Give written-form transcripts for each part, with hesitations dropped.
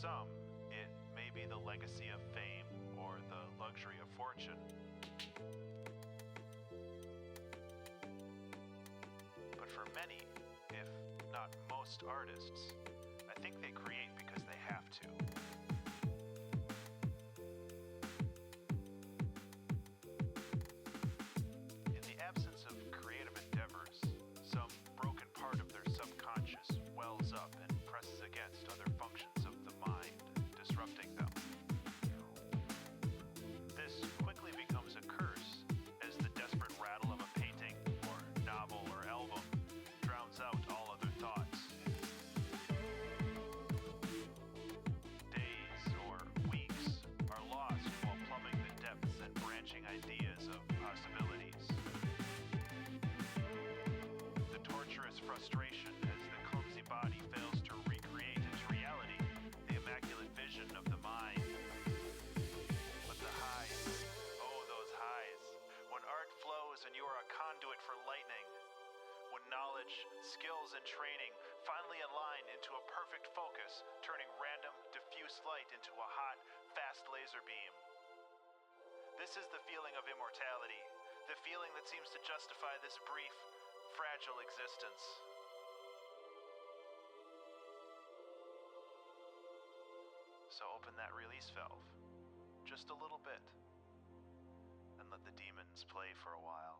some, it may be the legacy of fame or the luxury of fortune. But for many, if not most artists, I think they create because they have to. In the absence of creative endeavors, some broken part of their subconscious wells up and presses against other functions of the mind, disrupting them. This quickly becomes a curse as the desperate rattle of a painting or novel or album drowns out all other thoughts. Days or weeks are lost while plumbing the depths and branching ideas of possibilities. The torturous frustration as the clumsy body fails to recreate into reality the immaculate vision of the mind. But the highs, oh those highs, when art flows and you are a conduit for lightning, when knowledge, skills, and training finally align into a perfect focus, turning random, diffuse light into a hot, fast laser beam. This is the feeling of immortality, the feeling that seems to justify this brief, fragile existence. So open that release valve, just a little bit, and let the demons play for a while.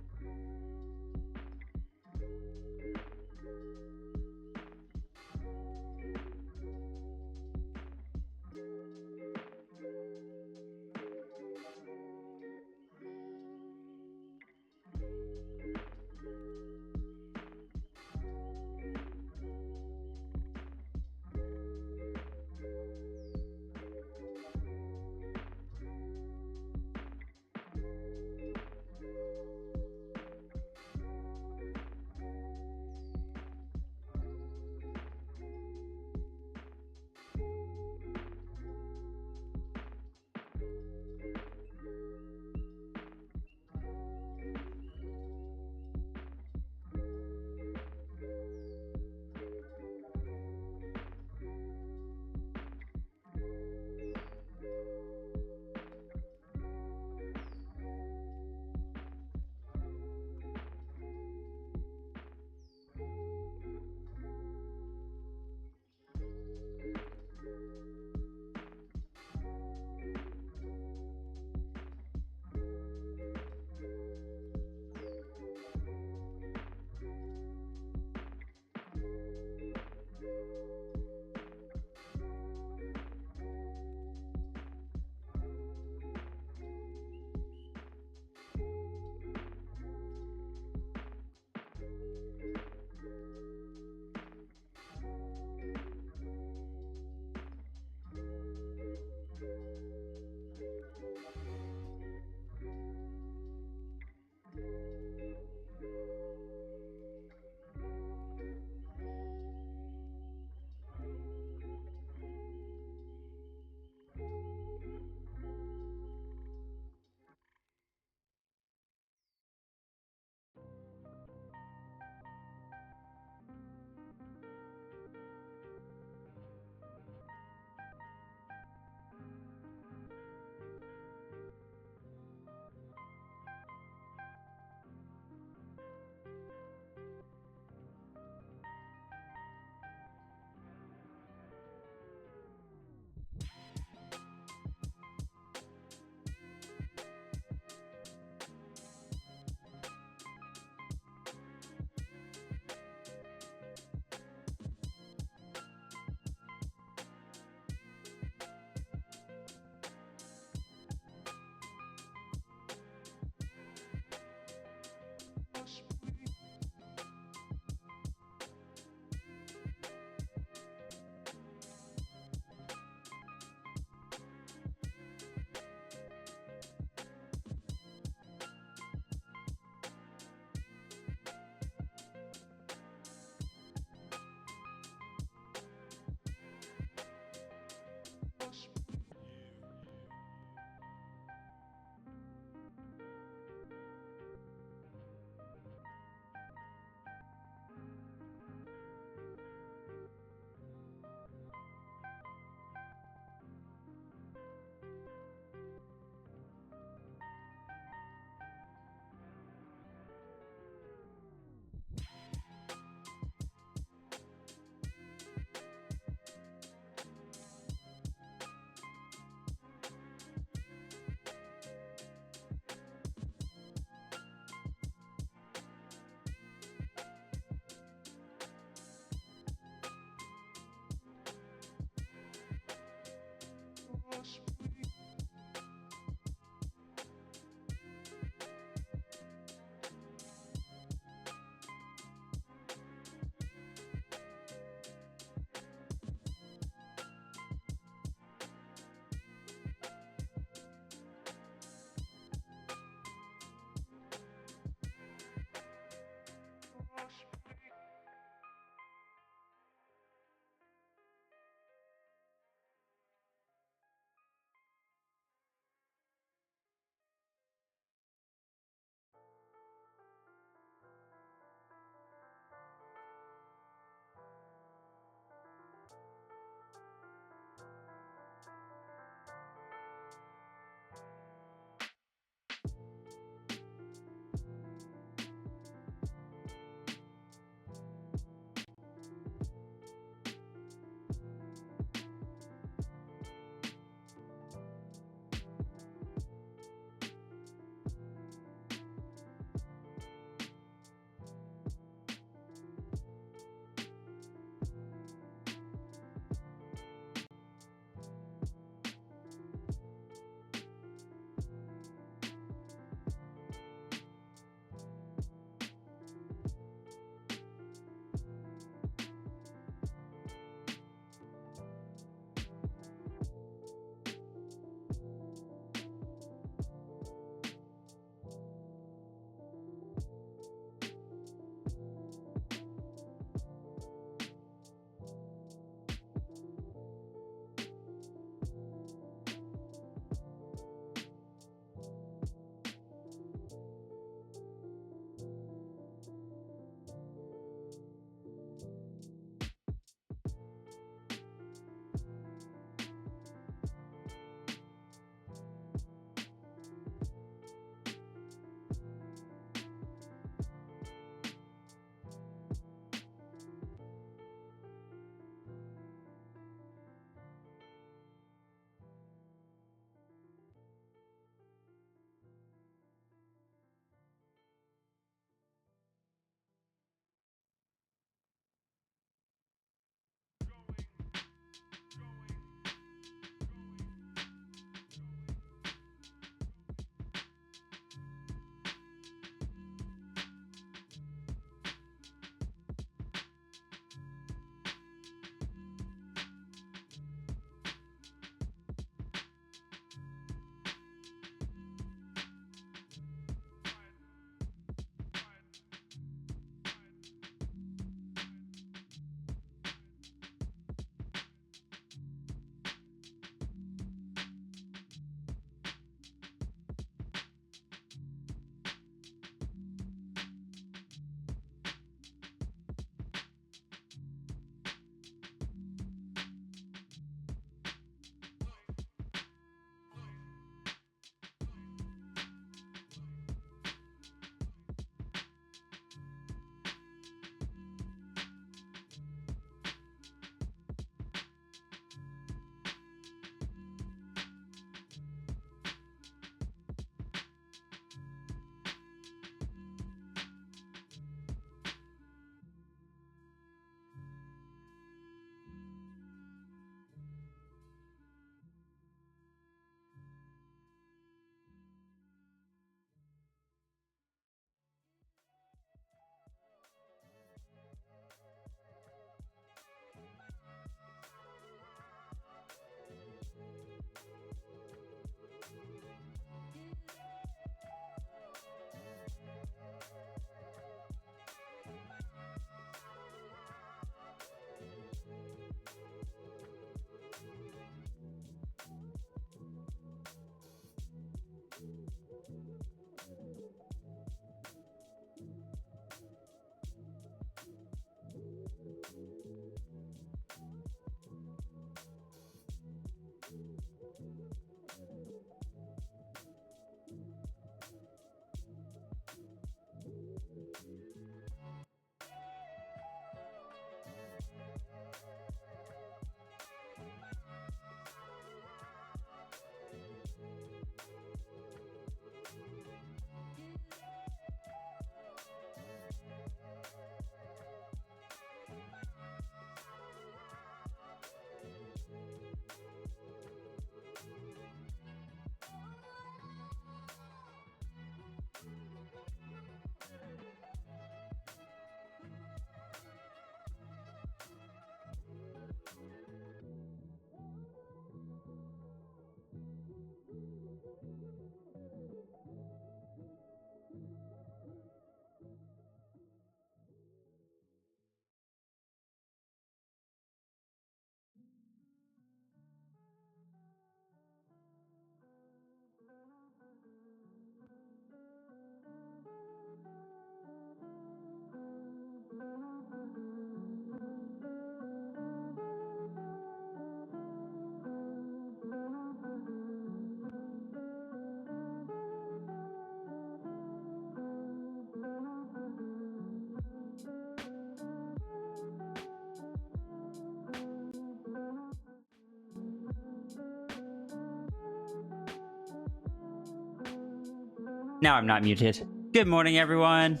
Now I'm not muted. Good morning, everyone.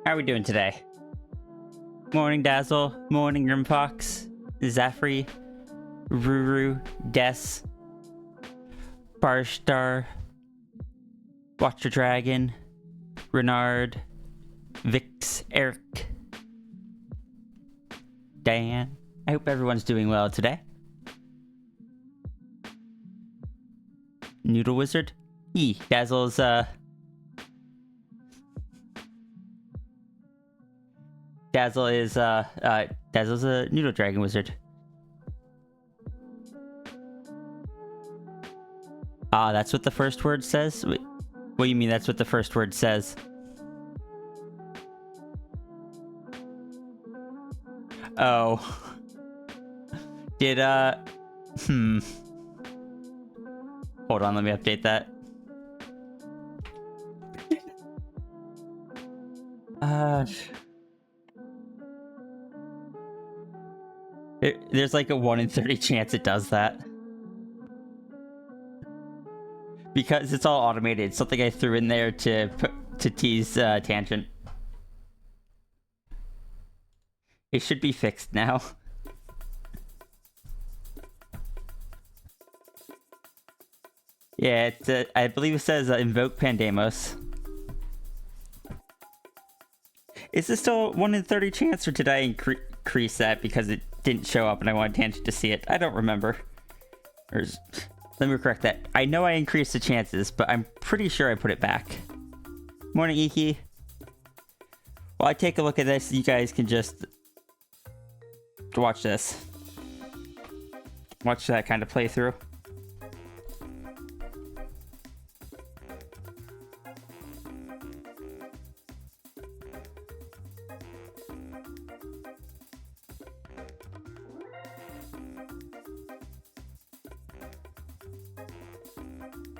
How are we doing today? Morning, Dazzle. Morning, Rimfox. Zafri. Ruru. Des. Barstar. Watcher Dragon. Renard. Vix. Eric. Diane. I hope everyone's doing well today. Noodle Wizard. Dazzle's, Dazzle's a Noodle Dragon Wizard. Ah, that's what the first word says? Wait, what do you mean that's what the first word says? Oh. Did, Hold on, let me update that. There's like a 1 in 30 chance it does that. Because it's all automated. It's something I threw in there to tease Tangent. It should be fixed now. Yeah, I believe it says invoke Pandemos. Is this still 1 in 30 chance, or did I increase that because it didn't show up and I wanted Tangent to see it? I don't remember. Let me correct that. I know I increased the chances, but I'm pretty sure I put it back. Morning, Iki. While I take a look at this, you guys can just watch this. Watch that kind of playthrough.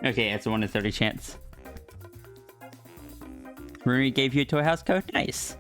Okay, it's a 1 in 30 chance. Rooney gave you a toy house code? Nice.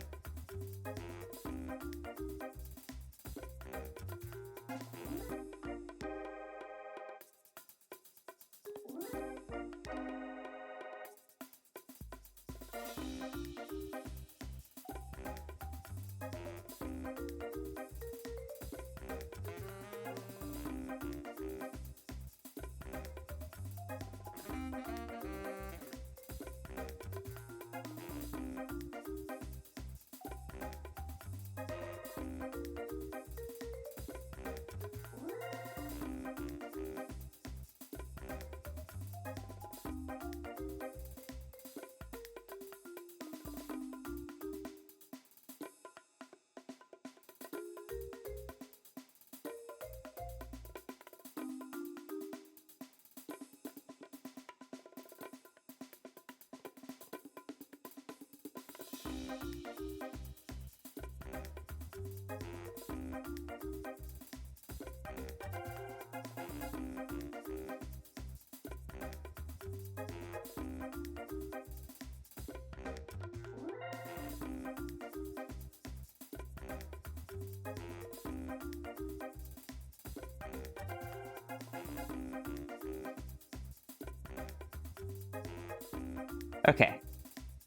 Okay.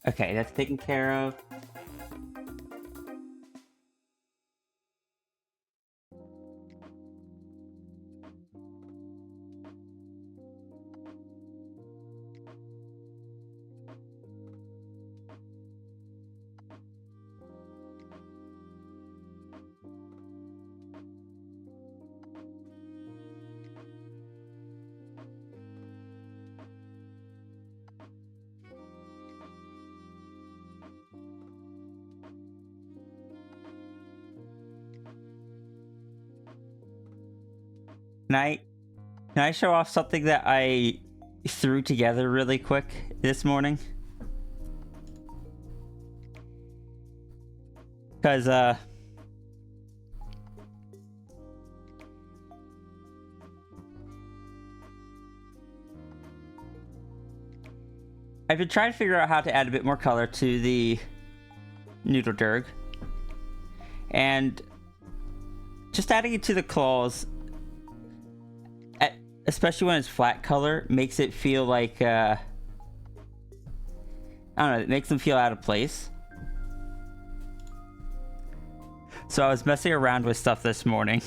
Okay, that's taken care of. Can I show off something that I threw together really quick this morning? Because, I've been trying to figure out how to add a bit more color to the Noodle Durg. And just adding it to the claws, especially when it's flat color, makes it feel like I don't know, it makes them feel out of place. So I was messing around with stuff this morning.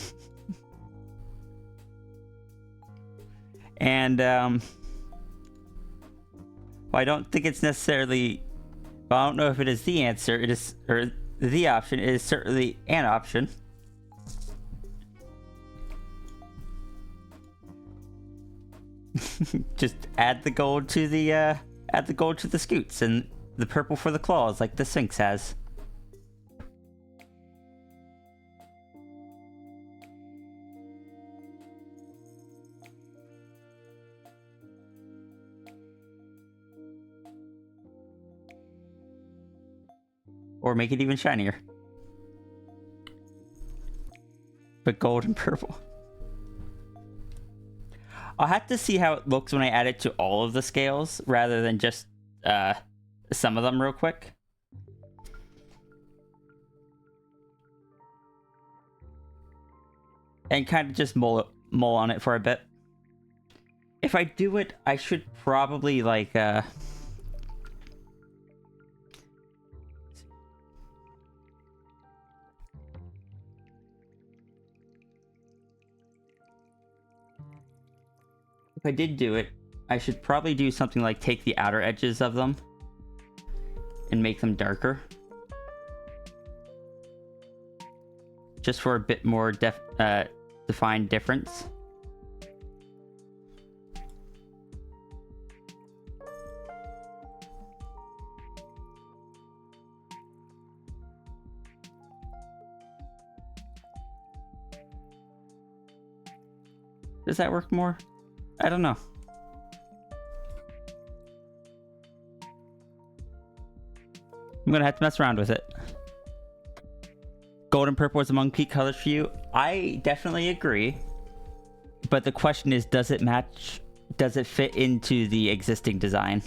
And, well, I don't think it's necessarily... Well, I don't know if it is the answer. It is... Or the option. It is certainly an option. Just add the gold to the, add the gold to the scoots and the purple for the claws, like the Sphinx has. Or make it even shinier. But gold and purple. I'll have to see how it looks when I add it to all of the scales, rather than just some of them real quick. And kind of just mull on it for a bit. If I do it, I should probably, like, if I did do it, I should probably do something like take the outer edges of them and make them darker. Just for a bit more defined difference. Does that work more? I don't know. I'm gonna have to mess around with it. Gold and purple is among peak colors for you. I definitely agree. But the question is, does it match? Does it fit into the existing design?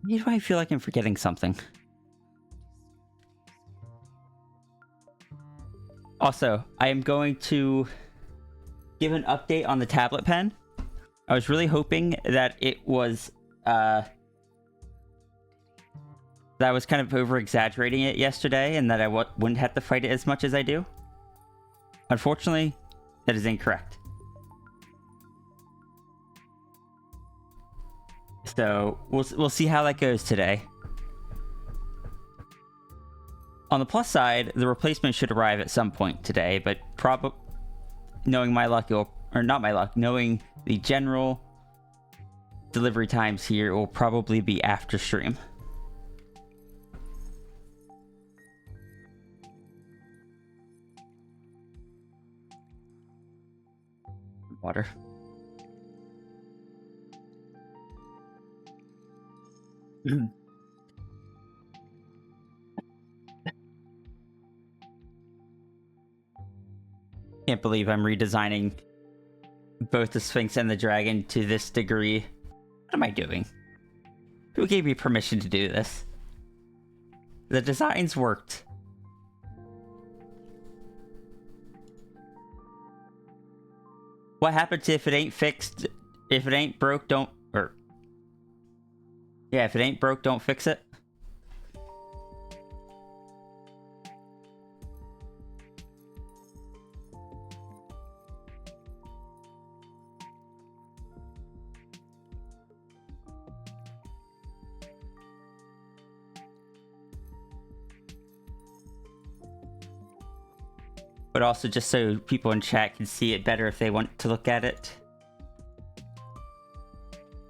Why do I feel like I'm forgetting something? Also, I am going to give an update on the tablet pen. I was really hoping that it was, that I was kind of over-exaggerating it yesterday and that I wouldn't have to fight it as much as I do. Unfortunately, that is incorrect. So, we'll see how that goes today. On the plus side, the replacement should arrive at some point today, but probably, knowing my luck, or not my luck, knowing the general delivery times here, it will probably be after stream. Water. Can't believe I'm redesigning both the Sphinx and the Dragon to this degree. What am I doing? Who gave me permission to do this? The designs worked. What happens if it ain't fixed? If it ain't broke, don't... Or... Yeah, if it ain't broke, don't fix it. But also just so people in chat can see it better if they want to look at it.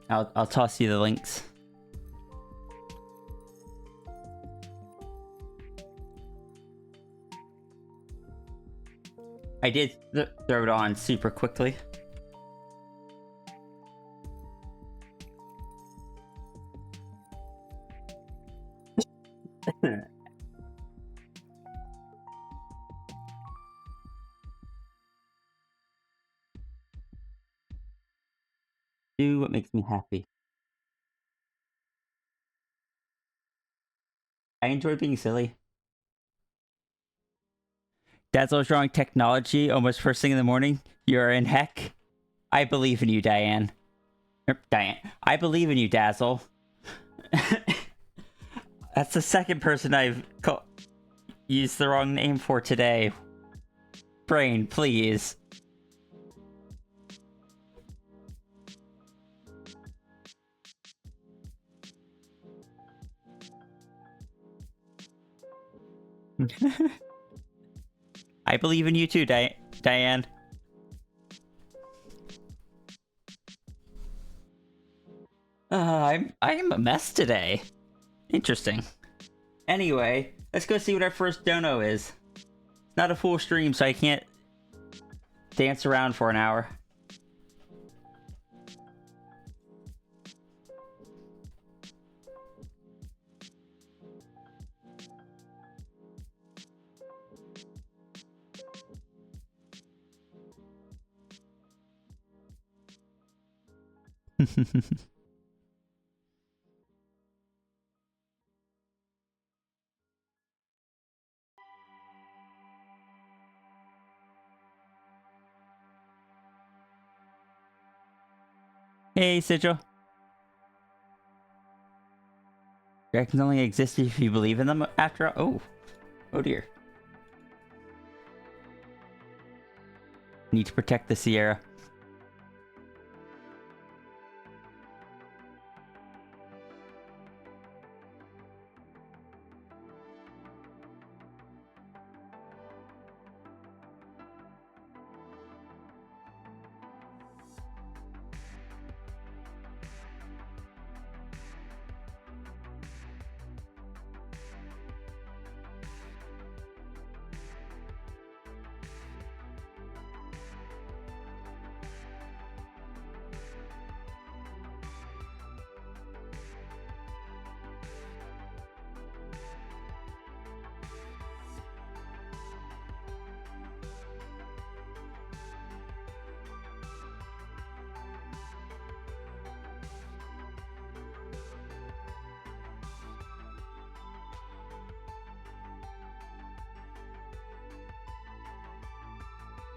I'll toss you the links. I did throw it on super quickly. Do what makes me happy. I enjoy being silly. Dazzle's drawing technology almost first thing in the morning. You're in heck. I believe in you, Diane. Diane. I believe in you, Dazzle. That's the second person I've used the wrong name for today. Brain, please. I believe in you too, Diane. I'm a mess today. Interesting. Anyway, let's go see what our first dono is. It's not a full stream, so I can't dance around for an hour. Hey, Sigil. Dragons only exist if you believe in them after all. Oh dear. Need to protect the Sierra.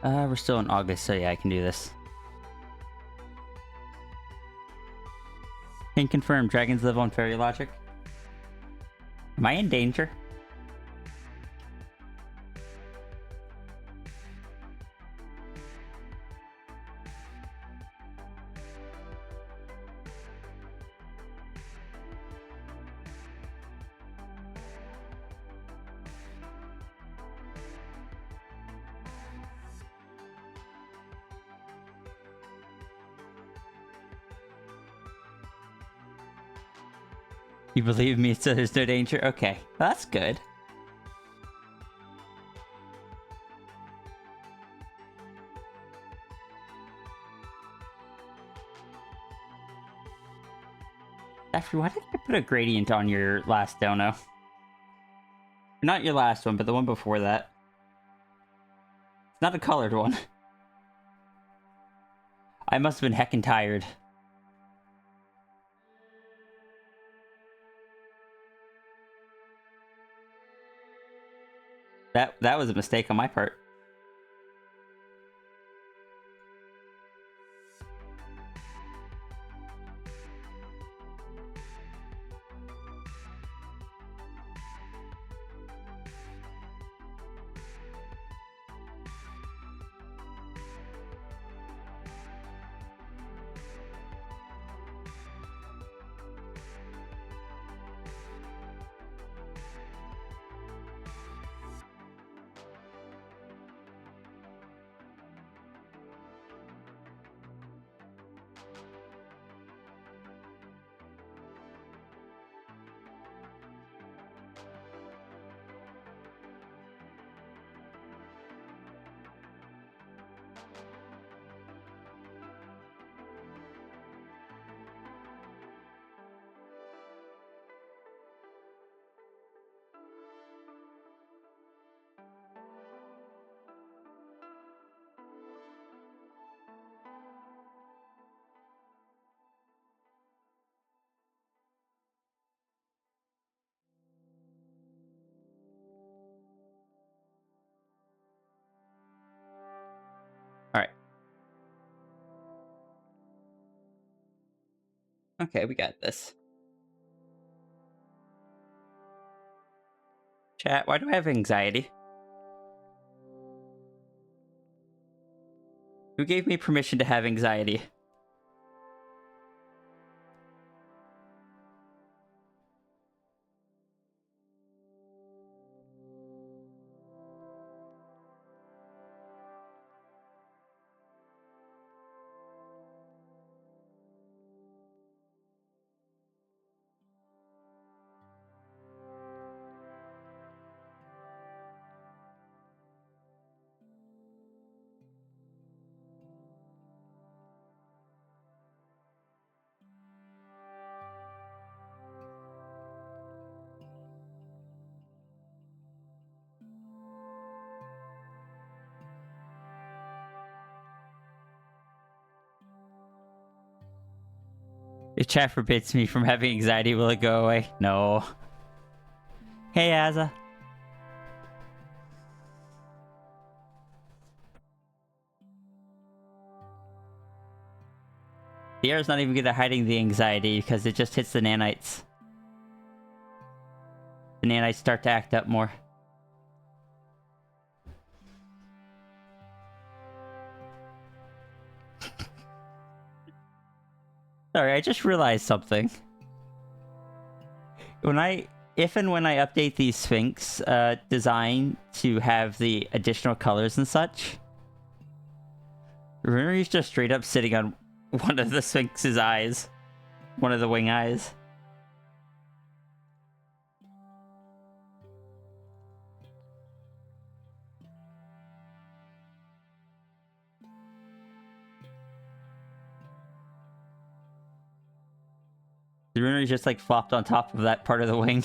We're still in August, so yeah, I can do this. Can confirm, dragons live on fairy logic. Am I in danger? You believe me, so there's no danger? Okay, that's good. After, why did you put a gradient on your last dono? Not your last one, but the one before that. It's not a colored one. I must have been heckin' tired. That was a mistake on my part. Okay, we got this. Chat, why do I have anxiety? Who gave me permission to have anxiety? If chat forbids me from having anxiety, will it go away? No. Hey, Azza. The air's not even good at hiding the anxiety because it just hits the nanites. The nanites start to act up more. Sorry, I just realized something. If and when I update the Sphinx design to have the additional colors and such, remember he's just straight up sitting on one of the Sphinx's eyes. One of the wing eyes. The ruiner just like flopped on top of that part of the wing.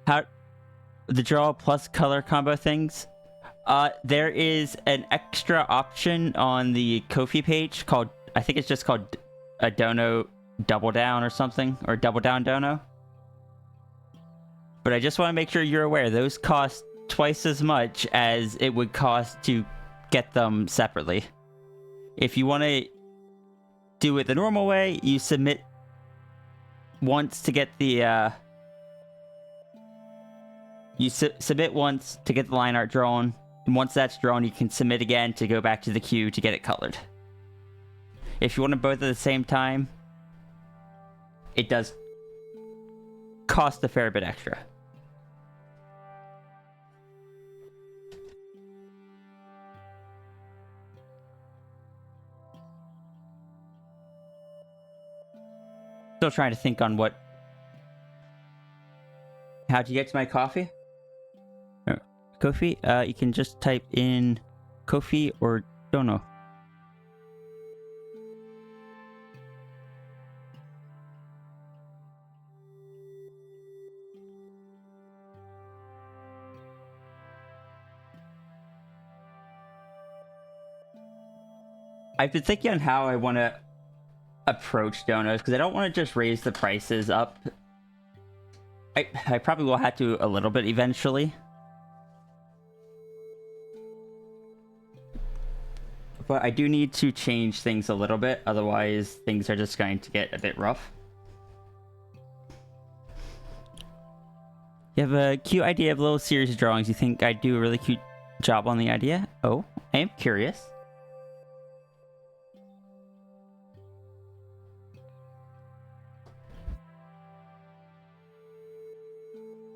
How the draw plus color combo things? There is an extra option on the Ko-fi page called, I think it's just called a Dono Double Down or something, or Double Down Dono. But I just want to make sure you're aware, those cost twice as much as it would cost to get them separately. If you want to do it the normal way, you submit once to get the, submit once to get the line art drawn, and once that's drawn, you can submit again to go back to the queue to get it colored. If you want them both at the same time, it does cost a fair bit extra. Still trying to think on how'd you get to my coffee? Ko-fi? You can just type in Ko-fi or Dono. I've been thinking on how I want to approach donos, because I don't want to just raise the prices up. I probably will have to a little bit eventually. But I do need to change things a little bit, otherwise things are just going to get a bit rough. You have a cute idea of little series of drawings. You think I'd do a really cute job on the idea? Oh, I am curious.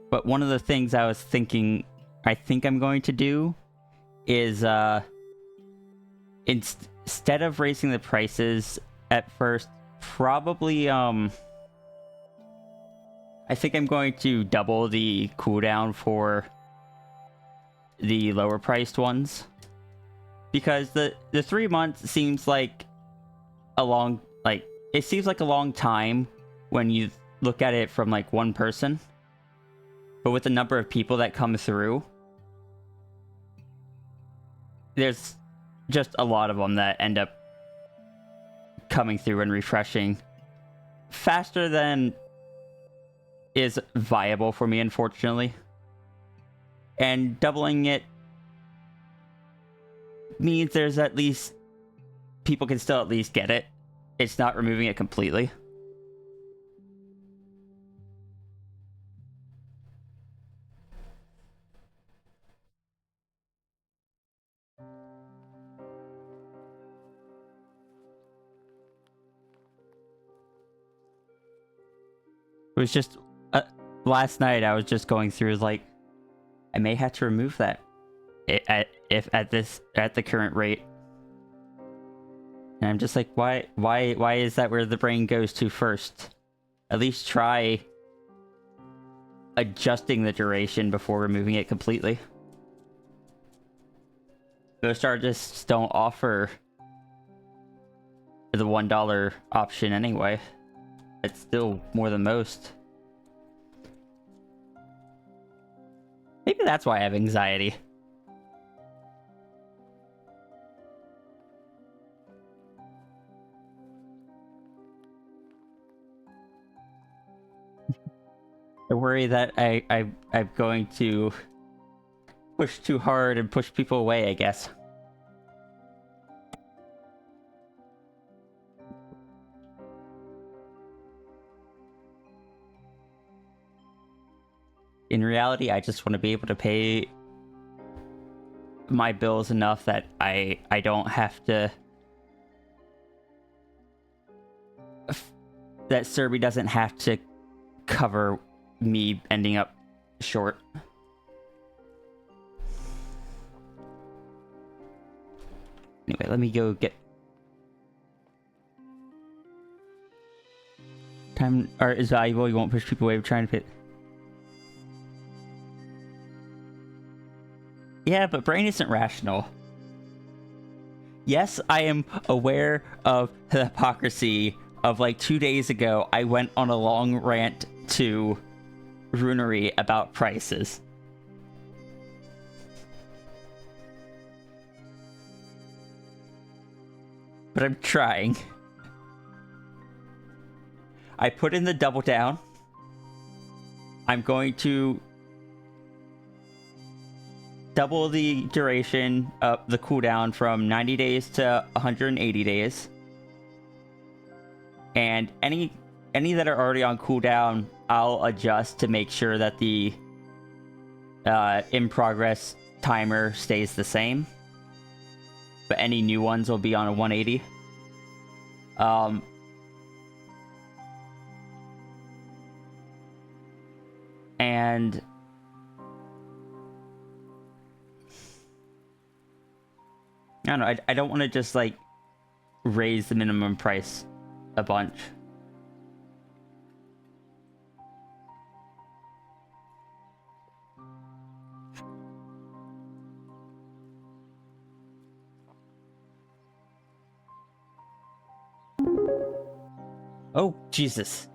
But one of the things I was thinking, I think I'm going to do is, instead of raising the prices at first, probably, I think I'm going to double the cooldown for the lower priced ones. Because the 3 months seems like a long, it seems like a long time when you look at it from, one person. But with the number of people that come through, there's just a lot of them that end up coming through and refreshing faster than is viable for me, unfortunately. And doubling it means there's at least... people can still at least get it. It's not removing it completely. It was just... last night I was just going through, like, I may have to remove that at the current rate. And I'm just like, why is that where the brain goes to first? At least try adjusting the duration before removing it completely. Most artists don't offer the $1 option anyway. It's still more than most. Maybe that's why I have anxiety. I worry that I'm going to push too hard and push people away, I guess. In reality, I just want to be able to pay my bills enough that I don't have to... that Serby doesn't have to cover me ending up short. Anyway, let me go get... time art is valuable, you won't push people away trying to fit... Yeah, but brain isn't rational. Yes, I am aware of the hypocrisy of, like, 2 days ago, I went on a long rant to Runery about prices. But I'm trying. I put in the double down. I'm going to double the duration of the cooldown from 90 days to 180 days. And any that are already on cooldown, I'll adjust to make sure that the in progress timer stays the same. But any new ones will be on a 180. And I don't know, I don't want to just, like, raise the minimum price a bunch. Oh, Jesus.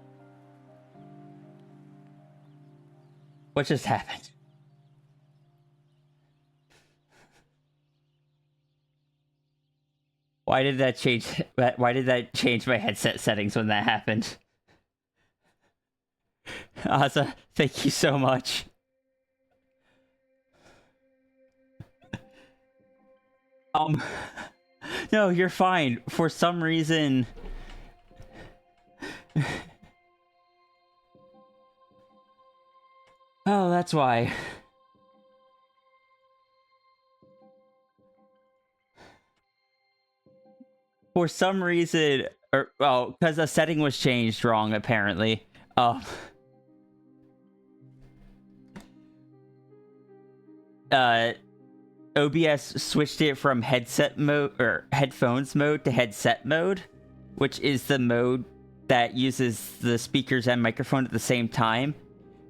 What just happened? Why did that change? Why did that change my headset settings when that happened? Asa, thank you so much. No, you're fine. For some reason... Oh, that's why. For some reason, or, well, because the setting was changed wrong, apparently. OBS switched it from headset mode, or headphones mode, to headset mode, which is the mode that uses the speakers and microphone at the same time,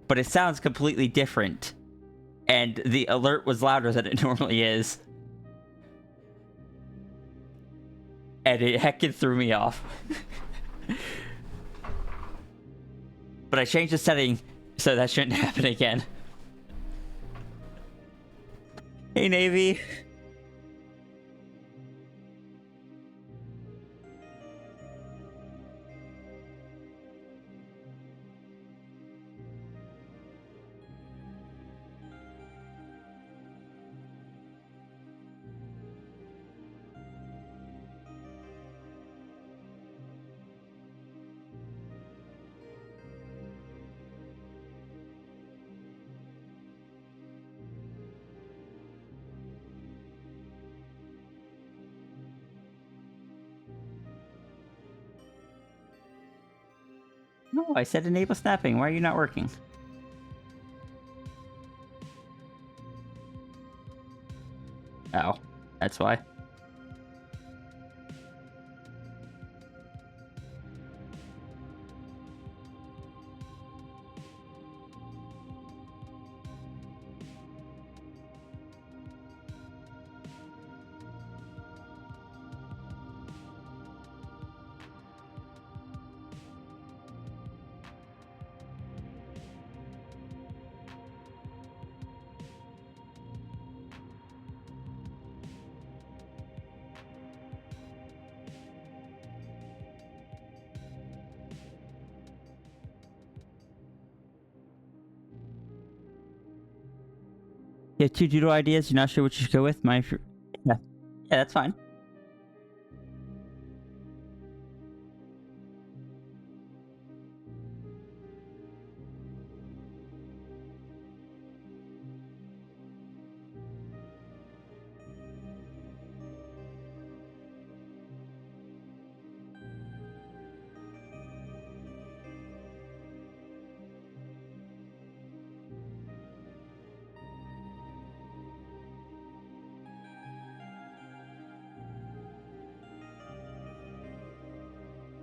but it sounds completely different, and the alert was louder than it normally is. And it heckin' threw me off. But I changed the setting, so that shouldn't happen again. Hey, Navy. No, I said enable snapping. Why are you not working? Oh, that's why. You have 2 doodle ideas. You're not sure which you should go with. Yeah, yeah, that's fine.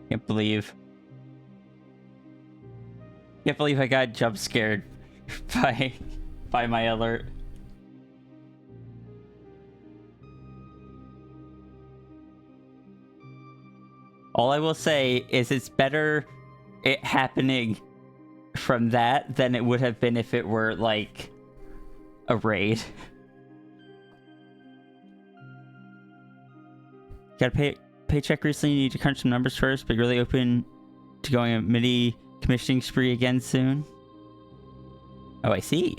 Can't believe I got jump scared by my alert. All I will say is it's better it happening from that than it would have been if it were like a raid. Got a paycheck recently. You need to crunch some numbers first, but you're really open to going a mini commissioning spree again soon. Oh, I see.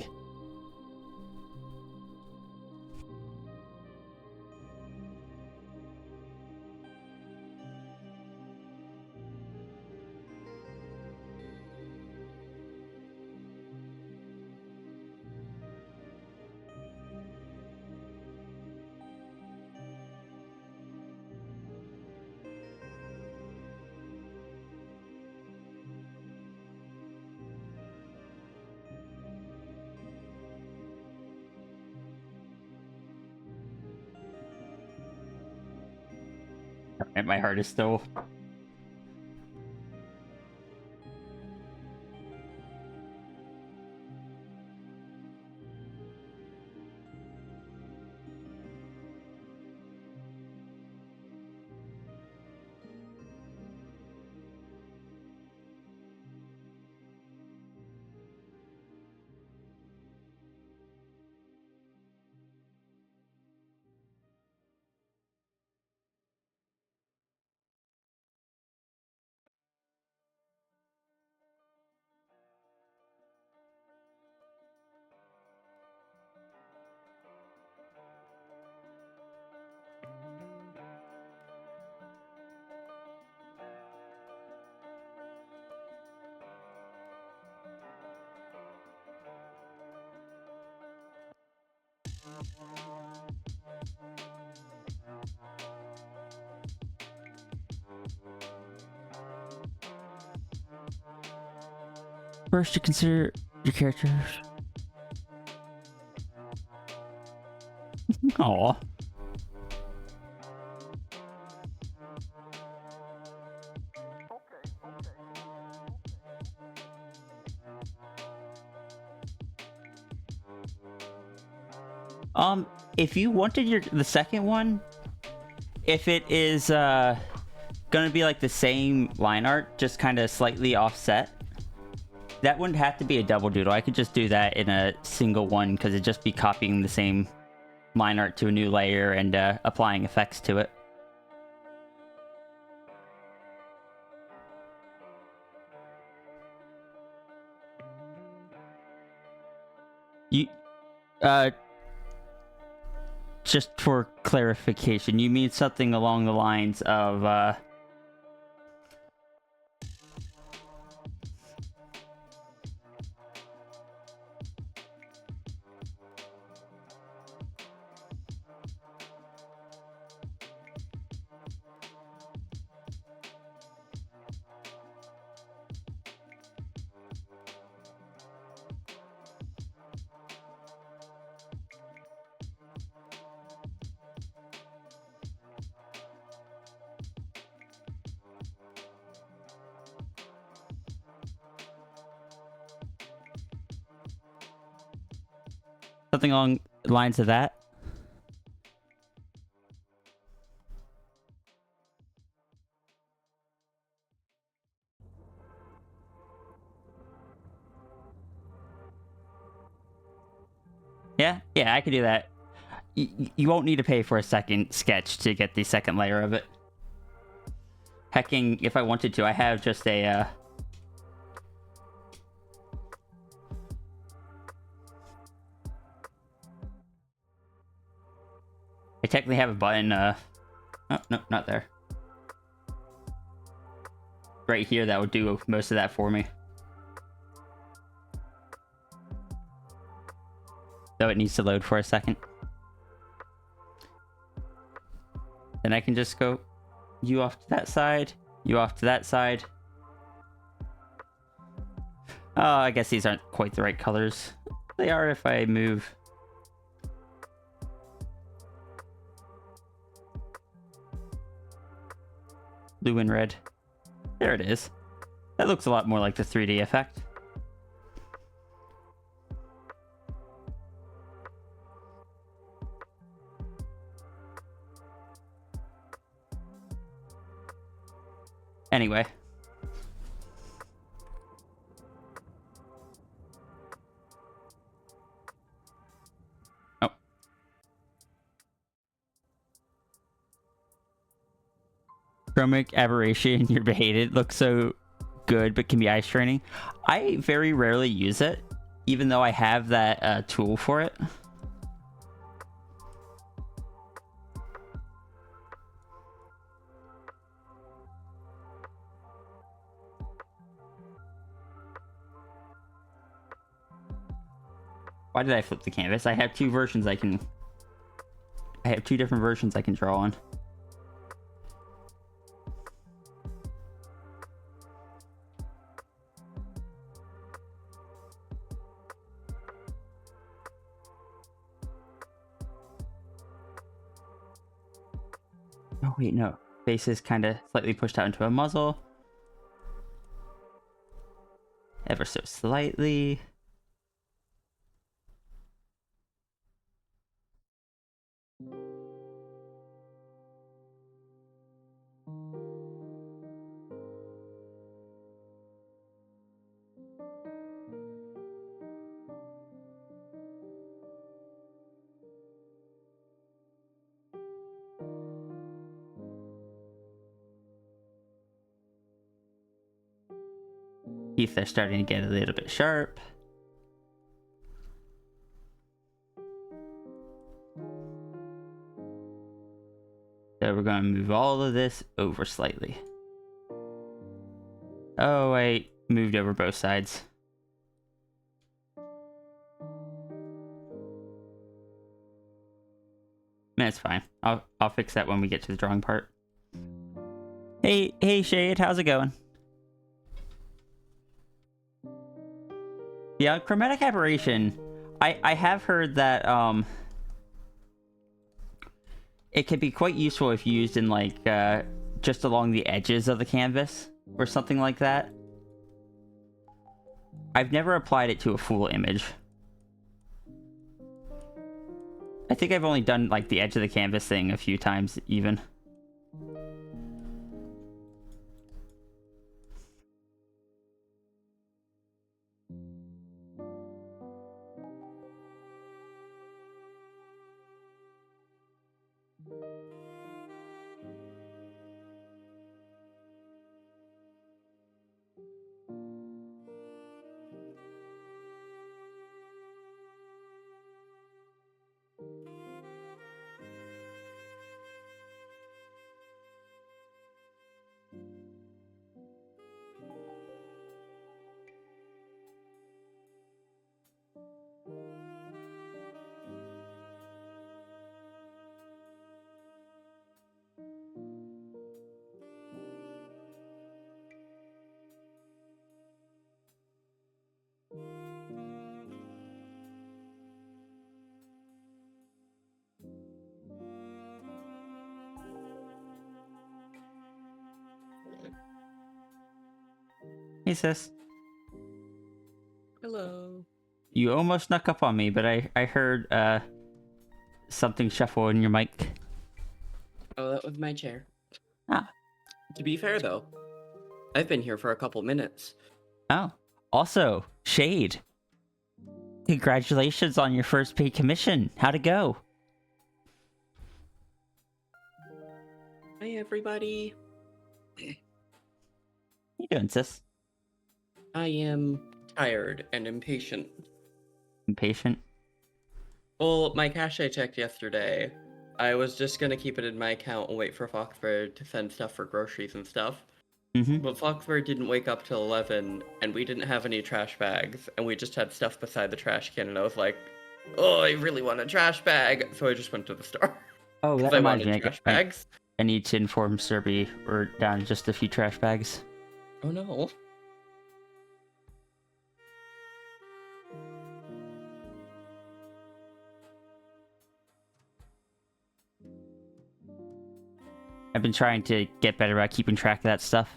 And my heart is still... First, you consider your characters. Aww. If you wanted the second one, if it is gonna be like the same line art, just kind of slightly offset, that wouldn't have to be a double doodle. I could just do that in a single one because it'd just be copying the same line art to a new layer and applying effects to it. You, just for clarification, you mean something along the lines of, Something along the lines of that. Yeah, I could do that. You won't need to pay for a second sketch to get the second layer of it. Hecking, if I wanted to, I have just a, I technically have a button, oh, no, not there. Right here that would do most of that for me. So it needs to load for a second. Then I can just go you off to that side, you off to that side. Oh, I guess these aren't quite the right colors. They are if I move. Blue and red. There it is. That looks a lot more like the 3D effect. Anyway. Oh. Chromic aberration, you're baited. Looks so good, but can be eye straining. I very rarely use it, even though I have that tool for it. Why did I flip the canvas? I have two versions I have two different versions I can draw on. Oh wait, no. Face is kind of slightly pushed out into a muzzle. Ever so slightly. Teeth are starting to get a little bit sharp. So we're going to move all of this over slightly. Oh, I moved over both sides. That's fine. I'll fix that when we get to the drawing part. Hey Shade, how's it going? Yeah, chromatic aberration. I have heard that it can be quite useful if used in like just along the edges of the canvas or something like that. I've never applied it to a full image. I think I've only done like the edge of the canvas thing a few times even. Hey sis. Hello. You almost snuck up on me, but I heard something shuffle in your mic. Oh, that was my chair. Ah. To be fair, though, I've been here for a couple minutes. Oh. Also, Shade. Congratulations on your first paid commission. How'd it go? Hi, everybody. How you doing, sis? I am tired and impatient. Impatient? Well, my cash I checked yesterday, I was just gonna keep it in my account and wait for Foxford to send stuff for groceries and stuff. Mm-hmm. But Foxford didn't wake up till 11, and we didn't have any trash bags, and we just had stuff beside the trash can, and I was like, oh, I really want a trash bag, so I just went to the store. Oh, that Because I reminds wanted me. trash bags. I need to inform Serby we're down to just a few trash bags. Oh no. I've been trying to get better about keeping track of that stuff.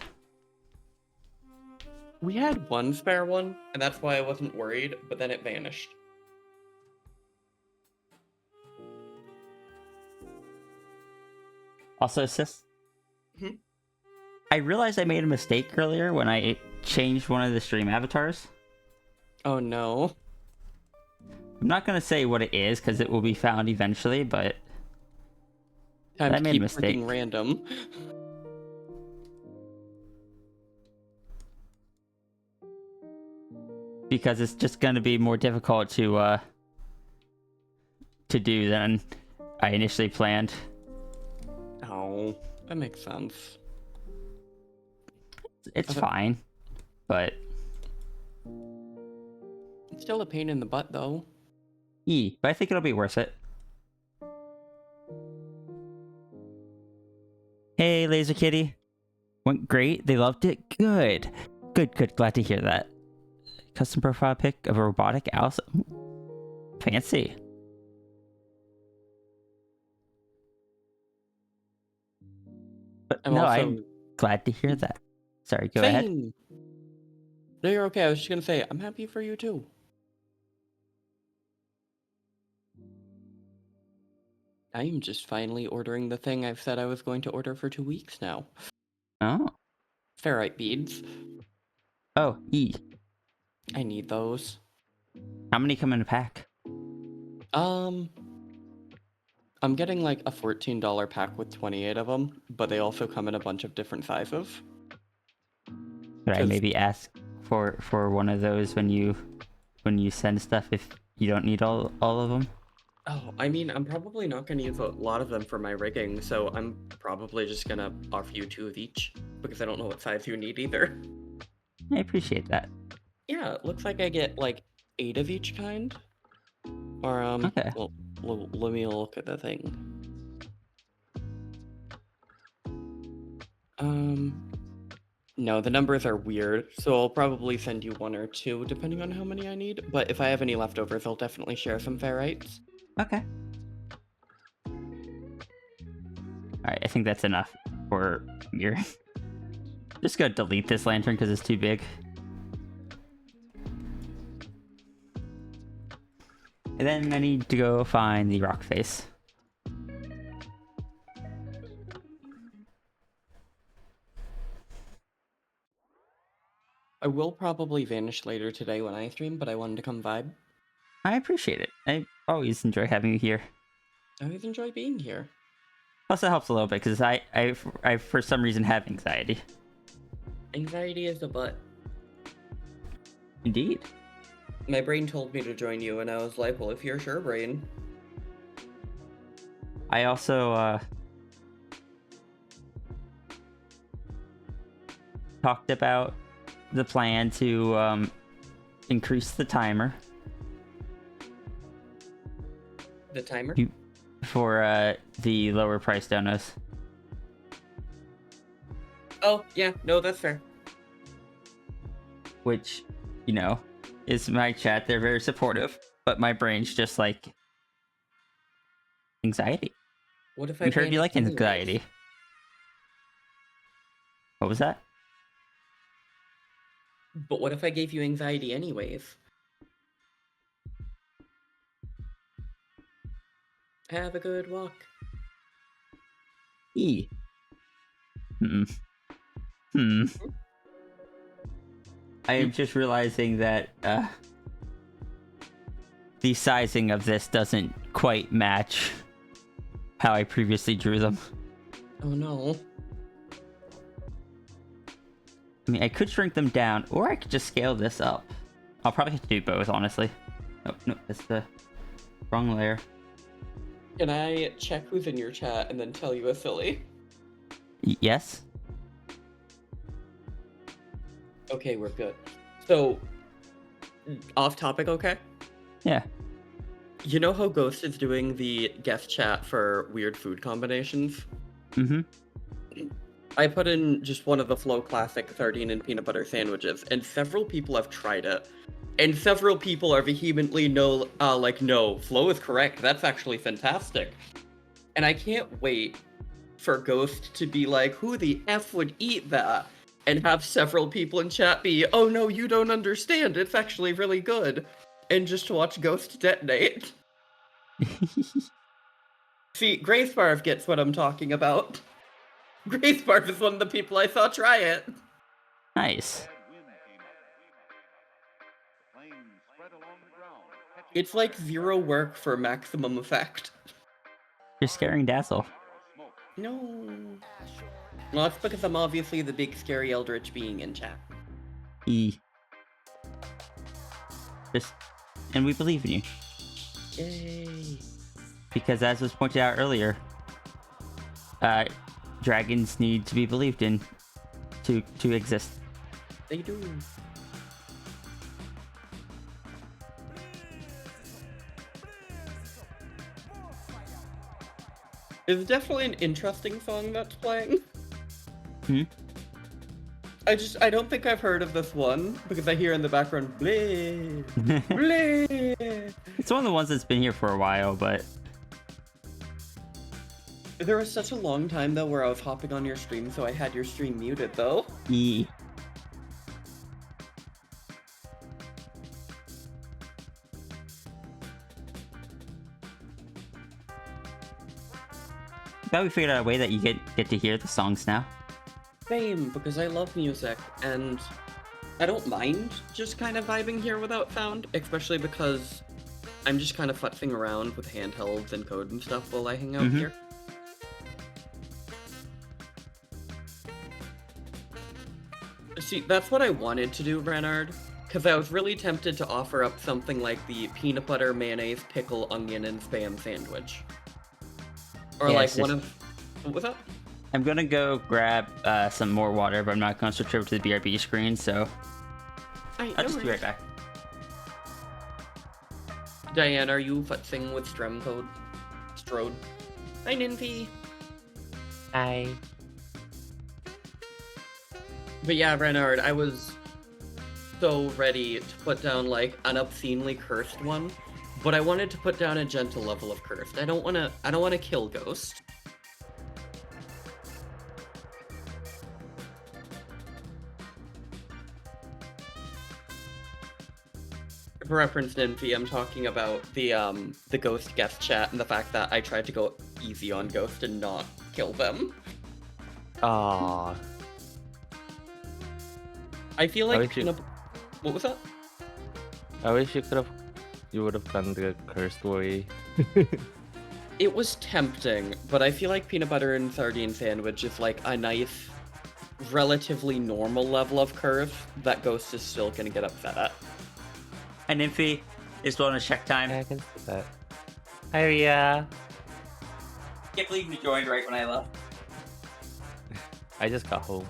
We had one spare one, and that's why I wasn't worried, but then it vanished. Also, sis, Hmm? I realized I made a mistake earlier when I changed one of the stream avatars. Oh no. I'm not going to say what it is because it will be found eventually, but Time I to made a keep mistake. freaking random. because it's just going to be more difficult to do than I initially planned. Oh, that makes sense. It's Okay. fine, but It's still a pain in the butt, though. but I think it'll be worth it. Hey, Laser Kitty. Went great. They loved it. Good. Good. Glad to hear that. Custom profile pic of a robotic owl. Fancy. But I'm no, also... I'm glad to hear that. Sorry, go ahead. Same. No, you're okay. I was just gonna say, I'm happy for you, too. I am just finally ordering the thing I've said I was going to order for 2 weeks now. Oh. Ferrite beads. Oh, I need those. How many come in a pack? I'm getting like a $14 pack with 28 of them, but they also come in a bunch of different sizes. Could I 'Cause- maybe ask for one of those when you send stuff if you don't need all of them? Oh, I mean, I'm probably not going to use a lot of them for my rigging, so I'm probably just going to offer you 2 of each, because I don't know what size you need either. I appreciate that. Yeah, it looks like I get like 8 of each kind. Or, Okay. well, let me look at the thing. No, the numbers are weird, so I'll probably send you 1 or 2, depending on how many I need, but if I have any leftovers, I'll definitely share some ferrites. Okay. Alright, I think that's enough for your... Just go delete this lantern because it's too big. And then I need to go find the rock face. I will probably vanish later today when I stream, but I wanted to come vibe. I appreciate it. I always enjoy having you here. I always enjoy being here. Plus, it helps a little bit because I for some reason have anxiety. Anxiety is the butt. Indeed. My brain told me to join you, and I was like, well, if you're sure, brain. I also talked about the plan to increase the timer The timer? for the lower price donos. Oh, yeah, no, that's fair. Which, you know, is my chat. They're very supportive, but my brain's just like anxiety. What if I We heard panicked you like anyways? anxiety. What was that? But what if I gave you anxiety anyways? Have a good walk. E. Hmm. Hmm. I am just realizing that the sizing of this doesn't quite match how I previously drew them. Oh no. I mean, I could shrink them down, or I could just scale this up. I'll probably have to do both, honestly. Oh, no, that's the wrong layer. Can I check who's in your chat and then tell you a silly? Yes? Okay, we're good. So, off topic, okay? Yeah. You know how Ghost is doing the guest chat for weird food combinations? Mm-hmm. I put in just one of the Flow classic sardine and peanut butter sandwiches, and several people have tried it. And several people are vehemently no, Flow is correct. That's actually fantastic. And I can't wait for Ghost to be like, who the F would eat that? And have several people in chat be, oh no, you don't understand. It's actually really good. And just watch Ghost detonate. See, Grace Barv gets what I'm talking about. Grace Barv is one of the people I saw try it. Nice. It's like zero work for maximum effect. You're scaring Dazzle. No. Well, that's because I'm obviously the big scary eldritch being in chat. E. And we believe in you. Yay. Because as was pointed out earlier, dragons need to be believed in to exist. They do. It's definitely an interesting song that's playing. Hmm? I don't think I've heard of this one, because I hear in the background, bleh, bleh. It's one of the ones that's been here for a while, but... There was such a long time, though, where I was hopping on your stream, so I had your stream muted, though. E. Thought we figured out a way that you get to hear the songs now. Same, because I love music, and I don't mind just kind of vibing here without sound, especially because I'm just kind of futzing around with handhelds and code and stuff while I hang out here. See, that's what I wanted to do, Renard, because I was really tempted to offer up something like the peanut butter, mayonnaise, pickle, onion, and spam sandwich. Or Yeah, like one of... What's up? I'm gonna go grab some more water, but I'm not gonna switch over to the BRB screen, so I'll just be right back. Diane, are you futzing with Strem code? Strode? Hi, Ninfy. Hi. But yeah, Renard, I was so ready to put down like an obscenely cursed one, but I wanted to put down a gentle level of cursed. I don't wanna kill Ghost. For reference, Ninfy, I'm talking about the Ghost guest chat and the fact that I tried to go easy on Ghost and not kill them. Aww. I feel like what was that? I wish you would have gone the cursed way. It was tempting, but I feel like peanut butter and sardine sandwich is like a nice, relatively normal level of curse that Ghost is still gonna get upset at. And Nymphy is on a check time. Yeah, I can see that. Hi, Ria. Can't believe you joined right when I left. I just got home.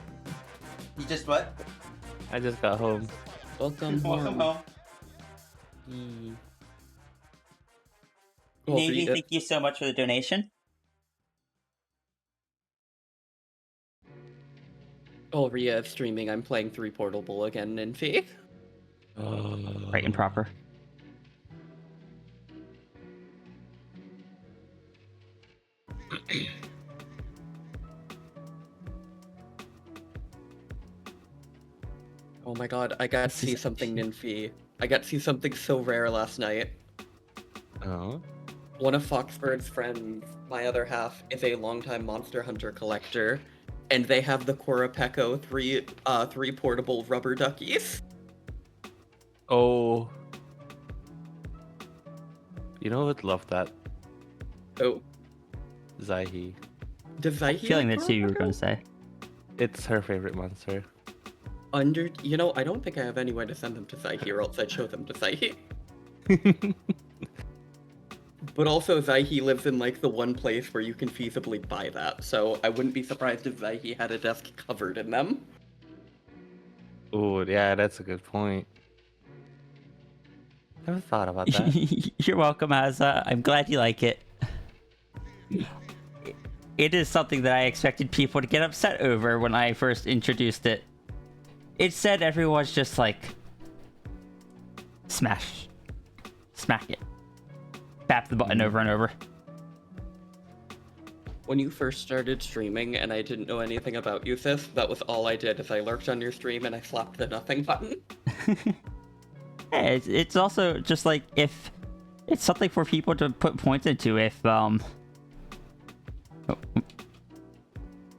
You just what? I just got home. Welcome Welcome home. Navy, thank you so much for the donation. Oh, Ria is streaming. I'm playing 3 Portable again, Ninfy. Right and proper. Oh my god, I got to see something, Ninfy. I got to see something so rare last night. Oh? One of Foxbird's friends, my other half, is a longtime Monster Hunter collector, and they have the Korapeko three portable rubber duckies. Oh. You know who would love that? Oh, Zaihi. does Zaihi Feeling like that's who you were Korapeko? going to say. It's her favorite monster. I don't think I have any way to send them to Zaihi, or else I'd show them to Zaihi. But also, Zaihi lives in, like, the one place where you can feasibly buy that, so I wouldn't be surprised if Zaihi had a desk covered in them. Oh, yeah, that's a good point. Never thought about that. You're welcome, Asa. I'm glad you like it. It is something that I expected people to get upset over when I first introduced it. It said everyone's just like, smack it. Tap the button over and over. When you first started streaming and I didn't know anything about you, sis, that was all I did, is I lurked on your stream and I slapped the nothing button. Yeah, it's also just like, if it's something for people to put points into. If oh,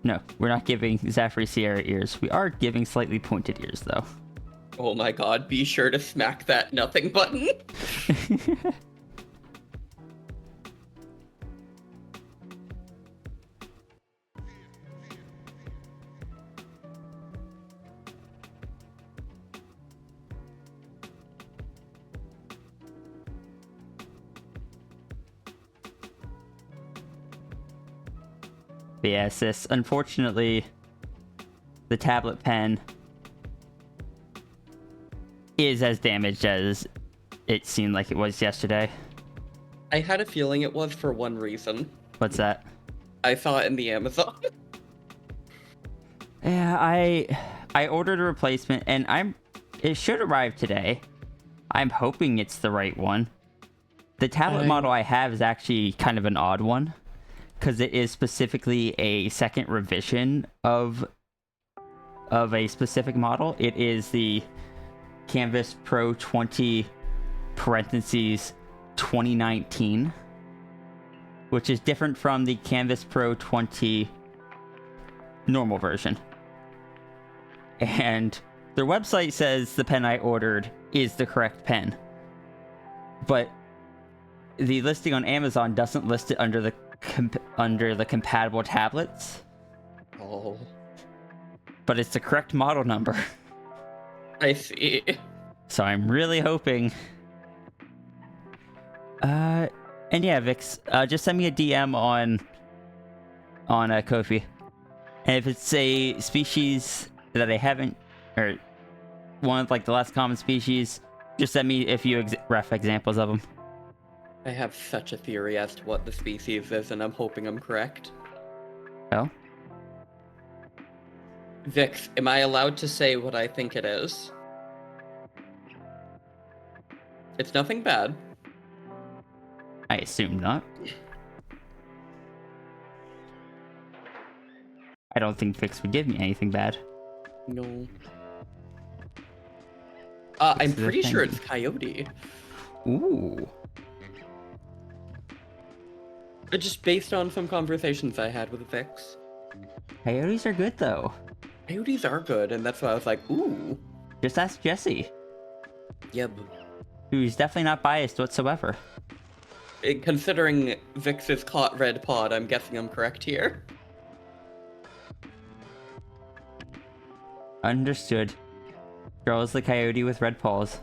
no, we're not giving Zafri Sierra ears. We are giving slightly pointed ears, though. Oh my god, be sure to smack that nothing button. But yeah, sis, unfortunately, the tablet pen is as damaged as it seemed like it was yesterday. I had a feeling it was for one reason. What's that? I saw it in the Amazon. Yeah, I ordered a replacement, and it should arrive today. I'm hoping it's the right one. The tablet model I have is actually kind of an odd one, because it is specifically a second revision of a specific model. It is the Canvas Pro 20 parentheses 2019, which is different from the Canvas Pro 20 normal version. And their website says the pen I ordered is the correct pen, but the listing on Amazon doesn't list it under the compatible tablets. Oh, But it's the correct model number. I see. So I'm really hoping. And yeah, Vix, just send me a DM on Kofi. And if it's a species that I haven't, or one of like the less common species, just send me a few rough examples of them. I have such a theory as to what the species is, and I'm hoping I'm correct. Oh? Vix, am I allowed to say what I think it is? It's nothing bad. I assume not. I don't think Vix would give me anything bad. No. I'm It's the pretty sure thing. it's coyote. Ooh. Just based on some conversations I had with Vix. Coyotes are good, though. Coyotes are good, and that's why I was like, ooh. Just ask Jesse, Yep. who's definitely not biased whatsoever. Considering Vix's caught red pod, I'm guessing I'm correct here. Understood. Girl is the coyote with red paws.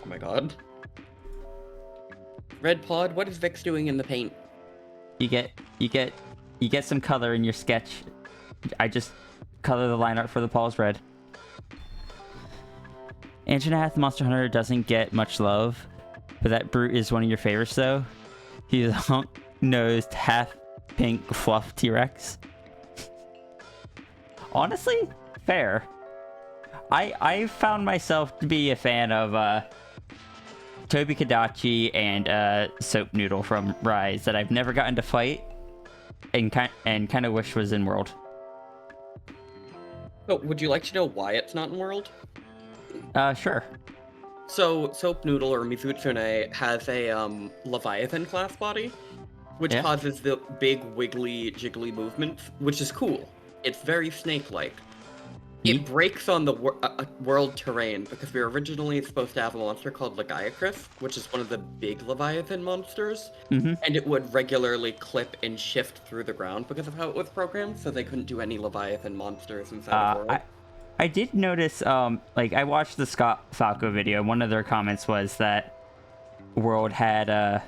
Oh my god. Red pod, what is Vix doing in the paint? You get some color in your sketch. I just color the line art for the paws red. Anjanath Monster Hunter doesn't get much love, but that brute is one of your favorites though. He's a honk-nosed, half-pink fluff T-Rex. Honestly, fair. I found myself to be a fan of Toby Kadachi and Soap Noodle from Rise that I've never gotten to fight and kind of wish was in World. Oh, would you like to know why it's not in World? Sure. So Soap Noodle or Mizutsune has a Leviathan class body, which Yeah. causes the big wiggly jiggly movements, which is cool. It's very snake-like. It breaks on the world terrain because we were originally supposed to have a monster called Lagiacrus, which is one of the big Leviathan monsters, Mm-hmm. and it would regularly clip and shift through the ground because of how it was programmed, so they couldn't do any Leviathan monsters inside of World. I did notice, like, I watched the Scott Falco video. One of their comments was that World had,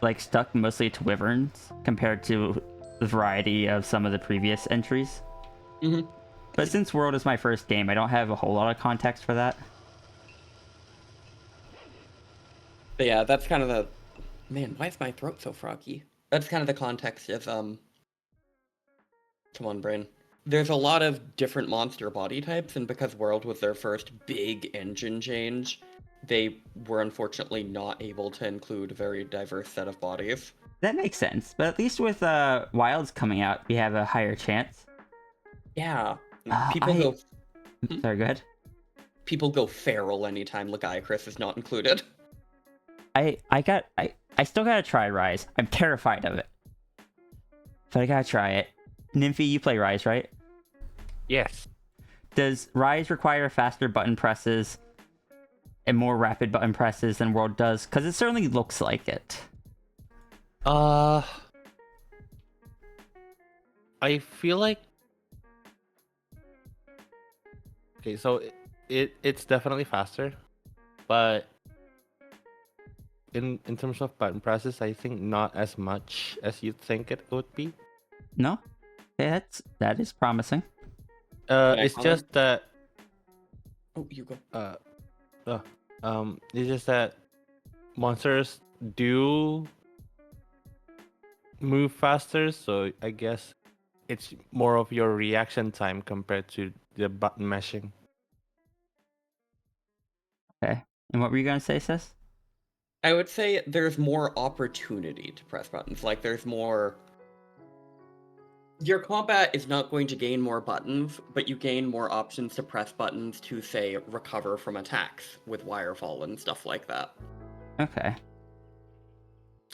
like, stuck mostly to wyverns compared to the variety of some of the previous entries. Mm-hmm. But since World is my first game, I don't have a whole lot of context for that. But yeah, that's kind of the... Man, why is my throat so froggy? That's kind of the context of, Come on, brain. There's a lot of different monster body types, and because World was their first big engine change, they were unfortunately not able to include a very diverse set of bodies. That makes sense. But at least with Wilds coming out, we have a higher chance. Yeah. Sorry, go ahead. People go feral anytime Lagiacrus is not included. I still gotta try Rise. I'm terrified of it. But I gotta try it. Nymphy, you play Rise, right? Yes. Does Rise require faster button presses and more rapid button presses than World does? Because it certainly looks like it. I feel like. Okay, so it's definitely faster, but in terms of button presses, I think not as much as you'd think it would be. No? That is promising. It's just that. Oh, you go. It's just that monsters do move faster, so I guess it's more of your reaction time compared to the button meshing. Okay. And what were you gonna say, Sis? I would say there's more opportunity to press buttons. Like, there's more... Your combat is not going to gain more buttons, but you gain more options to press buttons to, say, recover from attacks with wirefall and stuff like that. Okay.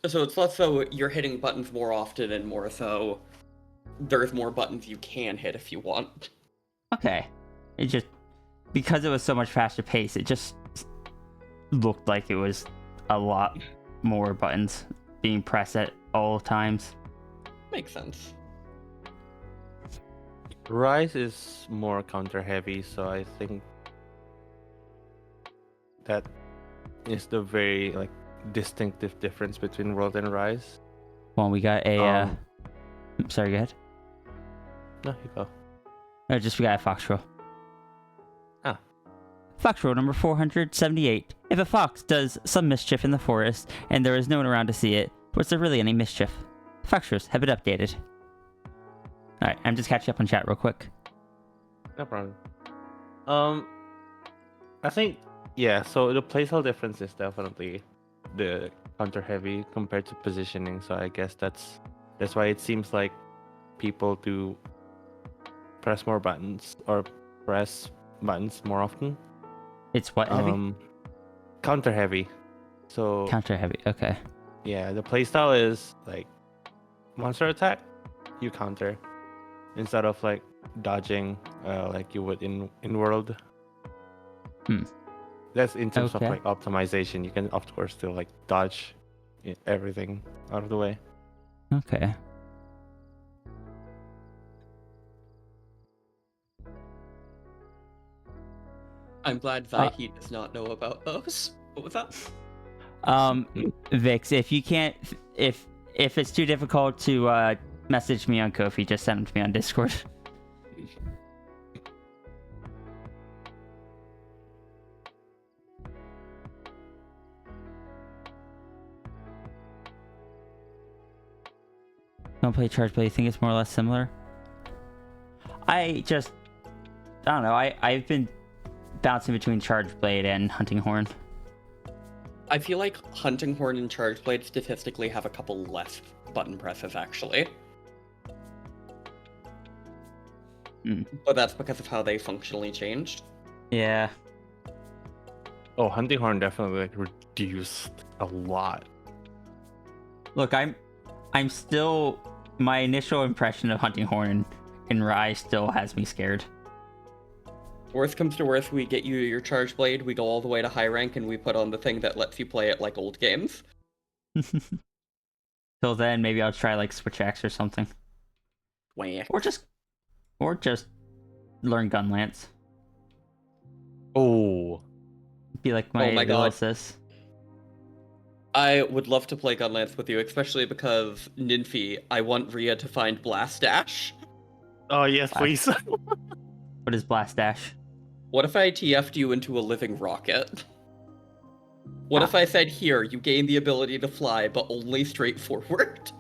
So it's less so you're hitting buttons more often and more so there's more buttons you can hit if you want. Okay. It just, because it was so much faster pace, it just looked like it was a lot more buttons being pressed at all times. Makes sense. Rise is more counter heavy, so I think that is the very distinctive difference between World and Rise. Well, we got a sorry, go ahead. No, you go. No, just we got a fox roll. Ah. Fox roll number 478. If a fox does some mischief in the forest and there is no one around to see it, was there really any mischief? Fox rolls have been updated. Alright, I'm just catching up on chat real quick. No problem. I think so the playstyle difference is definitely the counter heavy compared to positioning, so I guess that's why it seems like people do press more buttons or press buttons more often. It's what heavy? Counter heavy. So Counter heavy, okay. yeah, the playstyle is like monster attack, you counter instead of like dodging like you would in World. That's in terms of like optimization. You can of course still like dodge everything out of the way. Okay. I'm glad Vahid does not know about those. What was that? Vix, if you can't, if it's too difficult to message me on Ko-fi, just send them to me on Discord. Don't play Charge Blade. You think it's more or less similar? I don't know. I've been bouncing between Charge Blade and Hunting Horn. I feel like Hunting Horn and Charge Blade statistically have a couple less button presses, actually. Mm. But that's because of how they functionally changed. Yeah. Oh, hunting horn definitely like reduced a lot. Look, I'm still, my initial impression of hunting horn in Rye still has me scared. Worst comes to worst, we get you your charge blade, we go all the way to high rank, and we put on the thing that lets you play it like old games. Till then, maybe I'll try like switch axe or something, Whack. or just learn gun lance. Oh, Be like my, Oh my little God. sis. I would love to play Gunlance with you, especially because, Ninfi, I want Rhea to find Blast Dash. oh yes, please. What is blast dash? What if I TF'd you into a living rocket? What if I said, here, you gain the ability to fly, but only straight forward?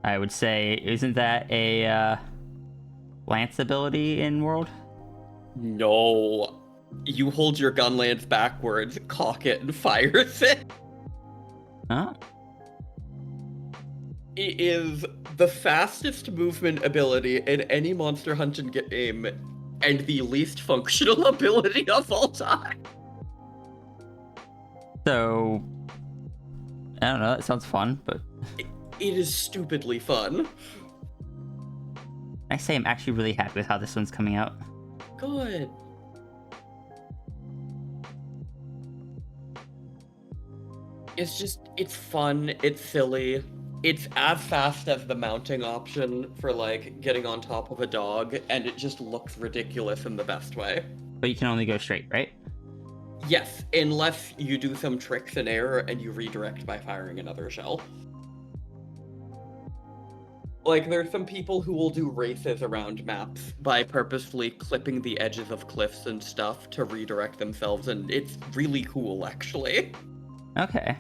I would say, isn't that a lance ability in World? No. You hold your gun lance backwards, cock it, and fires it. Huh? It is the fastest movement ability in any Monster Hunter game, and the least functional ability of all time. So, I don't know. That sounds fun, but It is stupidly fun. I say I'm actually really happy with how this one's coming out. Good. It's fun, it's silly. It's as fast as the mounting option for, like, getting on top of a dog, and it just looks ridiculous in the best way. But you can only go straight, right? Yes, unless you do some tricks in air and you redirect by firing another shell. Like, there's some people who will do races around maps by purposefully clipping the edges of cliffs and stuff to redirect themselves, and it's really cool, actually. Okay.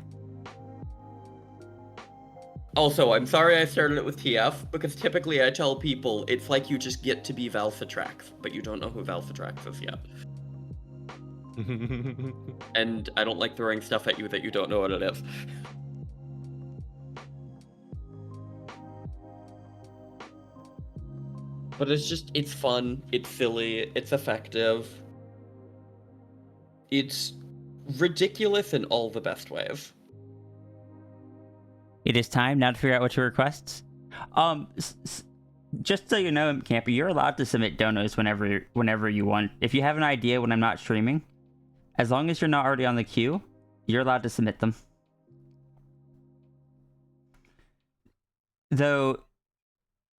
Also, I'm sorry I started it with TF, because typically I tell people it's like you just get to be Valfatrax, but you don't know who Valfatrax is yet. And I don't like throwing stuff at you that you don't know what it is. But it's fun, it's silly, it's effective. It's ridiculous in all the best ways. It is time now to figure out what your requests. Just so you know, Camper, you're allowed to submit donos whenever you want. If you have an idea when I'm not streaming, as long as you're not already on the queue, you're allowed to submit them. Though,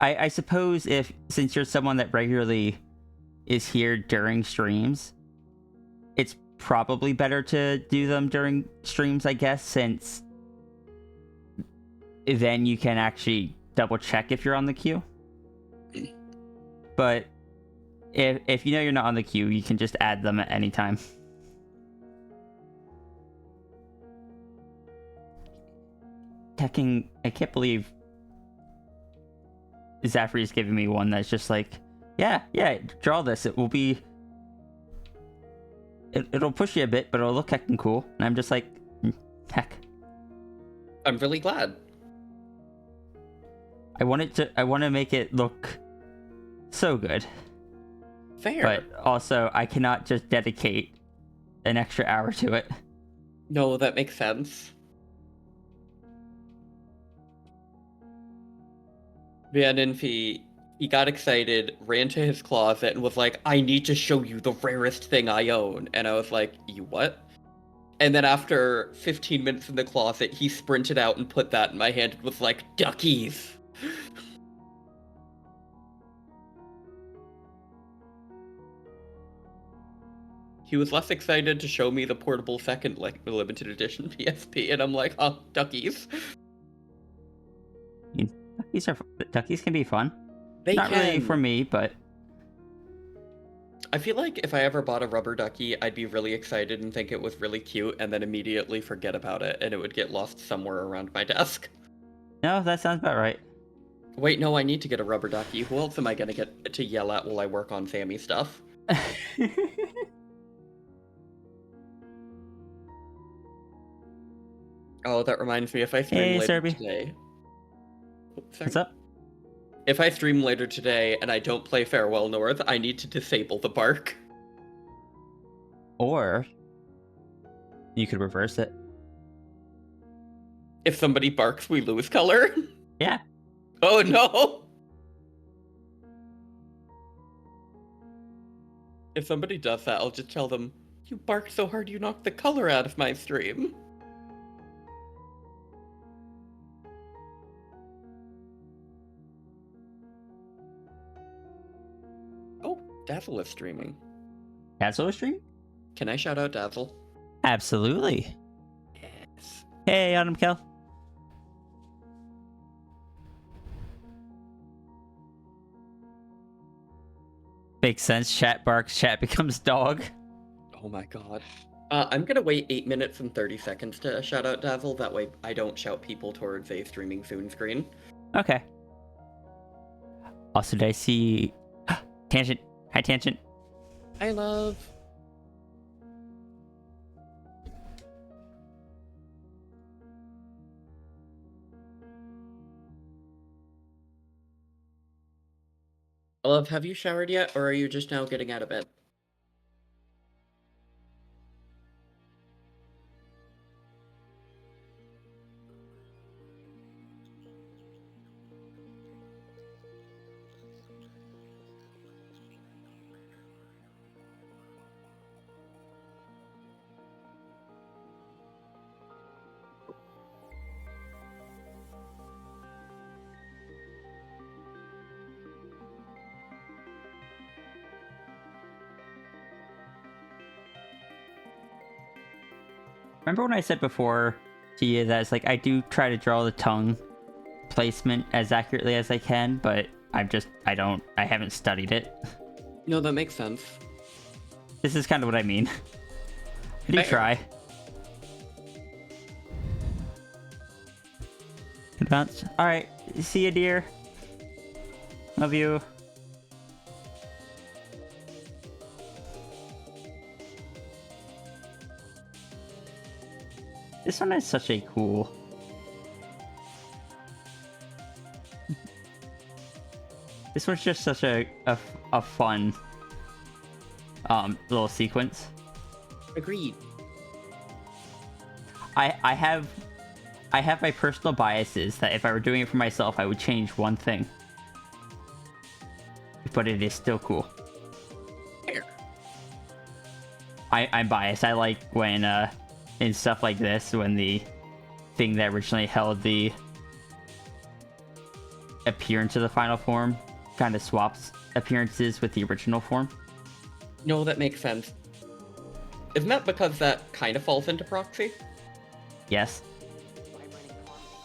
I suppose since you're someone that regularly is here during streams, it's probably better to do them during streams, I guess, since then you can actually double check if you're on the queue. But if you know you're not on the queue, you can just add them at any time. I can't believe Zafri is giving me one that's just like, yeah, draw this. It will be... It'll push you a bit, but it'll look heckin' cool. And I'm just like, heck. I'm really glad. I want to make it look so good. Fair. But also, I cannot just dedicate an extra hour to it. No, that makes sense. Ninfi, he got excited, ran to his closet, and was like, I need to show you the rarest thing I own. And I was like, you what? And then after 15 minutes in the closet, he sprinted out and put that in my hand and was like, duckies! He was less excited to show me the portable second limited edition PSP, and I'm like, oh, duckies. Duckies can be fun. They Not can. really for me, but I feel like if I ever bought a rubber ducky, I'd be really excited and think it was really cute, and then immediately forget about it, and it would get lost somewhere around my desk. no, that sounds about right. Wait, no, I need to get a rubber ducky. Who else am I gonna get to yell at while I work on Sammy stuff? Oh, that reminds me, if I stream Hey, later Serby. today... Oops, sorry. What's up? If I stream later today and I don't play Farewell North, I need to disable the bark. Or You could reverse it. If somebody barks, we lose color. Yeah. Oh no! If somebody does that, I'll just tell them, you barked so hard you knocked the color out of my stream. Oh, Dazzle is streaming. Dazzle stream? Can I shout out Dazzle? Absolutely. Yes. Hey, Autumn Kel. Makes sense. Chat barks, chat becomes dog. Oh my god. I'm gonna wait 8 minutes and 30 seconds to shout out Dazzle, that way I don't shout people towards a streaming soon screen. Okay. Also, did I see... Tangent. Hi, Tangent. I love... Love, have you showered yet, or are you just now getting out of bed? Remember when I said before to you that it's like I do try to draw the tongue placement as accurately as I can, but I haven't studied it. No, that makes sense. This is kind of what I mean. I do Fair. try. Good bounce. Alright, see you, dear. Love you. This one is such a cool... This one's just such a fun little sequence. Agreed. I have my personal biases that if I were doing it for myself, I would change one thing. But it is still cool. Fair. I'm biased. I like when in stuff like this, when the thing that originally held the appearance of the final form kind of swaps appearances with the original form. No, that makes sense. Isn't that because that kind of falls into proxy? Yes.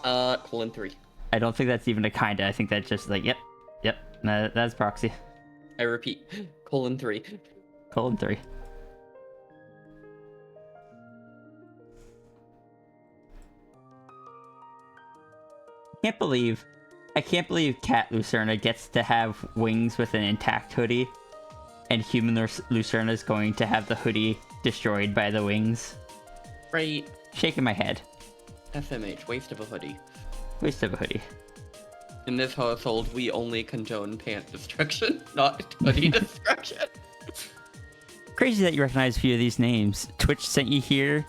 Colon 3. I don't think that's even a kinda. I think that's just like, yep, that's proxy. I repeat, colon 3. Colon 3. I can't believe Cat Lucerna gets to have wings with an intact hoodie, and human Lucerna is going to have the hoodie destroyed by the wings. Right. Shaking my head. SMH, waste of a hoodie. Waste of a hoodie. In this household, we only condone pant destruction, not hoodie destruction. Crazy that you recognize a few of these names. Twitch sent you here,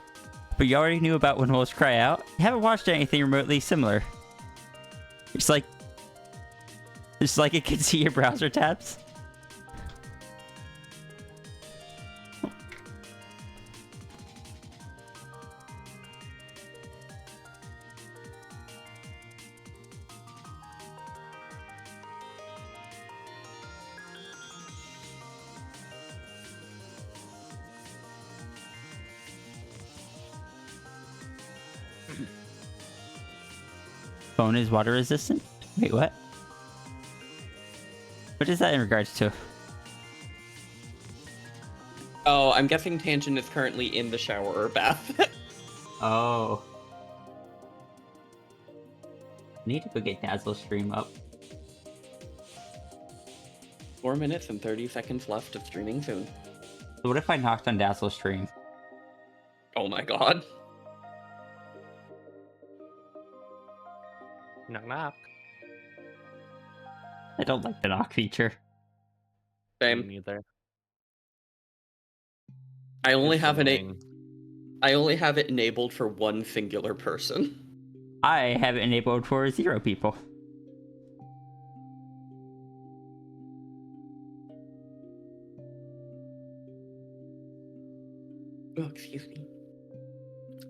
but you already knew about When Wolves Cry Out. You haven't watched anything remotely similar. It's like it can see your browser tabs. Phone is water resistant? Wait, what? What is that in regards to? Oh, I'm guessing Tangent is currently in the shower or bath. Oh. Need to go get Dazzle stream up. 4 minutes and 30 seconds left of streaming soon. So what if I knocked on Dazzle stream? Oh my god. Knock knock. I don't like the knock feature. Me Same. neither. I only It's have an annoying. I only have it enabled for one singular person. I have it enabled for 0 people. Oh, excuse me.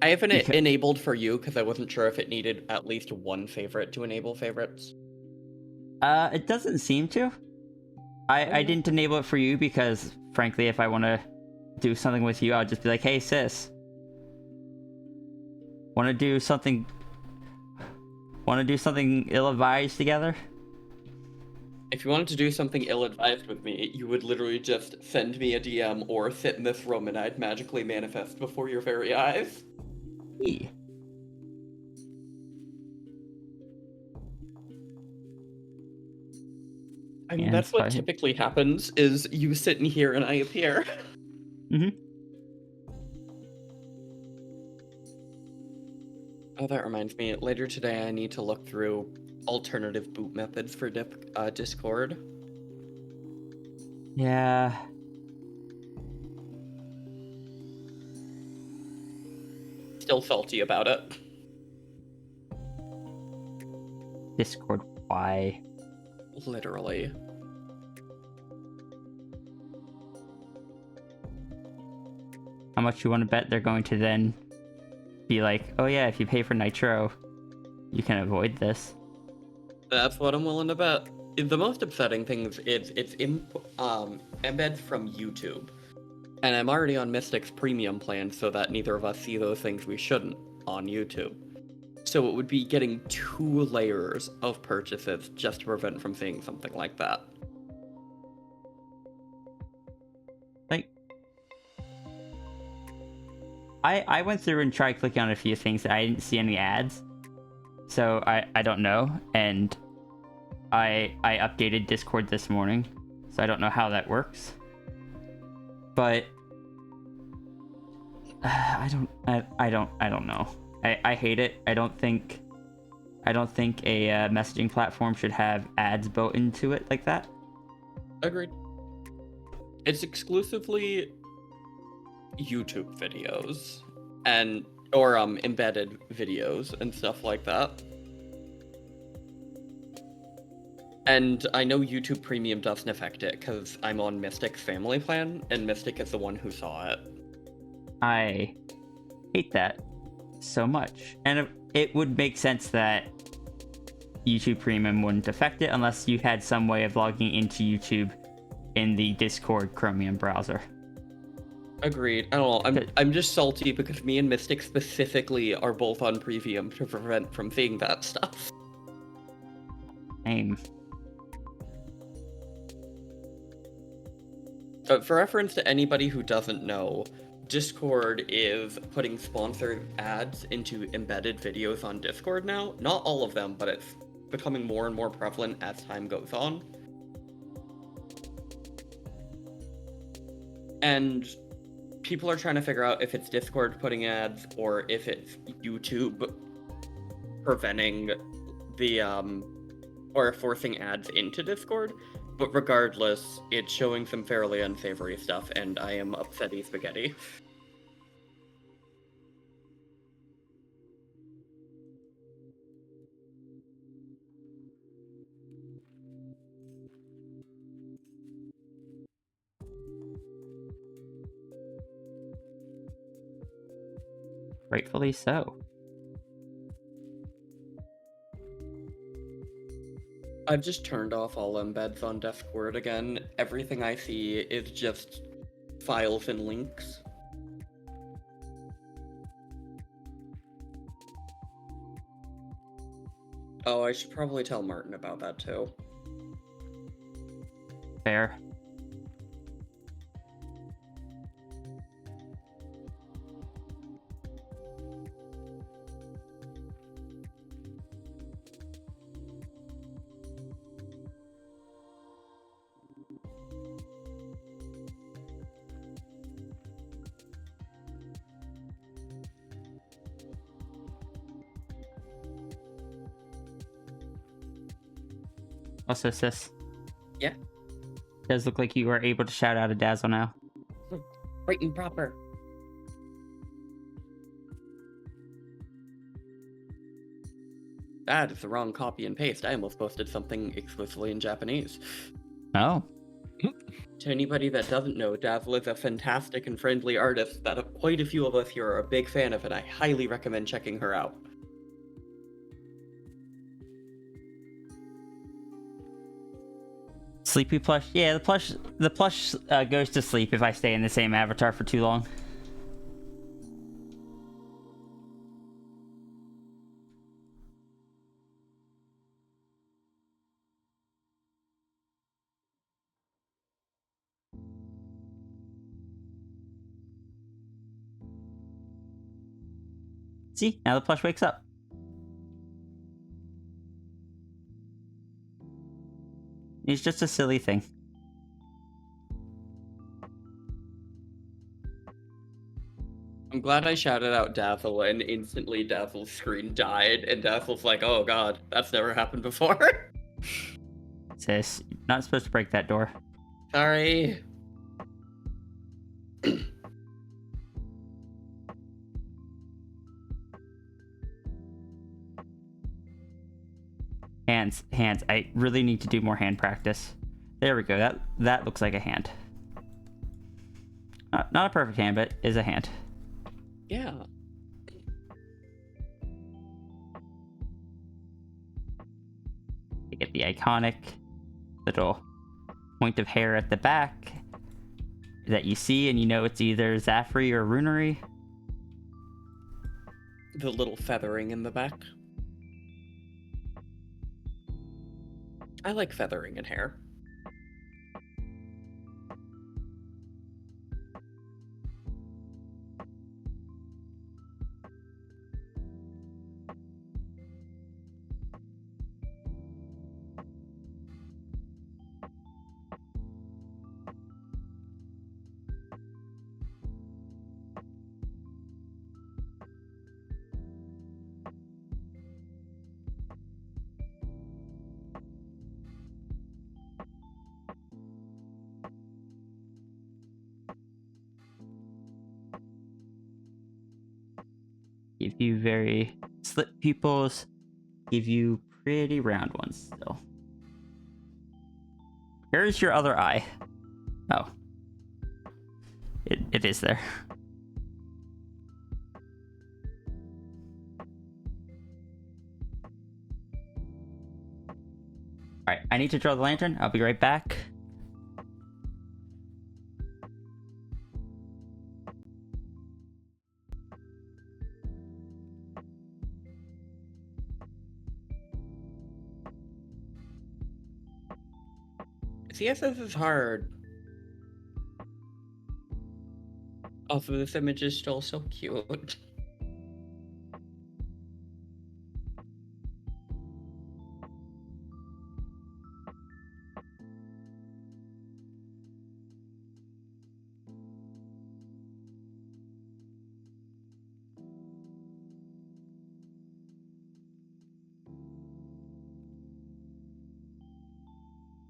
I have it enabled for you because I wasn't sure if it needed at least one favorite to enable favorites. It doesn't seem to. I didn't enable it for you because, frankly, if I want to do something with you, I'll just be like, hey, sis. Want to do something ill-advised together? If you wanted to do something ill-advised with me, you would literally just send me a DM or sit in this room and I'd magically manifest before your very eyes. Hey. I mean, Yeah, that's what fine. typically happens, is you sit in here and I appear. Mm-hmm. Oh, that reminds me. Later today, I need to look through alternative boot methods for Discord. Yeah. Still salty about it. Discord, why? Literally. How much you want to bet they're going to then be like, oh yeah, if you pay for Nitro, you can avoid this. That's what I'm willing to bet. The most upsetting thing is it's embeds from YouTube. And I'm already on Mystic's premium plan so that neither of us see those things we shouldn't on YouTube. So it would be getting 2 layers of purchases just to prevent from seeing something like that. Like, I went through and tried clicking on a few things that I didn't see any ads. So I don't know. And I updated Discord this morning. So I don't know how that works. But I don't know. I hate it. I don't think a messaging platform should have ads built into it like that. Agreed. It's exclusively YouTube videos or embedded videos and stuff like that. And I know YouTube Premium doesn't affect it because I'm on Mystic's family plan, and Mystic is the one who saw it. I hate that so much. And it would make sense that YouTube Premium wouldn't affect it unless you had some way of logging into YouTube in the Discord Chromium browser. Agreed. I don't know. I'm just salty because me and Mystic specifically are both on Premium to prevent from seeing that stuff. Same. But for reference to anybody who doesn't know, Discord is putting sponsored ads into embedded videos on Discord now. Not all of them, but it's becoming more and more prevalent as time goes on. And people are trying to figure out if it's Discord putting ads or if it's YouTube preventing the or forcing ads into Discord. But regardless, it's showing some fairly unsavory stuff, and I am upsetty spaghetti. Rightfully so. I've just turned off all embeds on Discord again. Everything I see is just files and links. Oh, I should probably tell Martin about that too. Fair. Also, sis. Yeah? Does look like you were able to shout out a Dazzle now. Right and proper. That is the wrong copy and paste. I almost posted something exclusively in Japanese. Oh. To anybody that doesn't know, Dazzle is a fantastic and friendly artist that quite a few of us here are a big fan of, and I highly recommend checking her out. Sleepy plush? Yeah, the plush goes to sleep if I stay in the same avatar for too long. See, now the plush wakes up. It's just a silly thing. I'm glad I shouted out Dazzle and instantly Dazzle's screen died, and Dazzle's like, oh god, that's never happened before. Sis, you're not supposed to break that door. Sorry. Hands. I really need to do more hand practice. There we go. That looks like a hand. Not a perfect hand, but is a hand. Yeah. You get the iconic little point of hair at the back that you see, and you know it's either Zafri or Runari. The little feathering in the back. I like feathering in hair. Give you very slit pupils. Give you pretty round ones still. Here's your other eye. Oh. It is there. Alright, I need to draw the lantern. I'll be right back. CSS is hard. Also, this image is still so cute.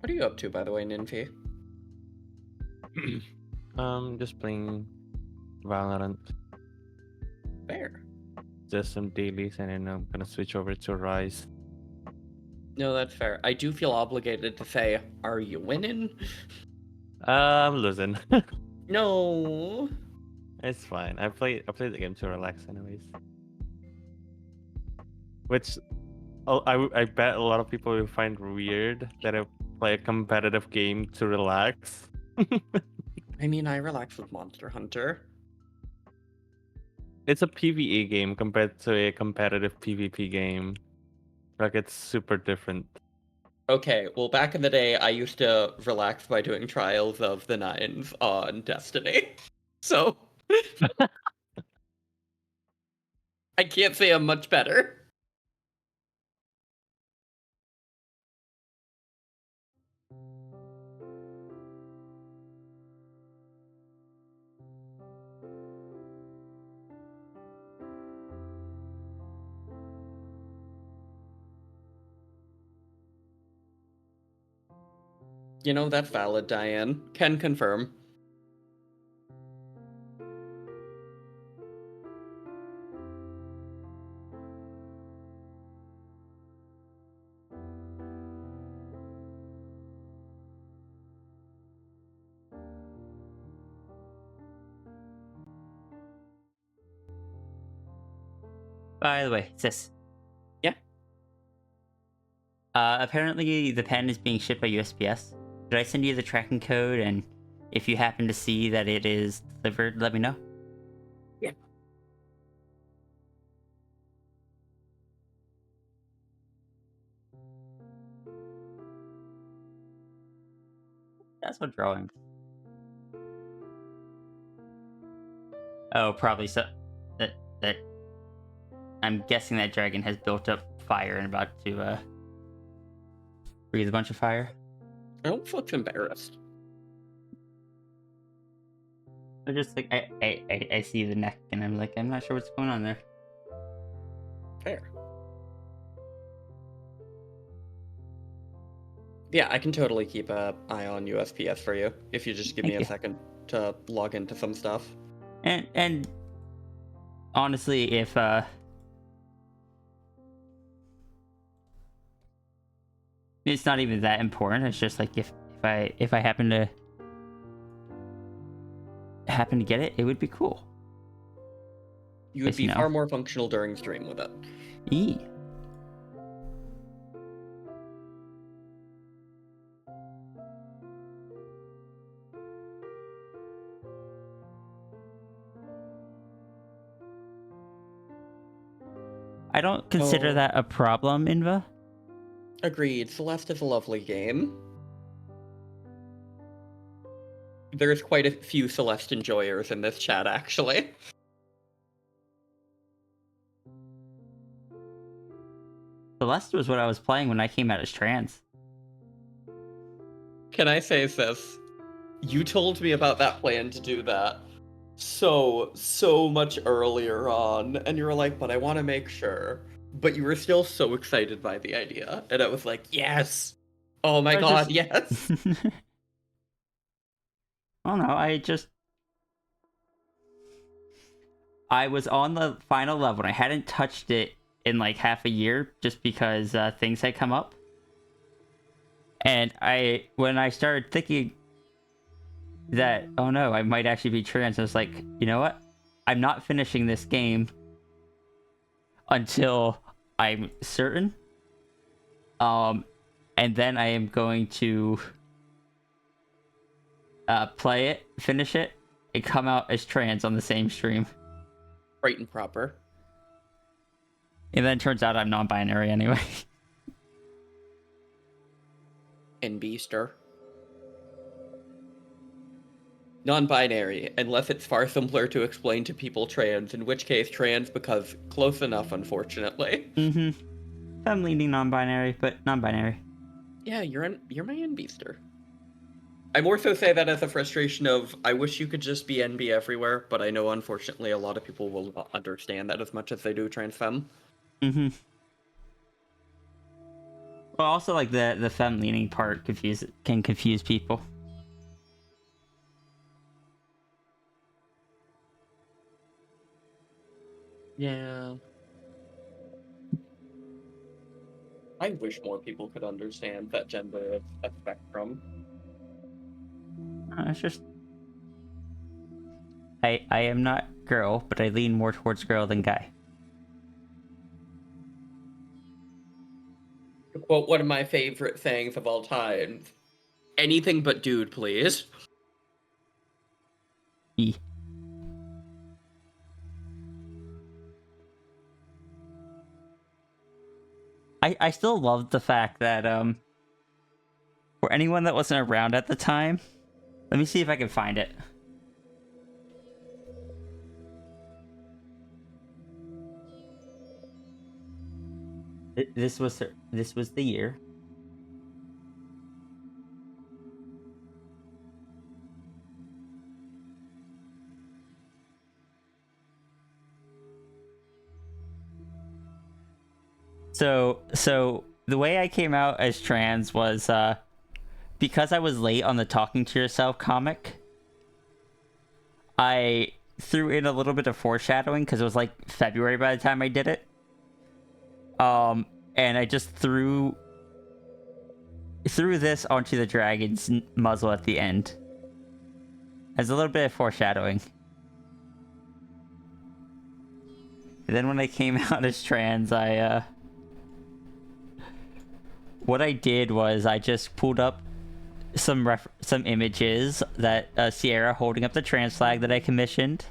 What are you up to, by the way, Ninfi? Just playing Valorant. Fair. Just some dailies, and then I'm gonna switch over to Rise. No, that's fair. I do feel obligated to say, are you winning? I'm losing. No. It's fine. I play the game to relax, anyways. Which, I bet a lot of people will find weird that I play a competitive game to relax. I mean, I relax with Monster Hunter. It's a PvE game compared to a competitive PvP game. Like, it's super different. Okay, well, back in the day, I used to relax by doing Trials of the Nines on Destiny. So, I can't say I'm much better. You know, that's valid, Diane. Can confirm. By the way, sis. Yeah. Apparently the pen is being shipped by USPS. Did I send you the tracking code? And if you happen to see that it is delivered, let me know. Yeah. That's what drawings. Oh, probably so. That I'm guessing that dragon has built up fire and about to breathe a bunch of fire. I don't look embarrassed. I just like I see the neck and I'm like, I'm not sure what's going on there. Fair. Yeah, I can totally keep an eye on USPS for you if you just give me Thank a you. second to log into some stuff. And honestly, if it's not even that important, it's just like if I happen to get it, it would be cool. You would Yes, be no. far more functional during stream with it. Eee. I don't consider Oh. that a problem, Inva. Agreed. Celeste is a lovely game. There's quite a few Celeste enjoyers in this chat, actually. Celeste was what I was playing when I came out as trans. Can I say this? You told me about that plan to do that so much earlier on, and you were like, but I want to make sure. But you were still so excited by the idea, and I was like, yes! Oh my I was god, just- yes! Oh no, I was on the final level and I hadn't touched it in like half a year just because things had come up. And when I started thinking that, oh no, I might actually be trans, I was like, you know what? I'm not finishing this game until I'm certain. And then I am going to play it, finish it, and come out as trans on the same stream. Right and proper. And then it turns out I'm non-binary anyway. And Beaster. Non-binary, unless it's far simpler to explain to people trans, in which case trans because close enough, unfortunately. Mm-hmm. I'm leaning non-binary, but non-binary. Yeah, you're my NBeaster. I more so say that as a frustration of, I wish you could just be NB everywhere, but I know unfortunately a lot of people will not understand that as much as they do trans femme. Mm-hmm. Well, also like the femme leaning part can confuse people. Yeah. I wish more people could understand that gender is a spectrum. It's just I am not girl, but I lean more towards girl than guy. To quote one of my favorite sayings of all time, anything but dude, please. E. I still love the fact that for anyone that wasn't around at the time, let me see if I can find it. This was the year. So the way I came out as trans was because I was late on the Talking to Yourself comic. I threw in a little bit of foreshadowing because it was like February by the time I did it. And I just threw this onto the dragon's muzzle at the end as a little bit of foreshadowing. And then when I came out as trans, what I did was I just pulled up some images that Sierra holding up the trans flag that I commissioned,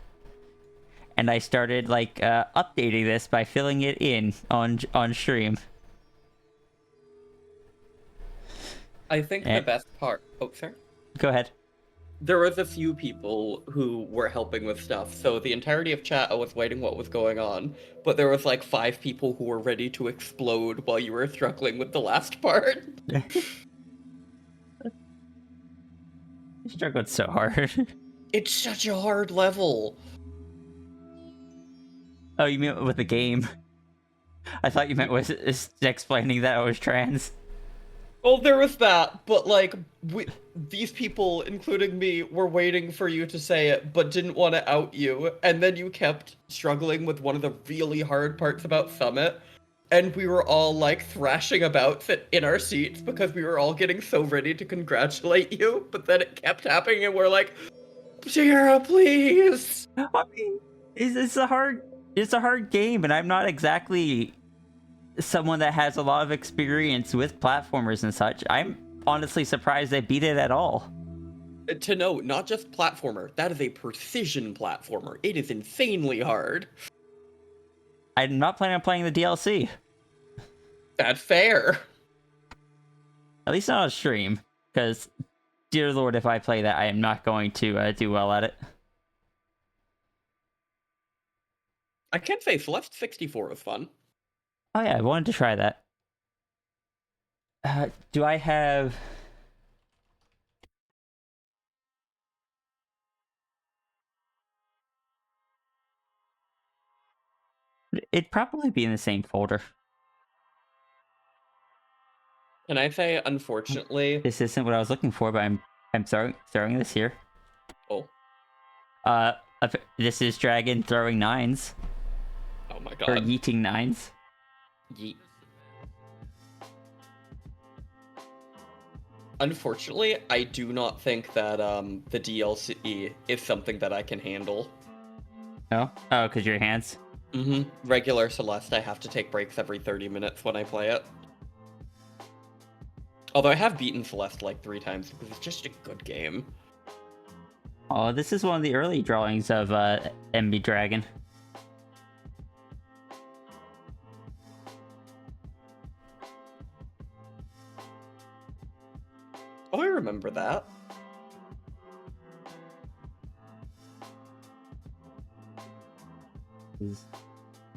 and I started like updating this by filling it in on stream. I think the best part. Oh, sorry. Go ahead. There was a few people who were helping with stuff, so the entirety of chat I was waiting what was going on, but there was like 5 people who were ready to explode while you were struggling with the last part. I struggled so hard. It's such a hard level. Oh, you mean with the game? I thought you meant was explaining that I was trans. Well, there was that, but like, these people, including me, were waiting for you to say it, but didn't want to out you, and then you kept struggling with one of the really hard parts about Summit, and we were all like thrashing about in our seats because we were all getting so ready to congratulate you, but then it kept happening, and we're like, Sierra, please! I mean, it's a hard game, and I'm not exactly someone that has a lot of experience with platformers and such. I'm honestly surprised they beat it at all. To note, not just platformer, that is a precision platformer. It is insanely hard. I'm not planning on playing the DLC. That's fair. At least not on stream, because, dear lord, if I play that, I am not going to do well at it. I can't say Celeste 64 was fun. Oh yeah, I wanted to try that. Do I have... It'd probably be in the same folder. Can I say, unfortunately... This isn't what I was looking for, but I'm throwing this here. Oh. This is Dragon throwing 9s. Oh my Or god. yeeting 9s. Yeet. Unfortunately, I do not think that the DLC is something that I can handle. No? Oh, because your hands? Mm-hmm. Regular Celeste, I have to take breaks every 30 minutes when I play it. Although I have beaten Celeste like 3 times because it's just a good game. Oh, this is one of the early drawings of MB Dragon. Oh, I remember that.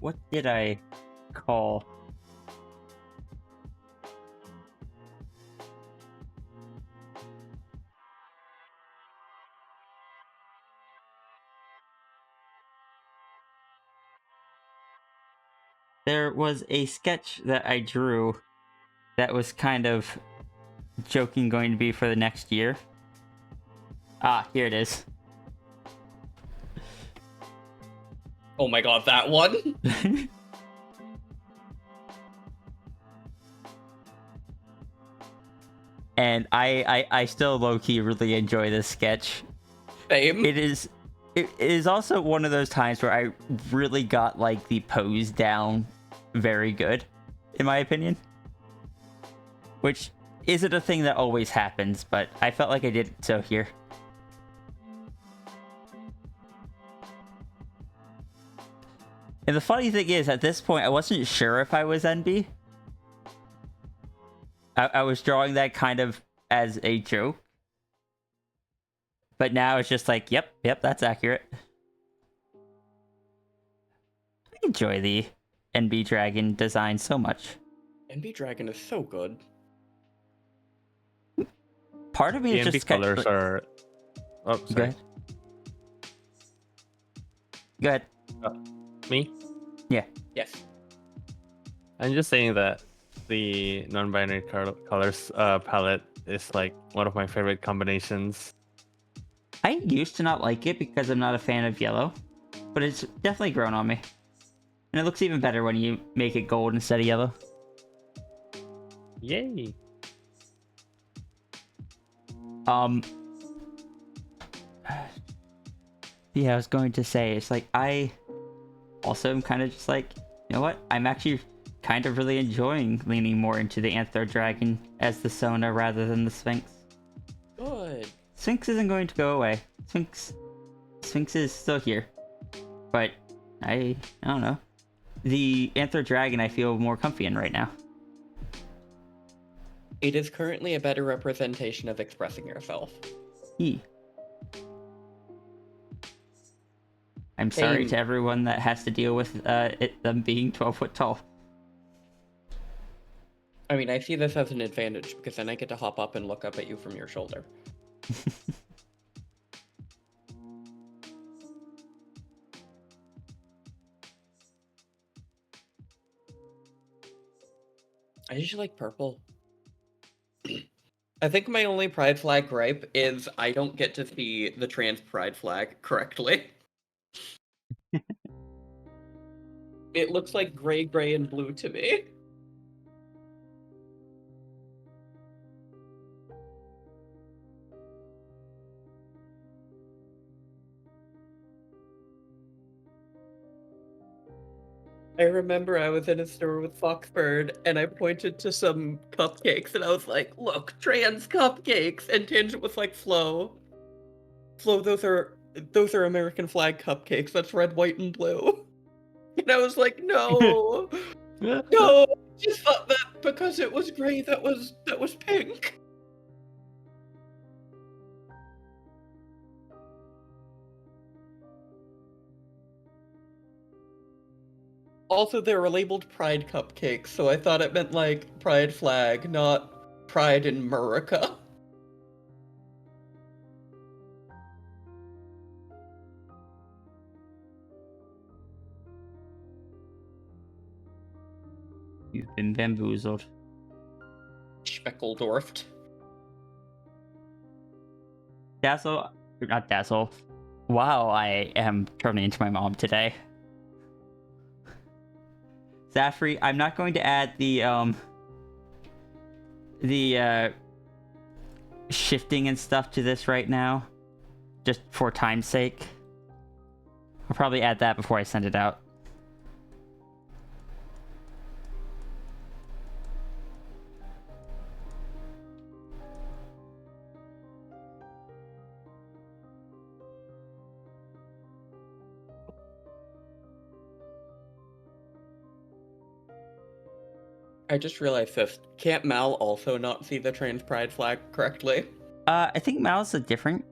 What did I call? There was a sketch that I drew that was kind of joking going to be for the next year. Ah, here it is. Oh my god, that one? And I still low-key really enjoy this sketch. Same. It is also one of those times where I really got like the pose down very good, in my opinion. Which isn't a thing that always happens, but I felt like I did so here. And the funny thing is, at this point, I wasn't sure if I was NB. I was drawing that kind of as a joke. But now it's just like, yep, that's accurate. I enjoy the NB Dragon design so much. NB Dragon is so good. Part of me The is NB just colors are. Oh, Go sorry. ahead. Go ahead. Me? Yeah. Yes. I'm just saying that the non-binary colors palette is like one of my favorite combinations. I used to not like it because I'm not a fan of yellow, but it's definitely grown on me. And it looks even better when you make it gold instead of yellow. Yay! Yeah, I was going to say, it's like also I'm kind of just like, you know what? I'm actually kind of really enjoying leaning more into the Anther Dragon as the Sona rather than the Sphinx. Good. Sphinx isn't going to go away. Sphinx is still here. But I don't know. The Anther Dragon I feel more comfy in right now. It is currently a better representation of expressing yourself. I'm sorry Same. to everyone that has to deal with them being 12 foot tall. I mean, I see this as an advantage because then I get to hop up and look up at you from your shoulder. I usually like purple. I think my only pride flag gripe is I don't get to see the trans pride flag correctly. It looks like gray, and blue to me. I remember I was in a store with Foxbird and I pointed to some cupcakes and I was like, look, trans cupcakes. And Tangent was like, Flo, those are American flag cupcakes. That's red, white, and blue. And I was like, no, no, just thought that because it was gray, that was pink. Also, they were labeled Pride cupcakes, so I thought it meant like Pride flag, not Pride in America. You've been bamboozled. Speckeldorfed. Dazzle, not Dazzle. Wow, I am turning into my mom today. Zafri, I'm not going to add the shifting and stuff to this right now, just for time's sake. I'll probably add that before I send it out. I just realized this. Can't Mal also not see the trans pride flag correctly? I think Mal's a different...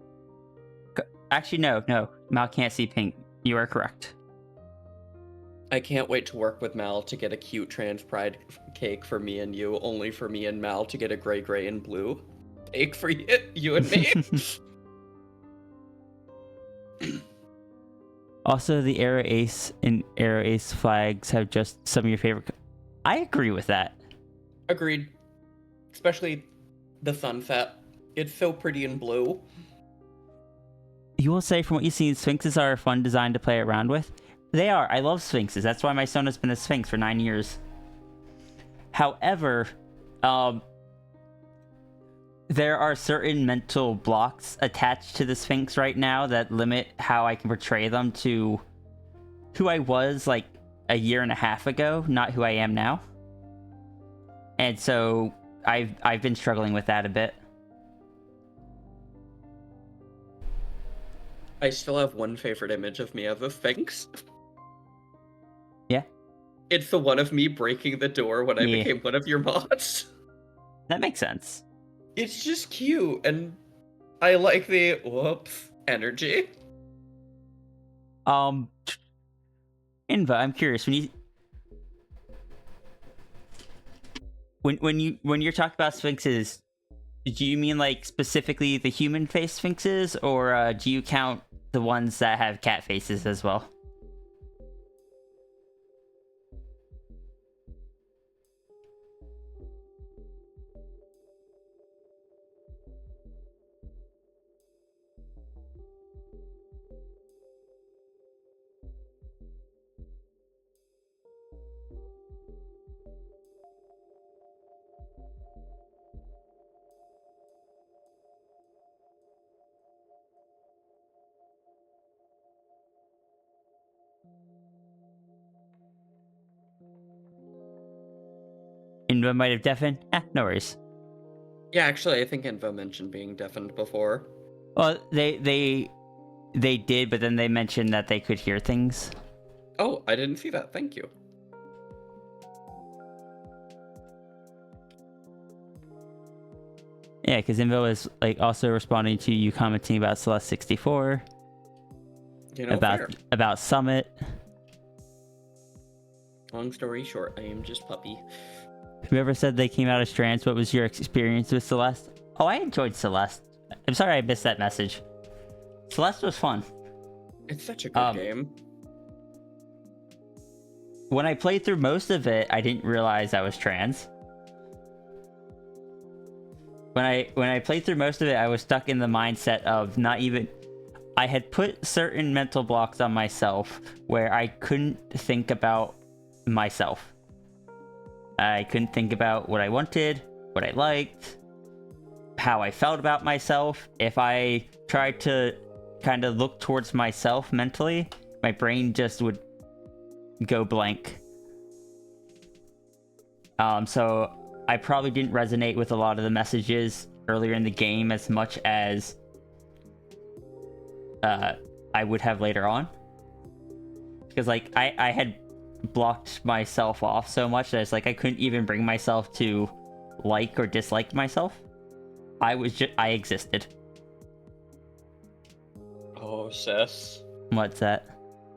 Actually, no. Mal can't see pink. You are correct. I can't wait to work with Mal to get a cute trans pride cake for me and you, only for me and Mal to get a gray, and blue cake for you and me. Also, the Arrow Ace and Arrow Ace flags have just some of your favorite... I agree with that. Agreed. Especially the sunset. It's so pretty in blue. You will say, from what you've seen, Sphinxes are a fun design to play around with. They are. I love Sphinxes. That's why my son has been a Sphinx for 9 years. However, there are certain mental blocks attached to the Sphinx right now that limit how I can portray them to who I was like a year and a half ago, not who I am now. And so I've been struggling with that a bit. I still have one favorite image of me as a Sphinx. Yeah? It's the one of me breaking the door when I became one of your mods. That makes sense. It's just cute, and I like the whoops energy. Inva, I'm curious, when you're talking about Sphinxes, do you mean like specifically the human face Sphinxes, or do you count the ones that have cat faces as well? Inva might have deafened. No worries. Yeah, actually, I think Invo mentioned being deafened before. Well, they did, but then they mentioned that they could hear things. Oh, I didn't see that. Thank you. Yeah, because Invo is like also responding to you commenting about Celeste 64, You know, fair. about Summit. Long story short, I am just puppy. Whoever said they came out as trans, what was your experience with Celeste? Oh, I enjoyed Celeste. I'm sorry I missed that message. Celeste was fun. It's such a good game. When I played through most of it, I didn't realize I was trans. When I played through most of it, I was stuck in the mindset of not even... I had put certain mental blocks on myself where I couldn't think about myself. I couldn't think about what I wanted, what I liked, how I felt about myself. If I tried to kind of look towards myself mentally, my brain just would go blank. So I probably didn't resonate with a lot of the messages earlier in the game as much as I would have later on. Because like I had blocked myself off so much that it's like I couldn't even bring myself to like or dislike myself. I existed. Oh, sis. What's that?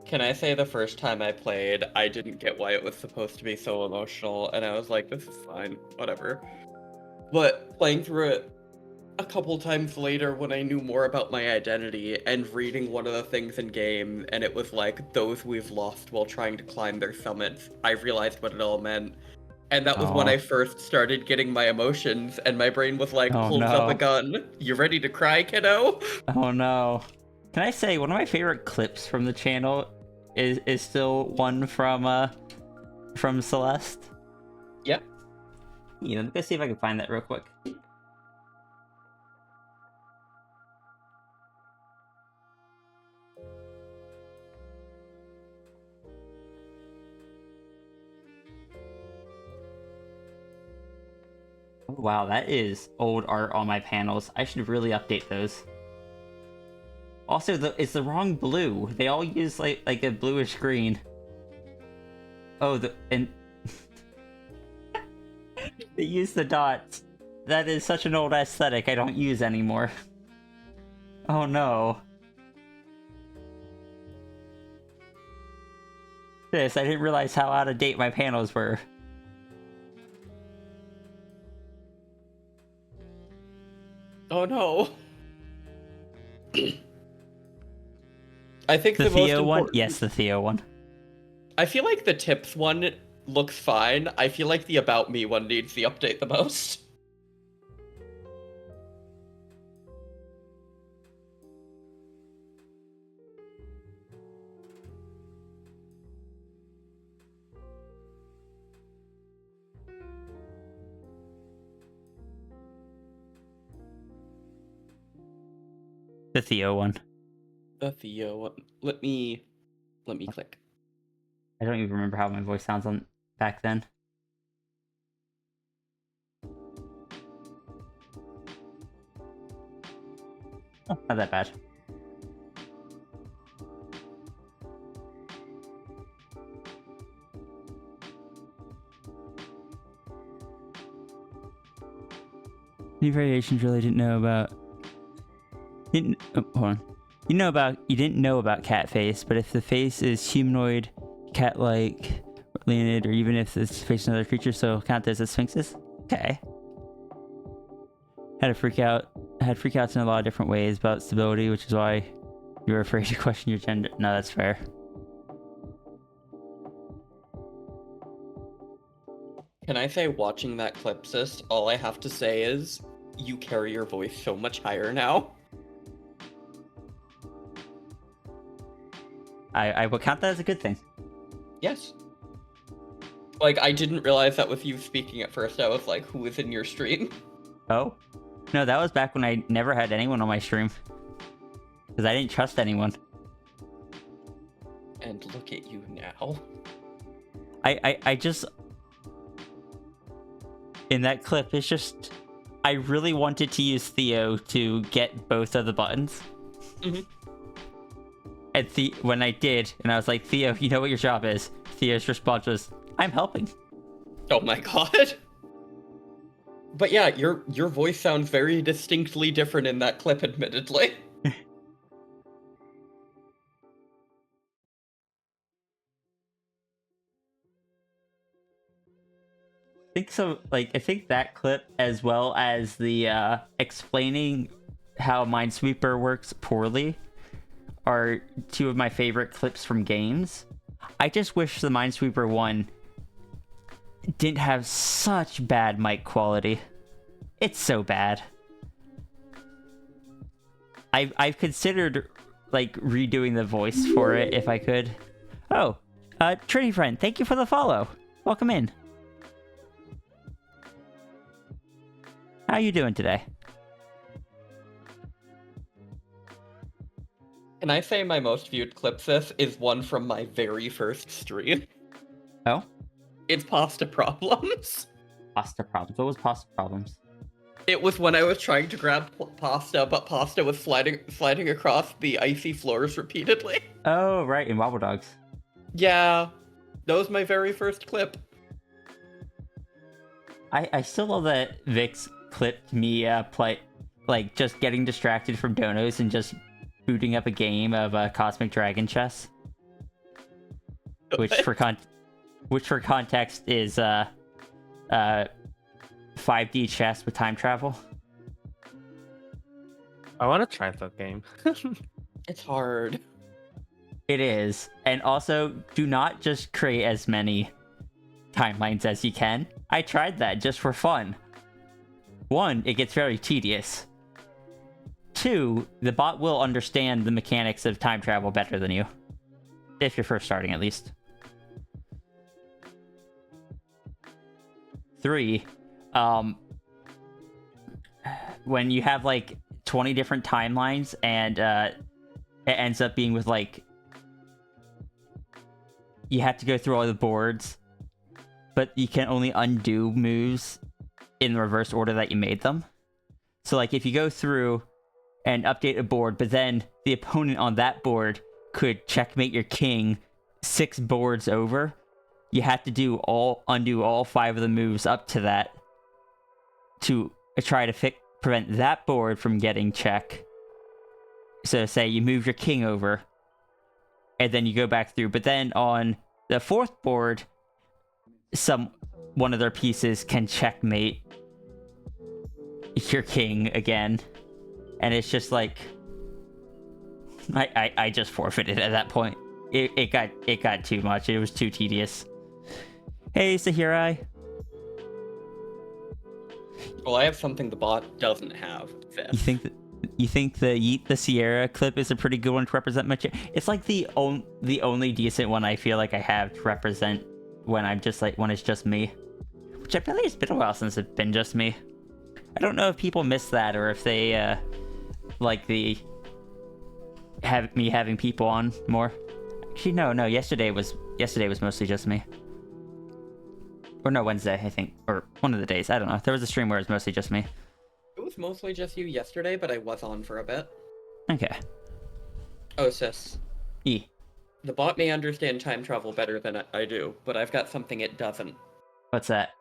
Can I say the first time I played, I didn't get why it was supposed to be so emotional, and I was like, this is fine, whatever. But playing through it a couple times later when I knew more about my identity and reading one of the things in game, and it was like, those we've lost while trying to climb their summits, I realized what it all meant. And that was when I first started getting my emotions, and my brain was like, holds up a gun. You ready to cry, kiddo? Oh no. Can I say one of my favorite clips from the channel is still one from Celeste? Yeah. You know, let's see if I can find that real quick. Oh, wow, that is old art on my panels. I should really update those. Also, it's the wrong blue. They all use like a bluish green. Oh, and they use the dots. That is such an old aesthetic I don't use anymore. Oh no. I didn't realize how out of date my panels were. Oh no. I think The the most Theo one? important... Yes, the Theo one. I feel like the tips one looks fine. I feel like the About Me one needs the update the most. The Theo one. The Theo one. Let me click. I don't even remember how my voice sounds on back then. Oh, not that bad. Any variations really didn't know about. Hold on. You didn't know about cat face, but if the face is humanoid, cat-like, leonid, or even if it's face another creature, so count this as sphinxes? Okay. Had freakouts in a lot of different ways about stability, which is why you were afraid to question your gender. No, that's fair. Can I say, watching that clip, sis, all I have to say is, you carry your voice so much higher now. I will count that as a good thing. Yes. Like, I didn't realize that was you speaking at first. I was like, who is in your stream? Oh? No, that was back when I never had anyone on my stream. Because I didn't trust anyone. And look at you now. I just... in that clip is just, I really wanted to use Theo to get both of the buttons. Mhm. And when I did, and I was like, Theo, you know what your job is? Theo's response was, I'm helping. Oh my god. But yeah, your voice sounds very distinctly different in that clip, admittedly. I think so. Like, I think that clip, as well as the explaining how Minesweeper works poorly, are two of my favorite clips from games. I just wish the Minesweeper one didn't have such bad mic quality. It's so bad. I've considered like redoing the voice for it if I could. Oh, Trinity friend, thank you for the follow. Welcome in. How you doing today? Can I say my most viewed clip this is one from my very first stream? Oh, It's Pasta Problems. pasta problems. What was pasta problems? It was when I was trying to grab pasta, but pasta was sliding across the icy floors repeatedly. Oh, right, in Wobble Dogs. Yeah, that was my very first clip. I still love that Vix clipped me like just getting distracted from donos and just booting up a game of Cosmic Dragon Chess, which for context is 5D chess with time travel. I want to try that game. It's hard. It is, and also do not just create as many timelines as you can. I tried that just for fun. 1, it gets very tedious. 2, the bot will understand the mechanics of time travel better than you. If you're first starting, at least. 3, when you have like 20 different timelines and it ends up being with like, you have to go through all the boards, but you can only undo moves in the reverse order that you made them. So like if you go through and update a board, but then the opponent on that board could checkmate your king 6 boards over, you have to undo all 5 of the moves up to that to try to prevent that board from getting check. So say you move your king over, and then you go back through, but then on the 4th board, one of their pieces can checkmate your king again, and it's just like I just forfeited at that point. It got too much. It was too tedious. Hey, Sahirai. Well, I have something the bot doesn't have. You think the Yeet the Sierra clip is a pretty good one to represent my It's like the only decent one I feel like I have to represent when when it's just me. Which I feel like it's been a while since it's been just me. I don't know if people miss that or if they like me having people on more. Actually, no. Yesterday was mostly just me. Or no, Wednesday, I think. Or one of the days. I don't know. There was a stream where it was mostly just me. It was mostly just you yesterday, but I was on for a bit. Okay. Oh, sis. E. The bot may understand time travel better than I do, but I've got something it doesn't. What's that?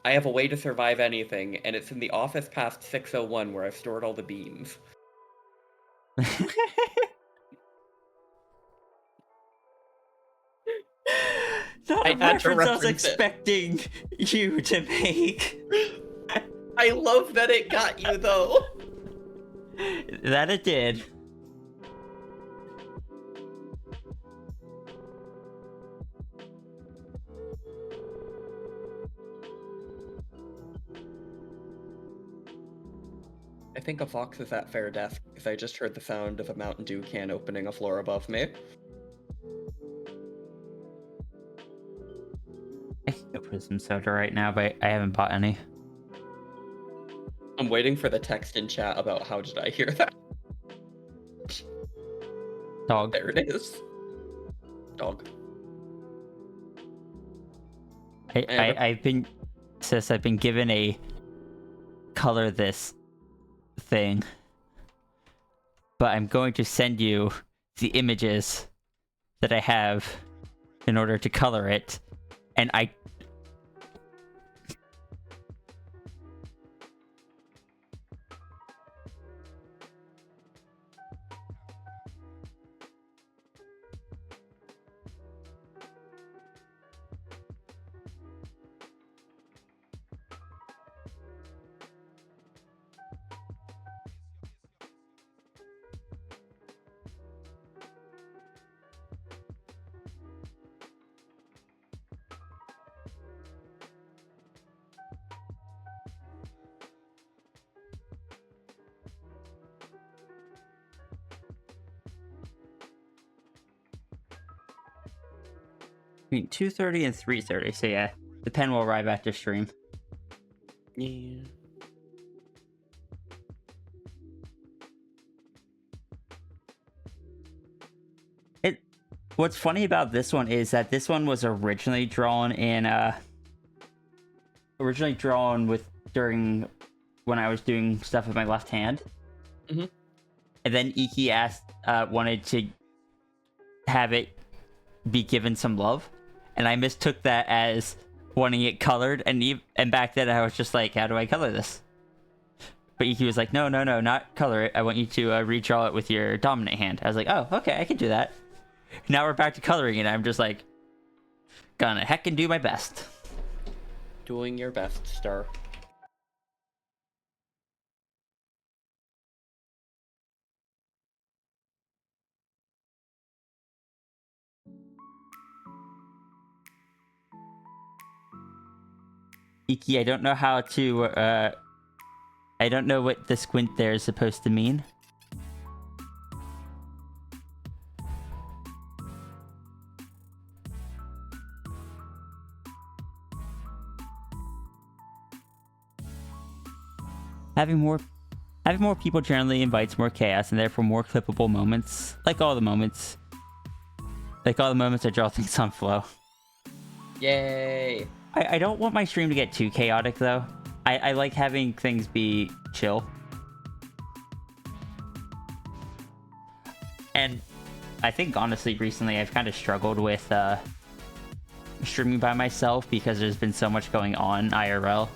I have a way to survive anything, and it's in the office past 601 where I've stored all the beams. Not I a had to reference I was reference it. expecting you to make. I love that it got you, though. That it did. I think a fox is at fair death, because I just heard the sound of a Mountain Dew can opening a floor above me. I can go for some soda right now, but I haven't bought any. I'm waiting for the text in chat about how did I hear that. Dog. There it is. Dog. I've been sis, I've been given a color this thing, but I'm going to send you the images that I have in order to color it, and I... Between 2:30 and 3:30, so yeah, the pen will arrive after stream. Yeah. What's funny about this one is that this one was originally drawn during when I was doing stuff with my left hand. Mhm. And then Iki wanted to have it be given some love, and I mistook that as wanting it colored, and back then I was just like, how do I color this? But Iki was like, no, not color it. I want you to redraw it with your dominant hand. I was like, oh, okay, I can do that. Now we're back to coloring it. I'm just like, gonna heck and do my best. Doing your best, star. Iki, I don't know how to, I don't know what the squint there is supposed to mean. Having more people generally invites more chaos and therefore more clippable moments. Like all the moments I draw things on flow. Yay! I don't want my stream to get too chaotic though. I like having things be chill. And I think honestly recently I've kind of struggled with streaming by myself because there's been so much going on IRL.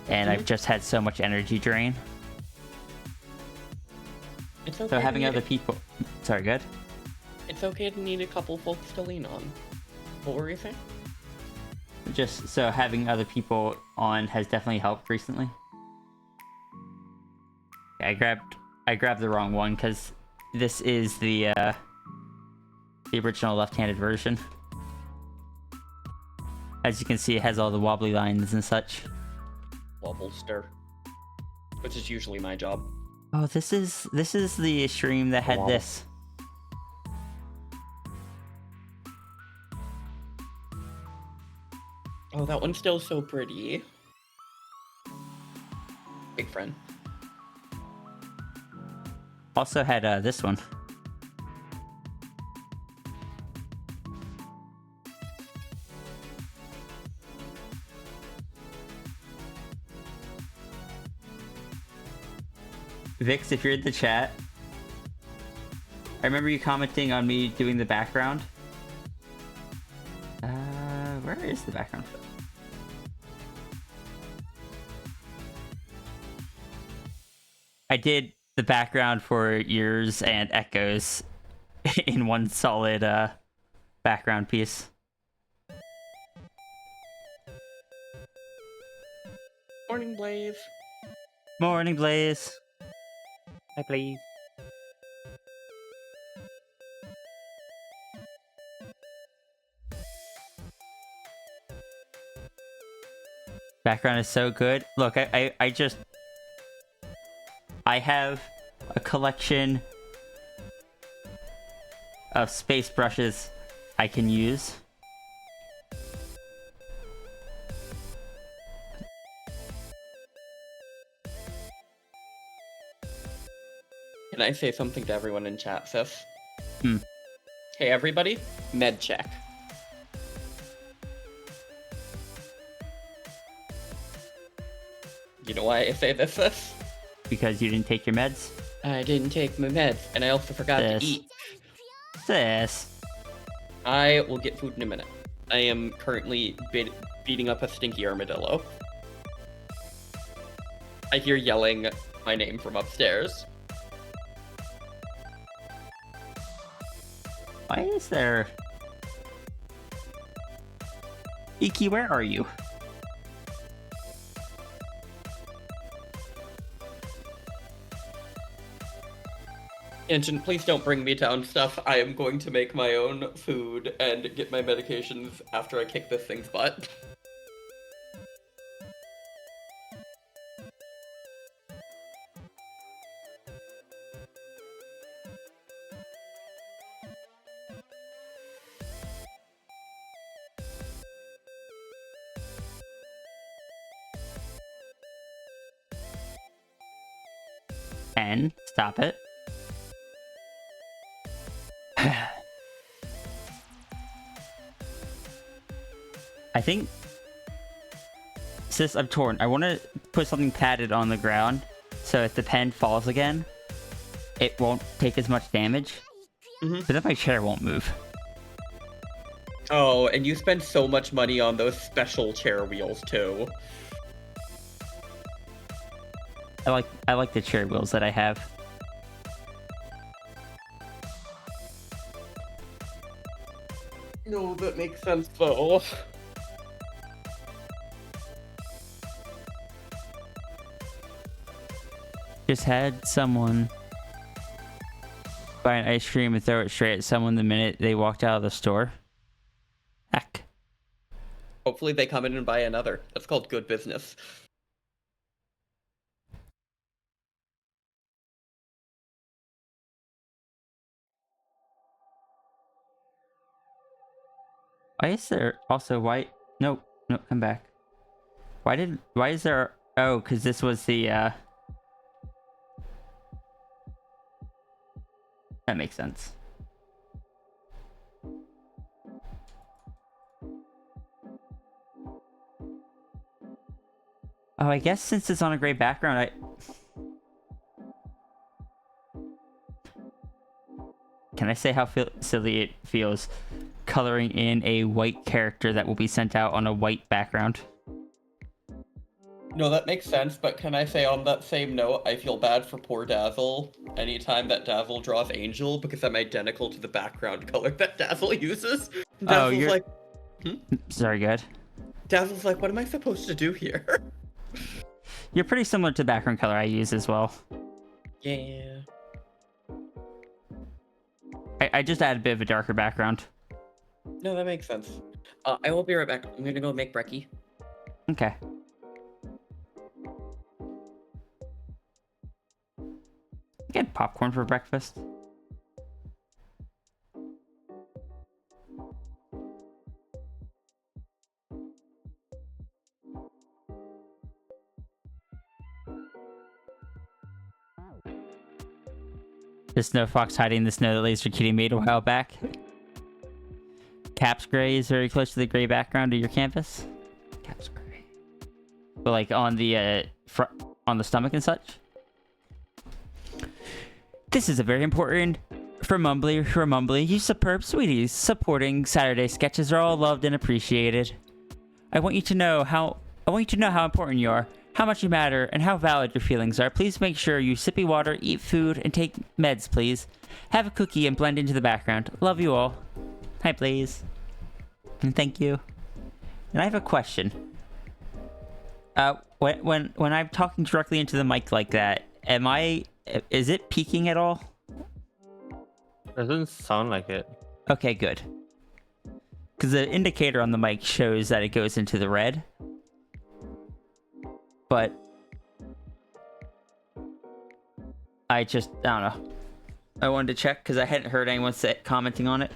And I've just had so much energy drain. It's okay. So having other people... Sorry, good? It's okay to need a couple folks to lean on. What were you saying? Just so having other people on has definitely helped recently. I grabbed the wrong one because this is the original left-handed version. As you can see, it has all the wobbly lines and such. Wobblester. Which is usually my job. Oh, this is the stream that had Wow. this. Oh, that one's still so pretty. Big friend. Also had this one. Vix, if you're in the chat, I remember you commenting on me doing the background. Where is the background? I did the background for yours and Echoes in one solid background piece. Morning, Blaze. Morning, Blaze. Hi, please. Background is so good. Look, I have a collection of space brushes I can use. Can I say something to everyone in chat, sis? Hmm. Hey, everybody. Med check. You know why I say this? Because you didn't take your meds? I didn't take my meds, and I also forgot to This. eat. Sis. I will get food in a minute. I am currently beating up a stinky armadillo. I hear yelling my name from upstairs. Why is there... Iki, where are you? Ancient, please don't bring me down stuff. I am going to make my own food and get my medications after I kick this thing's butt. And stop it. I think... Sis, I'm torn. I want to put something padded on the ground, so if the pen falls again, it won't take as much damage. But then my chair won't move. Oh, and you spend so much money on those special chair wheels, too. I like the chair wheels that I have. No, that makes sense, though. Just had someone buy an ice cream and throw it straight at someone the minute they walked out of the store. Heck. Hopefully they come in and buy another. That's called good business. Why is there also white? Nope, nope, come back. Why is there... Oh, because this was the, That makes sense. Oh, I guess since it's on a gray background, Can I say how silly it feels coloring in a white character that will be sent out on a white background? No, that makes sense, but can I say on that same note, I feel bad for poor Dazzle anytime that Dazzle draws Angel, because I'm identical to the background color that Dazzle uses. Dazzle's you're... like... Sorry, good. Dazzle's like, what am I supposed to do here? You're pretty similar to the background color I use as well. Yeah. I just add a bit of a darker background. No, that makes sense. I will be right back. I'm gonna go make brekkie. Okay. Get popcorn for breakfast. The snow fox hiding in the snow that Laser Kitty made a while back. Caps gray is very close to the gray background of your canvas. Caps gray. But like on the front, on the stomach and such. This is a very important for Mumbly, you superb sweeties. Supporting Saturday sketches are all loved and appreciated. I want you to know how important you are, how much you matter, and how valid your feelings are. Please make sure you sippy water, eat food, and take meds, please. Have a cookie and blend into the background. Love you all. Hi, please. And thank you. And I have a question. When I'm talking directly into the mic like that, is it peaking at all? Doesn't sound like it. Okay, good. Because the indicator on the mic shows that it goes into the red. But I don't know. I wanted to check because I hadn't heard anyone commenting on it.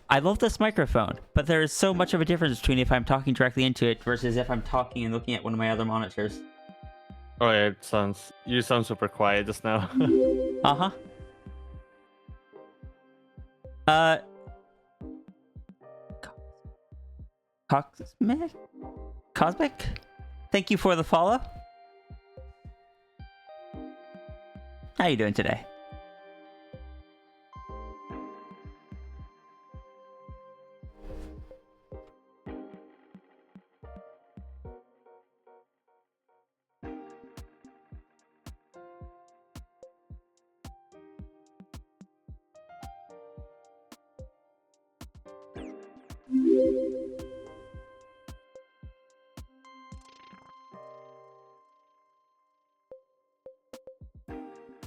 I love this microphone, but there is so much of a difference between if I'm talking directly into it versus if I'm talking and looking at one of my other monitors. Oh yeah, you sound super quiet just now. Uh-huh. Cosmic, thank you for the follow. How you doing today?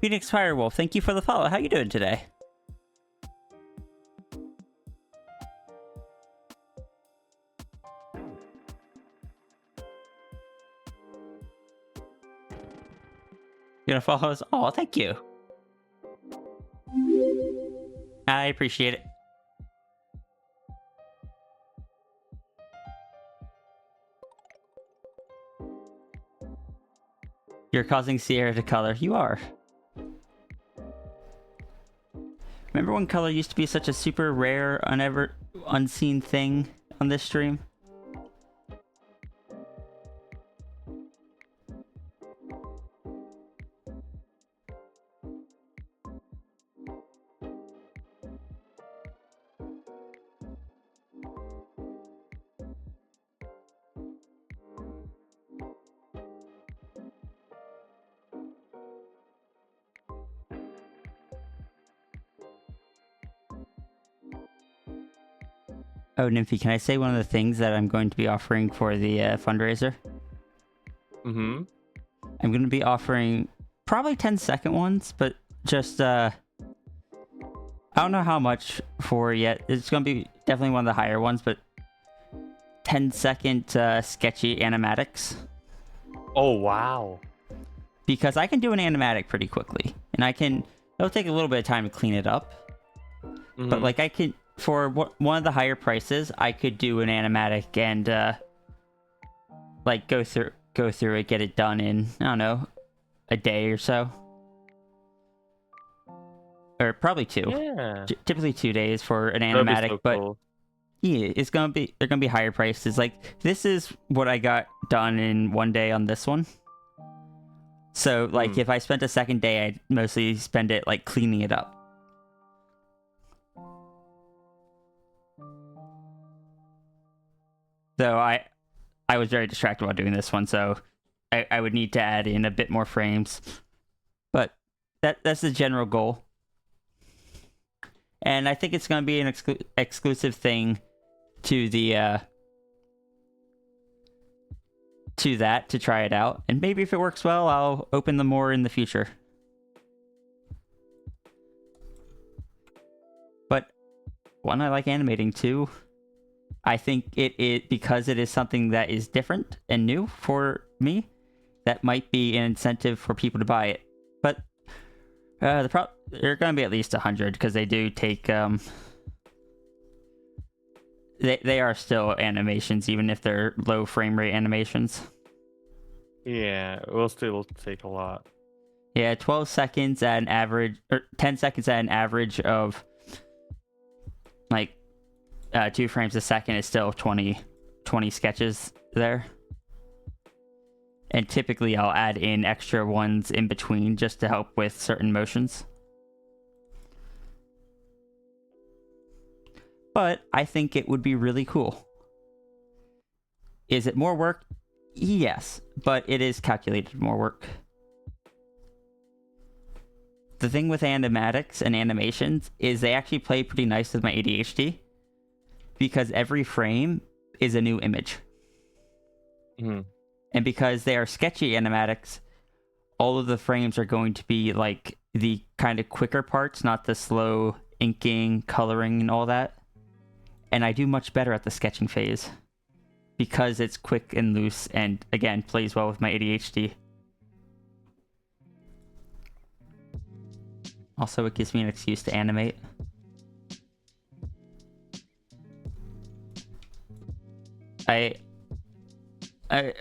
Phoenix Firewolf, thank you for the follow. How you doing today? You gonna follow us? Oh, thank you. I appreciate it. You're causing Sierra to color. You are. Remember when color used to be such a super rare, unseen thing on this stream? Oh, Nymphy, can I say one of the things that I'm going to be offering for the fundraiser? Mm-hmm. I'm going to be offering probably 10-second ones, but just, I don't know how much for yet. It's going to be definitely one of the higher ones, but 10-second sketchy animatics. Oh, wow. Because I can do an animatic pretty quickly, and it'll take a little bit of time to clean it up. Mhm. But like I can, for one of the higher prices, I could do an animatic and like go through it, get it done in, I don't know, a day or so, or probably 2. Yeah. Typically 2 days for an That'd be animatic, so but cool. yeah, they're gonna be higher prices. Like this is what I got done in 1 day on this one. So like if I spent a second day, I'd mostly spend it like cleaning it up. So I was very distracted while doing this one, so I would need to add in a bit more frames. But that's the general goal. And I think it's going to be an exclusive thing to the to try it out. And maybe if it works well, I'll open them more in the future. But one, I like animating too. I think it because it is something that is different and new for me, that might be an incentive for people to buy it. But they're going to be at least 100 because they do take they are still animations even if they're low frame rate animations. Yeah, it will still take a lot. Yeah, 12 seconds at an average, or 10 seconds at an average of like 2 frames a second is still 20 sketches there. And typically I'll add in extra ones in between just to help with certain motions. But I think it would be really cool. Is it more work? Yes, but it is calculated more work. The thing with animatics and animations is they actually play pretty nice with my ADHD. Because every frame is a new image. Mm-hmm. And because they are sketchy animatics, all of the frames are going to be like the kind of quicker parts, not the slow inking, coloring, and all that. And I do much better at the sketching phase. Because it's quick and loose and, again, plays well with my ADHD. Also, it gives me an excuse to animate. I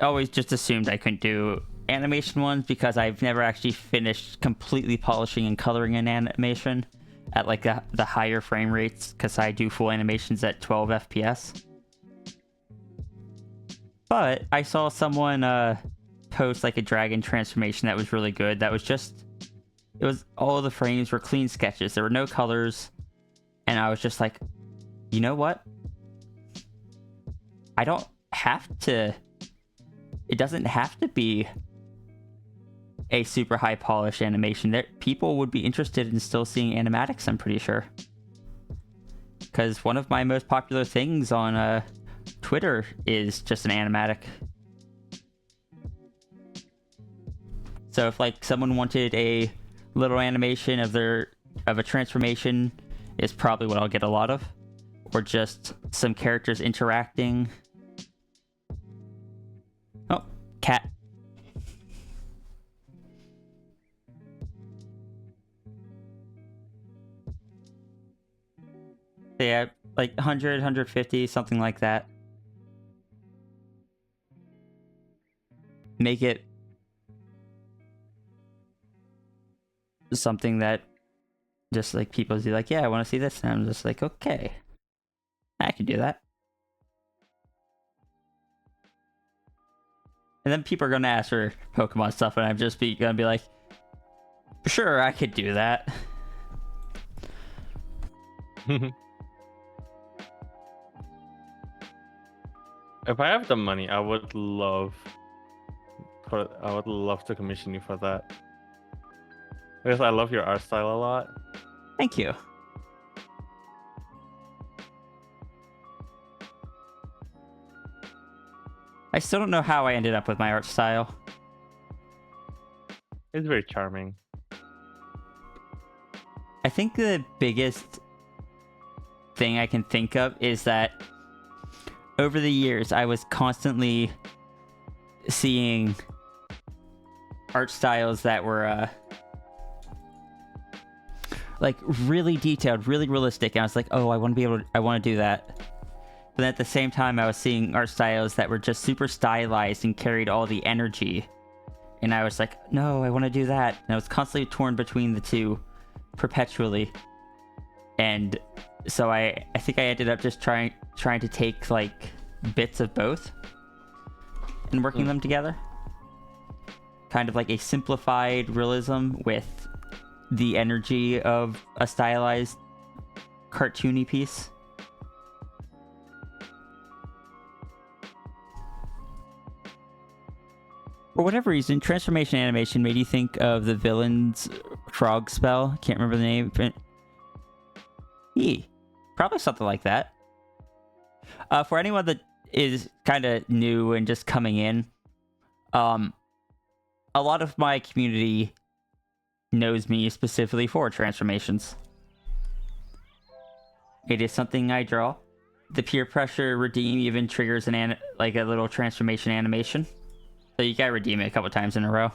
always just assumed I couldn't do animation ones because I've never actually finished completely polishing and coloring an animation at like the higher frame rates because I do full animations at 12 FPS. But I saw someone post like a dragon transformation that was really good. That was just, it was, all the frames were clean sketches. There were no colors. And I was just like, you know what? I don't have to, it doesn't have to be a super high polish animation. There, people would be interested in still seeing animatics, I'm pretty sure. Because one of my most popular things on Twitter is just an animatic. So if like someone wanted a little animation of a transformation, is probably what I'll get a lot of. Or just some characters interacting. Oh, cat. Yeah, like 100, 150, something like that. Make it something that just like people be like, yeah, I want to see this. And I'm just like, okay, I can do that. And then people are going to ask for Pokemon stuff, and I'm just going to be like, sure, I could do that. If I have the money, I would love to commission you for that. Because I love your art style a lot. Thank you. I still don't know how I ended up with my art style. It's very charming. I think the biggest thing I can think of is that over the years, I was constantly seeing art styles that were like really detailed, really realistic, and I was like, oh, I want to do that. But then at the same time, I was seeing art styles that were just super stylized and carried all the energy, and I was like, no, I want to do that. And I was constantly torn between the two, perpetually. And so I think I ended up just trying to take like bits of both and working them together. Kind of like a simplified realism with the energy of a stylized cartoony piece. For whatever reason, transformation animation made you think of the villain's frog spell. Can't remember the name. Probably something like that. For anyone that is kind of new and just coming in, a lot of my community knows me specifically for transformations. It is something I draw. The peer pressure redeem even triggers like a little transformation animation. So you gotta redeem it a couple times in a row.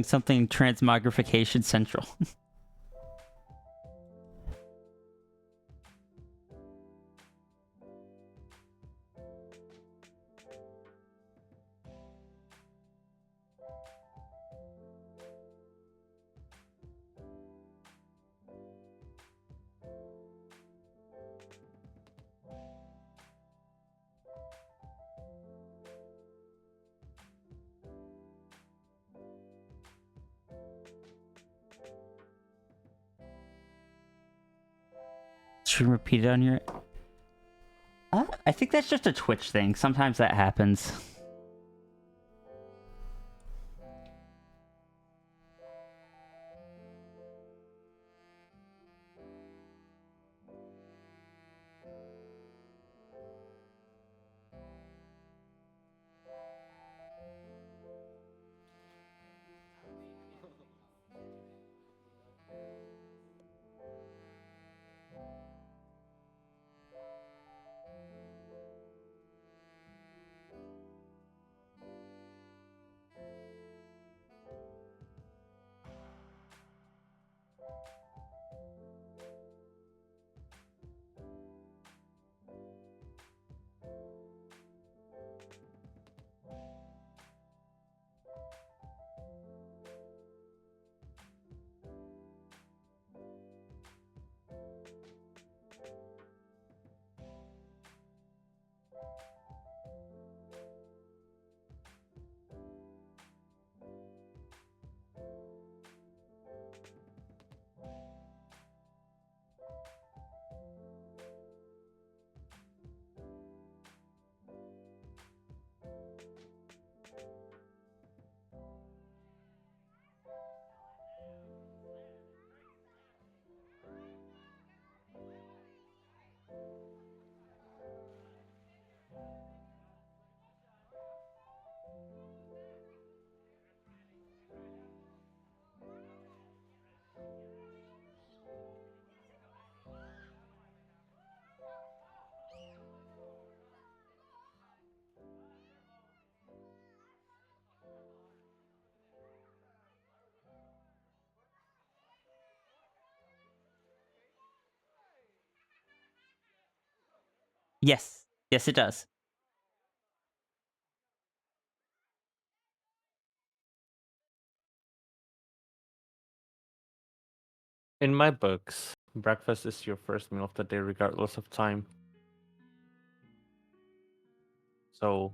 Something transmogrification central. Should repeat it on your... I think that's just a Twitch thing. Sometimes that happens. Yes. Yes, it does. In my books, breakfast is your first meal of the day, regardless of time. So,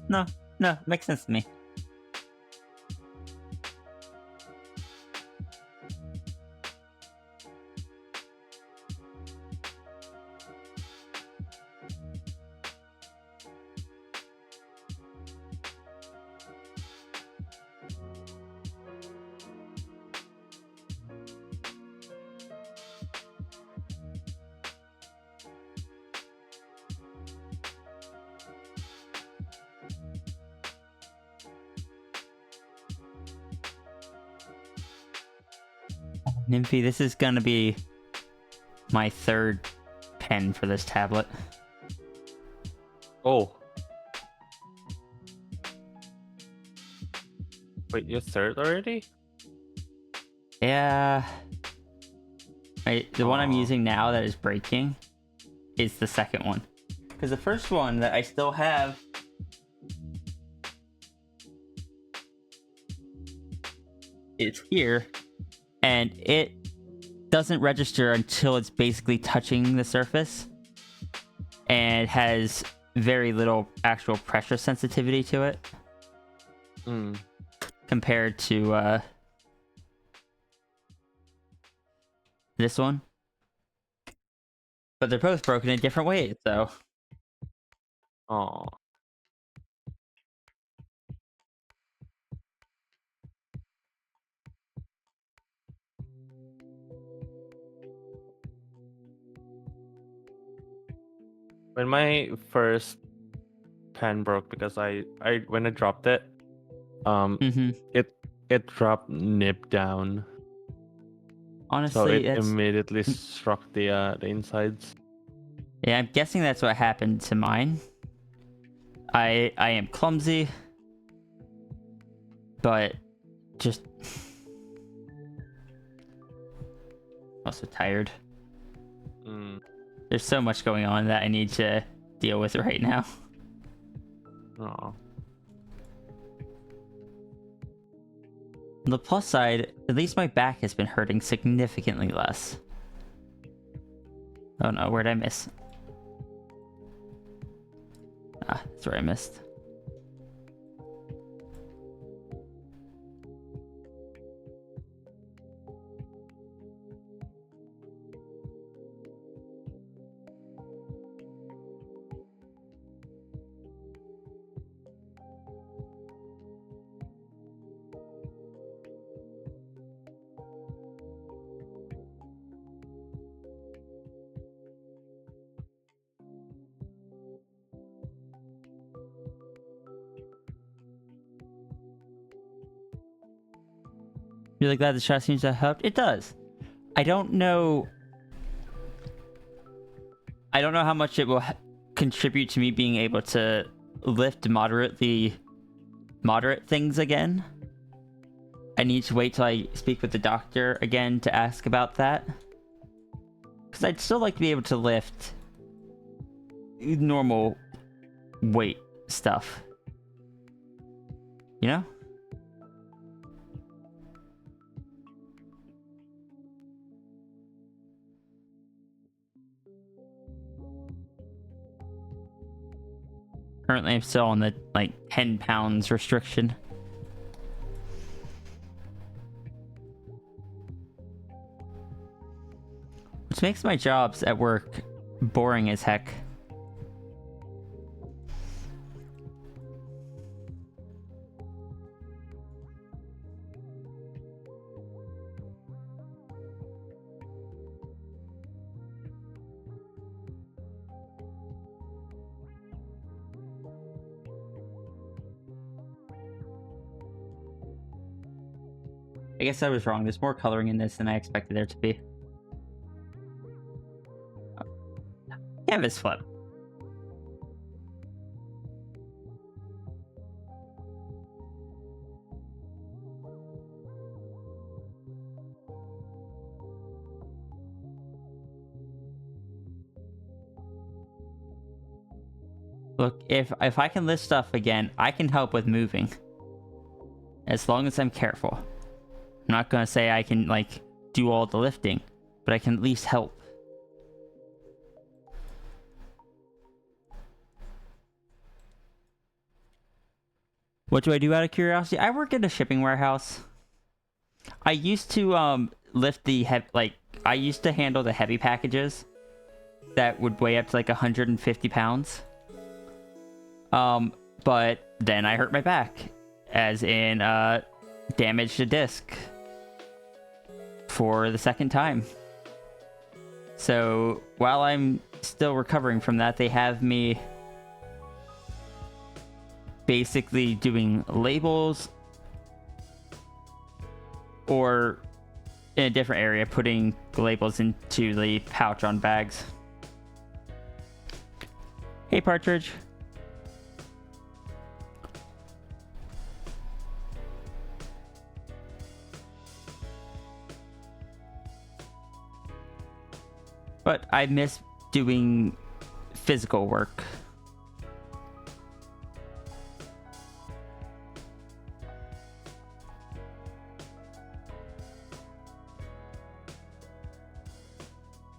No, no, makes sense to me. Nymphy, this is gonna be my third pen for this tablet. oh, wait, you're third already? Yeah. The one I'm Aw. using now that is breaking is the second one. Because the first one that I still have is here, and it doesn't register until it's basically touching the surface, and has very little actual pressure sensitivity to it Mm. compared to this one. But they're both broken in different ways, so Oh, when my first pen broke because I when I dropped it, mhm. it dropped nib down, so Honestly, it that's immediately struck the insides. yeah. I'm guessing that's what happened to mine. I am clumsy, but just also tired. Mm. There's so much going on that I need to deal with right now. Oh. On the plus side, at least my back has been hurting significantly less. Oh no, where'd I miss? Ah, that's where I missed. Really glad the shot seems to have helped. It does. I don't know. I don't know how much it will contribute to me being able to lift moderate things again. I need to wait till I speak with the doctor again to ask about that. Because I'd still like to be able to lift normal weight stuff. You know? Currently, I'm still on the, 10 pounds restriction. Which makes my jobs at work boring as heck. I guess I was wrong. There's more coloring in this than I expected there to be. Canvas flip. Look, if I can lift stuff again, I can help with moving. As long as I'm careful. I'm not gonna say I can, like, do all the lifting, but I can at least help. What do I do out of curiosity? I work at a shipping warehouse. I used to lift the I used to handle the heavy packages that would weigh up to like 150 pounds. But then I hurt my back, as in damaged a disc for the second time. So while I'm still recovering from that, they have me basically doing labels, or in a different area, putting the labels into the pouch on bags. Hey, Partridge. But I miss doing physical work.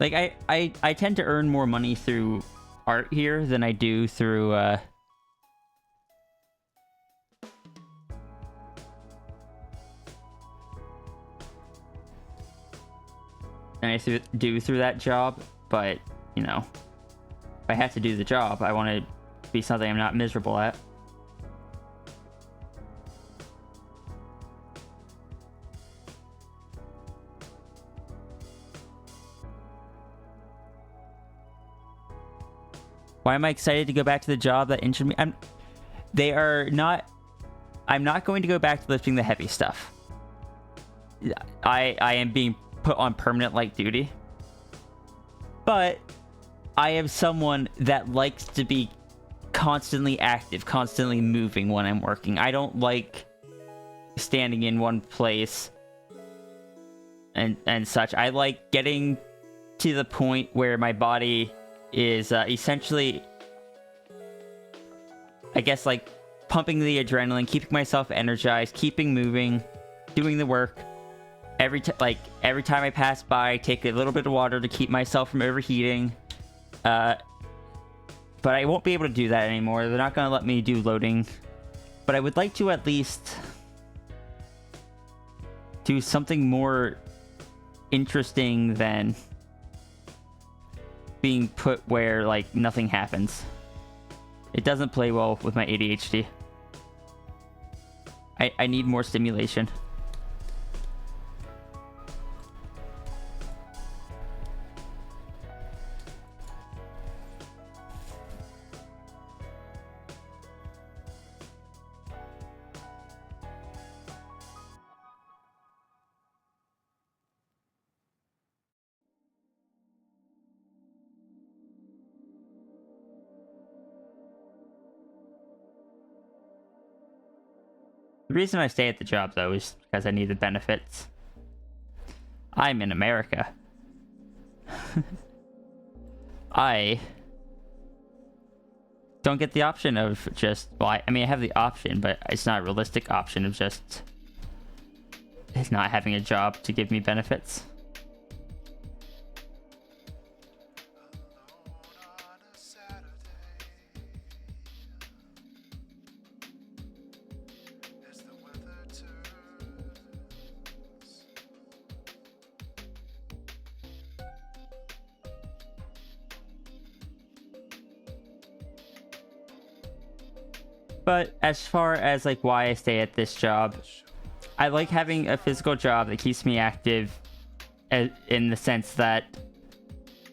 Like, I tend to earn more money through art here than I do through, do through that job, but, you know, if I have to do the job, I want to be something I'm not miserable at. Why am I excited to go back to the job that injured me? I'm not going to go back to lifting the heavy stuff. I am being put on permanent light duty. But I am someone that likes to be constantly active, constantly moving when I'm working. I don't like standing in one place and such. I like getting to the point where my body is essentially, I guess, like pumping the adrenaline, keeping myself energized, keeping moving, doing the work. Every time I pass by, I take a little bit of water to keep myself from overheating. But I won't be able to do that anymore. They're not going to let me do loading. But I would like to at least do something more interesting than being put where, like, nothing happens. It doesn't play well with my ADHD. I need more stimulation. The reason I stay at the job, though, is because I need the benefits. I'm in America. I don't get the option of just... Well, I mean, I have the option, but it's not a realistic option of just not having a job to give me benefits. But as far as, like, why I stay at this job, I like having a physical job that keeps me active, in the sense that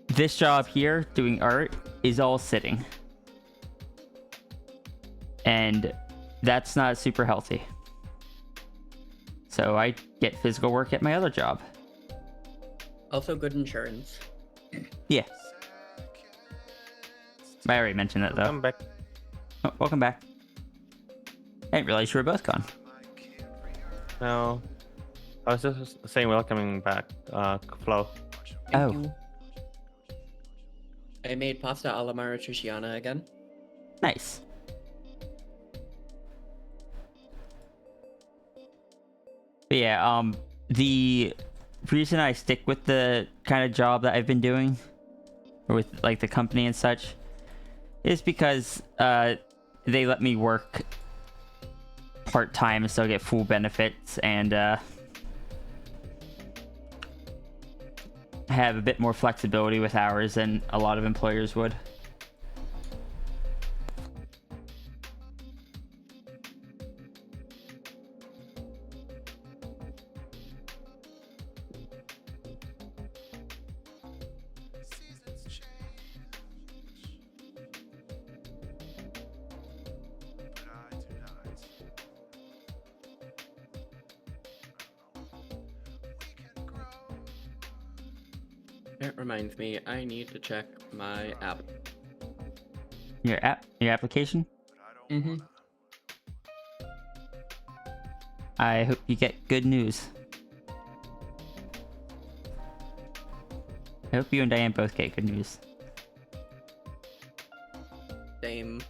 this job here, doing art, is all sitting. And that's not super healthy. So I get physical work at my other job. Also good insurance. Yeah. I already mentioned that, though. Come back. Oh, welcome back. I didn't realize you were both gone. No. I was just saying welcoming back, Flo. Thank you. I made pasta alla matriciana again. Nice. But yeah, the reason I stick with the kind of job that I've been doing, or with like the company and such, is because they let me work part-time and still get full benefits, and have a bit more flexibility with hours than a lot of employers would. Seasons change, but I do not. We can grow, It reminds me, I need to check my app. Your application. but I don't Mhm. wanna. I hope you get good news. I hope you and Diane both get good news. Same.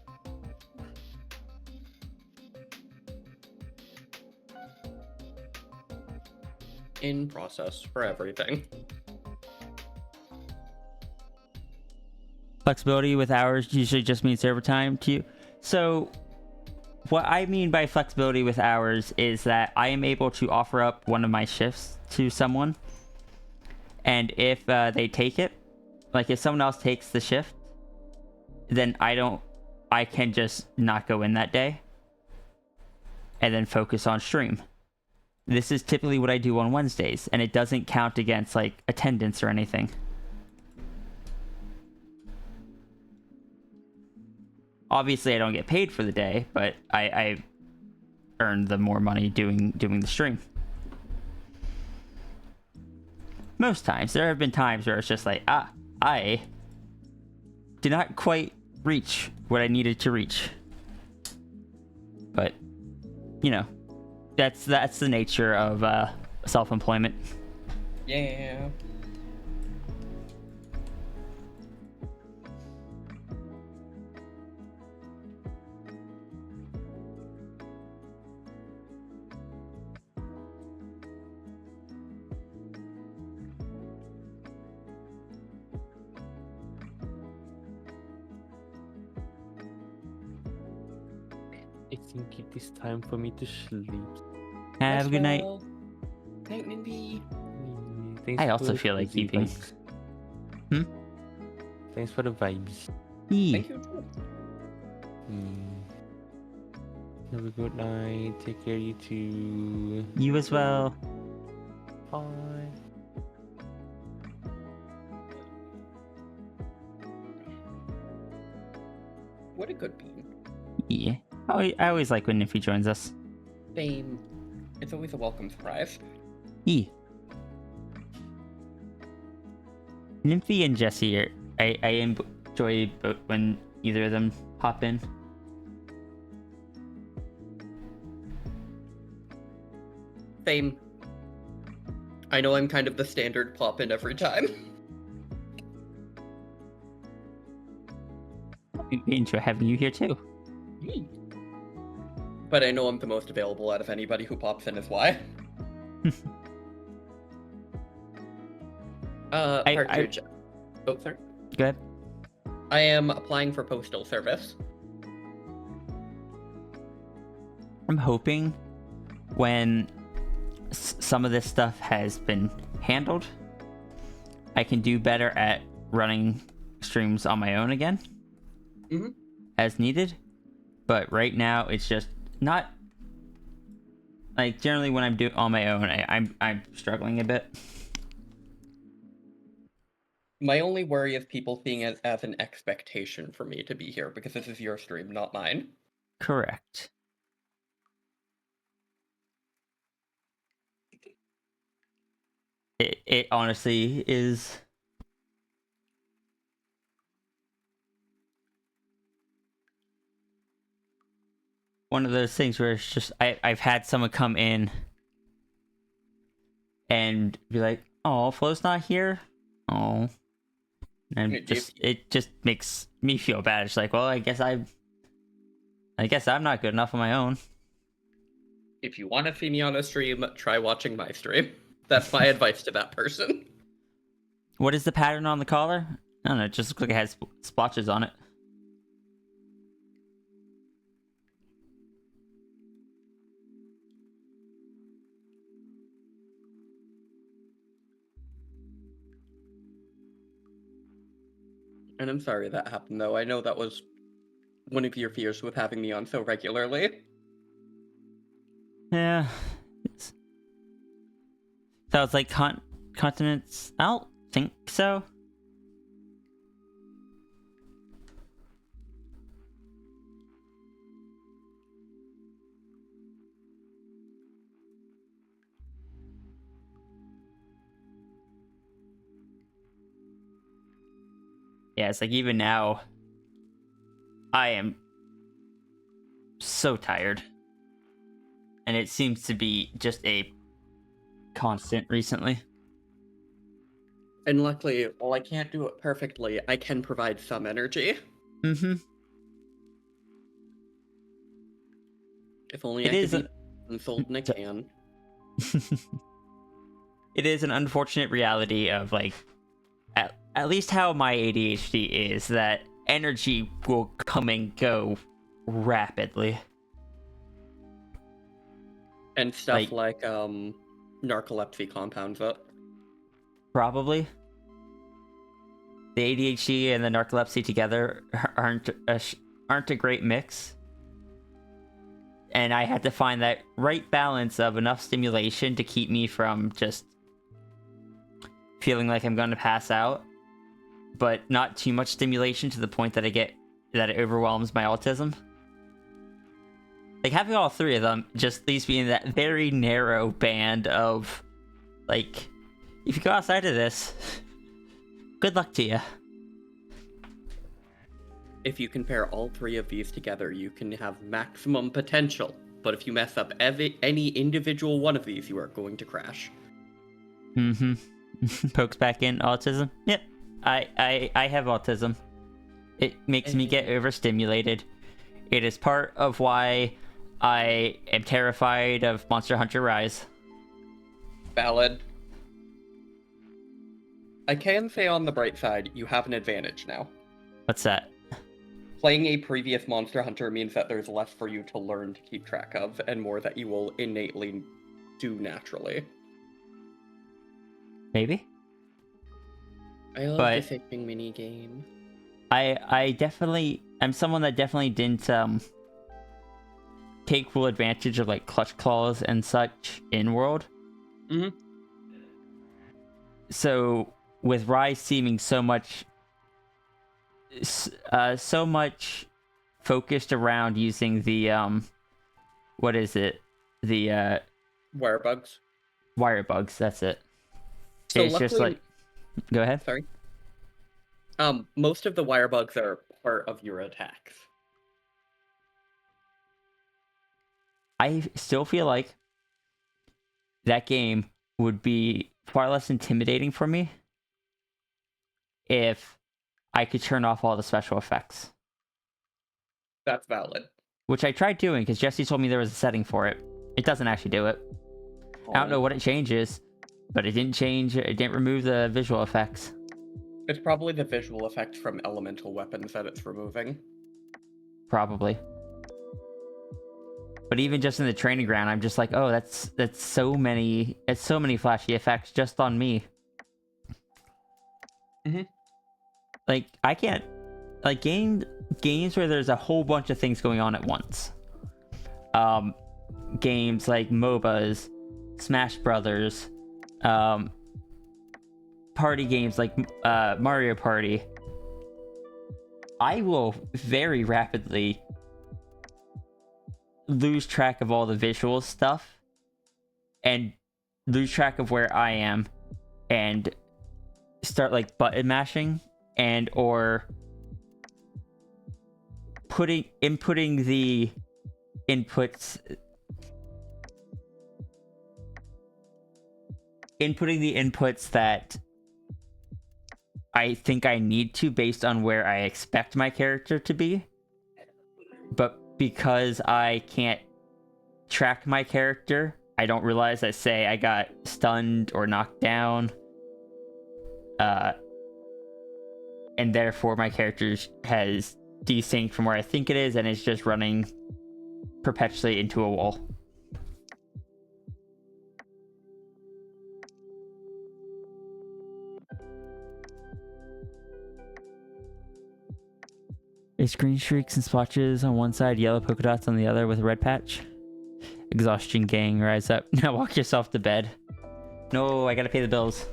In process for everything. Flexibility with hours usually just means overtime to you. So what I mean by flexibility with hours is that I am able to offer up one of my shifts to someone, and if they take it, like if someone else takes the shift, then I can just not go in that day and then focus on stream. This is typically what I do on Wednesdays, and it doesn't count against like attendance or anything. Obviously, I don't get paid for the day, but I earn the more money doing the stream. Most times, there have been times where it's just like, I did not quite reach what I needed to reach. But, you know, that's the nature of self-employment. Yeah. I think it is time for me to sleep. Have a good night. Night, Mindy. Thanks I for also the feel like cozy keeping. vibes. Thanks for the vibes. Thank you. Too. Have a good night. Take care, you too. You as well. Bye. What a good bean. Yeah. I always like when Nifty joins us. Same. It's always a welcome surprise. Yeah. Nymphy and Jesse are. I enjoy both when either of them hop in. Same. I know I'm kind of the standard pop in every time. We enjoy having you here too. But I know I'm the most available out of anybody who pops in is why. Partridge. Oh, sorry. Go ahead. I am applying for postal service. I'm hoping when some of this stuff has been handled, I can do better at running streams on my own again, as needed. But right now, it's just not like generally when I'm doing on my own, I'm struggling a bit. My only worry is people seeing it as an expectation for me to be here because this is your stream, not mine. Correct. It honestly is. One of those things where it's just I've had someone come in and be like, "Oh, Flo's not here." Oh, and it just makes me feel bad. It's like, well, I guess I I guess I'm not good enough on my own. If you want to see me on a stream, try watching my stream. That's my advice to that person. What is the pattern on the collar? I don't know, it just looks like it has splotches on it. And I'm sorry that happened, though. I know that was one of your fears with having me on so regularly. Yeah. That was like continents. I don't think so. Yeah, it's like even now, I am so tired. And it seems to be just a constant recently. And luckily, while I can't do it perfectly, I can provide some energy. Mm-hmm. If only It I is could be sold in a can. It is an unfortunate reality of like at least how my ADHD is, that energy will come and go rapidly. And stuff like narcolepsy compounds it. Probably. The ADHD and the narcolepsy together aren't a great mix. And I had to find that right balance of enough stimulation to keep me from just feeling like I'm going to pass out, but not too much stimulation to the point that it overwhelms my autism. Like, having all three of them just leaves me in that very narrow band of, like, if you go outside of this, good luck to you. If you compare all three of these together, you can have maximum potential. But if you mess up any individual one of these, you are going to crash. Mm-hmm. Pokes back in autism. Yep. I have autism. It makes me get overstimulated. It is part of why I am terrified of Monster Hunter Rise. Valid. I can say on the bright side, you have an advantage now. What's that? Playing a previous Monster Hunter means that there's less for you to learn to keep track of, and more that you will innately do naturally. Maybe? I love the fishing minigame. I'm someone that definitely didn't take full advantage of like clutch claws and such in world. Mm-hmm. So with Rise seeming so much focused around using the what is it? The wire bugs. Wire bugs, that's it. So it's luckily, just like, go ahead. Sorry. Most of the wire bugs are part of your attacks. I still feel like that game would be far less intimidating for me if I could turn off all the special effects. That's valid. Which I tried doing because Jesse told me there was a setting for it. It doesn't actually do it. I don't know what it changes, but it didn't change. It didn't remove the visual effects. It's probably the visual effect from elemental weapons that it's removing. Probably. But even just in the training ground, I'm just like, oh, that's so many. It's so many flashy effects just on me. Mm-hmm. Like, I can't, like, games where there's a whole bunch of things going on at once. Games like MOBAs, Smash Brothers, party games like Mario Party. I will very rapidly lose track of all the visual stuff and lose track of where I am and start like button mashing and or inputting the inputs that I think I need to based on where I expect my character to be, but because I can't track my character, I don't realize that, say, I got stunned or knocked down. And therefore my character has desynced from where I think it is and is just running perpetually into a wall. It's green streaks and splotches on one side, yellow polka dots on the other with a red patch. Exhaustion gang, rise up. Now walk yourself to bed. No, I gotta pay the bills.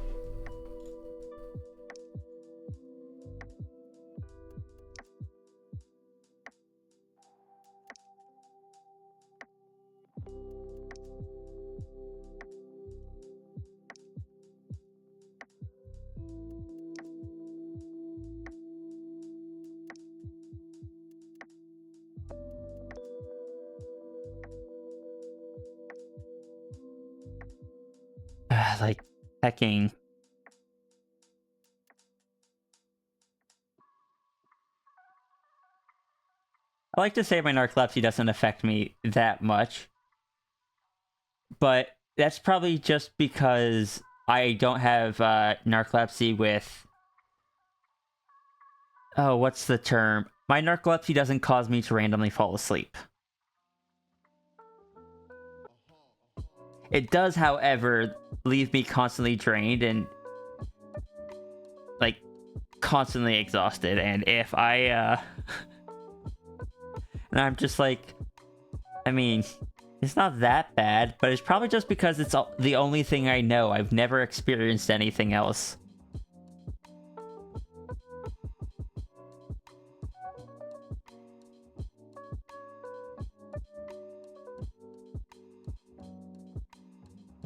Like hacking. I like to say my narcolepsy doesn't affect me that much, but that's probably just because I don't have narcolepsy with... Oh, what's the term? My narcolepsy doesn't cause me to randomly fall asleep. It does, however, leave me constantly drained and, like, constantly exhausted. And if I, and I'm just like, I mean, it's not that bad, but it's probably just because it's the only thing I know. I've never experienced anything else.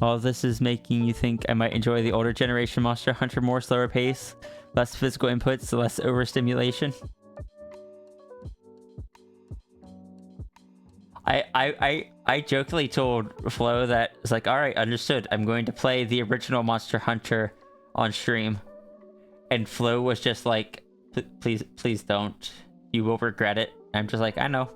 All this is making you think I might enjoy the older generation Monster Hunter more slower pace, less physical inputs, less overstimulation. I jokingly told Flo that it's like, all right, understood. I'm going to play the original Monster Hunter on stream, and Flo was just like, please don't. You will regret it. I'm just like, I know.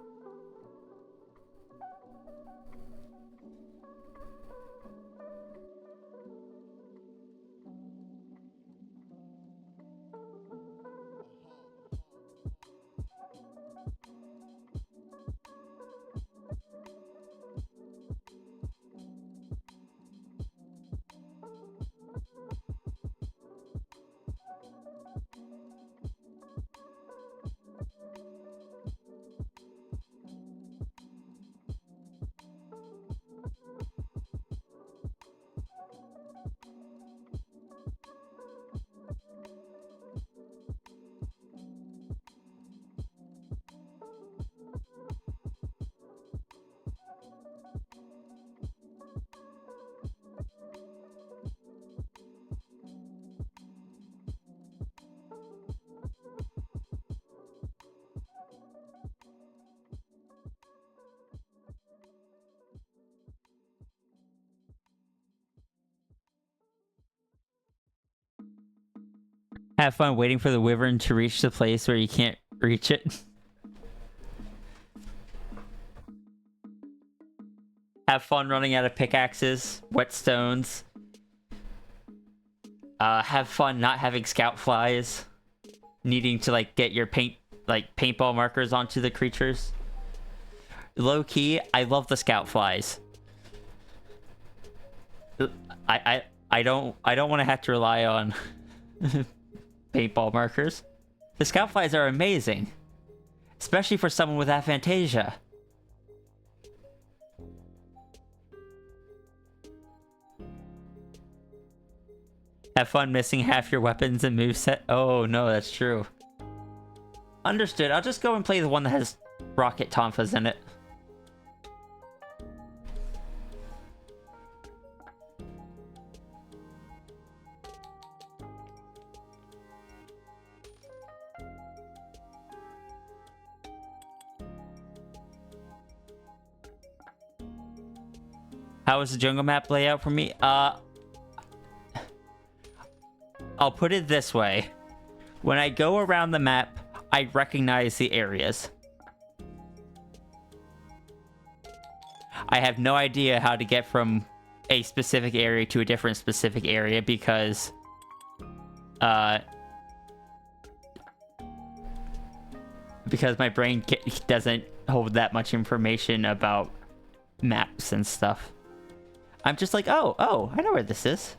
Have fun waiting for the wyvern to reach the place where you can't reach it. Have fun running out of pickaxes, whetstones. Have fun not having scout flies. Needing to like get your paintball markers onto the creatures. Low key, I love the scout flies. I don't want to have to rely on paintball markers. The scout flies are amazing, especially for someone with aphantasia. Have fun missing half your weapons and moveset. Oh no, that's true. Understood. I'll just go and play the one that has rocket tonfas in it. How is the jungle map layout for me? I'll put it this way. When I go around the map, I recognize the areas. I have no idea how to get from a specific area to a different specific area because my brain doesn't hold that much information about maps and stuff. I'm just like, oh, I know where this is.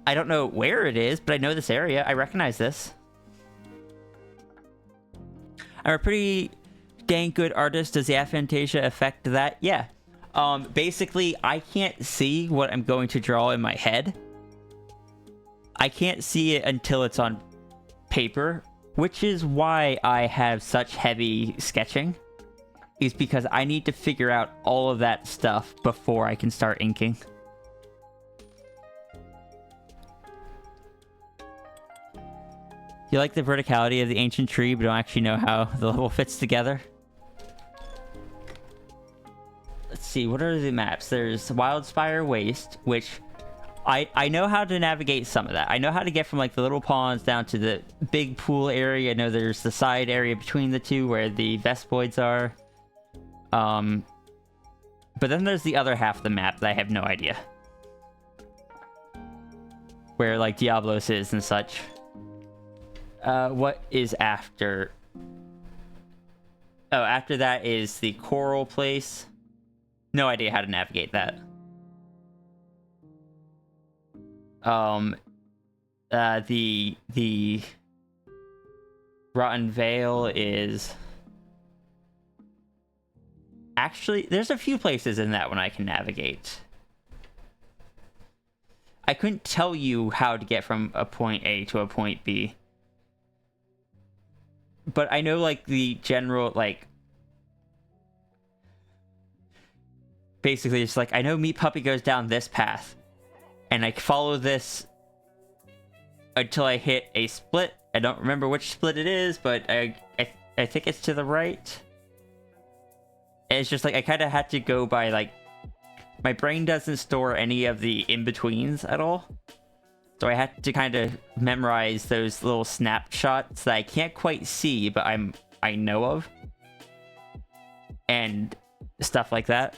I don't know where it is, but I know this area. I recognize this. I'm a pretty dang good artist. Does the aphantasia affect that? Yeah. Basically, I can't see what I'm going to draw in my head. I can't see it until it's on paper, which is why I have such heavy sketching. Is because I need to figure out all of that stuff before I can start inking. You like the verticality of the ancient tree, but don't actually know how the level fits together? Let's see, what are the maps? There's Wildspire Waste, which I know how to navigate some of that. I know how to get from like the little ponds down to the big pool area. I know there's the side area between the two where the Vespoids are. But then there's the other half of the map that I have no idea. Where like Diablos is and such. What is after? Oh, after that is the coral place. No idea how to navigate that. The Rotten Vale is... Actually, there's a few places in that one I can navigate. I couldn't tell you how to get from a point A to a point B. But I know, like, the general, like... Basically, it's like, I know Meat Puppy goes down this path. And I follow this until I hit a split. I don't remember which split it is, but I think it's to the right. And it's just like, I kind of had to go by, like... My brain doesn't store any of the in-betweens at all. So I had to kind of memorize those little snapshots that I can't quite see, but I know of. And stuff like that.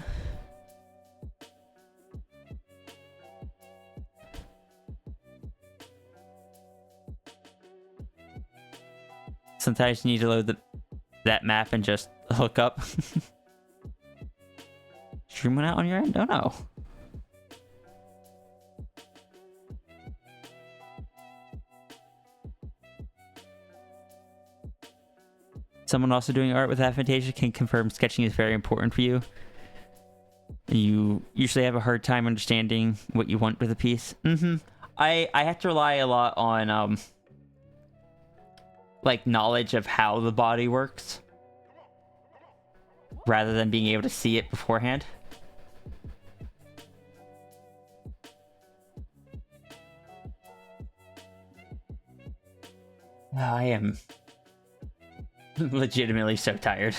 Sometimes you need to load that map and just hook up. Stream went out on your end? Oh no. Someone also doing art with aphantasia can confirm sketching is very important for you. You usually have a hard time understanding what you want with a piece. I have to rely a lot on like knowledge of how the body works rather than being able to see it beforehand. Oh, I am legitimately so tired.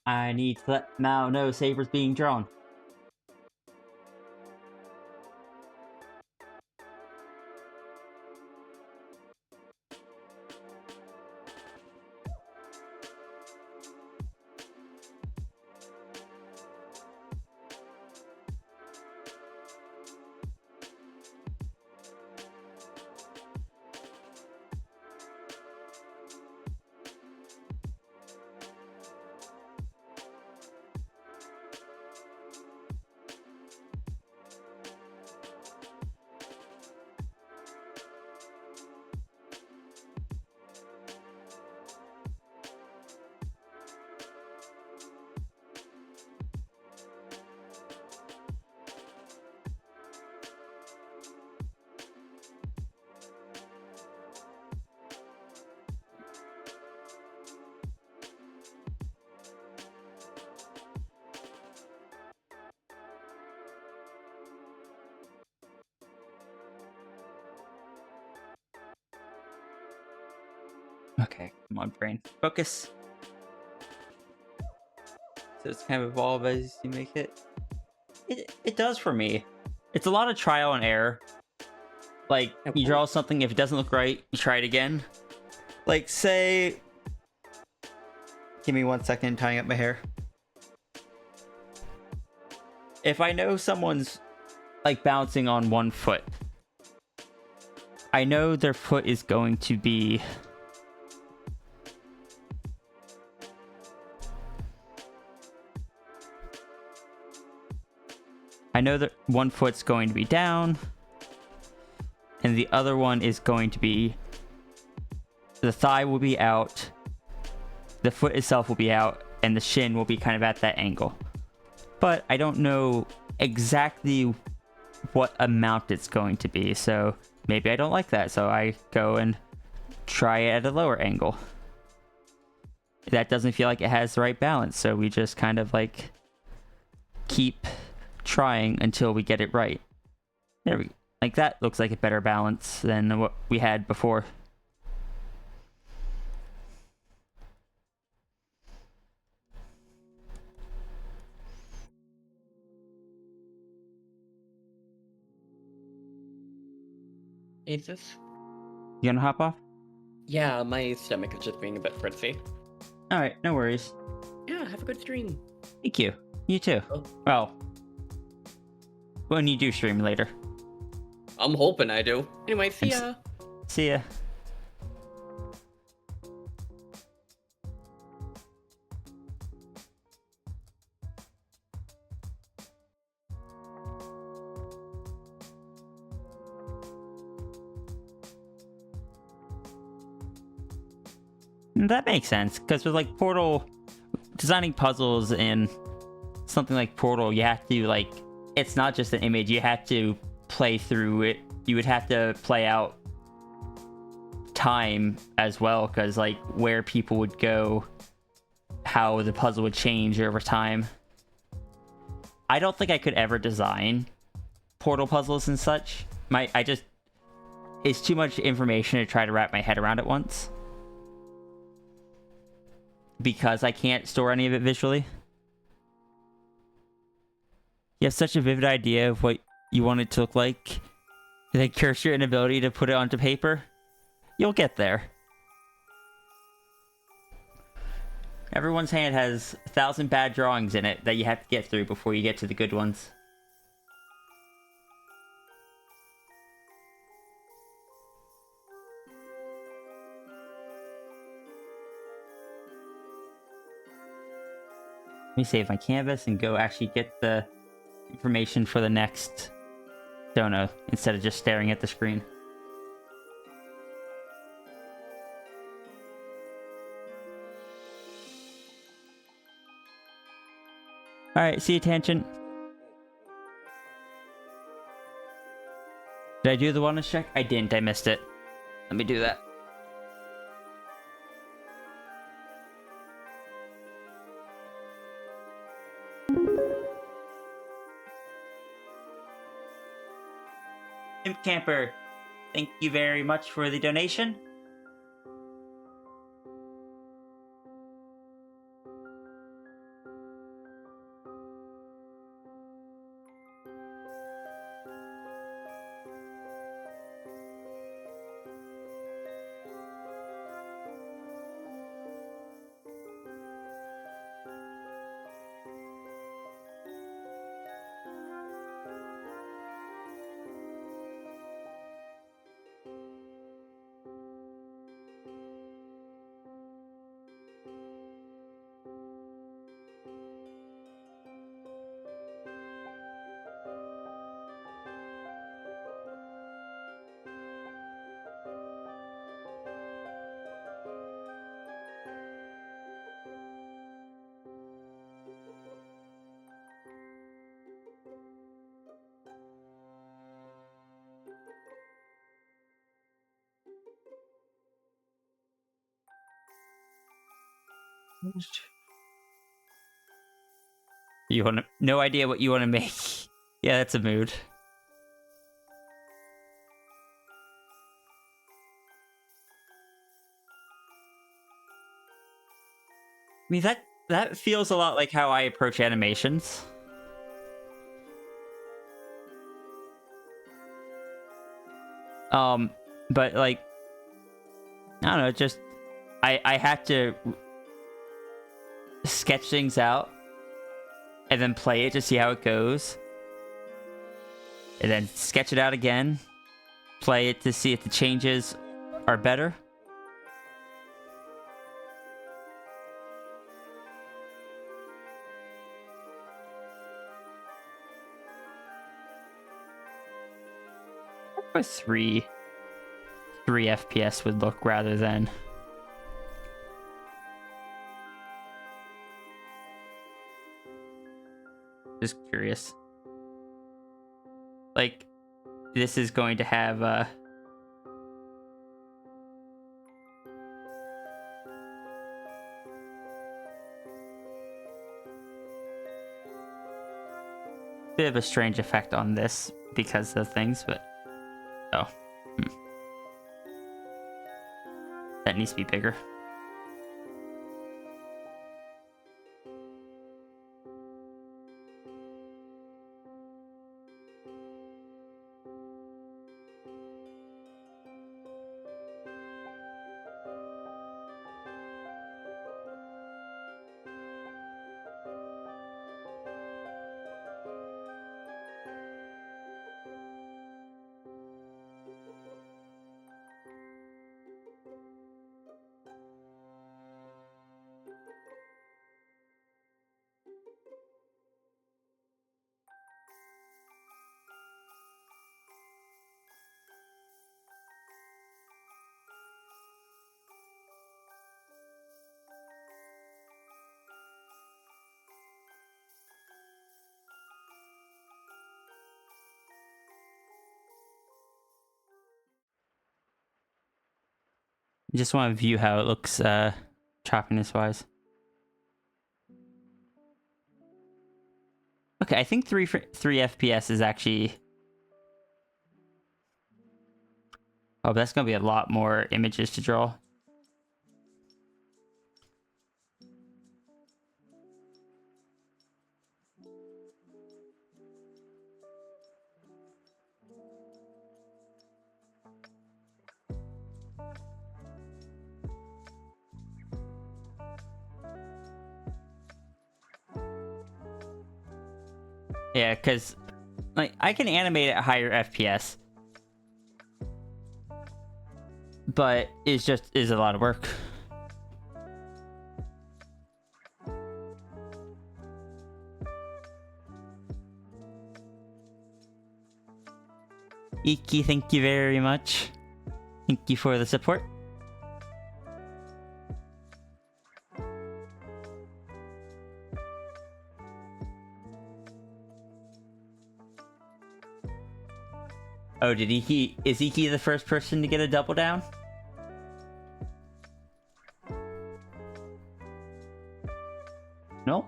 I need to let Mao know Saber's being drawn. Okay, come on, brain. Focus. So it's kind of evolve as you make it. It does for me. It's a lot of trial and error. Like, you draw something, if it doesn't look right, you try it again. Like, say... Give me 1 second, tying up my hair. If I know someone's, like, bouncing on one foot, I know their foot is going to be... I know that one foot's going to be down, and the other one is going to be... The thigh will be out, the foot itself will be out, and the shin will be kind of at that angle. But I don't know exactly what amount it's going to be, so maybe I don't like that, so I go and try it at a lower angle. That doesn't feel like it has the right balance, so we just kind of like keep trying until we get it right. There we go. Like, that looks like a better balance than what we had before. Asus? You gonna hop off? Yeah, my stomach is just being a bit fritzy. Alright, no worries. Yeah, have a good stream. Thank you. You too. Oh. Well, when you do stream later. I'm hoping I do. Anyway, see ya. See ya. That makes sense, because with like Portal, designing puzzles in something like Portal, you have to, like, it's not just an image, you have to play through it. You would have to play out time as well, because like where people would go, how the puzzle would change over time. I don't think I could ever design Portal puzzles and such. It's too much information to try to wrap my head around at once, because I can't store any of it visually. You have such a vivid idea of what you want it to look like, and then curse your inability to put it onto paper. You'll get there. Everyone's hand has 1,000 bad drawings in it that you have to get through before you get to the good ones. Let me save my canvas and go actually get the information for the next dono instead of just staring at the screen. Alright, see you, Tangent. Did I do the wellness check? I didn't, I missed it. Let me do that. Imp Camper, thank you very much for the donation. You want to... No idea what you want to make. Yeah, that's a mood. mean, that feels a lot like how I approach animations. But like, I don't know, just I had to sketch things out and then play it to see how it goes, and then sketch it out again, play it to see if the changes are better. A 3 FPS would look rather than. Just curious. Like, this is going to have bit of a strange effect on this because of things, but that needs to be bigger. I just want to view how it looks choppiness wise. Okay, I think 3 FPS is actually. Oh, but that's gonna be a lot more images to draw. Yeah, because like I can animate at higher FPS, but it's just is a lot of work. Iki, thank you very much. Thank you for the support. Oh, did Iki... Is Iki the first person to get a double down? No?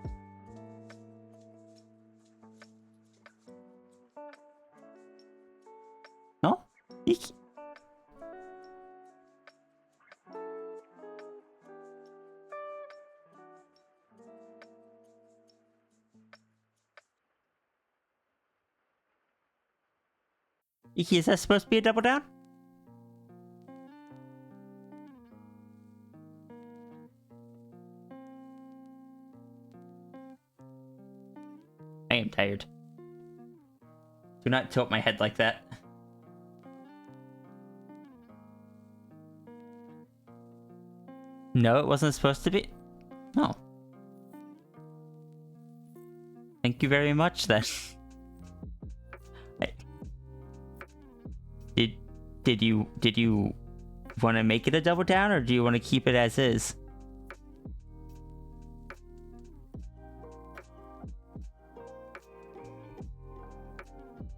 No? Iki... Iki, is that supposed to be a double down? I am tired. Do not tilt my head like that. No, it wasn't supposed to be. No. Thank you very much, then. Did you want to make it a double down, or do you want to keep it as is?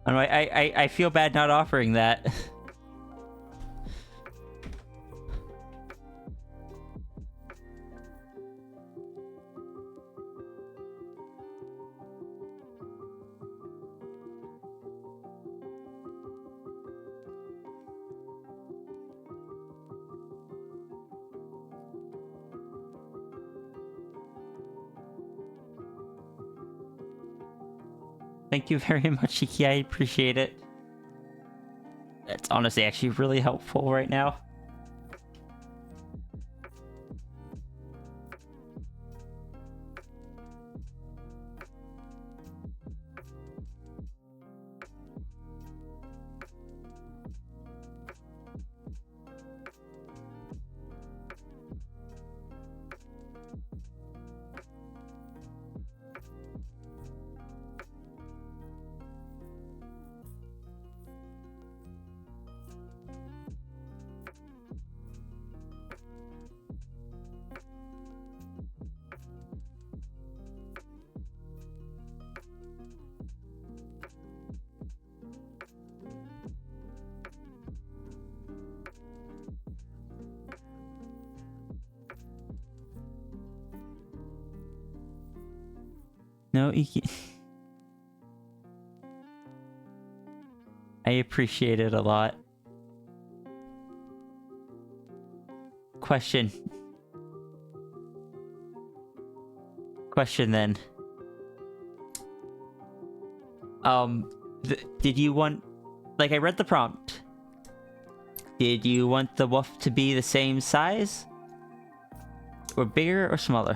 I feel bad not offering that. Thank you very much, Iki. I appreciate it. It's honestly actually really helpful right now. No, Iki. I appreciate it a lot. Question then. Did you want... Like, I read the prompt. Did you want the wolf to be the same size? Or bigger or smaller?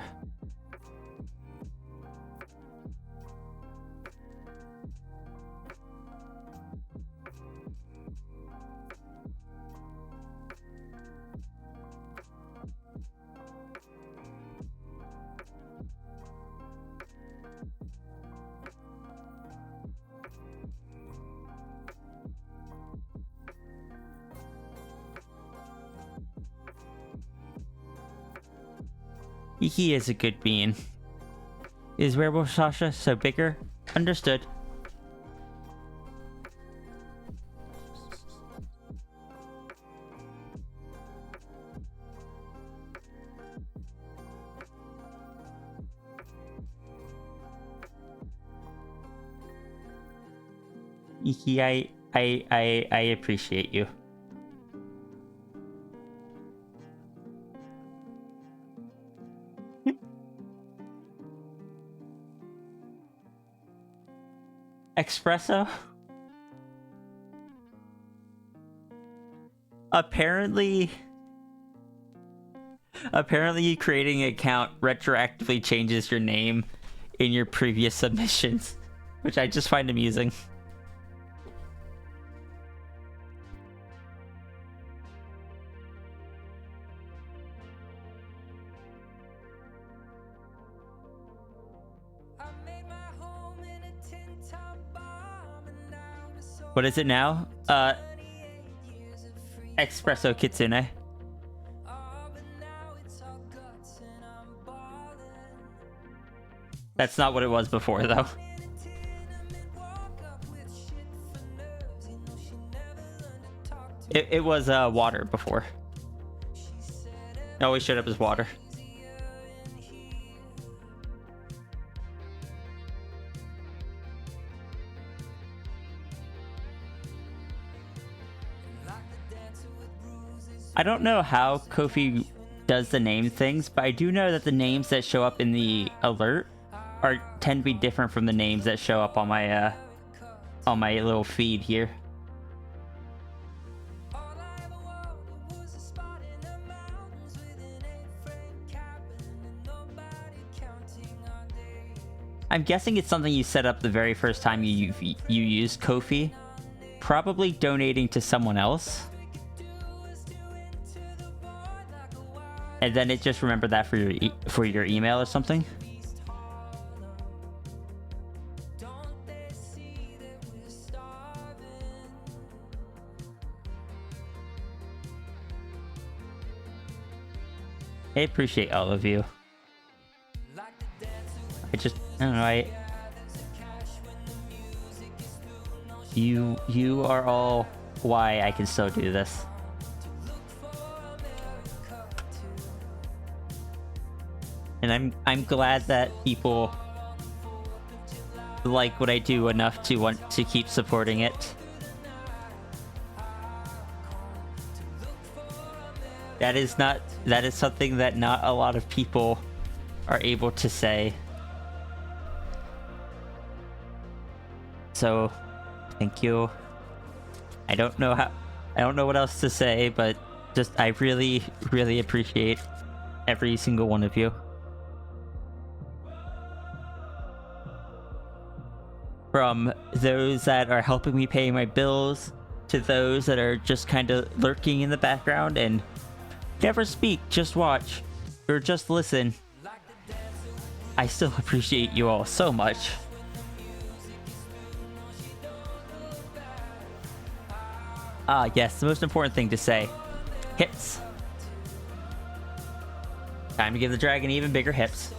He is a good being. Is Werewolf Sasha so bigger? Understood. Iki, I appreciate you. Espresso? Apparently you creating an account retroactively changes your name in your previous submissions, which I just find amusing. What is it now? Espresso Kitsune. That's not what it was before, though. It was water before. It always showed up as water. I don't know how Kofi does the name things, but I do know that the names that show up in the alert tend to be different from the names that show up on my little feed here. I'm guessing it's something you set up the very first time you used Kofi, probably donating to someone else. And then it just remembered that for your email or something. I appreciate all of you. I don't know, you are all why I can still do this. And I'm glad that people like what I do enough to want to keep supporting it. That is something that not a lot of people are able to say. So, thank you. I don't know what else to say, but just I really, really appreciate every single one of you. From those that are helping me pay my bills to those that are just kind of lurking in the background and never speak, just watch or just listen. I still appreciate you all so much. Ah, yes, the most important thing to say. Hips. Time to give the dragon even bigger hips.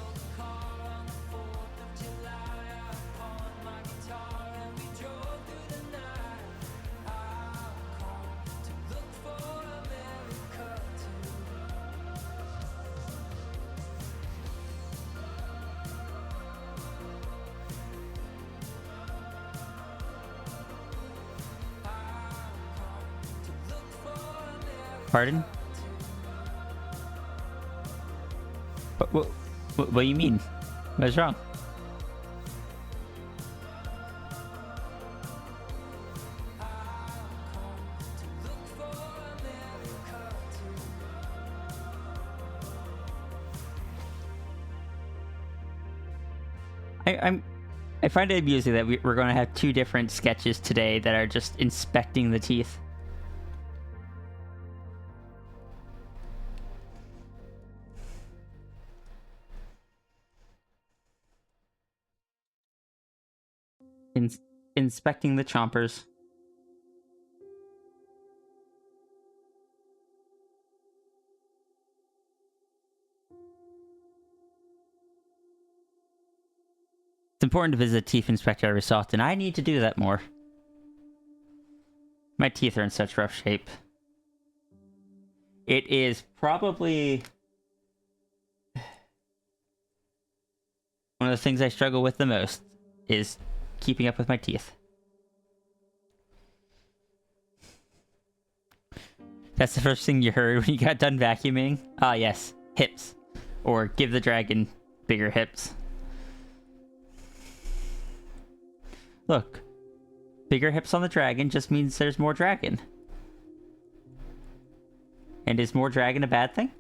Pardon? What do you mean? What's wrong? I find it amusing that we're going to have two different sketches today that are just inspecting the teeth. Inspecting the chompers. It's important to visit a teeth inspector every so often. I need to do that more. My teeth are in such rough shape. It is probably one of the things I struggle with the most is keeping up with my teeth. That's the first thing you heard when you got done vacuuming? Ah, yes. Hips. Or give the dragon bigger hips. Look. Bigger hips on the dragon just means there's more dragon. And is more dragon a bad thing?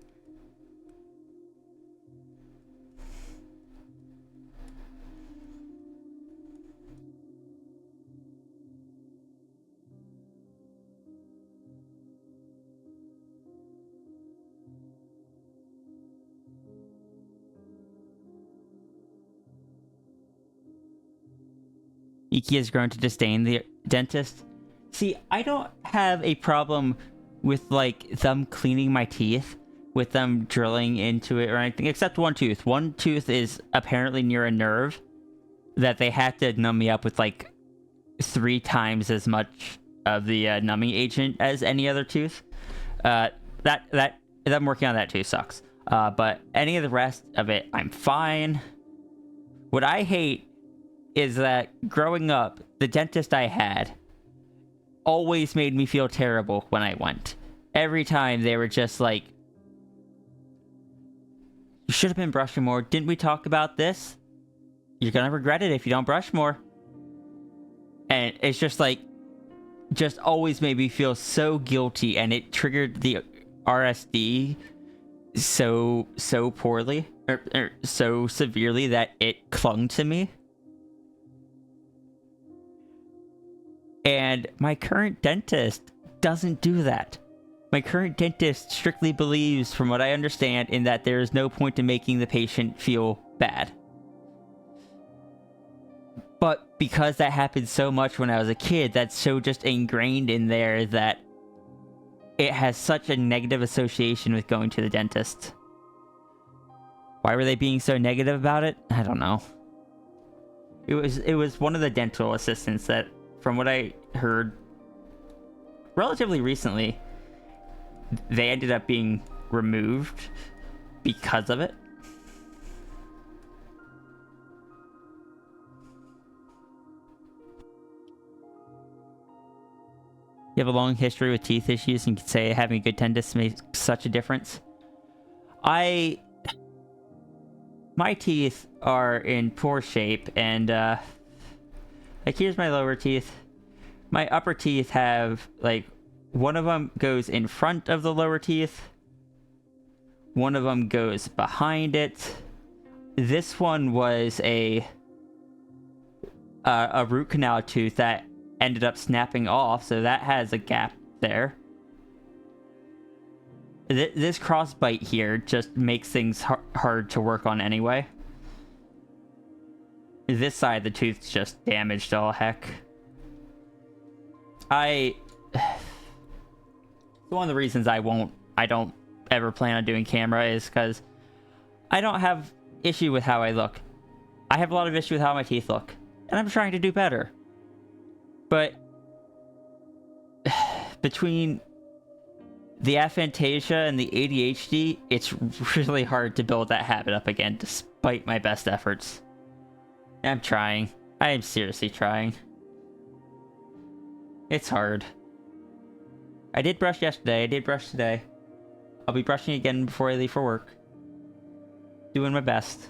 Iki has grown to disdain the dentist. See, I don't have a problem with, like, them cleaning my teeth, with them drilling into it or anything, except one tooth. One tooth is apparently near a nerve that they had to numb me up with, like, 3 times as much of the numbing agent as any other tooth. Them working on that tooth sucks. But any of the rest of it, I'm fine. What I hate is that growing up, the dentist I had always made me feel terrible when I went. Every time they were just like, you should have been brushing more. Didn't we talk about this? You're gonna regret it if you don't brush more. And it's just like, just always made me feel so guilty, and it triggered the RSD so poorly, or so severely that it clung to me. And my current dentist doesn't do that. My current dentist strictly believes, from what I understand, in that there is no point in making the patient feel bad. But because that happened so much when I was a kid, that's so just ingrained in there that it has such a negative association with going to the dentist. Why were they being so negative about it? I don't know. It was one of the dental assistants that, from what I heard relatively recently, they ended up being removed because of it. You have a long history with teeth issues and can say having a good dentist makes such a difference. My teeth are in poor shape, and Like, here's my lower teeth. My upper teeth have, like, one of them goes in front of the lower teeth. One of them goes behind it. This one was a root canal tooth that ended up snapping off, so that has a gap there. This crossbite here just makes things hard to work on anyway. This side of the tooth's just damaged all heck. One of the reasons I don't ever plan on doing camera is because I don't have issue with how I look. I have a lot of issue with how my teeth look, and I'm trying to do better. But between the aphantasia and the ADHD, it's really hard to build that habit up again, despite my best efforts. I'm trying. I am seriously trying. It's hard. I did brush yesterday. I did brush today. I'll be brushing again before I leave for work. Doing my best.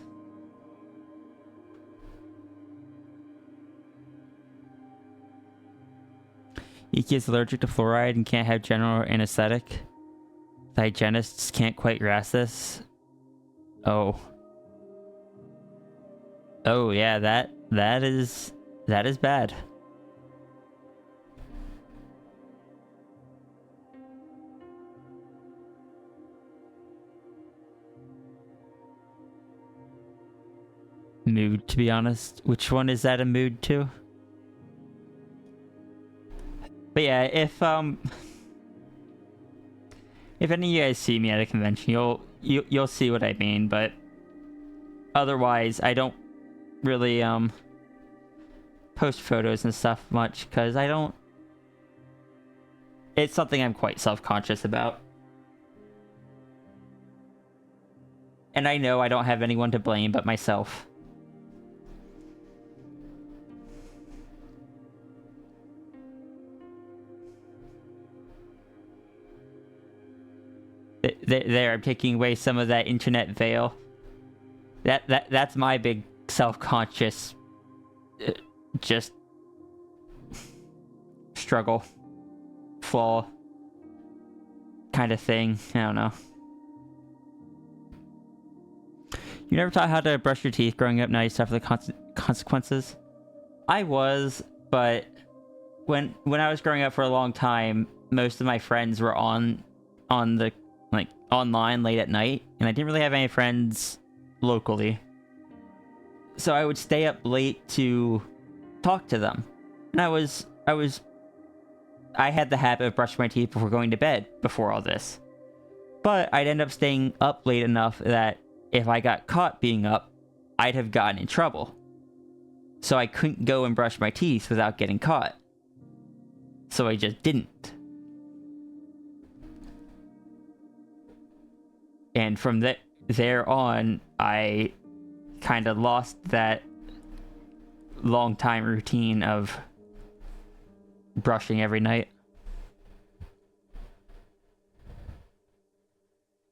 Iki is allergic to fluoride and can't have general anesthetic. The hygienists can't quite grasp this. Oh. Oh yeah, that is bad. Mood, to be honest. Which one is that a mood to? But yeah, if any of you guys see me at a convention, you'll see what I mean, but otherwise I don't really post photos and stuff much because it's something I'm quite self-conscious about. And I know I don't have anyone to blame but myself. There, I'm taking away some of that internet veil. That's my big self-conscious just struggle, flaw kind of thing. I don't know. You never taught how to brush your teeth growing up, now you suffer the consequences? I was, but when I was growing up for a long time, most of my friends were on the online late at night, and I didn't really have any friends locally. So I would stay up late to talk to them. And I had the habit of brushing my teeth before going to bed before all this. But I'd end up staying up late enough that if I got caught being up, I'd have gotten in trouble. So I couldn't go and brush my teeth without getting caught. So I just didn't. And from there on, I kind of lost that long time routine of brushing every night.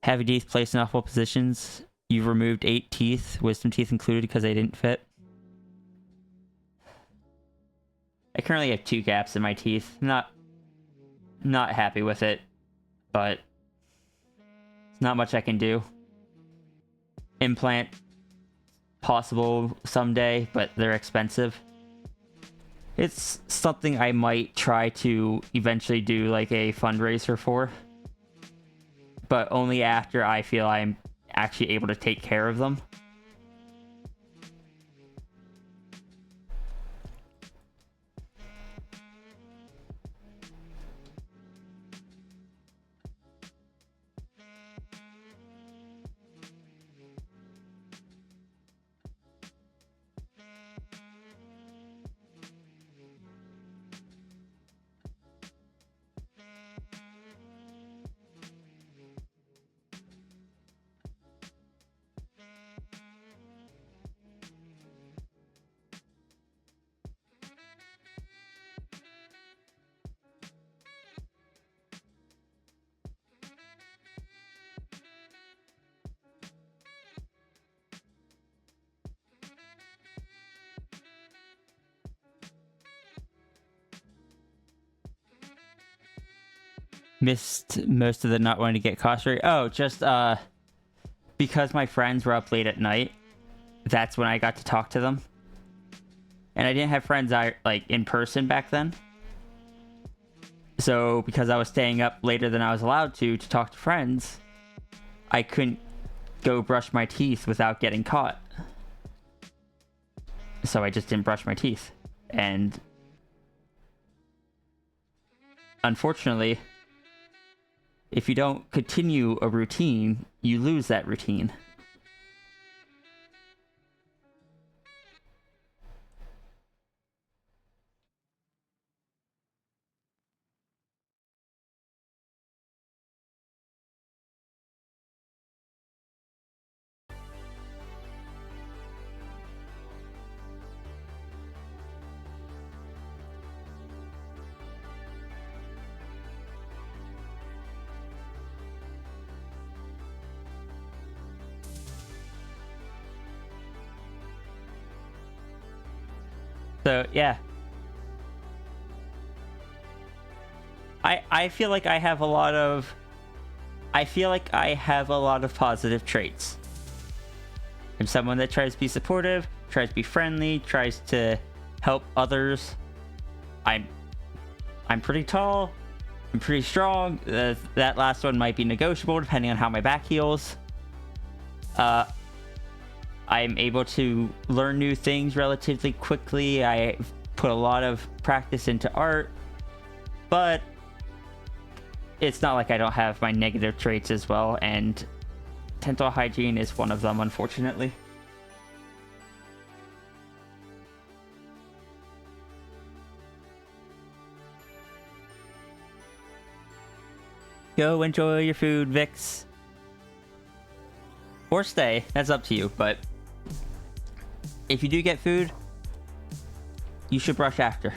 Have your teeth placed in awful positions. You've removed 8 teeth, wisdom teeth included, because they didn't fit. I currently have 2 gaps in my teeth. Not happy with it, but not much I can do. Implant, possible someday, but they're expensive. It's something I might try to eventually do like a fundraiser for, but only after I feel I'm actually able to take care of them. missed most of the not wanting to get caught story. Oh, just because my friends were up late at night, that's when I got to talk to them. And I didn't have friends like in person back then. So because I was staying up later than I was allowed to talk to friends, I couldn't go brush my teeth without getting caught. So I just didn't brush my teeth. And unfortunately, if you don't continue a routine, you lose that routine. So, yeah. I feel like I have a lot of... I feel like I have a lot of positive traits. I'm someone that tries to be supportive, tries to be friendly, tries to help others. I'm pretty tall. I'm pretty strong. That last one might be negotiable depending on how my back heals. I'm able to learn new things relatively quickly. I put a lot of practice into art, but it's not like I don't have my negative traits as well, and dental hygiene is one of them, unfortunately. Go enjoy your food, Vix. Or stay, that's up to you, but if you do get food, you should brush after.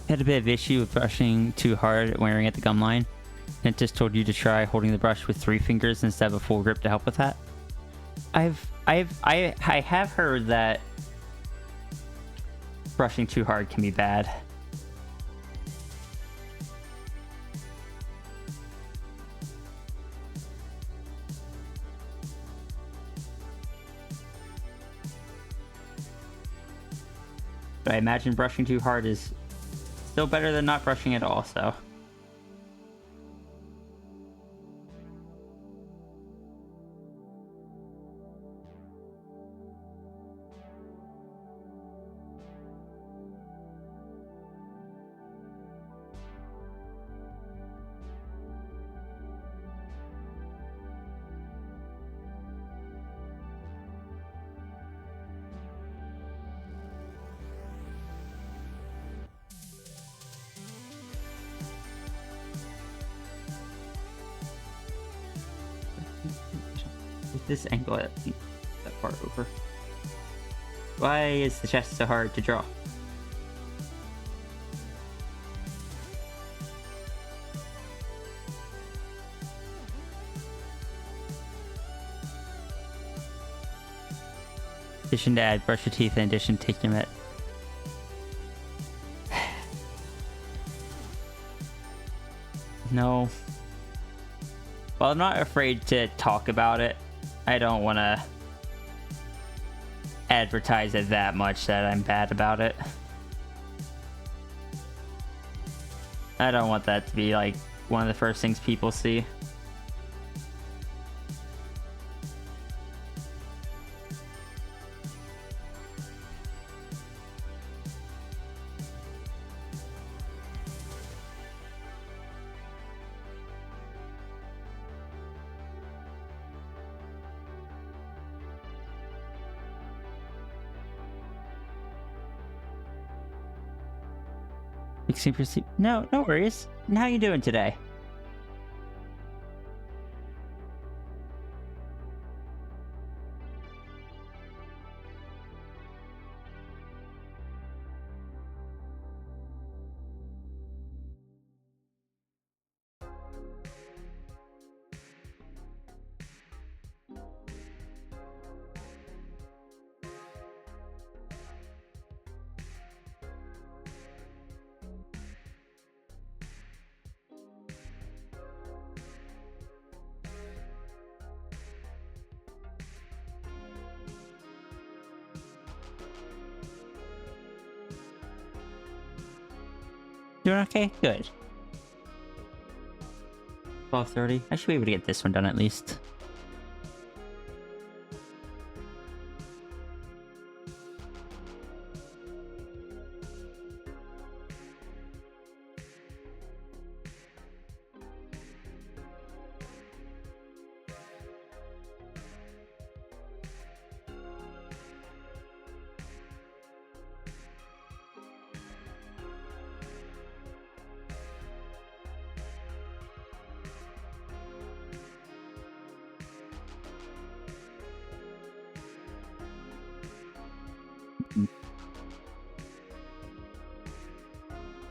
Had a bit of issue with brushing too hard wearing at the gum line. Dentist told you to try holding the brush with 3 fingers instead of a full grip to help with that. I have heard that brushing too hard can be bad. But I imagine brushing too hard is still better than not brushing at all, so. With this angle, I think that far over. Why is the chest so hard to draw? Addition to add, brush your teeth, in addition, take your med. No. Well, I'm not afraid to talk about it. I don't want to advertise it that much that I'm bad about it. I don't want that to be like one of the first things people see. No, no worries. And how you doing today? Doing okay? Good. 12:30. I should be able to get this one done at least.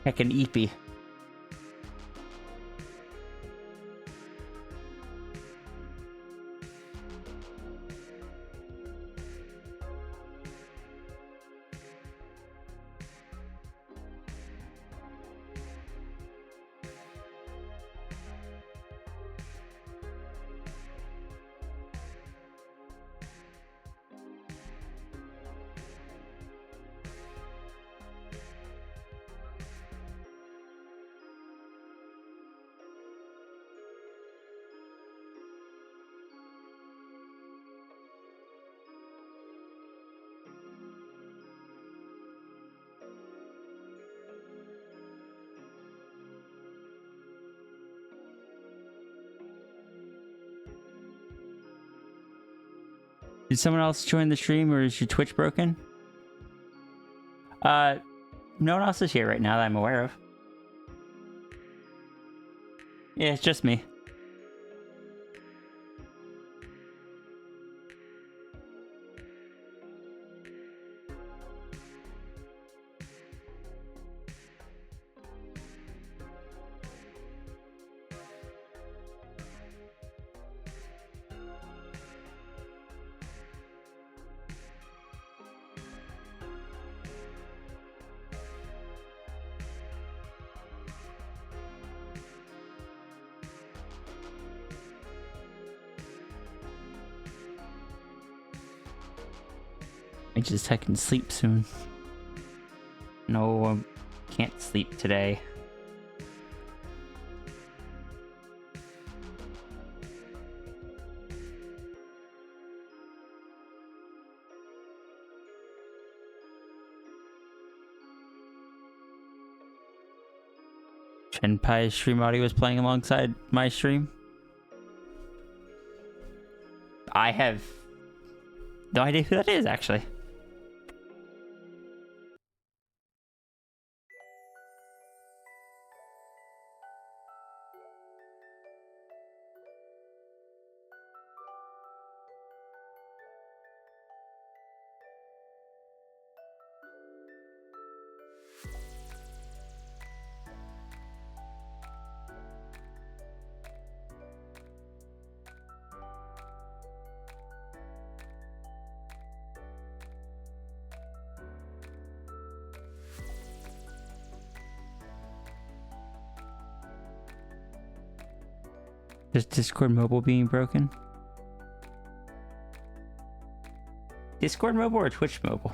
Heck, an EP. Did someone else join the stream, or is your Twitch broken? No one else is here right now that I'm aware of. Yeah, it's just me. I can sleep soon. No, I can't sleep today. Pie's stream audio was playing alongside my stream. I have no idea who that is, actually. Is Discord mobile being broken? Discord mobile or Twitch mobile?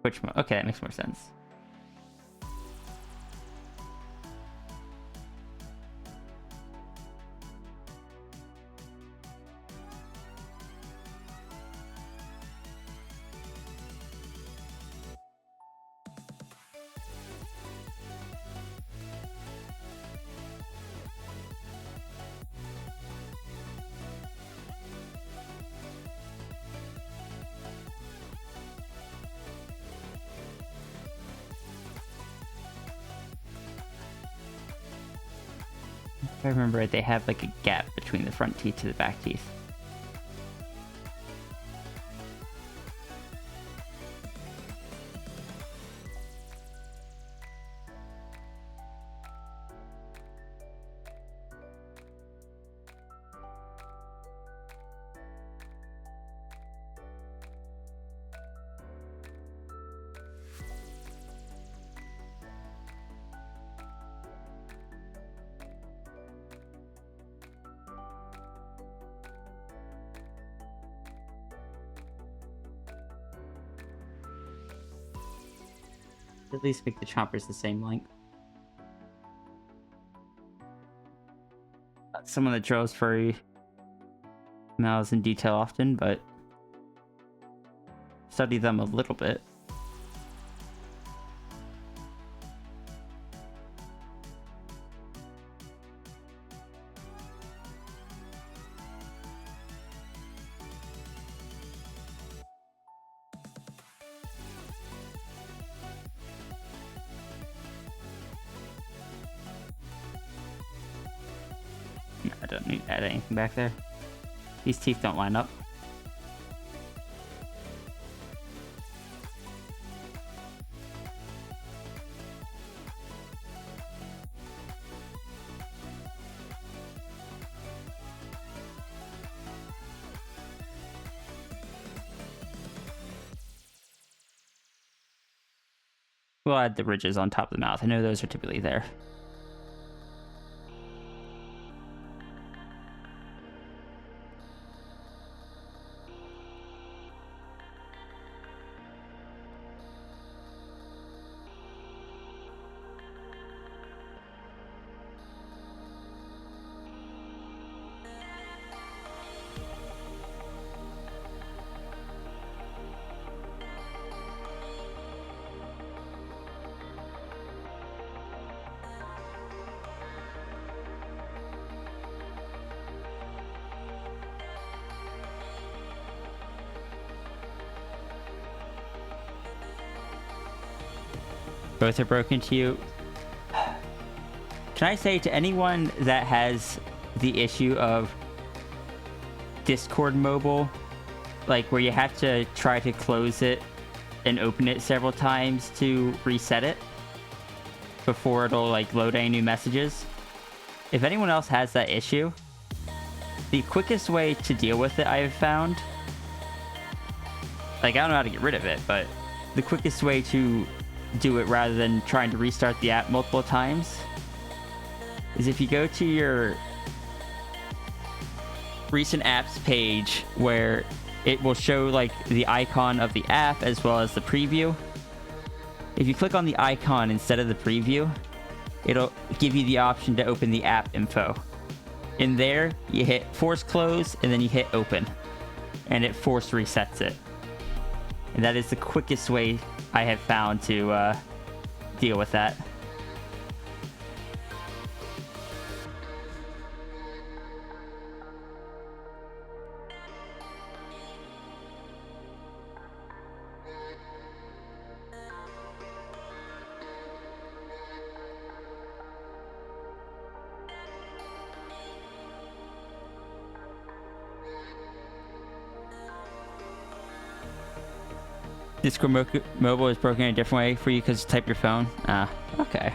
Twitch mobile. Okay, that makes more sense. If I remember right, they have like a gap between the front teeth to the back teeth. At least make the chompers the same length. Not someone that draws furry mouths in detail often, but study them a little bit. I don't need to add anything back there. These teeth don't line up. We'll add the ridges on top of the mouth. I know those are typically there. Both are broken to you. Can I say to anyone that has the issue of Discord mobile, like where you have to try to close it and open it several times to reset it before it'll like load any new messages? If anyone else has that issue, the quickest way to deal with it I have found, like I don't know how to get rid of it, but the quickest way to do it rather than trying to restart the app multiple times is if you go to your recent apps page where it will show like the icon of the app as well as the preview. If you click on the icon instead of the preview, it'll give you the option to open the app info. In there, you hit force close and then you hit open and it force resets it. And that is the quickest way I have found to deal with that. Discord mobile is broken in a different way for you because you type your phone. Ah, okay.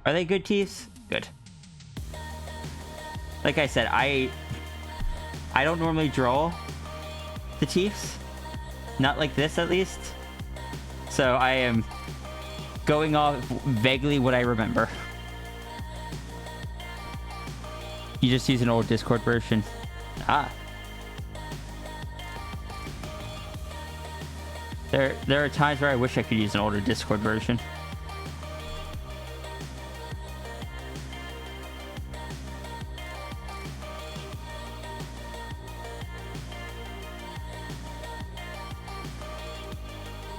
Are they good teeth? Good. Like I said, I don't normally draw the teeth. Not like this, at least. So I am going off vaguely what I remember. You just use an old Discord version. Ah. There are times where I wish I could use an older Discord version.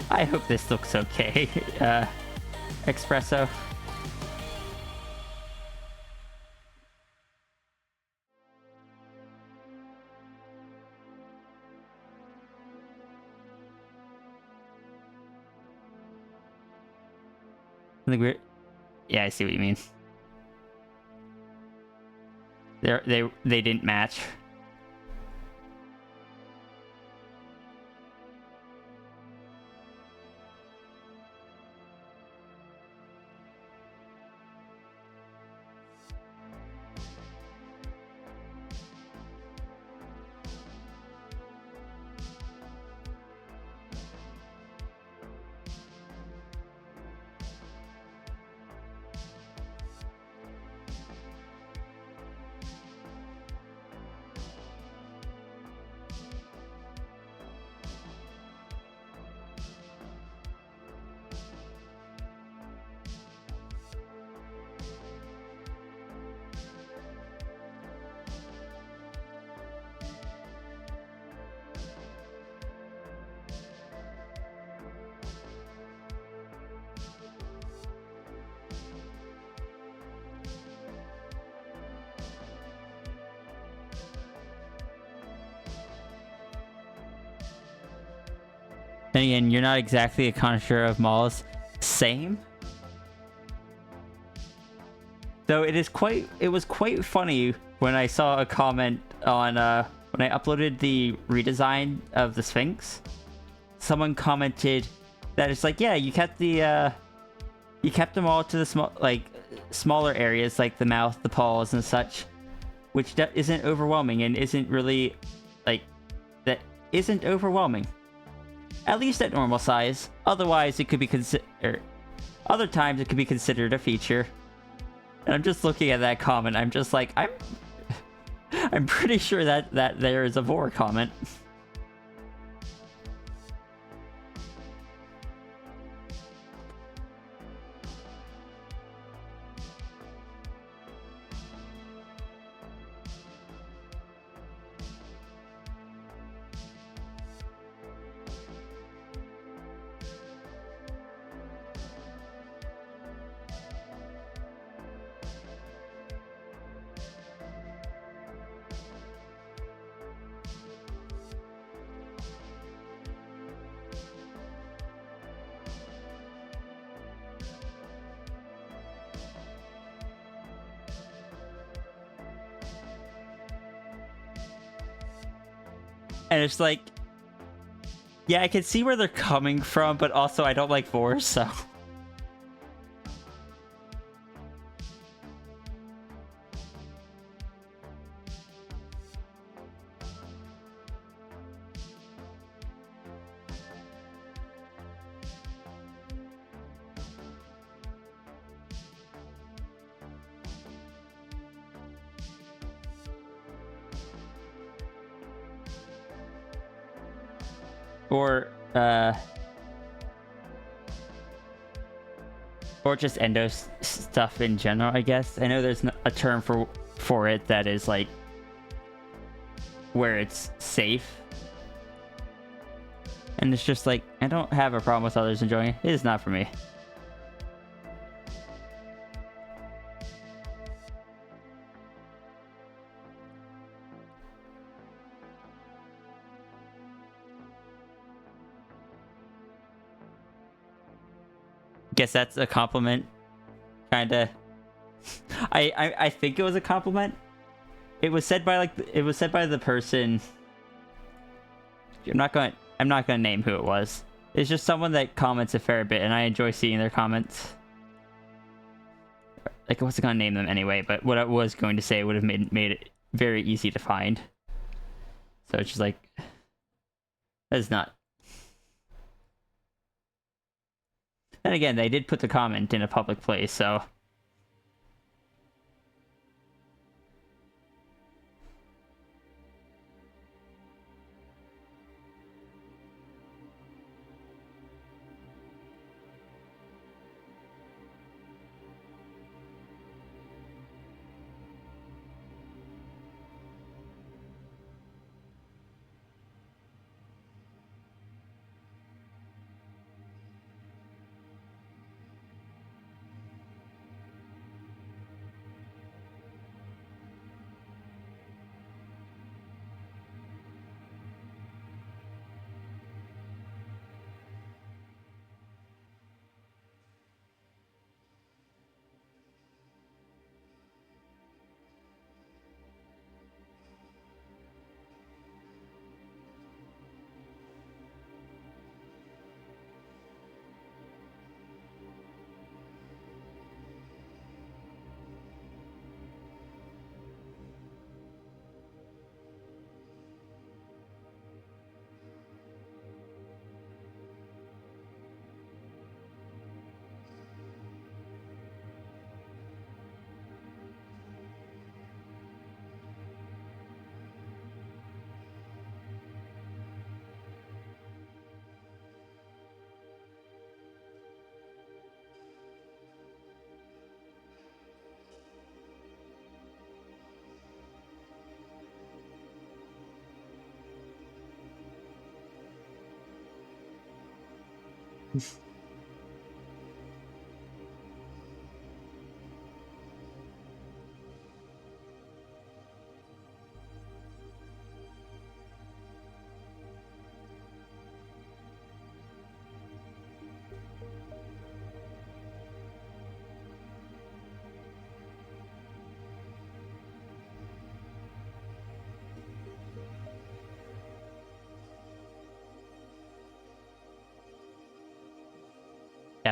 I hope this looks okay, Espresso. I think we're... Yeah, I see what you mean. They didn't match. Then again, you're not exactly a connoisseur of malls. Same. Though it was quite funny when I saw a comment on when I uploaded the redesign of the Sphinx. Someone commented that it's like, yeah, you kept them all to the smaller areas like the mouth, the paws, and such, which isn't overwhelming and isn't really that isn't overwhelming. At least at normal size. Otherwise, it could be other times it could be considered a feature. And I'm just looking at that comment. I'm just like, I'm pretty sure that there is a Vor comment. And it's like, yeah, I can see where they're coming from, but also I don't like Vor, so. Or just endo stuff in general, I guess. I know there's a term for it that is like where it's safe. And it's just like, I don't have a problem with others enjoying it. It is not for me. Guess that's a compliment, kinda. I think it was a compliment. It was said by the person. I'm not gonna name who it was. It's just someone that comments a fair bit, and I enjoy seeing their comments. Like, I wasn't gonna name them anyway, but what I was going to say would have made it very easy to find. So it's just like, that's not. And again, they did put the comment in a public place, so.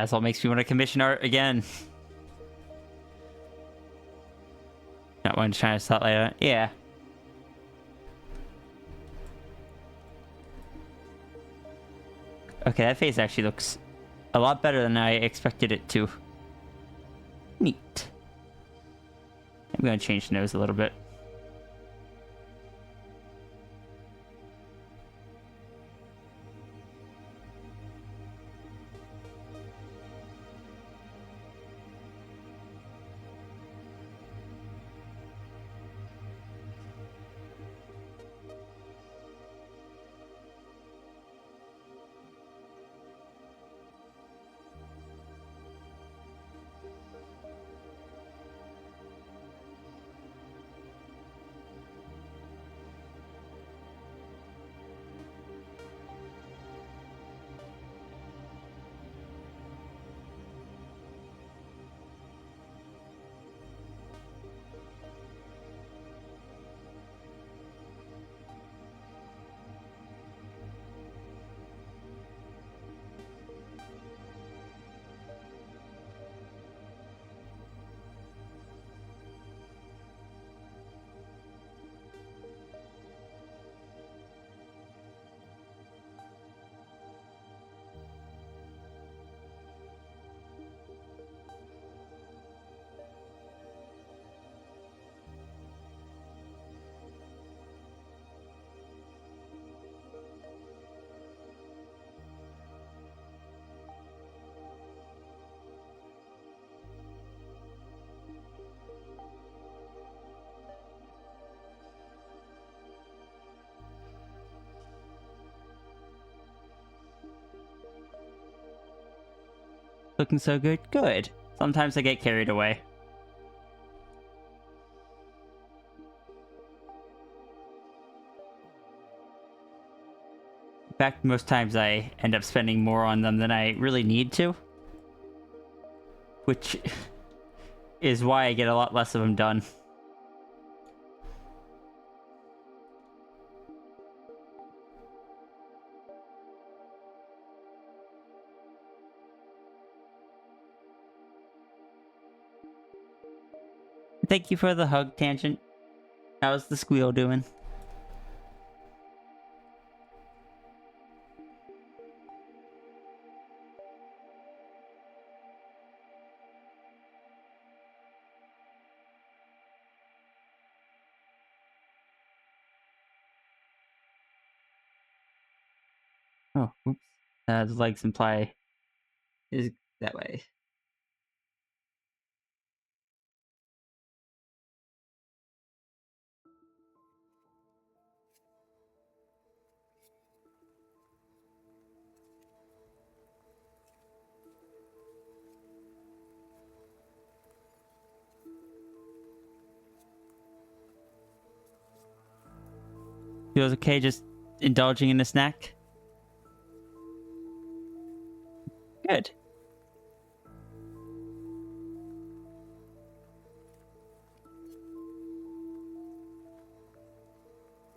Dazzle makes me want to commission art again. Not one trying to start later. Yeah. Okay, that face actually looks a lot better than I expected it to. Neat. I'm gonna change the nose a little bit. Looking so good? Good. Sometimes I get carried away. In fact, most times I end up spending more on them than I really need to. Which is why I get a lot less of them done. Thank you for the hug, Tangent. How's the squeal doing? Oh, oops. The legs imply is that way. Feels okay just indulging in a snack? Good.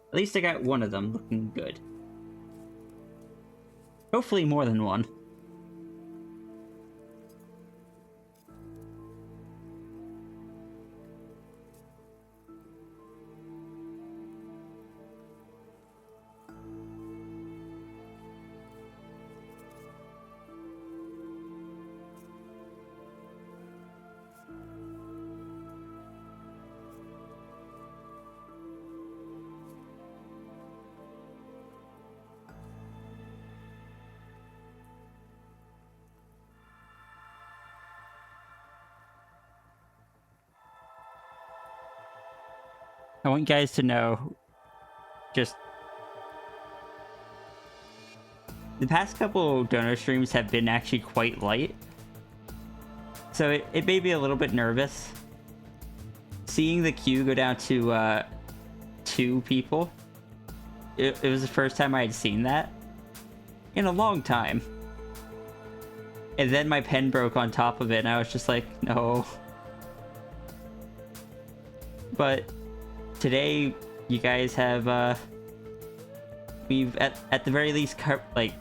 At least I got one of them looking good. Hopefully more than one. I want you guys to know, just the past couple donor streams have been actually quite light. So it made me a little bit nervous. Seeing the queue go down to 2 people, it was the first time I had seen that in a long time. And then my pen broke on top of it, and I was just like, no. But today, you guys have, we've at the very least, like,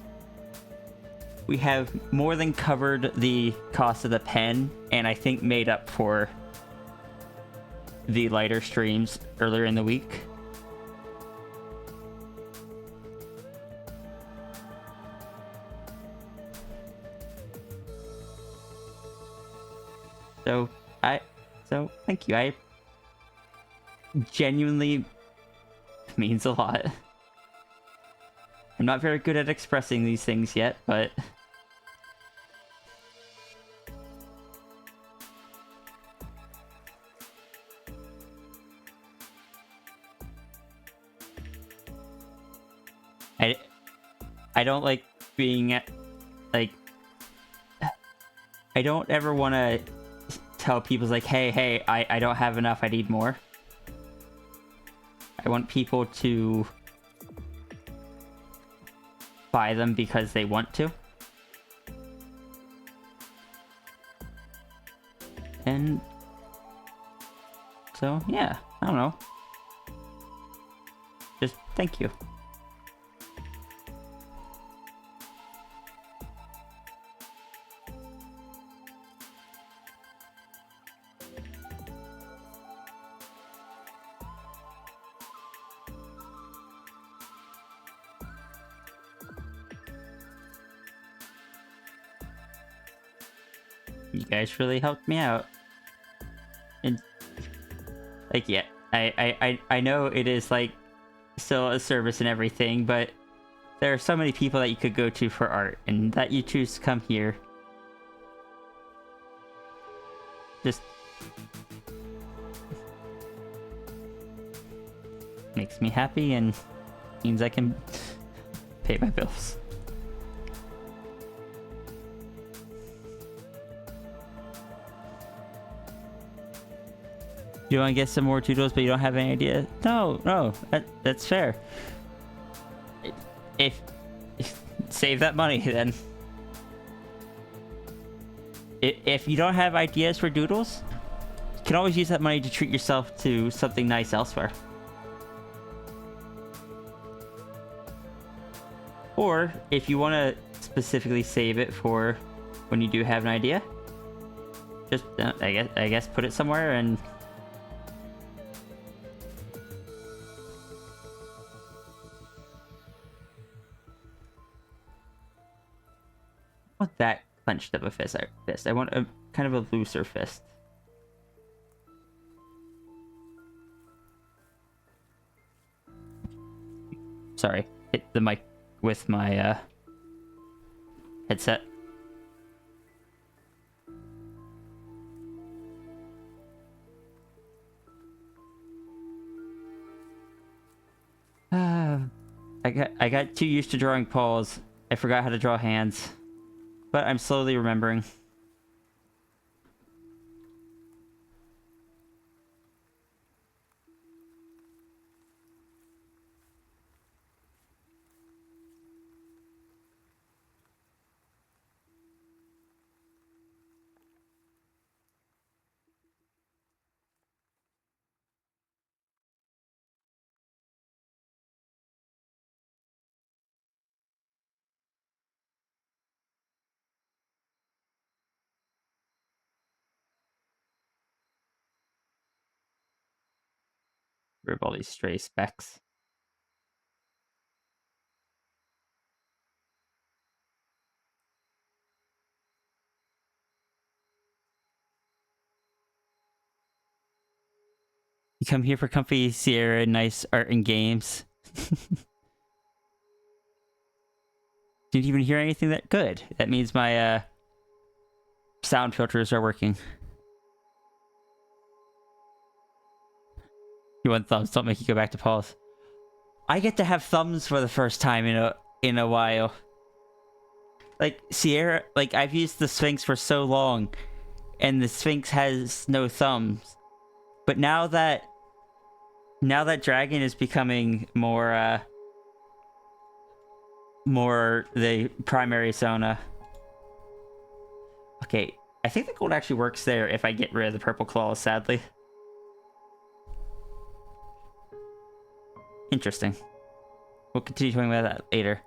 we have more than covered the cost of the pen, and I think made up for the lighter streams earlier in the week. So thank you. I genuinely means a lot. I'm not very good at expressing these things yet, but I don't like being like, I don't ever want to tell people like, hey, I don't have enough, I need more. I want people to buy them because they want to. And so, yeah, I don't know. Just thank you. You guys really helped me out. And like, yeah, I know it is like still a service and everything, but there are so many people that you could go to for art, and that you choose to come here just makes me happy and means I can pay my bills. You want to get some more Doodles, but you don't have any idea? No, that's fair. If save that money, then. If you don't have ideas for Doodles, you can always use that money to treat yourself to something nice elsewhere. Or, if you want to specifically save it for when you do have an idea, just, I guess put it somewhere and... I want that clenched of a fist. I want a kind of a looser fist. Sorry, hit the mic with my headset. I got too used to drawing paws. I forgot how to draw hands. But I'm slowly remembering. Rip all these stray specks. You come here for comfy Sierra, nice art and games. Didn't even hear anything that good. That means my sound filters are working. You want thumbs? Don't make you go back to pause. I get to have thumbs for the first time in a while. Like Sierra, like I've used the Sphinx for so long, and the Sphinx has no thumbs. But now that Dragon is becoming more the primary Sona. Okay, I think the gold actually works there if I get rid of the purple claws, sadly. Interesting. We'll continue talking about that later.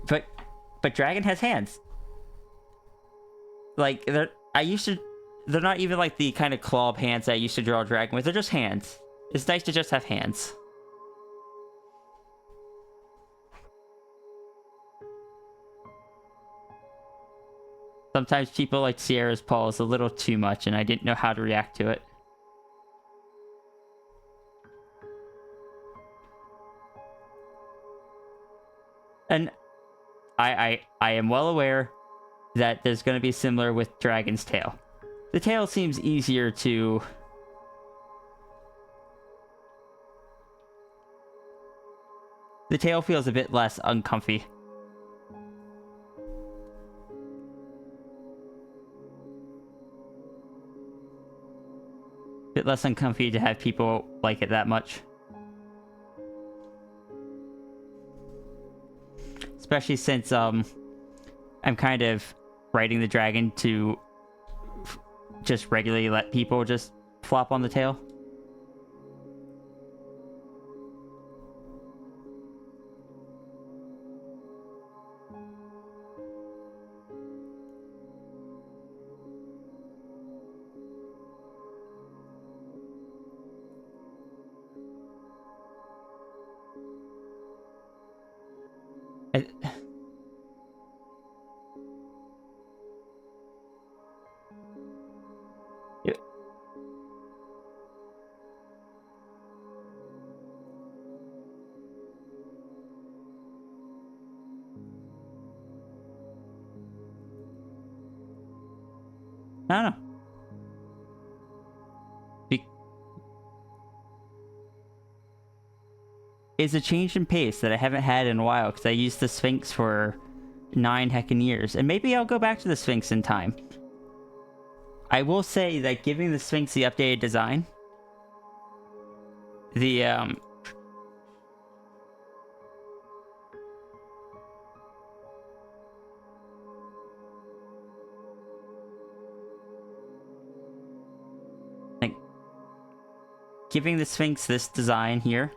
But but dragon has hands. Like, they're not even like the kind of claw hands I used to draw a dragon with. They're just hands. It's nice to just have hands. Sometimes people like Sierra's paws a little too much, and I didn't know how to react to it. And I am well aware that there's going to be similar with Dragon's tail. The tail seems easier to... The tail feels a bit less uncomfy. Bit less uncomfy to have people like it that much. Especially since I'm kind of writing the dragon to just regularly let people just flop on the tail. Yeah. I don't know. It's a change in pace that I haven't had in a while because I used the Sphinx for 9 heckin' years, and maybe I'll go back to the Sphinx in time. I will say that giving the Sphinx the updated design, the like giving the Sphinx this design here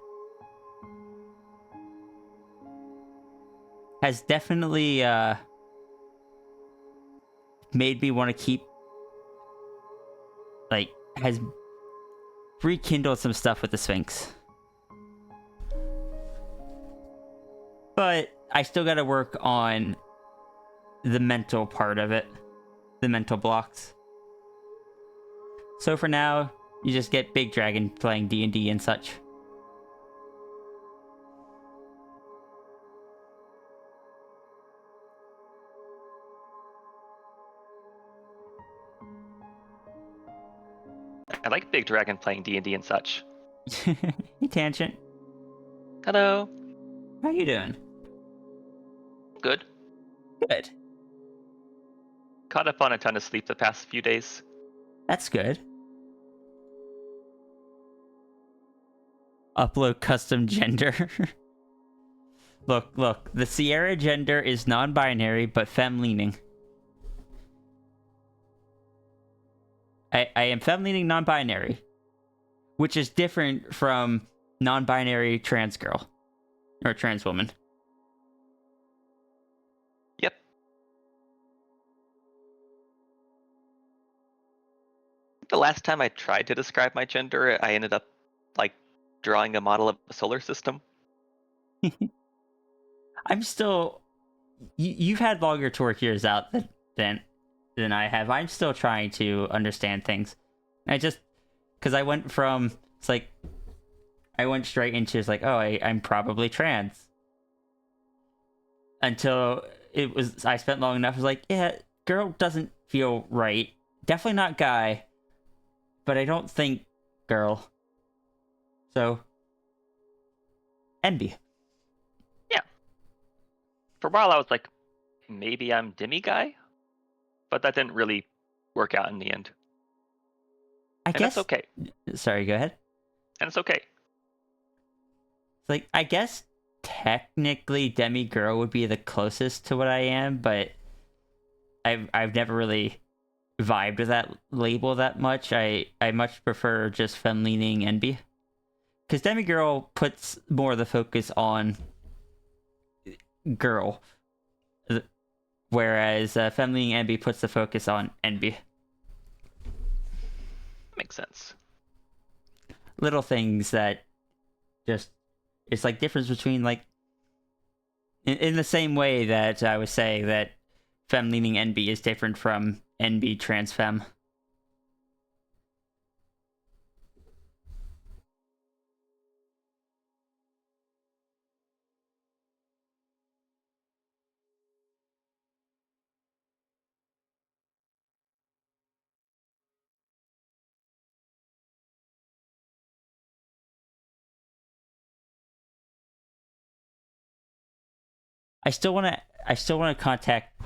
has definitely made me want to keep, like, has rekindled some stuff with the Sphinx. But I still gotta work on the mental part of it. The mental blocks. So for now, you just get Big Dragon playing D&D and such. I like Big Dragon playing D&D and such. Hey, Tangent. Hello. How you doing? Good. Good. Caught up on a ton of sleep the past few days. That's good. Upload custom gender. Look. The Sierra gender is non-binary, but femme-leaning. I am femme-leaning non-binary, which is different from non-binary trans girl. Or trans woman. Yep. The last time I tried to describe my gender, I ended up, like, drawing a model of a solar system. I'm still... You've had longer torque years out than I have. I'm still trying to understand things. I just... Because I went from... It's like... I went straight into, it's like, oh, I'm probably trans. Until it was... I spent long enough, I was like, yeah, girl doesn't feel right. Definitely not guy. But I don't think girl. So... Envy. Yeah. For a while I was like, maybe I'm demi-guy? But that didn't really work out in the end. I And guess... that's okay. Sorry, go ahead. And it's okay. Like, I guess technically demi-girl would be the closest to what I am, but I've never really vibed with that label that much. I much prefer just femme-leaning envy. Because demi-girl puts more of the focus on girl. whereas Fem-leaning NB puts the focus on NB. Makes sense. Little things that just it's like difference between like in the same way that I was saying that Fem-leaning NB is different from NB trans fem. I still want to contact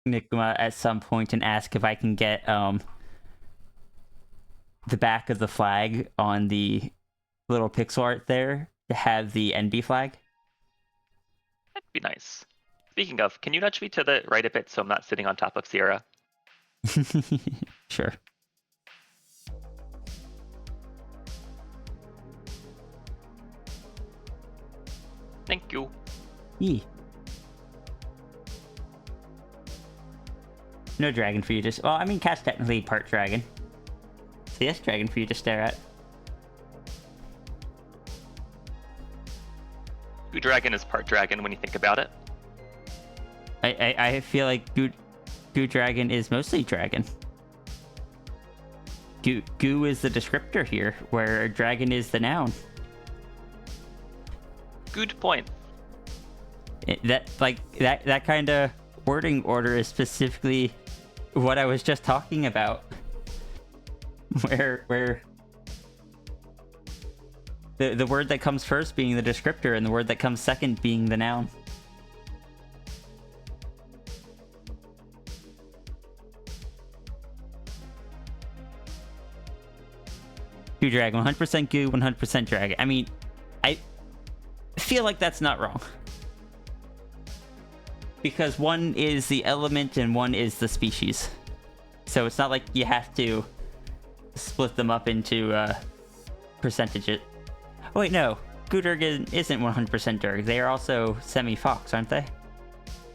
Nigma at some point and ask if I can get the back of the flag on the little pixel art there to have the NB flag. That'd be nice. Speaking of, can you nudge me to the right a bit so I'm not sitting on top of Sierra? Sure. Thank you. Yee. No dragon for you to... Well, I mean, cat's technically part dragon. So yes, dragon for you to stare at. Goo Dragon is part dragon when you think about it. I feel like Goo Dragon is mostly dragon. Goo is the descriptor here, where dragon is the noun. Good point. That kind of wording order is specifically what I was just talking about. Where the word that comes first being the descriptor and the word that comes second being the noun. Goo Dragon, 100% Goo, 100% Dragon. I mean, I feel like that's not wrong. Because one is the element and one is the species. So it's not like you have to split them up into percentages. Oh wait, no. Goo Dragon isn't 100% Durg. They are also semi-fox, aren't they?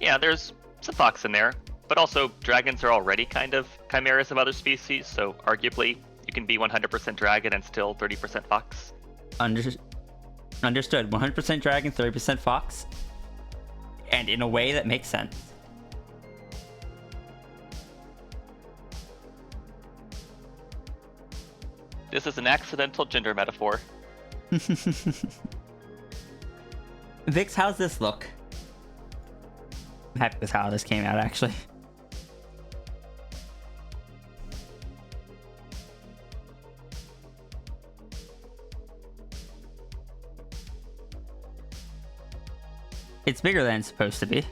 Yeah, there's some fox in there, but also dragons are already kind of chimeras of other species, so arguably you can be 100% dragon and still 30% fox. Understood. 100% dragon, 30% fox. And in a way that makes sense. This is an accidental gender metaphor. Vix, how's this look? I'm happy with how this came out, actually. It's bigger than it's supposed to be.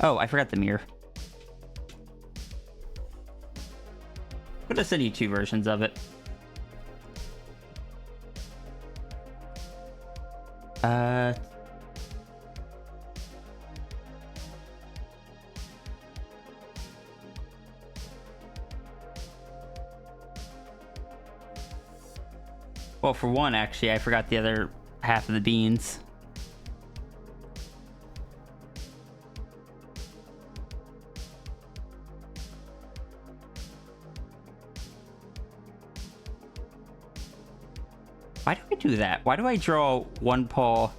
Oh, I forgot the mirror. I'm gonna send you 2 versions of it. Well, for one, actually, I forgot the other half of the beans. Why do I do that? Why do I draw one paw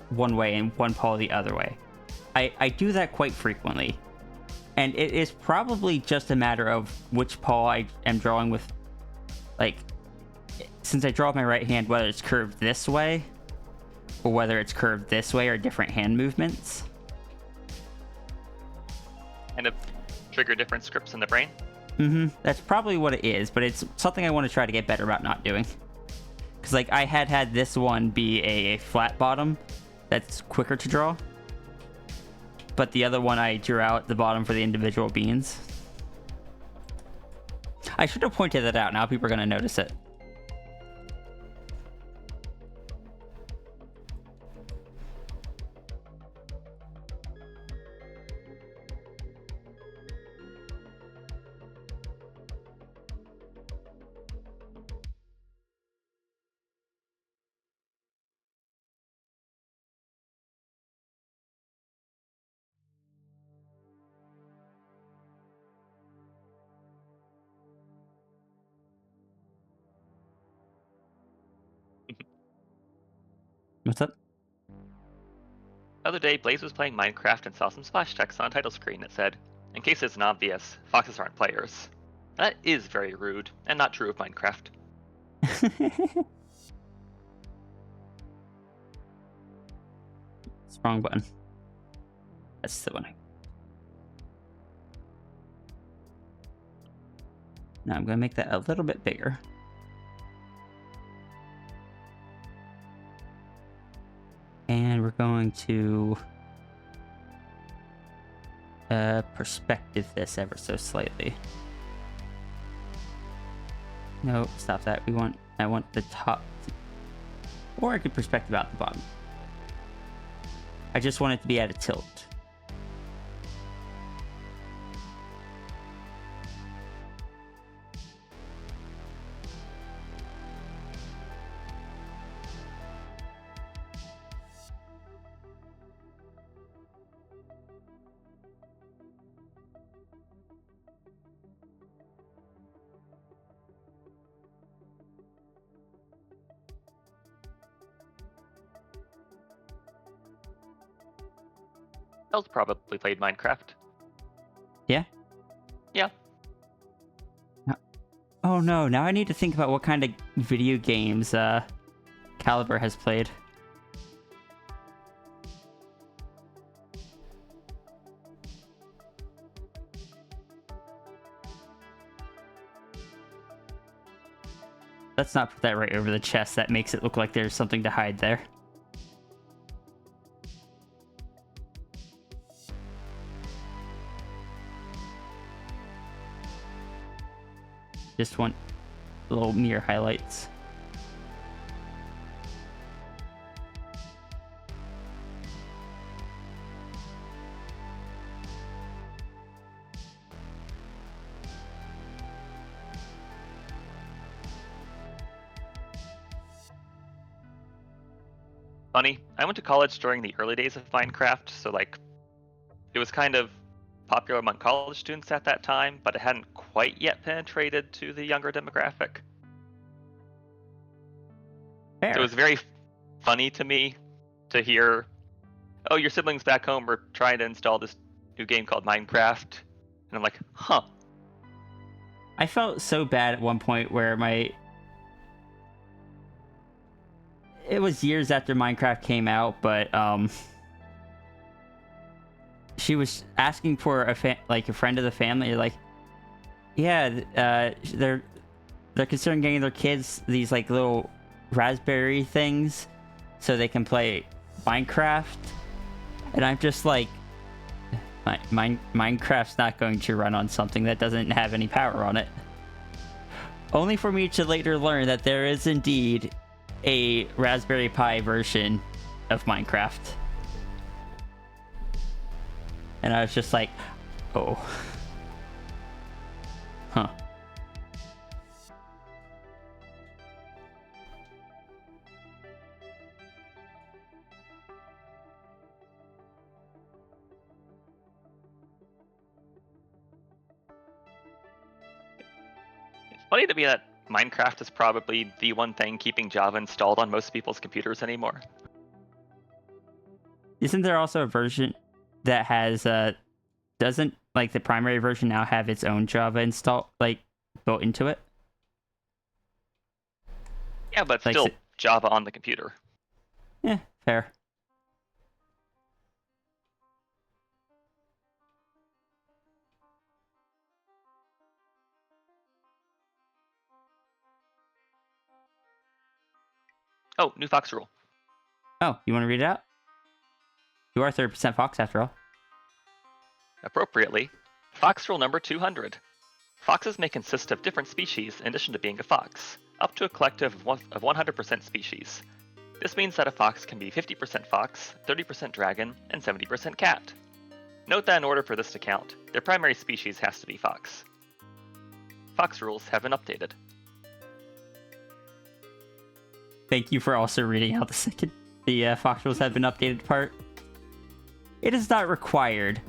one way and one paw the other way? I do that quite frequently. And it is probably just a matter of which paw I am drawing with. Like, since I draw with my right hand, whether it's curved this way or whether it's curved this way are different hand movements. And to trigger different scripts in the brain. That's probably what it is, but it's something I want to try to get better about not doing. Because, like, I had this one be a flat bottom that's quicker to draw. But the other one, I drew out the bottom for the individual beans. I should have pointed that out. Now people are going to notice it. What's up? The other day, Blaze was playing Minecraft and saw some splash text on a title screen that said, "In case it's not obvious, foxes aren't players." That is very rude, and not true of Minecraft. It's the wrong button. That's the one. Now I'm going to make that a little bit bigger. And we're going to perspective this ever so slightly. No, stop that. I want the top. Or I could perspective out the bottom. I just want it to be at a tilt. El's probably played Minecraft. Yeah? Yeah. Oh no, now I need to think about what kind of video games Caliber has played. Let's not put that right over the chest. That makes it look like there's something to hide there. Just want little mirror highlights. Funny, I went to college during the early days of Minecraft, so like, it was kind of popular among college students at that time, but it hadn't quite yet penetrated to the younger demographic. Fair. So it was very funny to me to hear, "Oh, your siblings back home were trying to install this new game called Minecraft," and I'm like, "Huh." I felt so bad at one point where it was years after Minecraft came out, but she was asking for a friend of the family, like, yeah, they're considering getting their kids these like little raspberry things so they can play Minecraft, and I'm just like, Minecraft's not going to run on something that doesn't have any power on it. Only for me to later learn that there is indeed a Raspberry Pi version of Minecraft. And I was just like, oh. Huh. It's funny to me that Minecraft is probably the one thing keeping Java installed on most people's computers anymore. Isn't there also a version that has doesn't like the primary version now have its own Java install like built into it? Yeah, but Like still Java on the computer. Yeah, fair. Oh, new Fox rule. Oh, you want to read it out? You are 30% Fox after all. Appropriately, Fox rule number 200. Foxes may consist of different species in addition to being a fox, up to a collective of 100% species. This means that a fox can be 50% fox, 30% dragon, and 70% cat. Note that in order for this to count, their primary species has to be fox. Fox rules have been updated. Thank you for also reading out the Fox rules have been updated part. It is not required,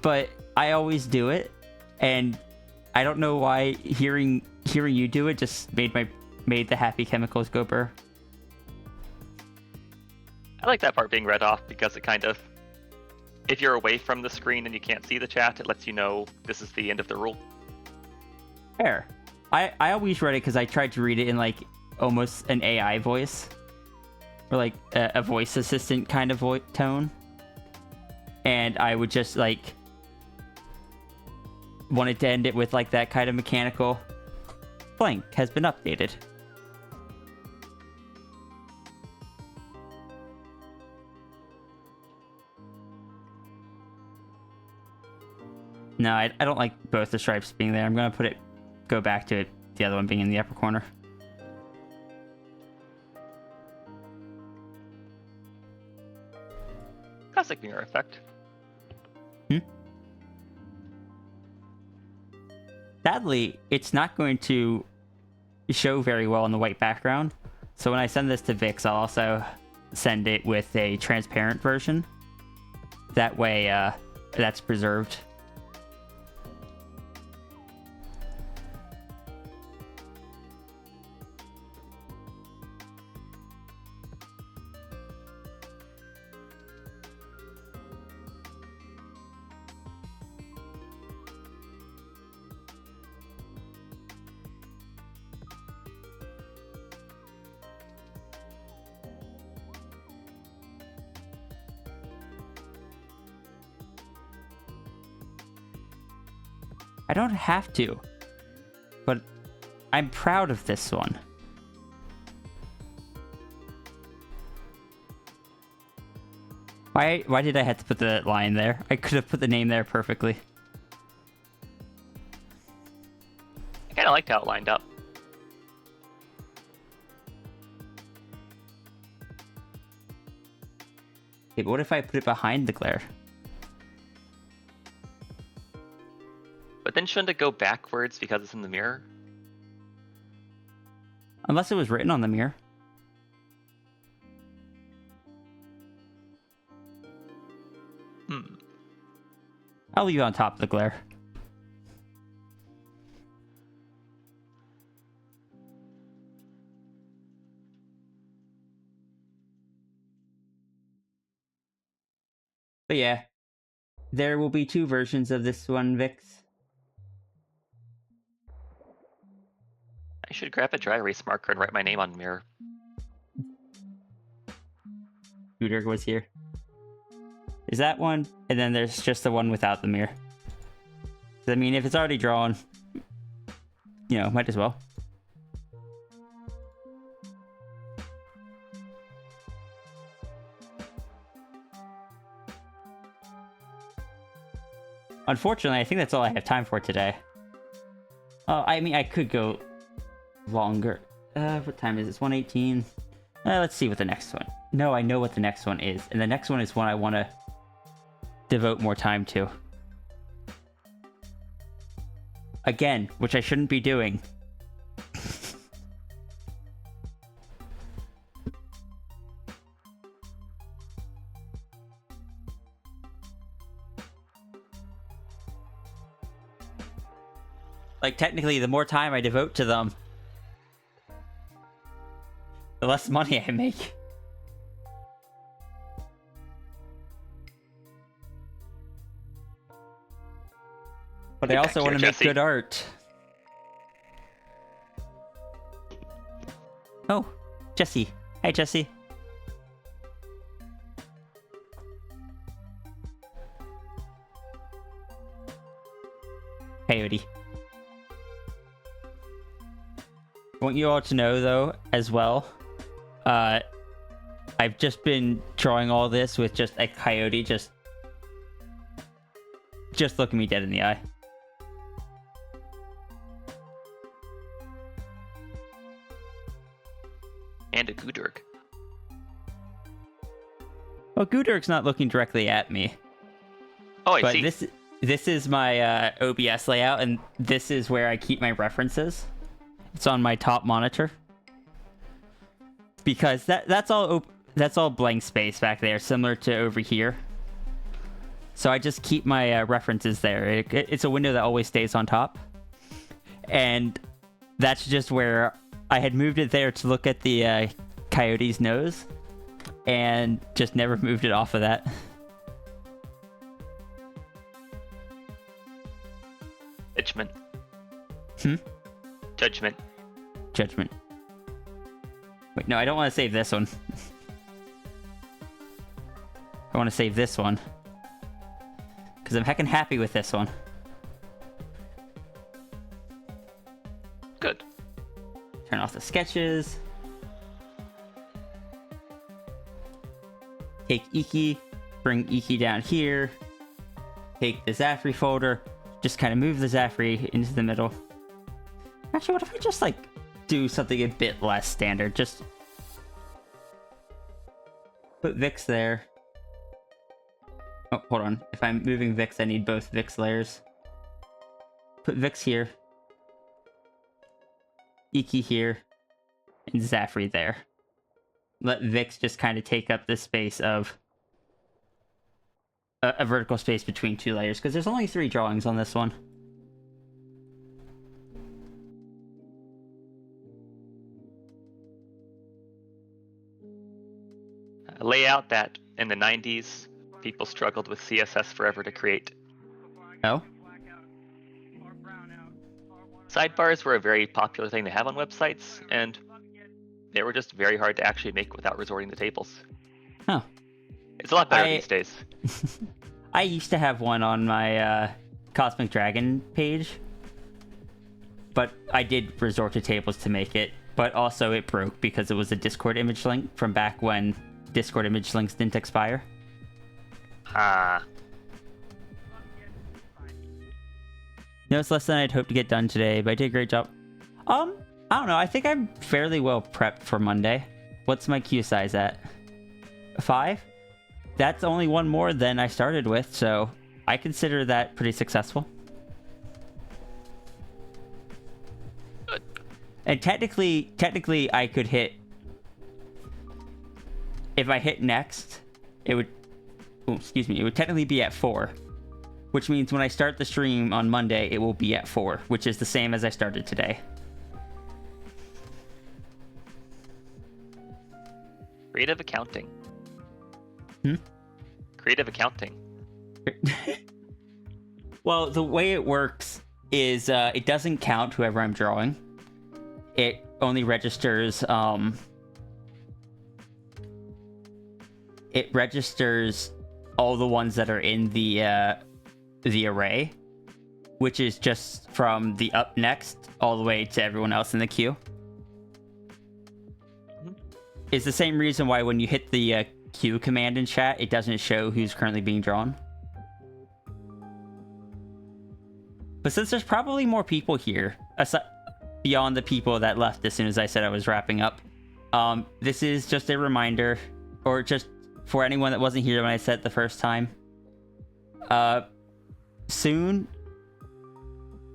but I always do it, and I don't know why hearing you do it just made the happy chemicals go burr. I like that part being read off because it kind of, if you're away from the screen and you can't see the chat, it lets you know this is the end of the rule. Fair. I always read it because I tried to read it in like almost an AI voice, or like a voice assistant kind of tone, and I would just like wanted to end it with like that kind of mechanical blank has been updated. No, I don't like both the stripes being there. I'm gonna go back to it, the other one being in the upper corner. Classic mirror effect. Sadly, it's not going to show very well on the white background. So when I send this to Vix, I'll also send it with a transparent version. That way, that's preserved. I don't have to, but I'm proud of this one. Why did I have to put the line there? I could have put the name there perfectly. I kind of liked how it lined up. Okay, but what if I put it behind the glare? But then shouldn't it go backwards because it's in the mirror? Unless it was written on the mirror. I'll leave it on top of the glare. But yeah, there will be 2 versions of this one, Vix. I should grab a dry erase marker and write my name on the mirror. Gooder was here. Is that one? And then there's just the one without the mirror. I mean, if it's already drawn, you know, might as well. Unfortunately, I think that's all I have time for today. Oh, I mean, I could go longer. What time is it? It's 1:18. Let's see what the next one. No, I know what the next one is. And the next one is one I want to devote more time to. Again, which I shouldn't be doing. Like, technically, the more time I devote to them, the less money I make. But I Get also back want to here, make Jesse. good art. Oh, Jesse. Hey, Jesse. Hey, Odie. I want you all to know, though, as well, I've just been drawing all this with just a coyote just looking me dead in the eye. And a Gudurk. Well, Gudurk's not looking directly at me. Oh, I But see. this is my OBS layout, and this is where I keep my references. It's on my top monitor. Because that's all blank space back there, similar to over here. So I just keep my references there. It's a window that always stays on top. And that's just where I had moved it there to look at the coyote's nose. and just never moved it off of that. Judgment. Hmm? Judgment. Judgment. Wait, no, I don't want to save this one. I want to save this one. Because I'm heckin' happy with this one. Good. Turn off the sketches. Take Iki, bring Iki down here. Take the Zafri folder, just kind of move the Zafri into the middle. Actually, what if I just, like, do something a bit less standard? Just put Vix there. Oh, hold on. If I'm moving Vix, I need both Vix layers. Put Vix here. Iki here. And Zafri there. Let Vix just kind of take up the space of a vertical space between two layers, because there's only 3 drawings on this one. A layout that in the 90s people struggled with CSS forever to create. Oh? Sidebars were a very popular thing to have on websites, and they were just very hard to actually make without resorting to tables. Huh. It's a lot better these days. I used to have one on my Cosmic Dragon page, but I did resort to tables to make it, but also it broke because it was a Discord image link from back when Discord image links didn't expire. Ah. No, it's less than I'd hoped to get done today, but I did a great job. I don't know. I think I'm fairly well prepped for Monday. What's my queue size at? 5? That's only one more than I started with, so I consider that pretty successful. Good. And technically, I could hit... If I hit next, it would... Oh, excuse me. It would technically be at 4. Which means when I start the stream on Monday, it will be at 4, which is the same as I started today. Creative accounting. Hmm? Creative accounting. Well, the way it works is it doesn't count whoever I'm drawing. It only registers... It registers all the ones that are in the array, which is just from the up next all the way to everyone else in the queue. It's the same reason why when you hit the queue command in chat, it doesn't show who's currently being drawn. But since there's probably more people here, beyond the people that left as soon as I said I was wrapping up, this is just a reminder, or just for anyone that wasn't here when I said it the first time. Soon,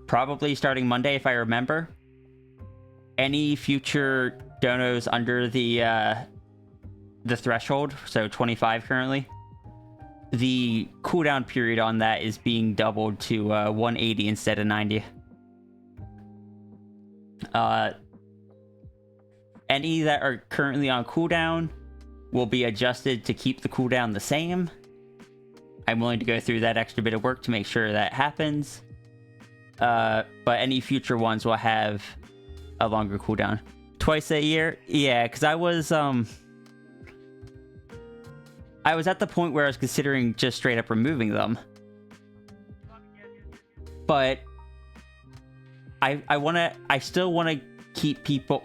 probably starting Monday if I remember, any future donos under the threshold, so 25 currently, the cooldown period on that is being doubled to 180 instead of 90. Any that are currently on cooldown will be adjusted to keep the cooldown the same. I'm willing to go through that extra bit of work to make sure that happens. But any future ones will have a longer cooldown. Twice a year? Yeah, because I was at the point where I was considering just straight up removing them. But I still wanna keep people...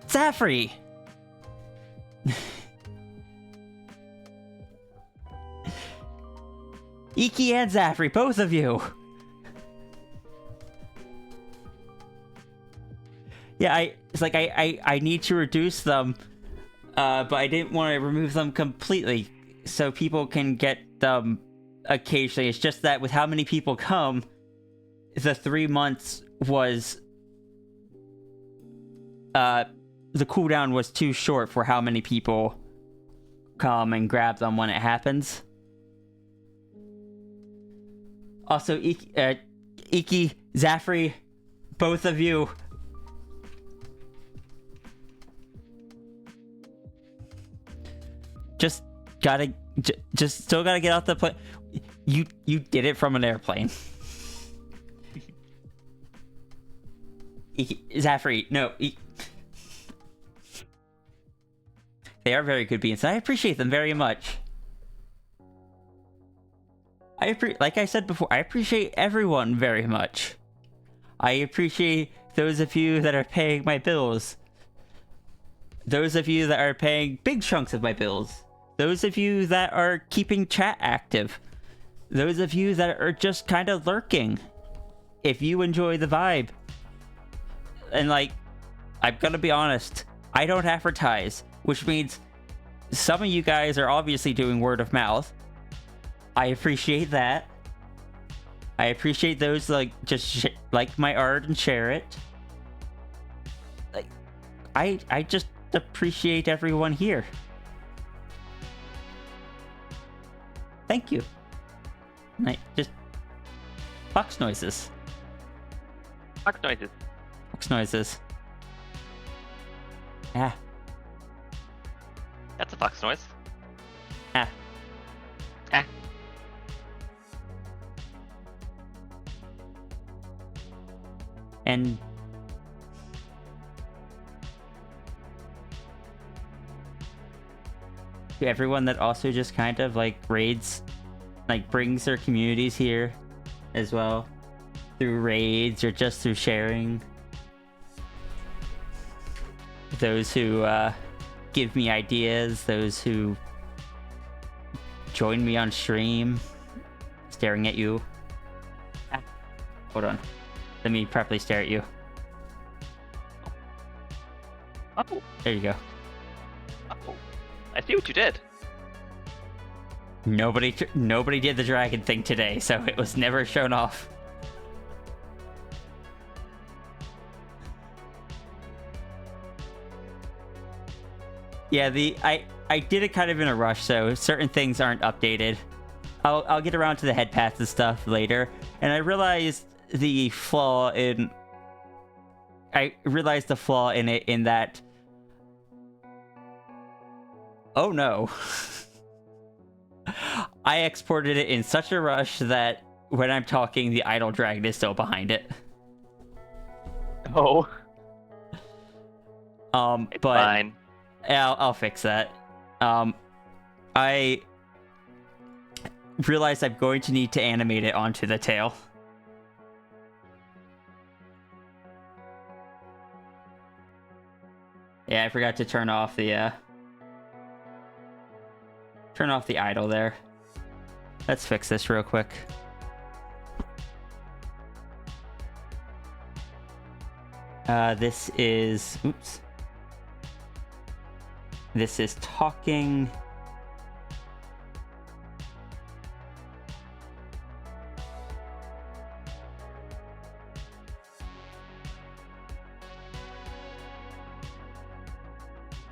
Zafri! Iki and Zafri, both of you! Yeah, I need to reduce them, but I didn't want to remove them completely, so people can get them occasionally. It's just that with how many people come, the 3 months was... the cooldown was too short for how many people come and grab them when it happens. Also, Iki, Zafri, both of you. just still gotta get off the plane. You did it from an airplane. Zafri, no. They are very good beans. I appreciate them very much. Like I said before, I appreciate everyone very much. I appreciate those of you that are paying my bills. Those of you that are paying big chunks of my bills. Those of you that are keeping chat active. Those of you that are just kind of lurking. If you enjoy the vibe. And like, I'm gonna be honest, I don't advertise, which means some of you guys are obviously doing word of mouth. I appreciate that. I appreciate those like just like my art and share it. Like, I just appreciate everyone here. Thank you. Just fox noises. Fox noises. Fox noises. Ah. That's a fox noise. Ah. Ah. And to everyone that also just kind of like raids, like brings their communities here as well through raids or just through sharing. Those who give me ideas, those who join me on stream, staring at you. Ah. Hold on. Let me properly stare at you. Oh. There you go. Oh. I see what you did. Nobody did the dragon thing today, so it was never shown off. Yeah, I did it kind of in a rush, so certain things aren't updated. I'll get around to the head paths and stuff later, and I realized the flaw in it in that. Oh no. I exported it in such a rush that when I'm talking, the idle dragon is still behind it. Oh. But Fine. I'll fix that. I realized I'm going to need to animate it onto the tail. Yeah, I forgot to turn off the idle there. Let's fix this real quick. This is talking.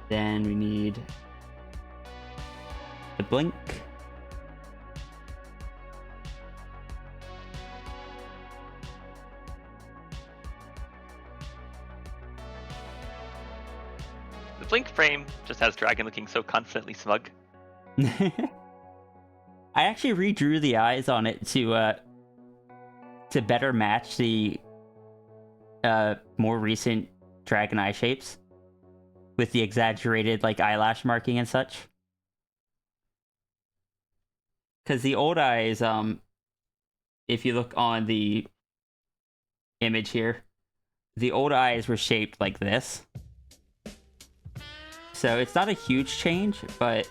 Then we need the blink. The blink frame just has Dragon looking so confidently smug. I actually redrew the eyes on it to better match the more recent dragon eye shapes with the exaggerated like eyelash marking and such. Because the old eyes, if you look on the image here, the old eyes were shaped like this. So it's not a huge change, but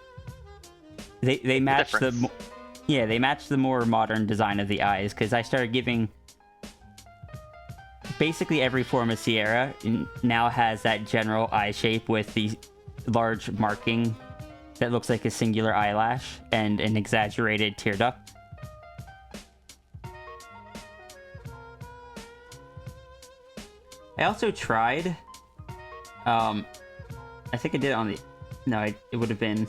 they match they match the more modern design of the eyes. Because I started giving basically every form of Sierra now has that general eye shape with the large marking that looks like a singular eyelash and an exaggerated tear duct. I also tried, I think I did it on the, no, it would have been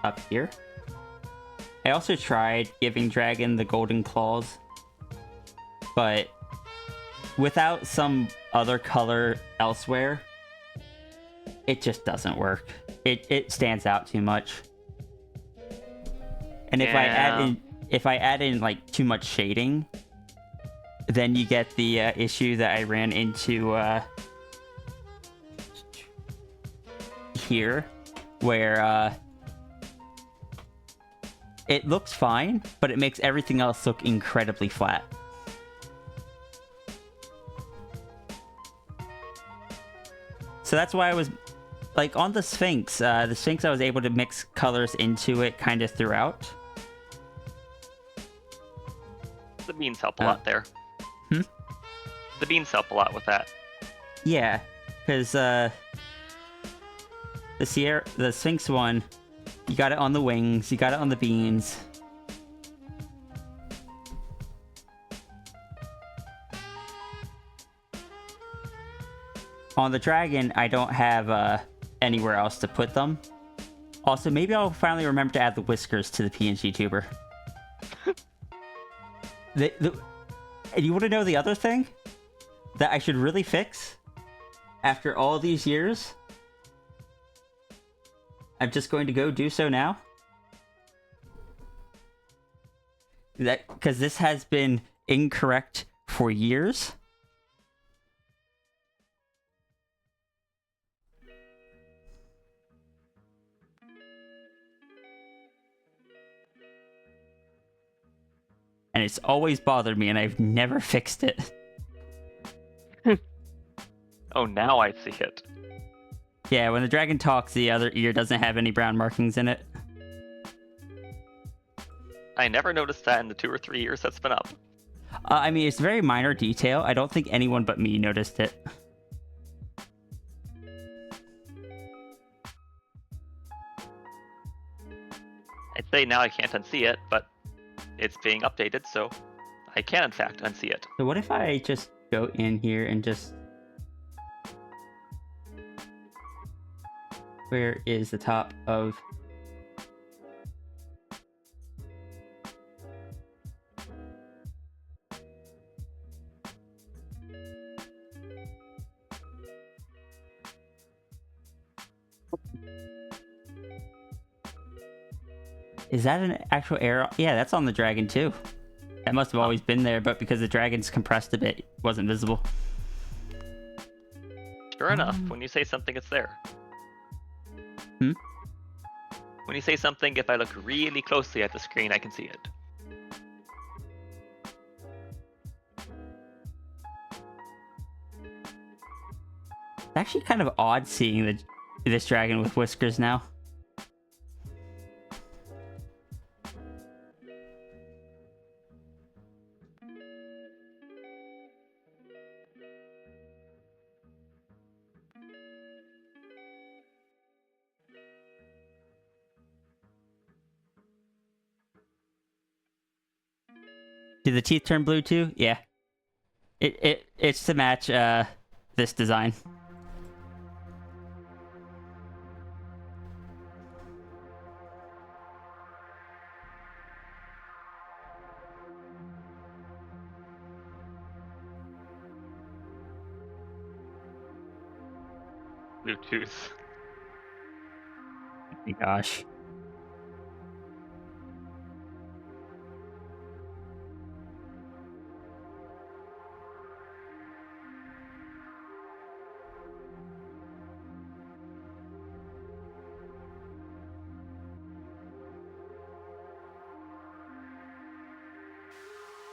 up here. I also tried giving Dragon the golden claws, but without some other color elsewhere, it just doesn't work. it stands out too much. And if Yeah. I add in like too much shading, then you get the issue that I ran into here, where it looks fine, but it makes everything else look incredibly flat. So that's why I was like on the Sphinx. The Sphinx, I was able to mix colors into it kind of throughout. The beans help a lot there. Hmm? The beans help a lot with that. Yeah, because the Sphinx one, you got it on the wings, you got it on the beans. On the dragon, I don't have anywhere else to put them. Also, maybe I'll finally remember to add the whiskers to the PNG tuber. And you want to know the other thing that I should really fix after all these years? I'm just going to go do so now. Because this has been incorrect for years. And it's always bothered me, and I've never fixed it. Oh, now I see it. Yeah, when the dragon talks, the other ear doesn't have any brown markings in it. I never noticed that in the 2 or 3 years that's been up. I mean, it's a very minor detail. I don't think anyone but me noticed it. I'd say now I can't unsee it, but it's being updated, so I can in fact unsee it. So what if I just go in here and just... Where is the top of... Is that an actual arrow? Yeah, that's on the dragon too. That must have always been there, but because the dragon's compressed a bit, it wasn't visible. Sure enough, when you say something, it's there. Hmm? When you say something, if I look really closely at the screen, I can see it. It's actually kind of odd seeing this dragon with whiskers now. Did the teeth turn blue too? Yeah. It's to match this design. Bluetooth. Oh my gosh.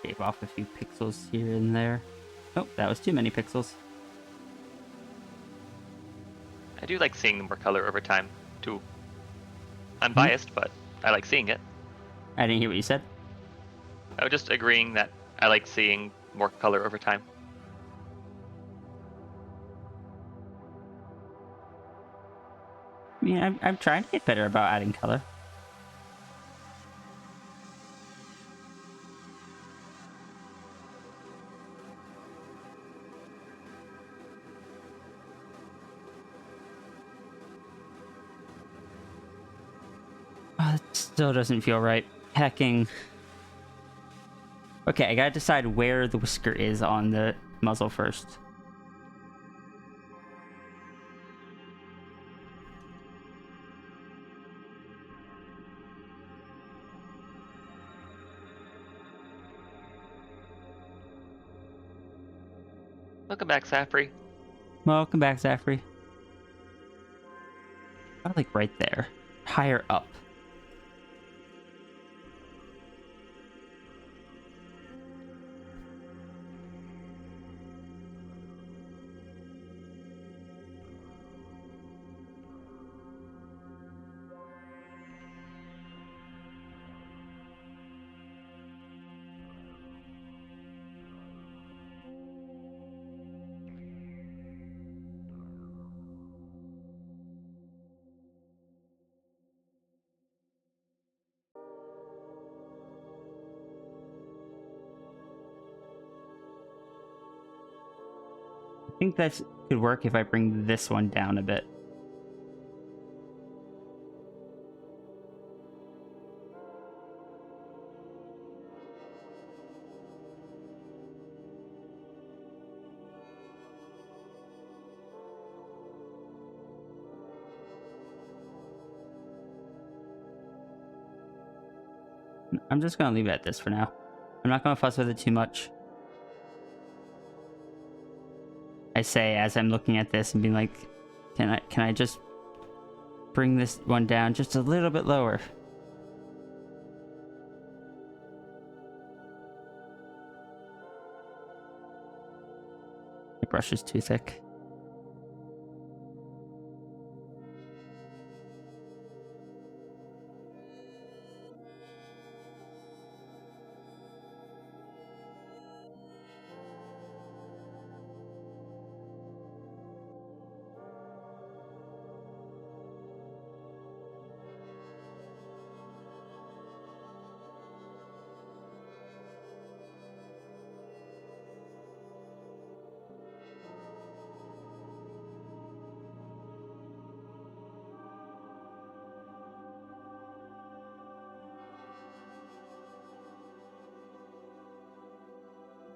Shave off a few pixels here and there. Oh, that was too many pixels. I do like seeing more color over time, too. I'm biased, but I like seeing it. I didn't hear what you said. I was just agreeing that I like seeing more color over time. I mean, I'm trying to get better about adding color. Oh, it still doesn't feel right. Hacking. Okay, I gotta decide where the whisker is on the muzzle first. Welcome back, Safri. Welcome back, Zafri. I like right there. Higher up. I think that could work if I bring this one down a bit. I'm just gonna leave it at this for now. I'm not gonna fuss with it too much. I say as I'm looking at this and being like, can I just bring this one down just a little bit lower? The brush is too thick.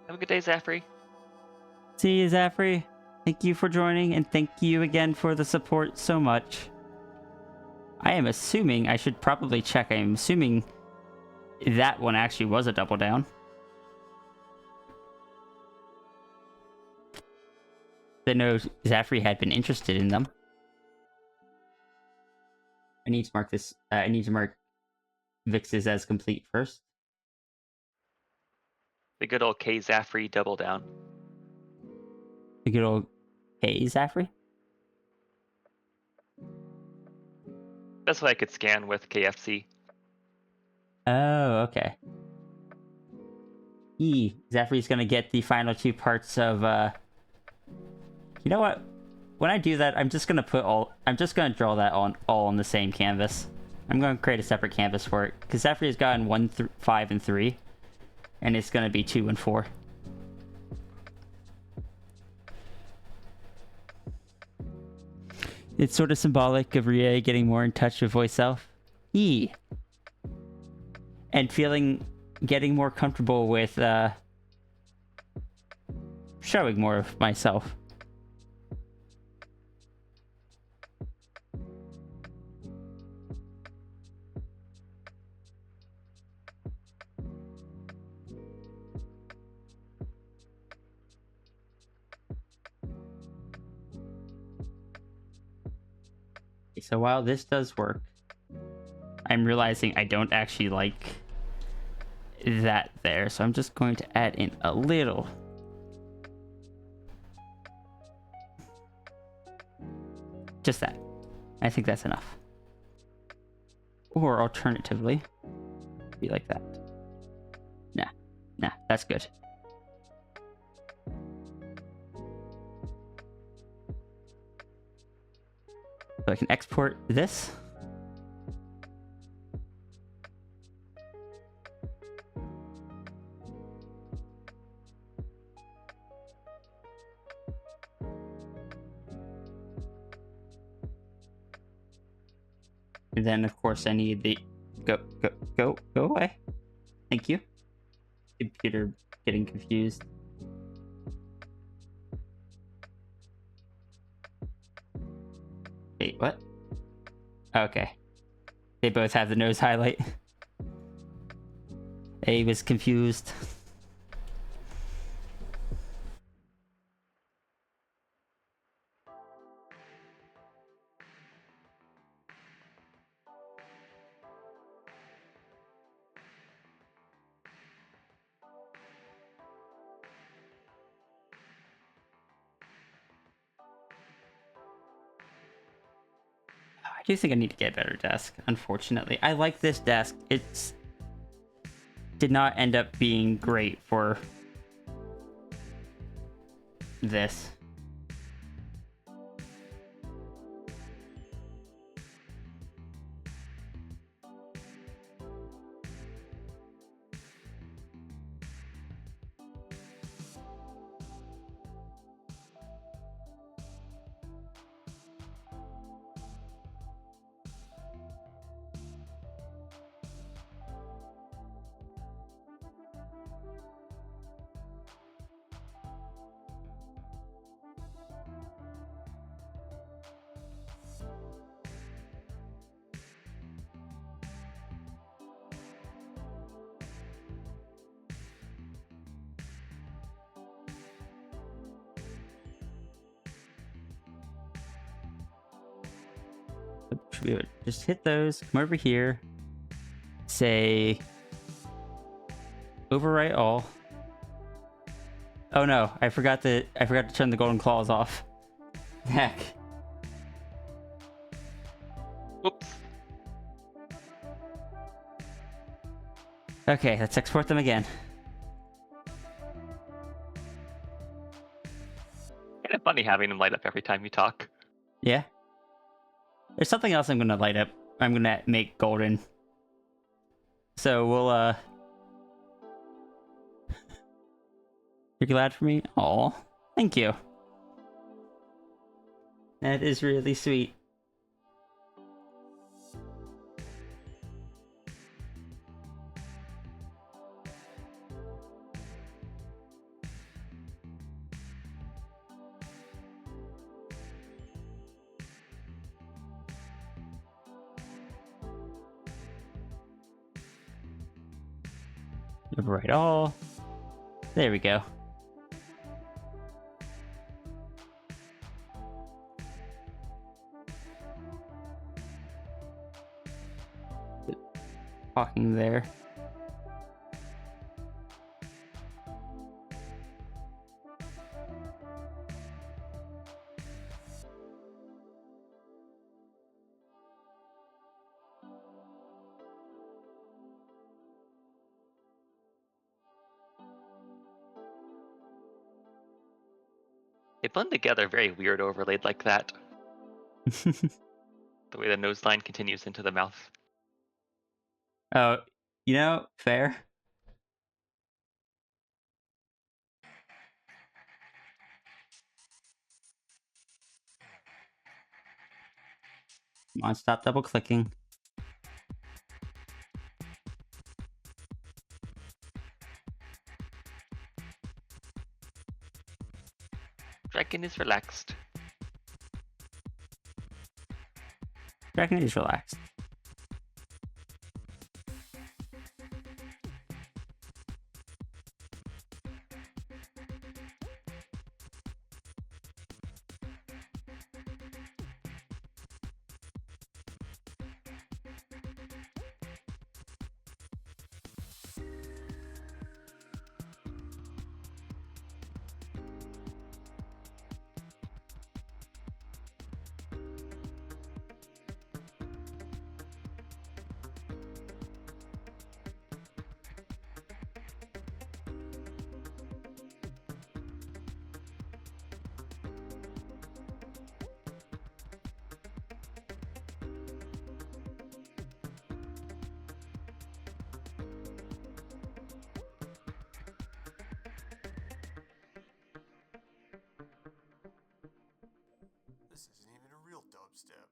Have a good day, Zafri. See you, Zafri. Thank you for joining, and thank you again for the support so much. I am assuming, I should probably check, I am assuming that one actually was a double down. I know Zafri had been interested in them. I need to mark this, I need to mark Vix's as complete first. The good old K Zafri double down. The good old Hey, Zafri? That's what I could scan with KFC. Oh, okay. Zafri's gonna get the final two parts of, You know what? When I do that, I'm just gonna draw that all on the same canvas. I'm gonna create a separate canvas for it, because Zafri has gotten 1, 5, and 3. And it's gonna be 2 and 4. It's sort of symbolic of Rie getting more in touch with voice self. And getting more comfortable with, showing more of myself. So while this does work, I'm realizing I don't actually like that there, so I'm just going to add in a little. Just that. I think that's enough. Or alternatively, be like that. Nah, that's good. So I can export this. And then of course I need the go away. Thank you. Computer getting confused. Wait, what? Okay. They both have the nose highlight. A was confused. I do think I need to get a better desk, unfortunately. I like this desk. It's did not end up being great for this. Should be able to just hit those, come over here, say overwrite all. Oh no, I forgot to turn the golden claws off. Heck. Oops. Okay, let's export them again. Kind of funny having them light up every time you talk. Yeah. There's something else I'm gonna light up. I'm gonna make golden. So we'll You're glad for me? Aw. Thank you. That is really sweet. Overwrite all. There we go. Talking there. They blend together very weird overlaid like that. The way the nose line continues into the mouth. Oh, you know, fair. Come on, stop double clicking. Dragon is relaxed. Dragon is relaxed. This isn't even a real dubstep.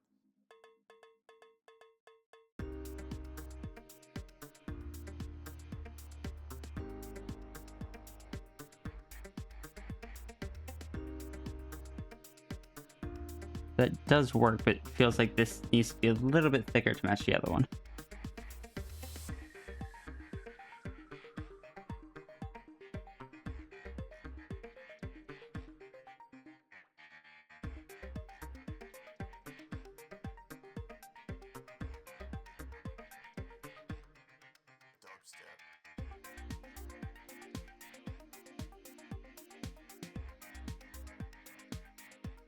That does work, but it feels like this needs to be a little bit thicker to match the other one. Dubstep.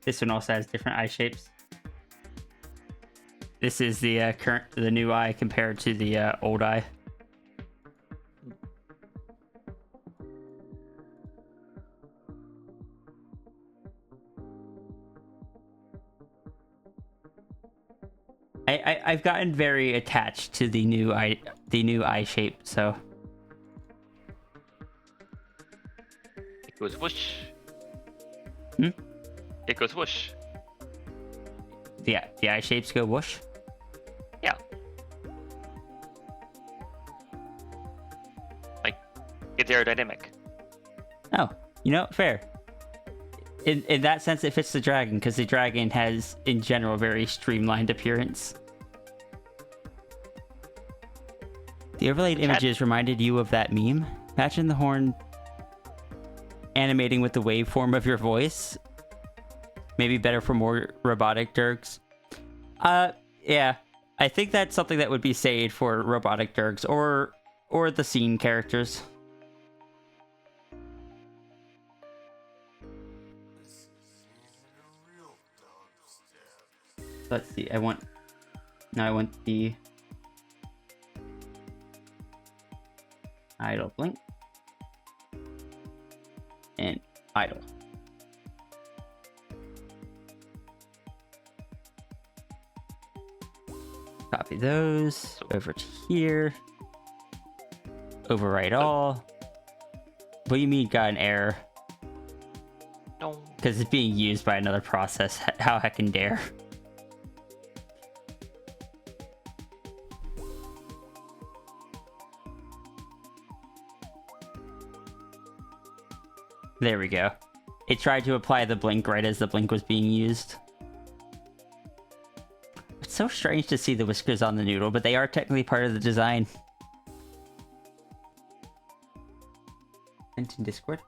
This one also has different eye shapes. This is the the new eye compared to the old eye. I've gotten very attached to the new eye shape, so It goes whoosh. Hmm? It goes whoosh. the eye shapes go whoosh. Yeah. Like, it's aerodynamic. Oh, you know, fair. In that sense, it fits the dragon, because the dragon has, in general, a very streamlined appearance. The overlaid Chat- images reminded you of that meme. Imagine the horn animating with the waveform of your voice. Maybe better for more robotic Dirks. Yeah. I think that's something that would be saved for robotic Dirks or the scene characters. This isn't even a real dubstep. Let's see. I want the idle blink and idle. Copy those over to here. Overwrite all. What do you mean got an error? No. Because it's being used by another process. How heckin' dare. There we go. It tried to apply the blink right as the blink was being used. It's so strange to see the whiskers on the noodle, but they are technically part of the design. Sent in Discord?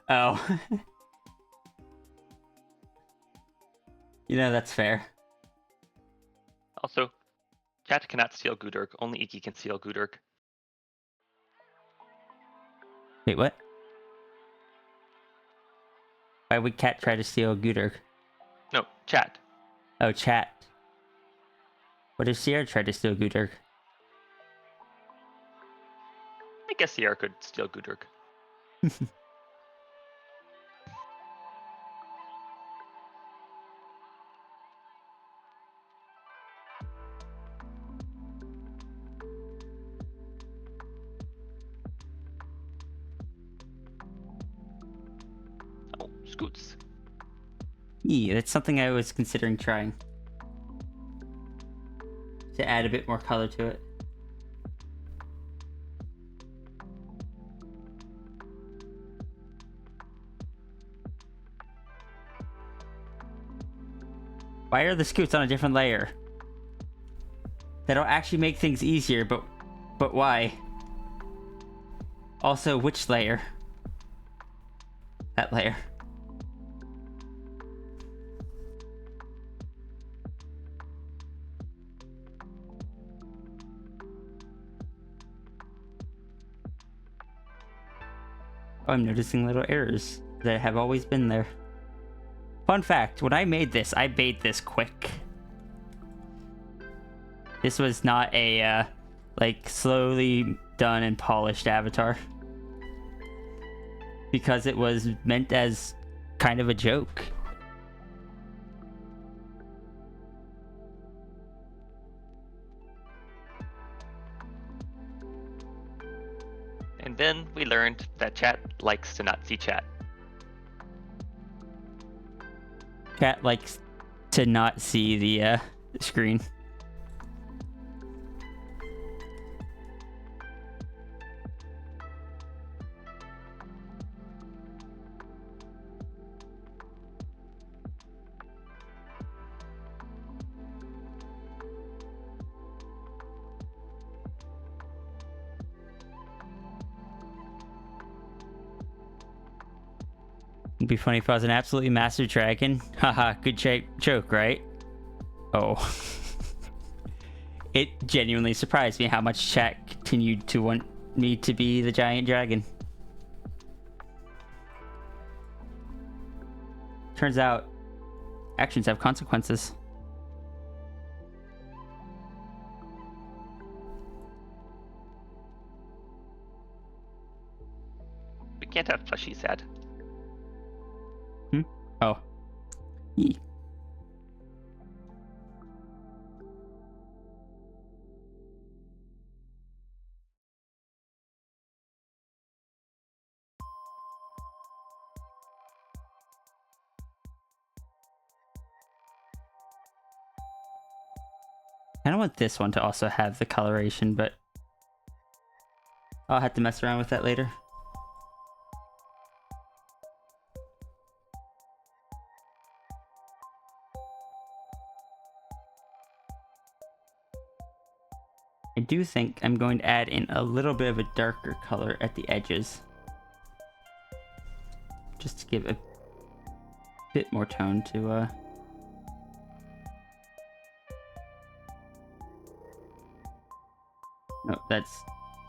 Oh. You know, that's fair. Also, chat cannot steal Gudurk. Only Iki can steal Gudurk. Wait, what? Why would Cat try to steal Gudurk? No, chat. Oh, chat. What if Sierra tried to steal Gudurk? I guess Sierra could steal Gudurk. Oh, Scoots. Yeah, that's something I was considering trying. To add a bit more color to it. Why are the scoots on a different layer? That'll actually make things easier, but why? Also, which layer? That layer. Oh, I'm noticing little errors that have always been there. Fun fact, when I made this quick. This was not a, like, slowly done and polished avatar. Because it was meant as kind of a joke. And then we learned that chat likes to not see chat. Cat likes to not see the screen. It'd be funny if I was an absolutely massive dragon. Haha, good joke, right? Oh. It genuinely surprised me how much chat continued to want me to be the giant dragon. Turns out, actions have consequences. We can't have fleshy sad. Oh. Yee. I don't want this one to also have the coloration, but I'll have to mess around with that later. I do think I'm going to add in a little bit of a darker color at the edges. Just to give a bit more tone to, No, that's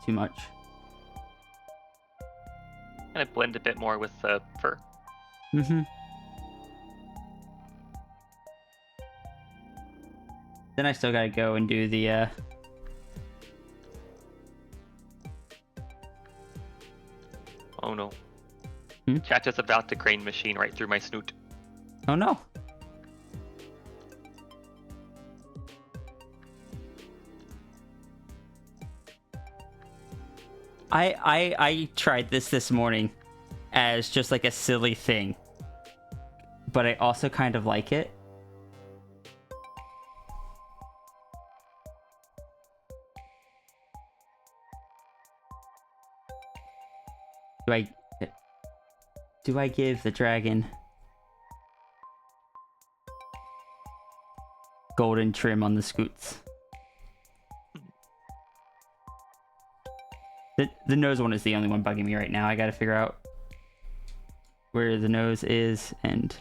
too much. Kind of blend a bit more with the fur. Mm-hmm. Then I still gotta go and do the, Oh no. Hmm? Chat is about to crane machine right through my snoot. Oh no! I tried this morning as just like a silly thing, but I also kind of like it. Do I give the dragon golden trim on the scoots? The nose one is the only one bugging me right now. I gotta figure out where the nose is and...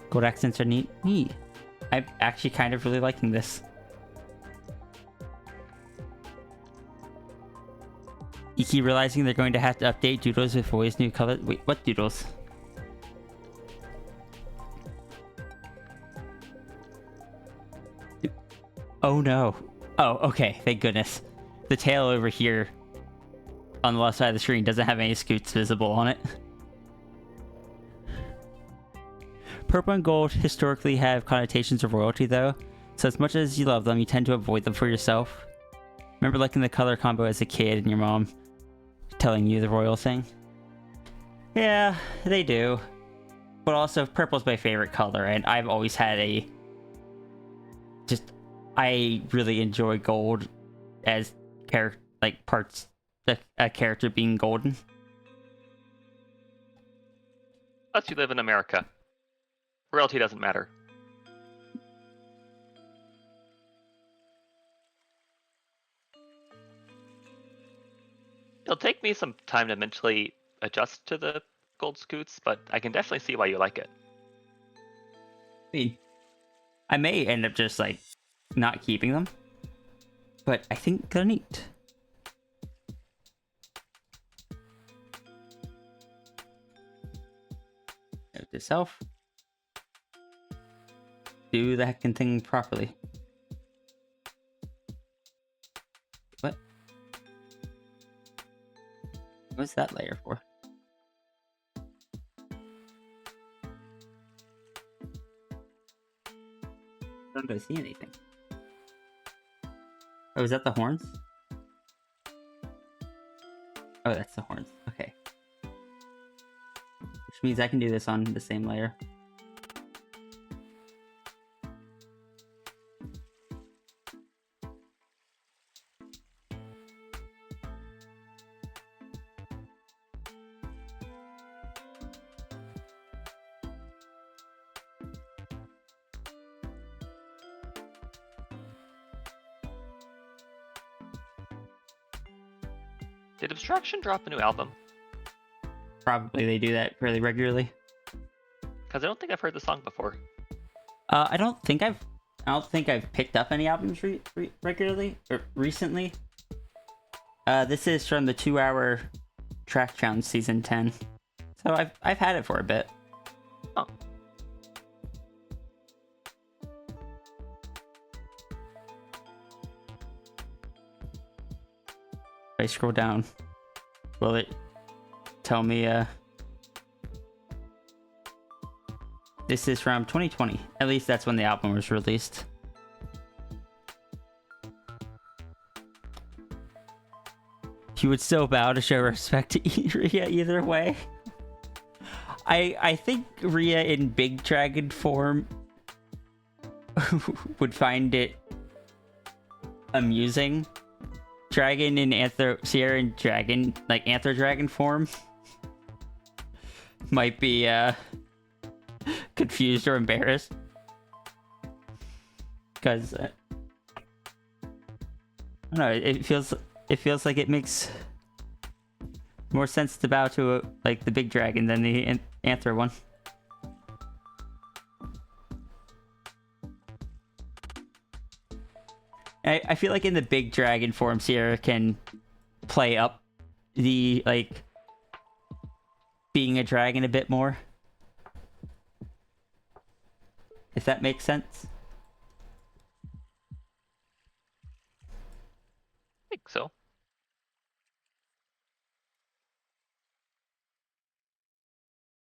Gold accents are neat. I'm actually kind of really liking this. You keep realizing they're going to have to update Doodles with always new colors. Wait, what Doodles? Oh no. Oh, okay. Thank goodness. The tail over here on the left side of the screen doesn't have any scoots visible on it. Purple and gold historically have connotations of royalty though, so as much as you love them, you tend to avoid them for yourself. Remember liking the color combo as a kid and your mom telling you the royal thing? Yeah, they do. But also, purple's my favorite color, and I've always had a... I really enjoy gold as parts... a character being golden. Unless you live in America. Royalty doesn't matter. It'll take me some time to mentally adjust to the gold scoots, but I can definitely see why you like it. I mean, I may end up just, not keeping them. But I think they're neat. Note to self. Do the heckin' thing properly. What? What's that layer for? I don't see anything. Oh, is that the horns? Oh, that's the horns. Okay. Which means I can do this on the same layer. Did Abstraction drop a new album? Probably they do that fairly regularly. Because I don't think I've heard the song before. I don't think I've picked up any albums regularly or recently. This is from the 2-hour track challenge season 10, so I've had it for a bit. Oh. If I scroll down, will it tell me? This is from 2020. At least that's when the album was released. You would still bow to show respect to Rhea either way. I think Rhea in Big Dragon form would find it amusing. Dragon in Sierra and Dragon, like Anther Dragon form, might be confused or embarrassed. Because I don't know, it feels like it makes more sense to bow to like the Big Dragon than the Anther one. I feel like in the Big Dragon form, Sierra can play up the, like, being a dragon a bit more. If that makes sense. I think so.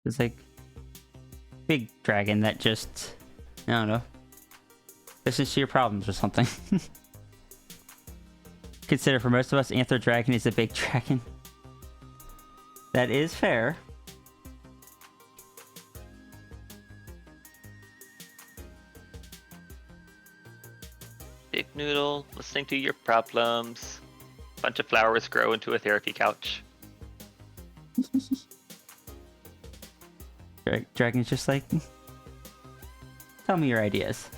It's like Big Dragon that just, I don't know, listens to your problems or something. Consider for most of us, Anther Dragon is a big dragon. That is fair. Big Noodle, listening to your problems. Bunch of flowers grow into a therapy couch. Dragon's just like, tell me your ideas.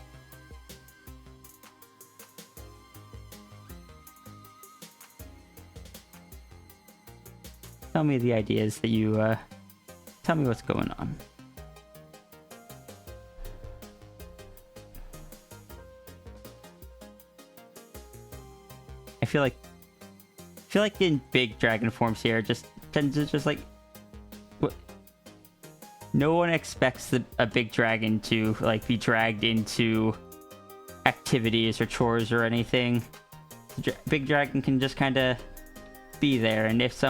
Tell me the ideas that you, tell me what's going on. I feel like in Big Dragon forms here just tends to just like, what? No one expects a big dragon to like be dragged into activities or chores or anything. Big Dragon can just kind of be there, and if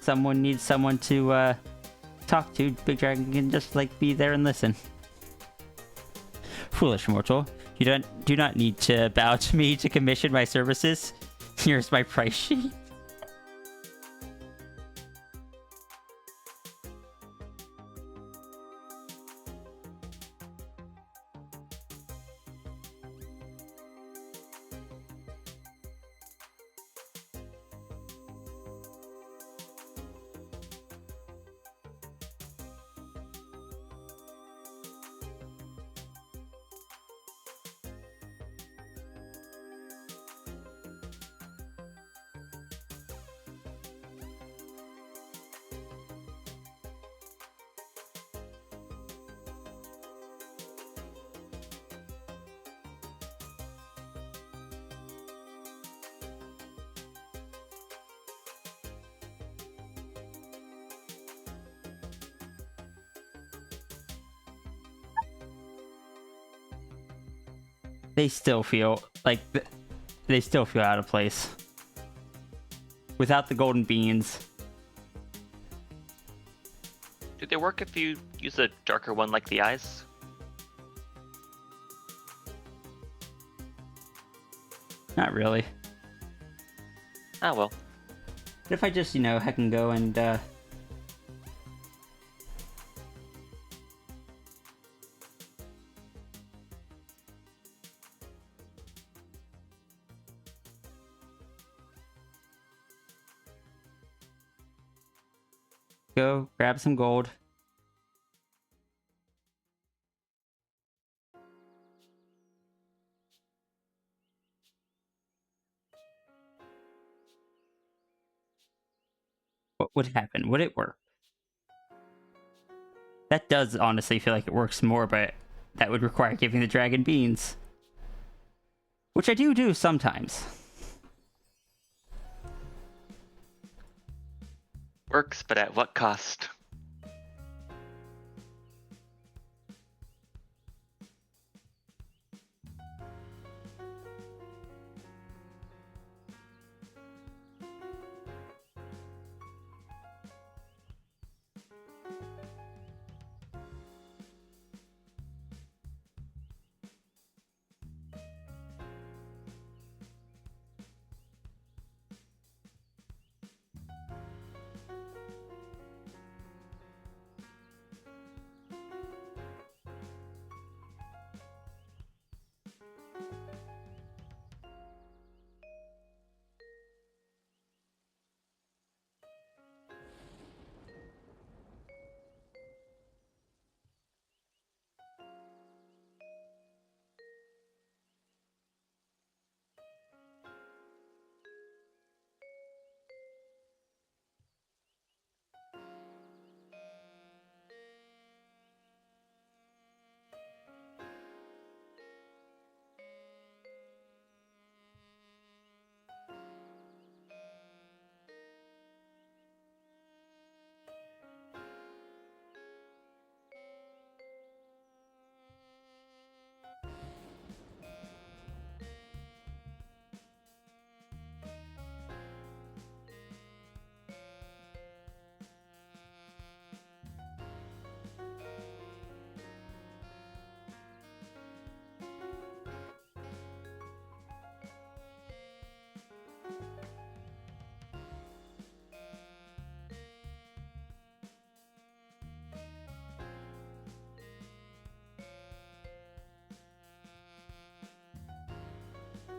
someone needs someone to talk to, Big Dragon can just like be there and listen. Foolish mortal, you do not need to bow to me to commission my services. Here's my price sheet. They still feel like they still feel out of place without the golden beans. Do they work if you use a darker one like the eyes? Not really. Ah, well. But if I just, I can go and go grab some gold. What would happen? Would it work? That does honestly feel like it works more, but that would require giving the dragon beans. Which I do sometimes. Works, but at what cost?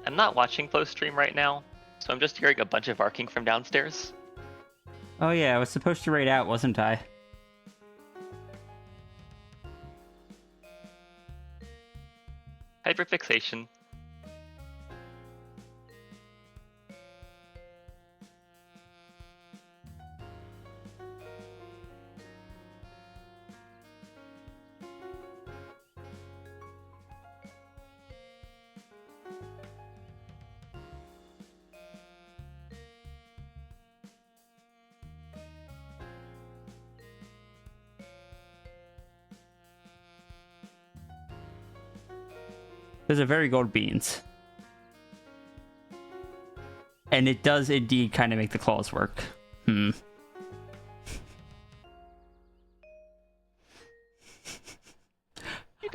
I'm not watching Flow stream right now, so I'm just hearing a bunch of arcing from downstairs. Oh yeah, I was supposed to raid out, wasn't I? Hyperfixation. Those are very gold beans. And it does indeed kind of make the claws work. I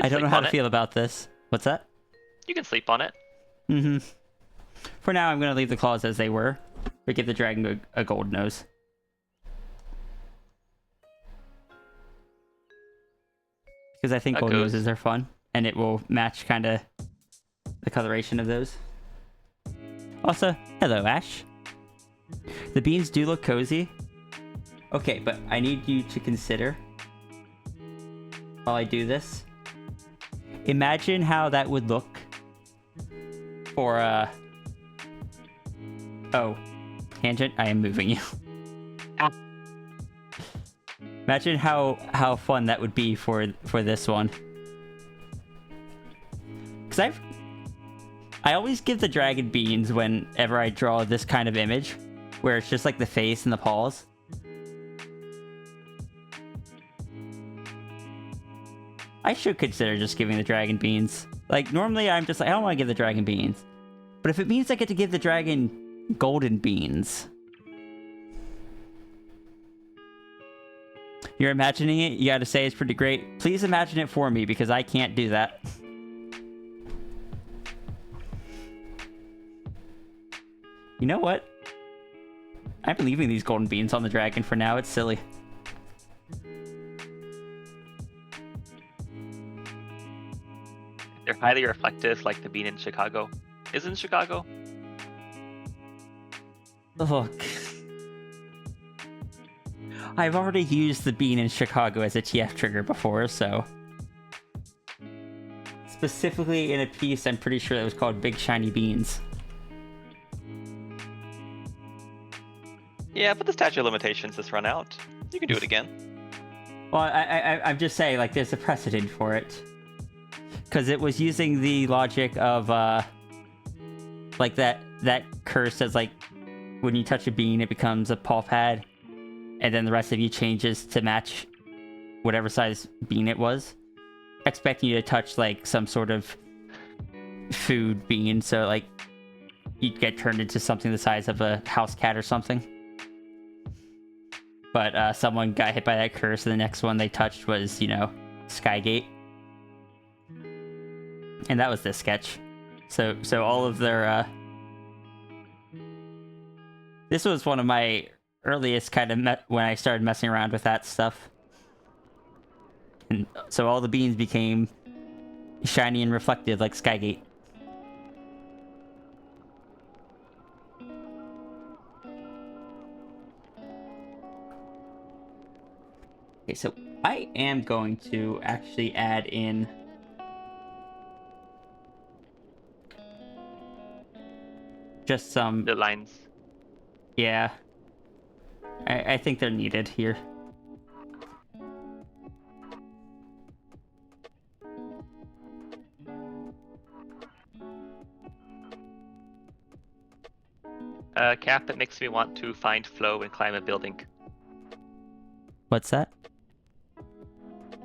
don't know how to feel about this. What's that? You can sleep on it. For now, I'm going to leave the claws as they were, but give the dragon a gold nose. Because I think That gold goes. noses are fun, and it will match kind of the coloration of those. Also, hello, Ash. The beans do look cozy. Okay, but I need you to consider, while I do this, imagine how that would look for, oh, tangent, I am moving you. Imagine how fun that would be for this one. Because I always give the dragon beans whenever I draw this kind of image, where it's just like the face and the paws. I should consider just giving the dragon beans. Like, normally I'm just like, I don't want to give the dragon beans. But if it means I get to give the dragon golden beans. You're imagining it? You gotta say it's pretty great. Please imagine it for me, because I can't do that. You know what? I'm leaving these golden beans on the dragon for now. It's silly. They're highly reflective, like the bean in Chicago. Is in Chicago? Look. I've already used the bean in Chicago as a TF trigger before, so... Specifically in a piece, I'm pretty sure that was called Big Shiny Beans. Yeah, but the statute of limitations has run out. You can do it again. Well, I'm just saying, like, there's a precedent for it. Because it was using the logic of, like, that curse as, like, when you touch a bean, it becomes a paw pad. And then the rest of you changes to match whatever size bean it was. Expecting you to touch, like, some sort of food bean. So, like, you'd get turned into something the size of a house cat or something. But someone got hit by that curse, and the next one they touched was, you know, Skygate. And that was this sketch. So all of their... This was one of my earliest kind of... when I started messing around with that stuff. And so all the beans became shiny and reflective like Skygate. Okay, so I am going to actually add in just some... The lines. Yeah. I think they're needed here. Cap, it makes me want to find flow and climb a building. What's that?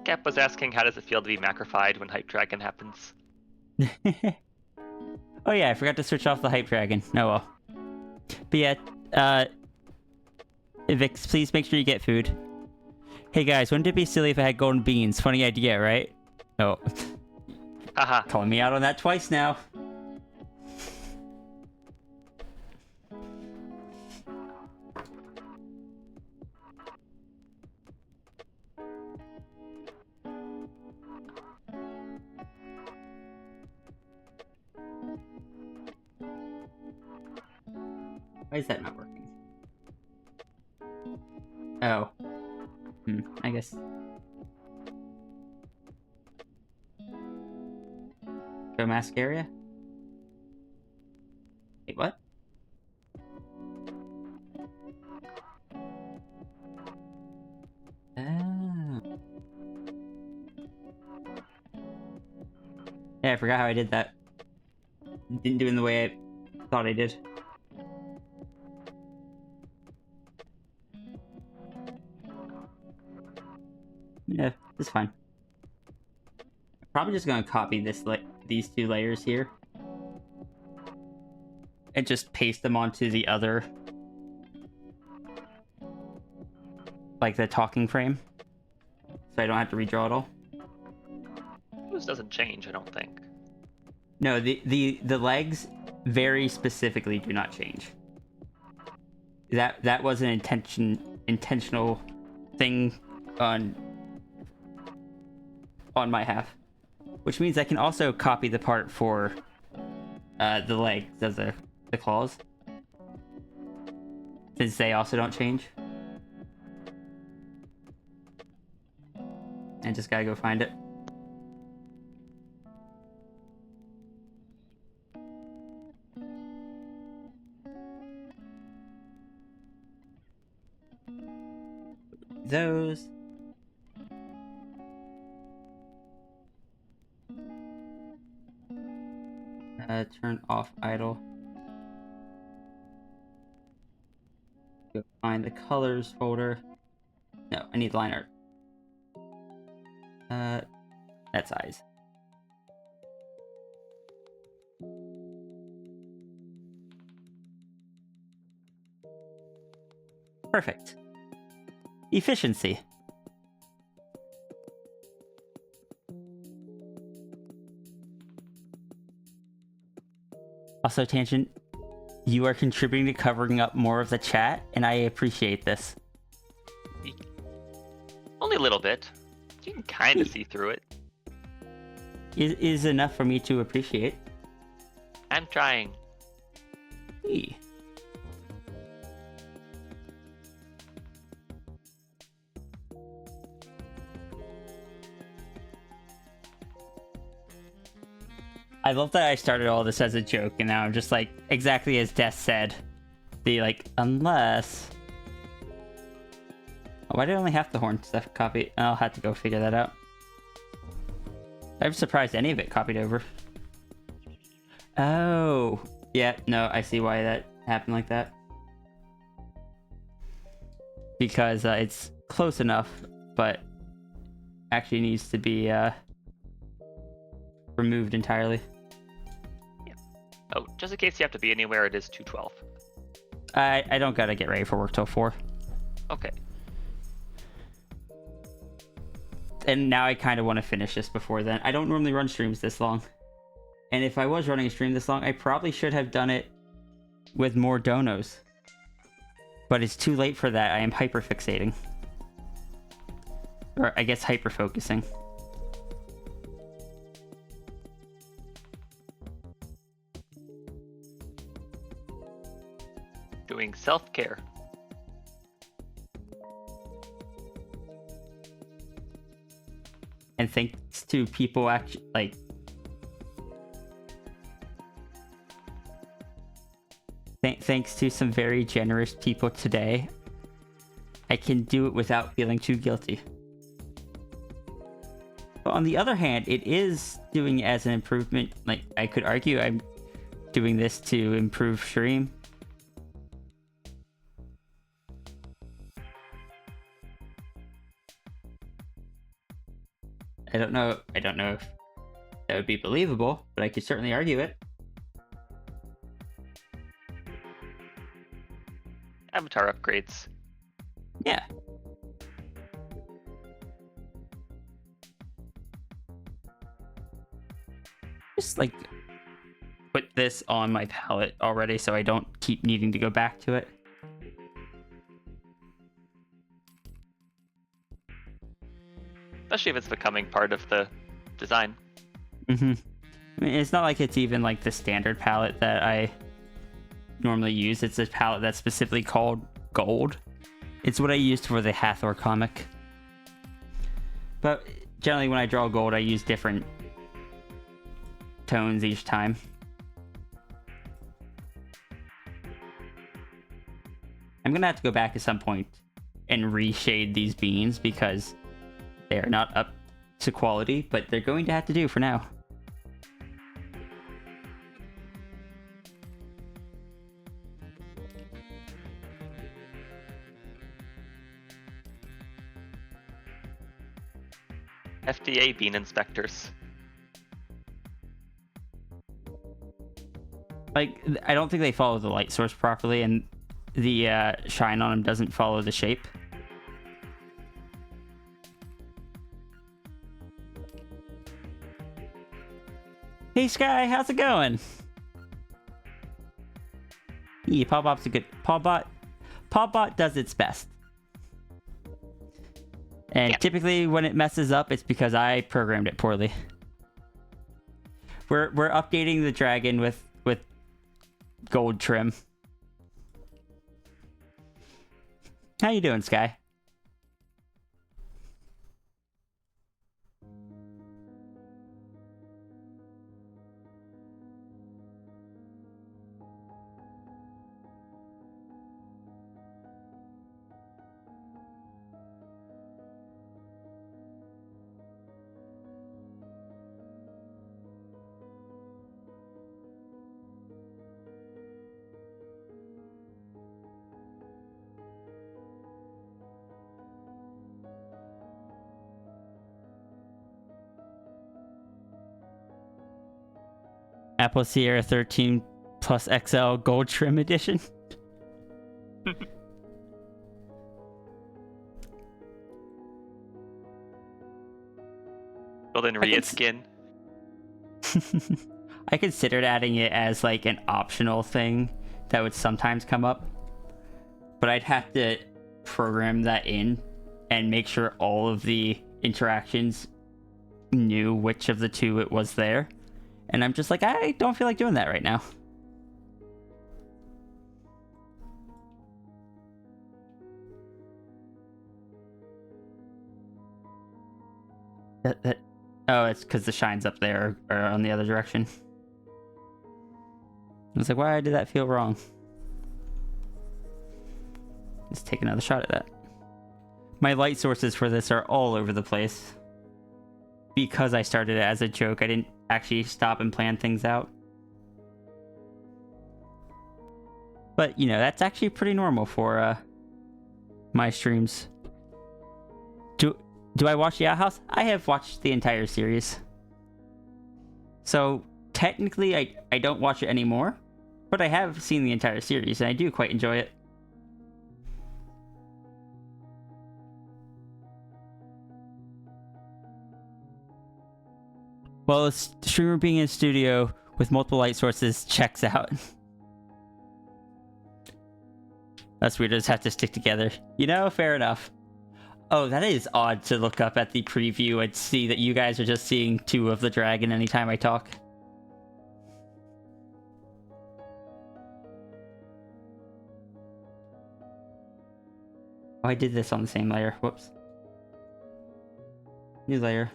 Cap was asking, how does it feel to be macrofied when Hype Dragon happens? Oh yeah, I forgot to switch off the Hype Dragon. Oh well. But yeah, Vix, please make sure you get food. Hey guys, wouldn't it be silly if I had golden beans? Funny idea, right? Oh. Haha. Calling me out on that twice now. Why is that not working? Oh. I guess. Go mask area? Wait, what? Oh. Yeah, I forgot how I did that. Didn't do it in the way I thought I did. Yeah, it's fine. I'm probably just gonna copy this these two layers here and just paste them onto the other, like the talking frame, so I don't have to redraw it all. This doesn't change, I don't think. No, the legs very specifically do not change. That was an intentional thing on my half, which means I can also copy the part for the legs of the claws, since they also don't change. And just gotta go find it. Those. Turn off idle. Go find the colors folder. No, I need line art. That's eyes. Perfect. Efficiency. Also, Tangent, you are contributing to covering up more of the chat, and I appreciate this. Only a little bit. You can kind of see through it. Is enough for me to appreciate. I'm trying. Hey. I love that I started all this as a joke, and now I'm just like, exactly as Death said. The, like, unless... Why did I only have the horn stuff copy? I'll have to go figure that out. I'm surprised any of it copied over. Oh, yeah, no, I see why that happened like that. Because it's close enough, but actually needs to be removed entirely. Oh, just in case you have to be anywhere, it is 2:12. I don't gotta get ready for work till 4. Okay. And now I kind of want to finish this before then. I don't normally run streams this long. And if I was running a stream this long, I probably should have done it with more donos. But it's too late for that. I am hyperfixating. Or I guess hyper-focusing. Doing self-care. And thanks to people actually, like... Thanks to some very generous people today, I can do it without feeling too guilty. But on the other hand, it is doing it as an improvement. Like, I could argue I'm doing this to improve stream. I don't know if that would be believable, but I could certainly argue it. Avatar upgrades. Yeah. Just like put this on my palette already so I don't keep needing to go back to it. Especially if it's becoming part of the design. Mm-hmm. I mean, it's not like it's even like the standard palette that I normally use. It's a palette that's specifically called Gold. It's what I used for the Hathor comic. But generally when I draw gold, I use different tones each time. I'm gonna have to go back at some point and reshade these beans because they are not up to quality, but they're going to have to do for now. FDA bean inspectors. Like, I don't think they follow the light source properly, and the shine on them doesn't follow the shape. Hey Sky, how's it going? Yeah, Pawbot's a good... Pawbot does its best. And Yeah. typically when it messes up, it's because I programmed it poorly. We're updating the dragon with gold trim. How you doing, Sky? Apple Sierra 13 Plus XL Gold Trim Edition. Built-in Rhea skin. I considered adding it as like an optional thing that would sometimes come up, but I'd have to program that in and make sure all of the interactions knew which of the two it was there. And I'm just like, I don't feel like doing that right now. Oh, it's because the shine's up there or on the other direction. I was like, why did that feel wrong? Let's take another shot at that. My light sources for this are all over the place. Because I started it as a joke, I didn't actually stop and plan things out. But, you know, that's actually pretty normal for my streams. Do I watch the Outhouse? I have watched the entire series. So, technically, I don't watch it anymore. But I have seen the entire series, and I do quite enjoy it. Well, a streamer being in a studio with multiple light sources checks out. Us weirdos have to stick together. You know, fair enough. Oh, that is odd to look up at the preview and see that you guys are just seeing 2 of the dragon anytime I talk. Oh, I did this on the same layer. Whoops. New layer.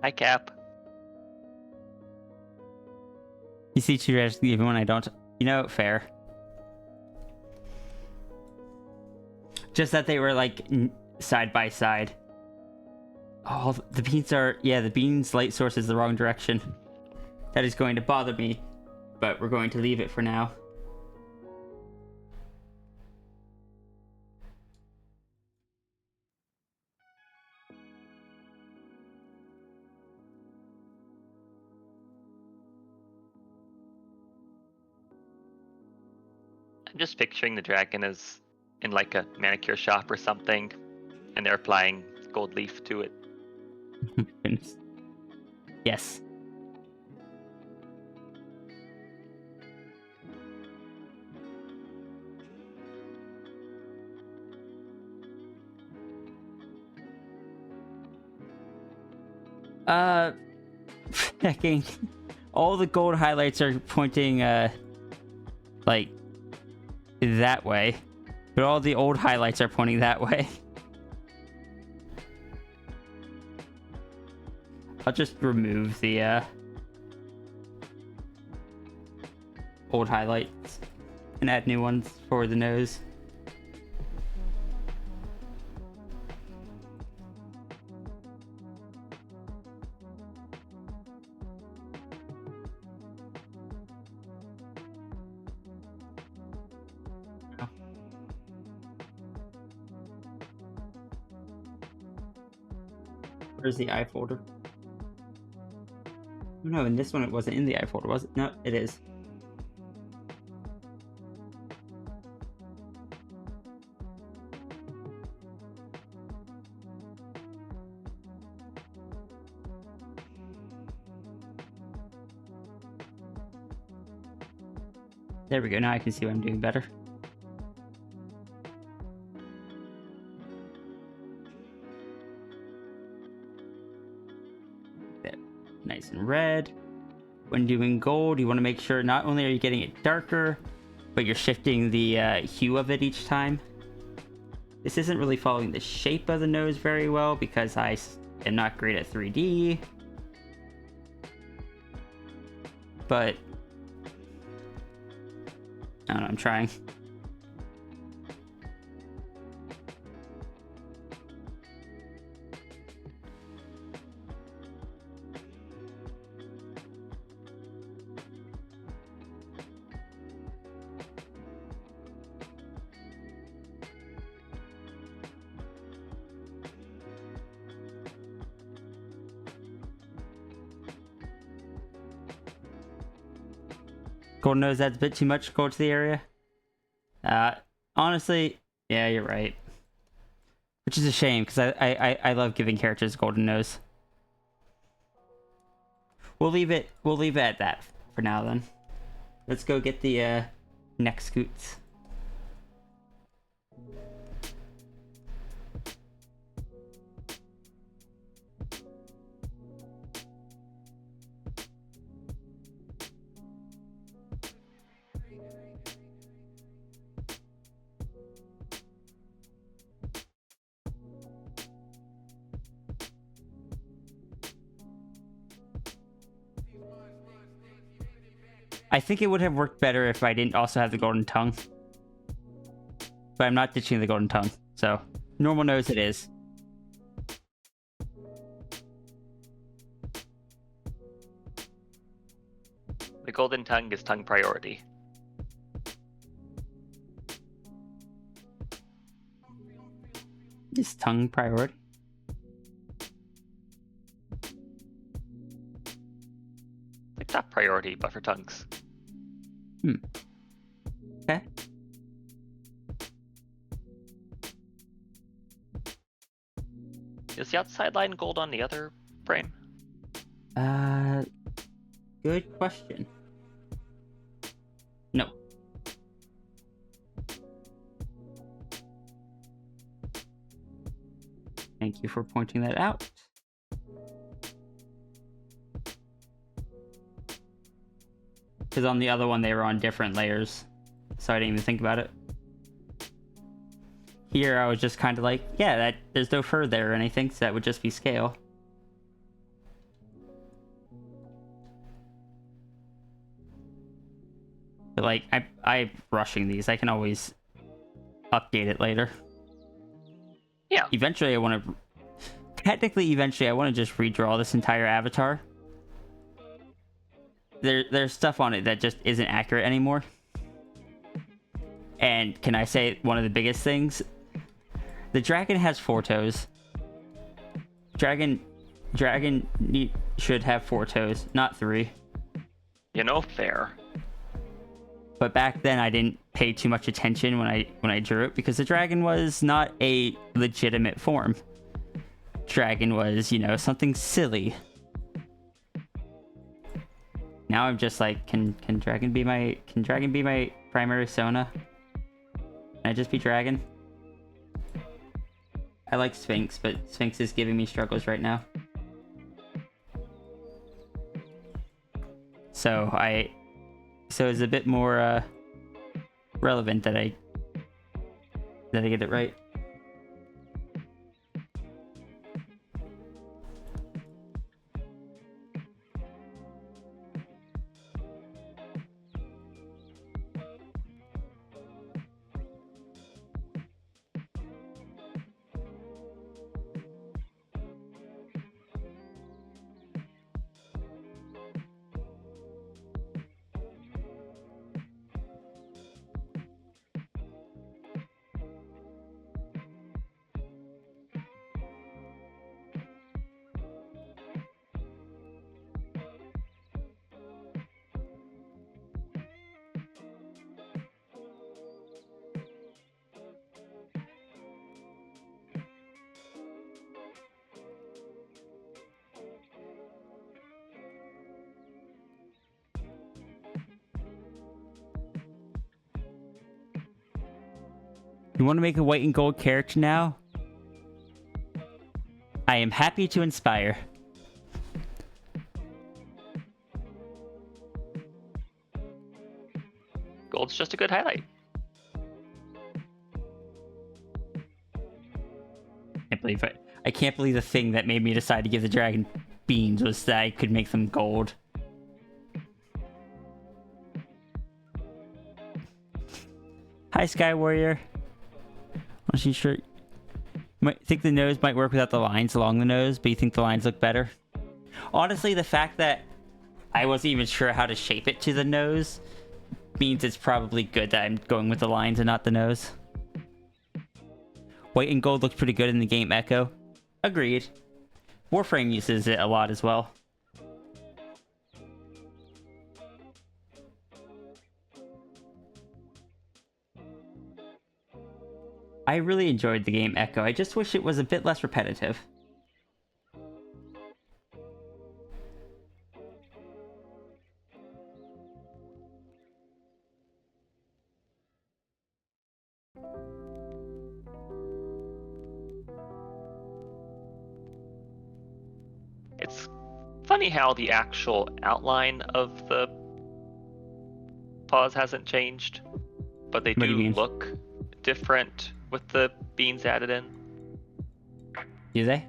Hi, Cap. You see 2 dragons even when I don't. You know, fair. Just that they were like side by side. Oh, the beans are... Yeah, the beans light source is the wrong direction. That is going to bother me. But we're going to leave it for now. I'm just picturing the dragon as in like a manicure shop or something, and they're applying gold leaf to it. Goodness. Yes. Checking. All the gold highlights are pointing, like, that way. But all the old highlights are pointing that way. I'll just remove the, old highlights and add new ones for the nose. Where's the eye folder? Oh, no, in this one it wasn't in the eye folder, was it? No, it is. There we go, now I can see what I'm doing better. Nice and red. When doing gold, you want to make sure not only are you getting it darker, but you're shifting the hue of it each time. This isn't really following the shape of the nose very well because I am not great at 3D. But I don't know, I'm trying. Golden nose adds a bit too much gold to the area. Honestly, yeah, you're right. Which is a shame, because I love giving characters golden nose. We'll leave it at that for now then. Let's go get the neck scoots. I think it would have worked better if I didn't also have the golden tongue. But I'm not ditching the golden tongue, so normal nose it is. The golden tongue is tongue priority. Is tongue priority? Like top priority, but for tongues. Okay. Is the outside line gold on the other frame? Good question. No. Thank you for pointing that out. Because on the other one, they were on different layers, so I didn't even think about it. Here, I was just kind of like, yeah, that there's no fur there or anything, so that would just be scale. But like, I'm rushing these. I can always update it later. Yeah. Eventually, I want to... Technically, eventually, I want to just redraw this entire avatar. There's stuff on it that just isn't accurate anymore. And can I say one of the biggest things? The dragon has 4 toes. Dragon should have 4 toes, not 3. You know, fair. But back then, I didn't pay too much attention when I drew it because the dragon was not a legitimate form. Dragon was, you know, something silly. Now I'm just like, can dragon be my primary Sona? Can I just be dragon? I like Sphinx, but Sphinx is giving me struggles right now. So it's a bit more relevant that I get it right. You want to make a white and gold character now? I am happy to inspire. Gold's just a good highlight. I can't believe the thing that made me decide to give the dragon beans was that I could make them gold. Hi, Sky Warrior. Wasn't you sure? Might think the nose might work without the lines along the nose, but you think the lines look better? Honestly, the fact that I wasn't even sure how to shape it to the nose means it's probably good that I'm going with the lines and not the nose. White and gold looks pretty good in the game Echo. Agreed. Warframe uses it a lot as well. I really enjoyed the game Echo. I just wish it was a bit less repetitive. It's funny how the actual outline of the paws hasn't changed, but they What do you do mean? look different with the beans added in. Do they?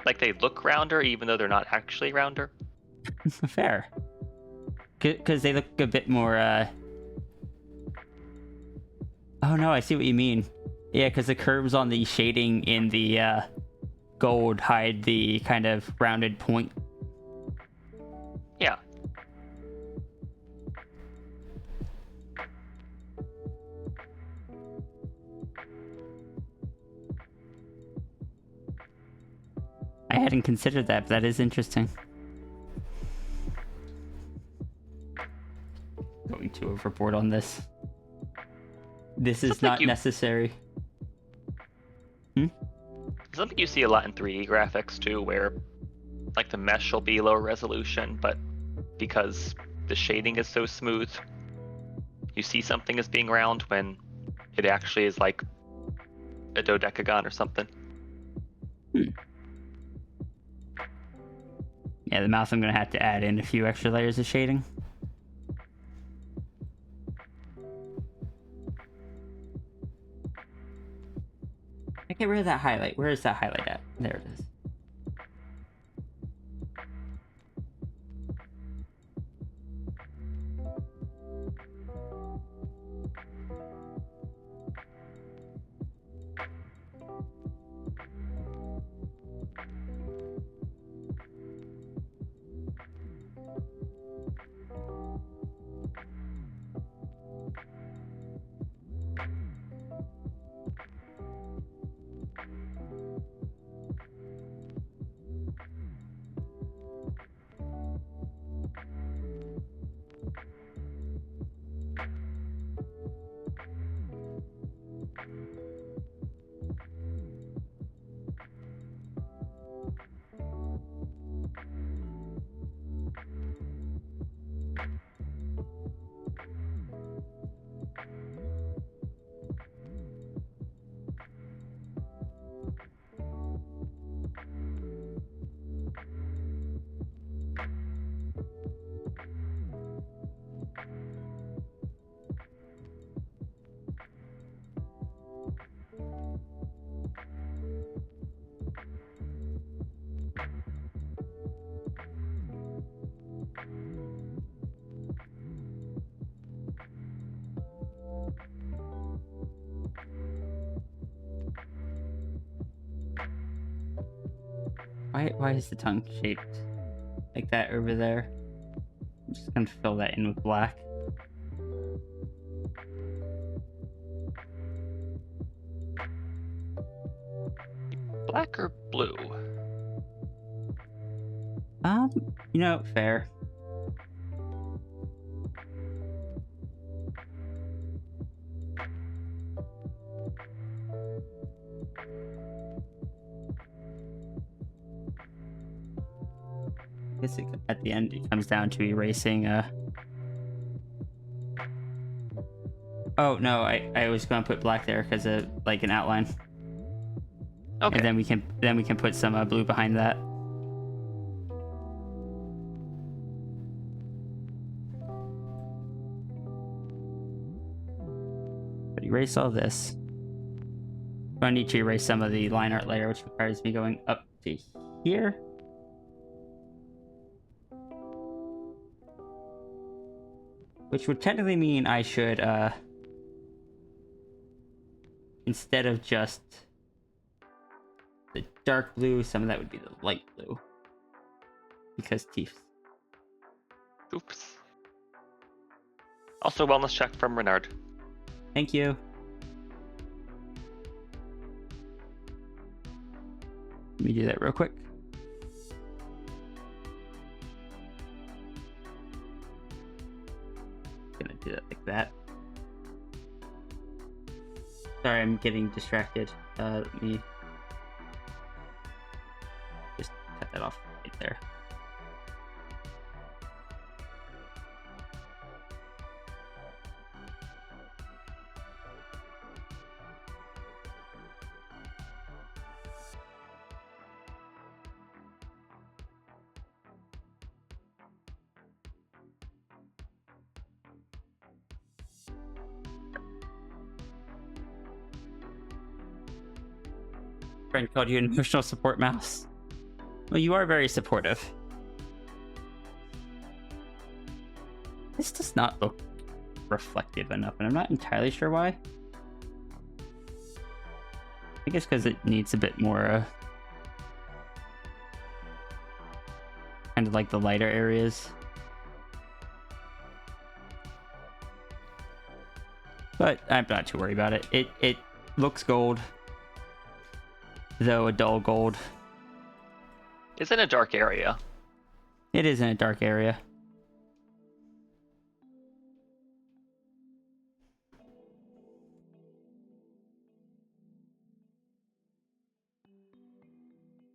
Like they look rounder even though they're not actually rounder. Fair. because they look a bit more. Oh no, I see what you mean. Yeah, because the curves on the shading in the gold hide the kind of rounded point. Yeah. I hadn't considered that, but that is interesting. Going too overboard on this. This is Something not you- necessary. Something you see a lot in 3D graphics too, where like the mesh will be lower resolution, but because the shading is so smooth, you see something as being round when it actually is like a dodecagon or something. Yeah, the mouth I'm gonna have to add in a few extra layers of shading. I get rid of that highlight. Where is that highlight at? There it is. Why is the tongue shaped like that over there? I'm just gonna fill that in with black. Black or blue? Fair. I guess at the end it comes down to erasing Oh no, I was gonna put black there because of like an outline. Okay. And then we can put some blue behind that. But erase all this. I need to erase some of the line art layer, which requires me going up to here. Which would technically mean I should, instead of just the dark blue, some of that would be the light blue. Because teeth. Oops. Also, wellness check from Renard. Thank you. Let me do that real quick. Gonna do that like that. Sorry, I'm getting distracted. Let me just cut that off right there. Friend called you an emotional support mouse. Well, you are very supportive. This does not look reflective enough, and I'm not entirely sure why. I guess because it needs a bit more, kind of like the lighter areas. But I'm not too worried about it. It looks gold, though a dull gold. It's in a dark area. It is in a dark area.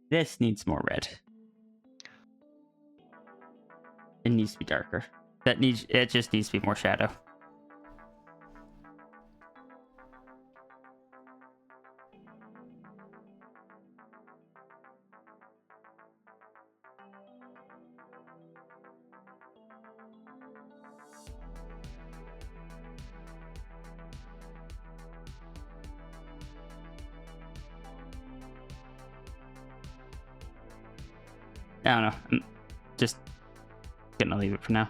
This needs more red. It needs to be darker. It just needs to be more shadow. I don't know. I'm just gonna leave it for now.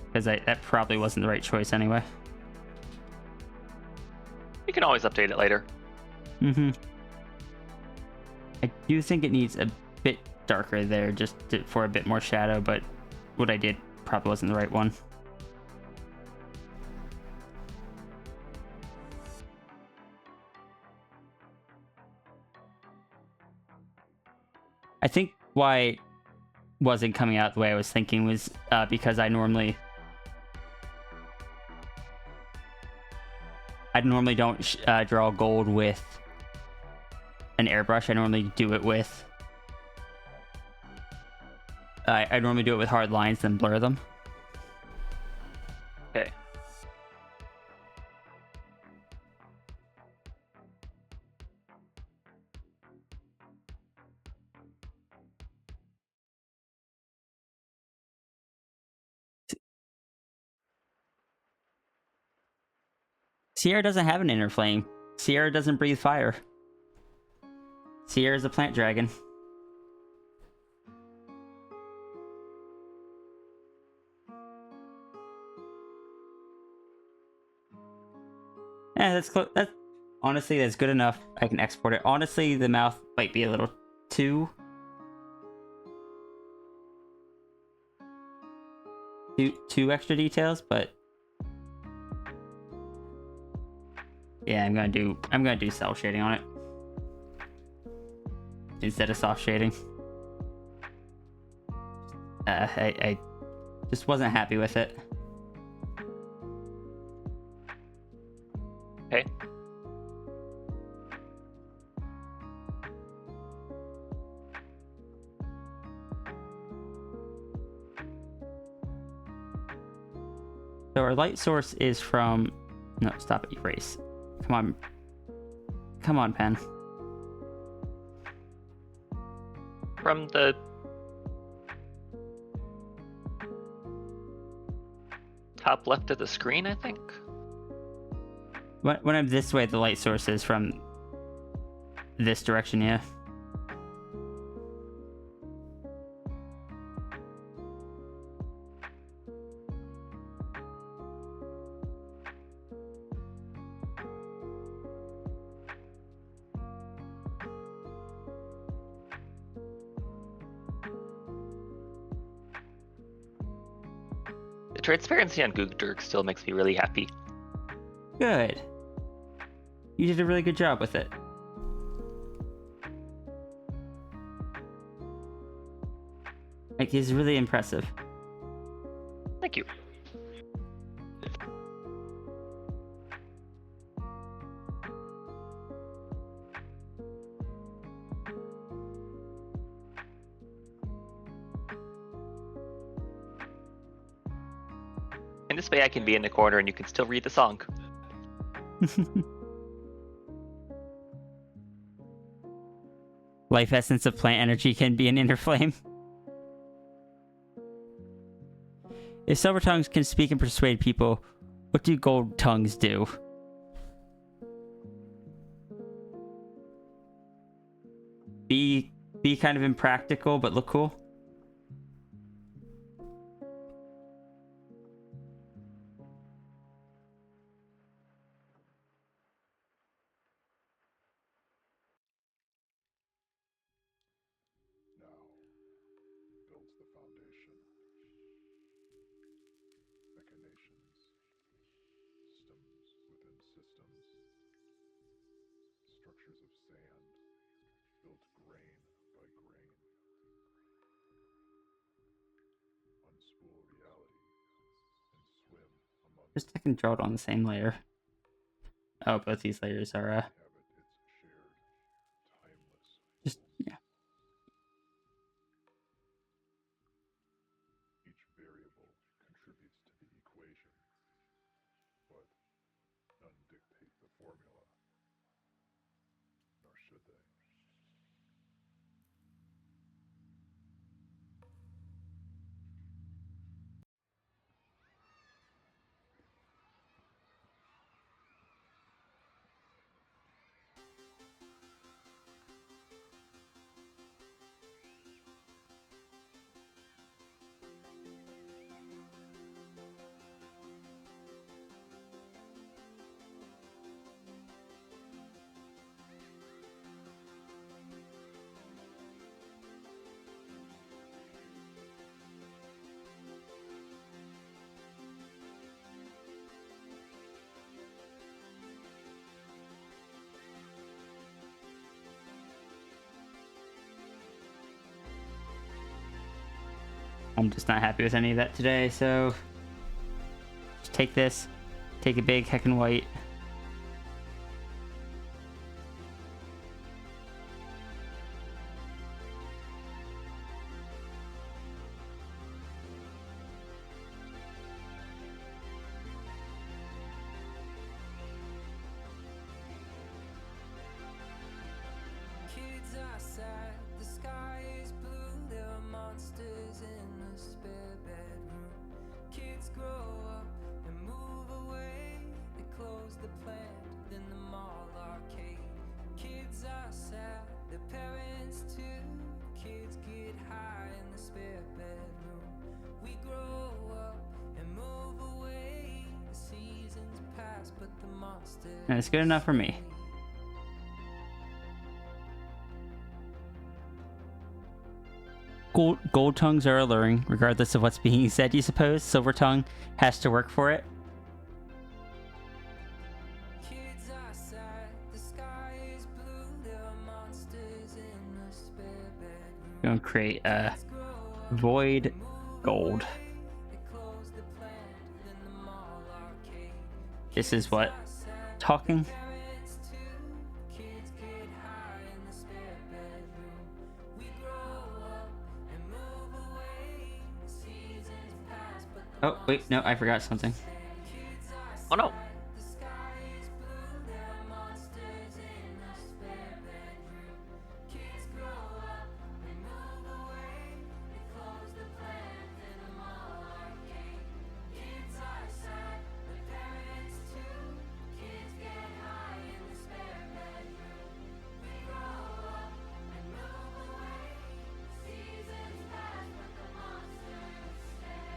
Because that probably wasn't the right choice anyway. You can always update it later. I do think it needs a bit darker there for a bit more shadow, but what I did probably wasn't the right one. I think why it wasn't coming out the way I was thinking was because I normally don't draw gold with an airbrush. I normally do it with I normally do it with hard lines, then blur them. Okay. Sierra doesn't have an inner flame. Sierra doesn't breathe fire. Sierra's a plant dragon. Yeah, that's honestly, that's good enough. I can export it. Honestly, the mouth might be a little too extra details, but yeah, I'm gonna do cell shading on it instead of soft shading. I just wasn't happy with it. Okay. So our light source is from... No, stop it, erase. Come on. Come on, pen. From the top left of the screen, I think. When I'm this way, the light source is from this direction, yeah. The transparency on Googdirk still makes me really happy. Good. You did a really good job with it. Like, it's really impressive. Thank you. In this way I can be in the corner and you can still read the song. Life essence of plant energy can be an inner flame. If silver tongues can speak and persuade people, what do gold tongues do? Be kind of impractical, but look cool. Just I can draw it on the same layer. Oh, both these layers are just yeah. Each variable contributes to the equation, but none dictate the formula, nor should they. I'm just not happy with any of that today, so just take this, take a big heckin' white. Kids are sad, the sky is blue, there are monsters in the spare bedroom. Kids grow up and move away, they close the plant, then the mall arcade. Kids are sad, their parents too, kids get high in the spare bedroom. We grow up and move away, the seasons pass but the monsters And it's good enough for me. Gold tongues are alluring, regardless of what's being said, you suppose. Silver tongue has to work for it. Kids are sad, the sky is blue, there are monsters in the spare bedroom. Going to create a void gold. They close the plant, then the mall arcade. This is what talking. Parents too, kids get high in the spare bedroom. We grow up and move away. Seasons pass, but the Oh wait, no, I forgot something. kids are Oh no. the sky is blue, there are monsters in the spare bedroom. Kids grow up and move away. They close the plant in the mall arcade. Kids are sad, the parents too. Kids get high in the spare bedroom. We grow up and move away. Seasons pass, but the monsters stay.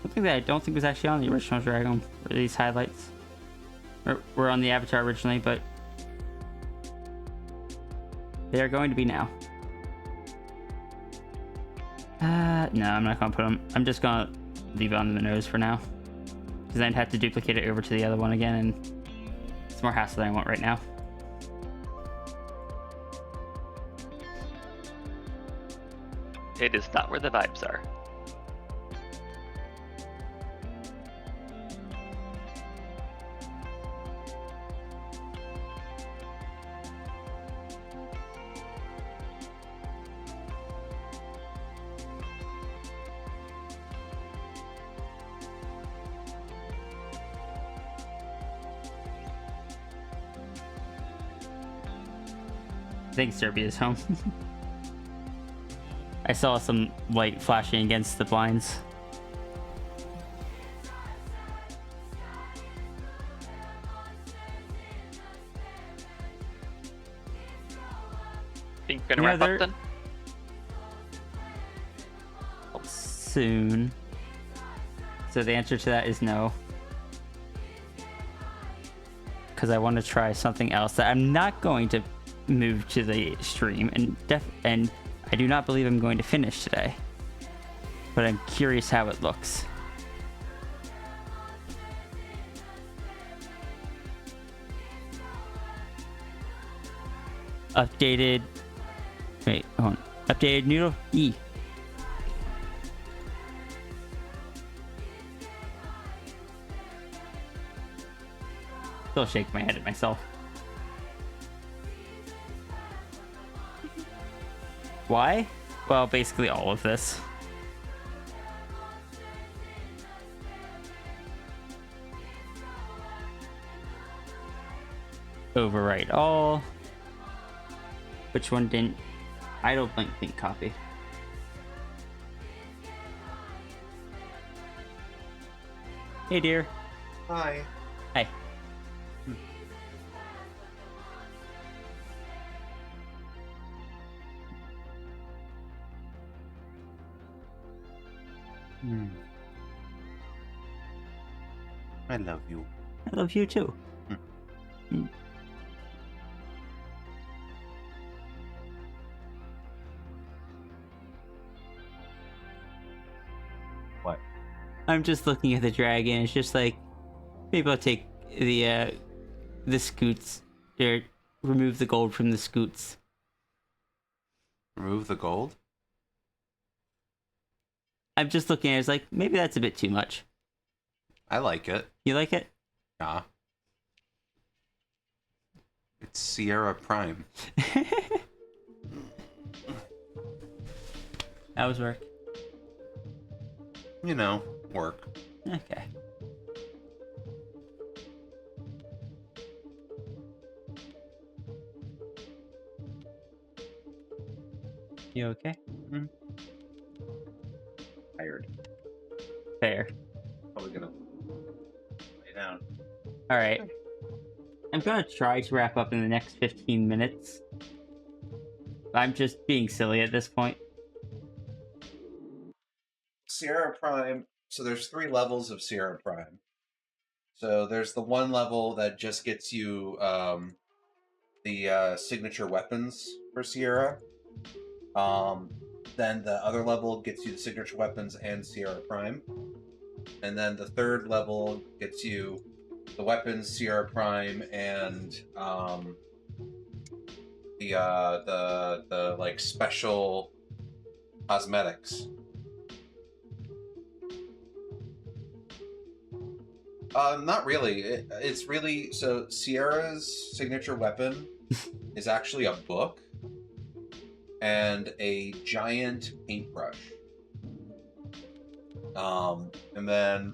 Something that I don't think was actually on the original Dragon, or these highlights. Or were on the avatar originally, but they are going to be now. No, I'm not gonna put them. I'm just gonna leave it on the nose for now, because I'd have to duplicate it over to the other one again, and it's more hassle than I want right now. It is not where the vibes are. I think Serbia's home. I saw some light flashing against the blinds. Think we're gonna Yeah, wrap they're- up then? Soon. So the answer to that is no. Because I want to try something else that I'm not going to move to the stream, and I do not believe I'm going to finish today, but I'm curious how it looks. Updated. Wait, hold on. Updated noodle. E. Still shake my head at myself. Why? Well, basically all of this. Overwrite all. Which one didn't? Idle blank think copy. Hey, dear. Hi. Hey. I love you. I love you too. What? I'm just looking at the dragon. It's just like maybe I'll take the scoots or remove the gold from the scoots. Remove the gold? I'm just looking at it, it's like maybe that's a bit too much. I like it. You like it? Yeah. It's Sierra Prime. How was work? You know, work. Okay. You okay? Tired. Fair. Probably gonna lay down. All right. I'm gonna try to wrap up in the next 15 minutes. I'm just being silly at this point. Sierra Prime. So there's 3 levels of Sierra Prime. So there's the one level that just gets you the signature weapons for Sierra. Then the other level gets you the signature weapons and Sierra Prime. And then the third level gets you the weapons, Sierra Prime, and the like special cosmetics. Not really. It's really so. Sierra's signature weapon is actually a book and a giant paintbrush. And then,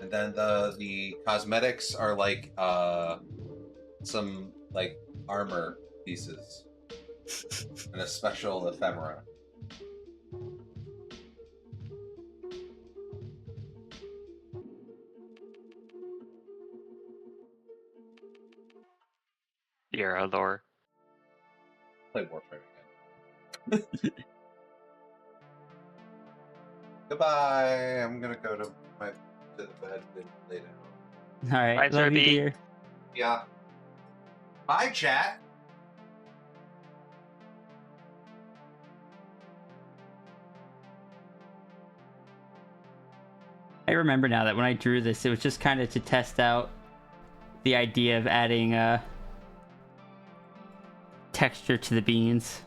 the cosmetics are like some like armor pieces and a special ephemera. Sierra lore. Play Warframe again. Goodbye. I'm gonna go to the bed and lay down. All right. Bye, Love you, Zerby. dear. Yeah. Bye, chat. I remember now that when I drew this, it was just kind of to test out the idea of adding texture to the beans.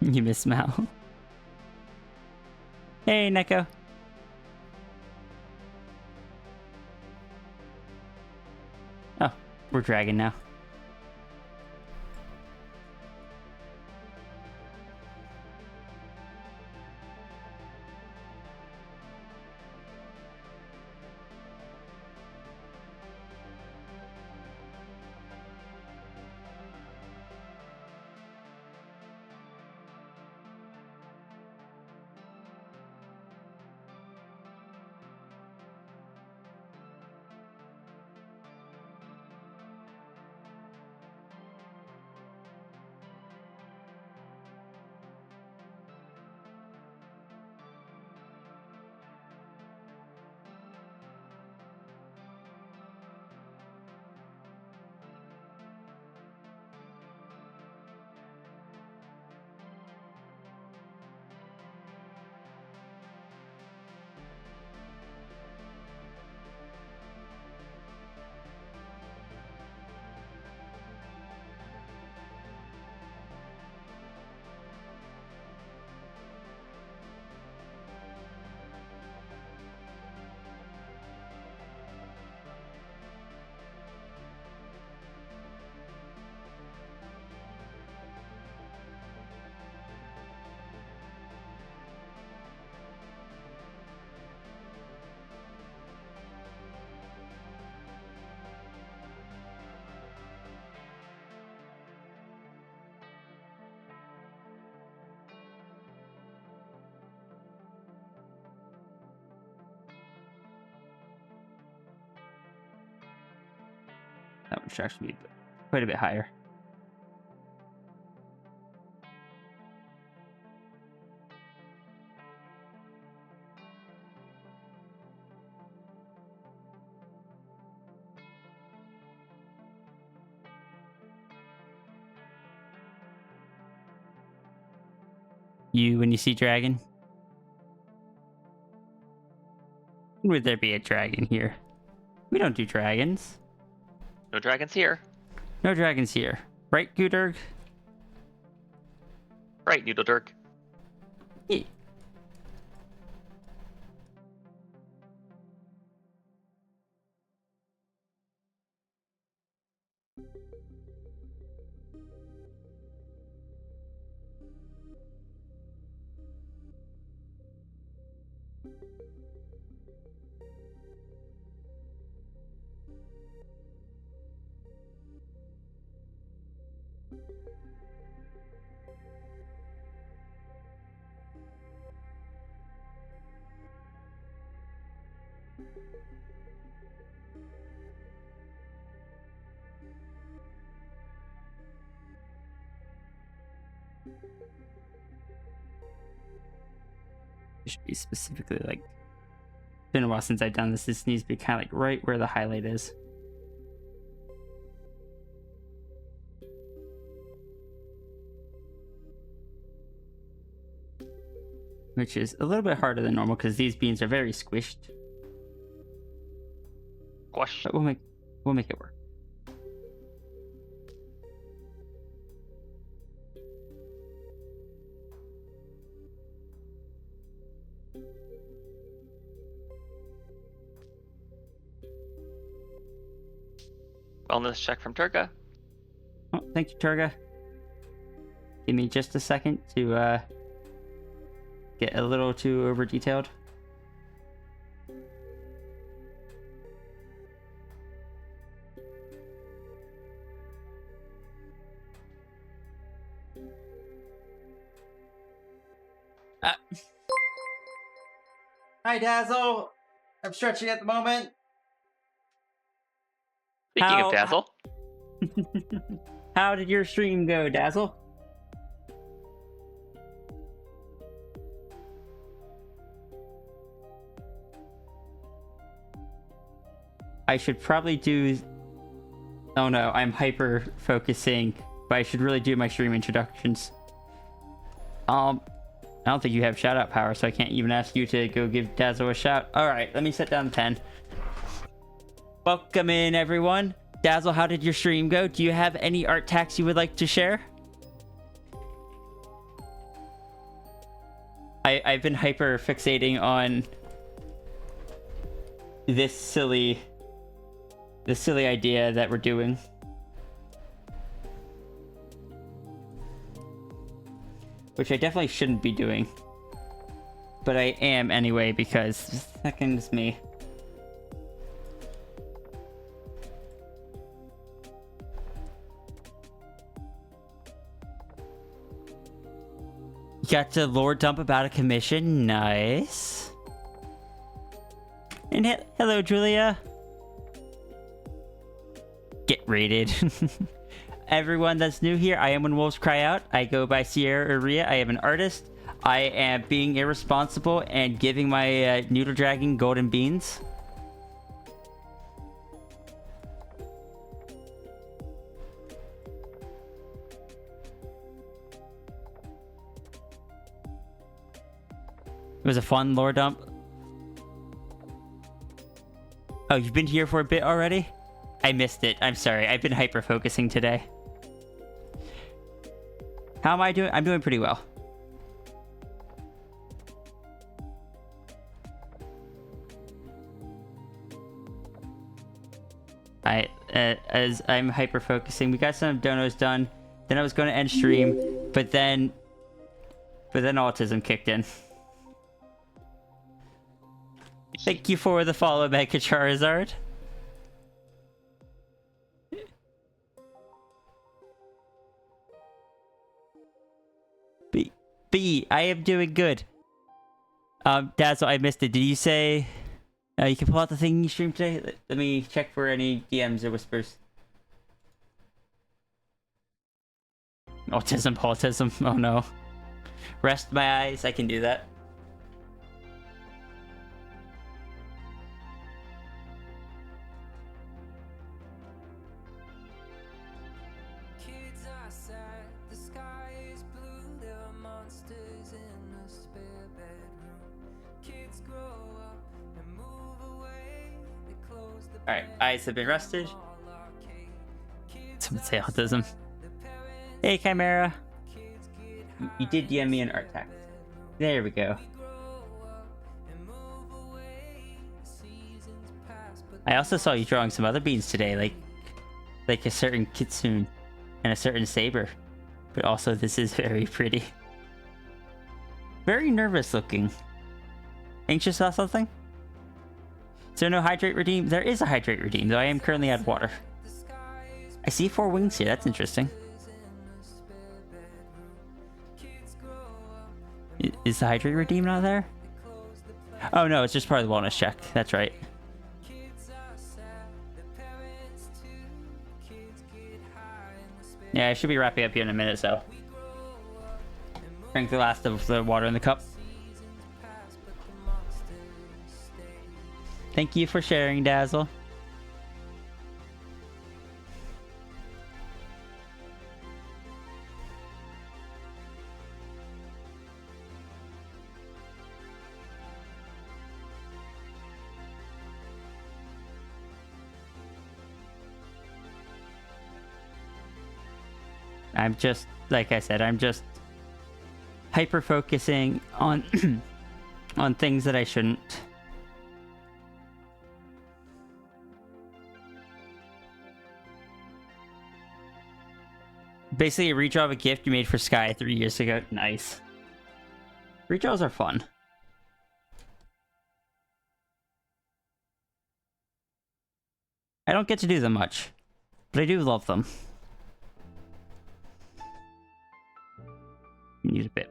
You miss Mal. Hey, Neko. Oh, we're dragging now. That one should actually be quite a bit higher. You, when you see dragon? Would there be a dragon here? We don't do dragons. No dragons here. No dragons here. Right, Gudurg? Right, Noodledurg. Yeah. It should be specifically like. It's been a while since I've done this. This needs to be kind of like right where the highlight is. Which is a little bit harder than normal because these beans are very squished. Squash. But we'll make it work. Wellness check from Turga. Oh, thank you, Turga. Give me just a second to get a little too over detailed. Hi, Dazzle. I'm stretching at the moment. Speaking of Dazzle, How did your stream go, Dazzle? I should probably do... Oh no, I'm hyper focusing, but I should really do my stream introductions. I don't think you have shout out power, so I can't even ask you to go give Dazzle a shout. Alright, let me set down the pen. Welcome in, everyone. Dazzle, how did your stream go? Do you have any art tags you would like to share? I've been hyper fixating on this silly idea that we're doing. Which I definitely shouldn't be doing. But I am anyway, because second's me. You got to lore dump about a commission. Nice. And hello, Julia. Get rated. Everyone that's new here, I am When Wolves Cry Out. I go by Sierra Uria. I am an artist. I am being irresponsible and giving my noodle dragon golden beans. It was a fun lore dump. Oh, you've been here for a bit already? I missed it. I'm sorry. I've been hyper focusing today. How am I doing? I'm doing pretty well. As I'm hyper focusing, we got some donos done. Then I was going to end stream, but then autism kicked in. Thank you for the follow, Mega Charizard. B, I am doing good. Dazzle, I missed it. Did you say you can pull out the thing you streamed today? Let me check for any DMs or whispers. Autism. Oh no. Rest my eyes. I can do that. Kids are sad, the sky is blue, there are monsters in the spare bedroom. Kids grow up and move away, they close the Alright, eyes have been rested. mall arcade. Kids Some would say are autism. sad, the parents Hey, Chimera. kids get You did DM me an art text. There we go. grow up and move away, the seasons pass, but I also saw you drawing some other beans today, like a certain kitsune and a certain saber. But also, this is very pretty. Very nervous looking. Anxious about something? Is there no hydrate redeem? There is a hydrate redeem, though I am currently out of water. I see 4 wings here. That's interesting. Is the hydrate redeem not there? Oh no, it's just part of the wellness check. That's right. Yeah, I should be wrapping up here in a minute, so. Drink the last of the water in the cup. Thank you for sharing, Dazzle. I'm just, like I said, I'm just hyper focusing on on things that I shouldn't. Basically, a redraw of a gift you made for Sky 3 years ago. Nice. Redraws are fun. I don't get to do them much, but I do love them. Need a bit.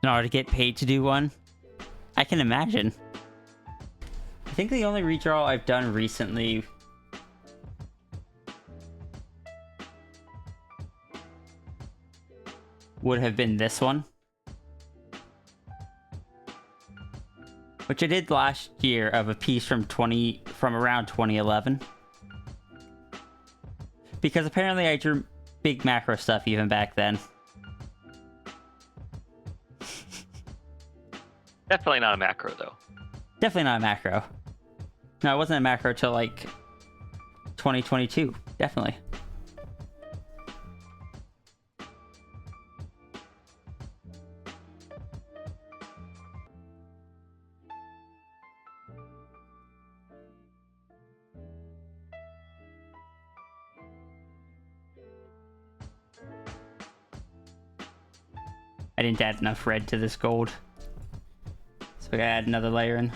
In order to get paid to do one? I can imagine. I think the only redraw I've done recently would have been this one. Which I did last year of a piece from around 2011. Because apparently I drew big macro stuff even back then. Definitely not a macro, though. Definitely not a macro. No, it wasn't a macro till like 2022. Definitely. I didn't add enough red to this gold. So we gotta add another layer in.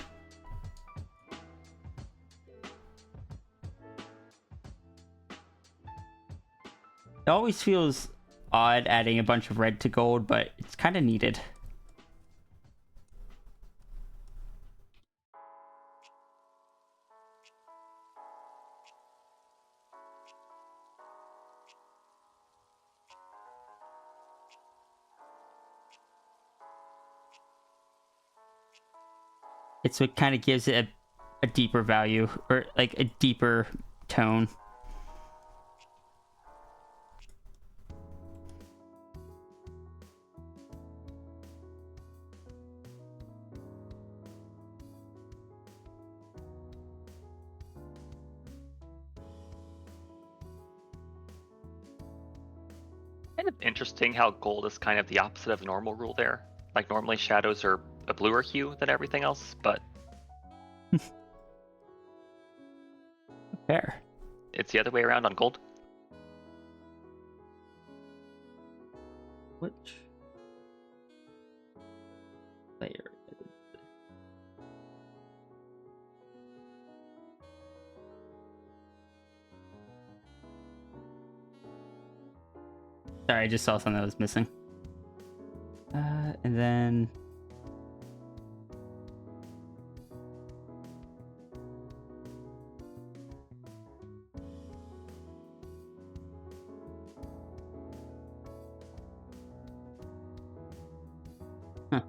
It always feels odd adding a bunch of red to gold, but it's kind of needed. It's what kind of gives it a deeper value, or like a deeper tone. kind of interesting how gold is kind of the opposite of the normal rule there. Like normally shadows are a bluer hue than everything else, but Fair. it's the other way around on gold. Which layer? Sorry, I just saw something that was missing. And then huh.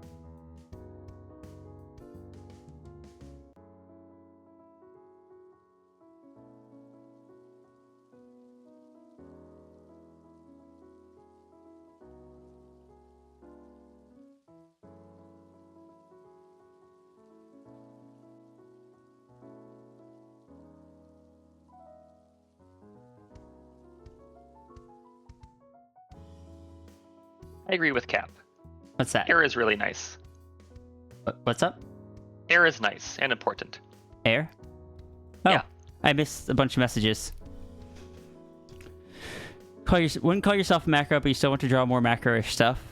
I agree with Cap. What's that? Air is really nice. What's up? Air is nice and important. Air? Oh, Yeah. I missed a bunch of messages. Wouldn't call yourself a macro, but you still want to draw more macro-ish stuff.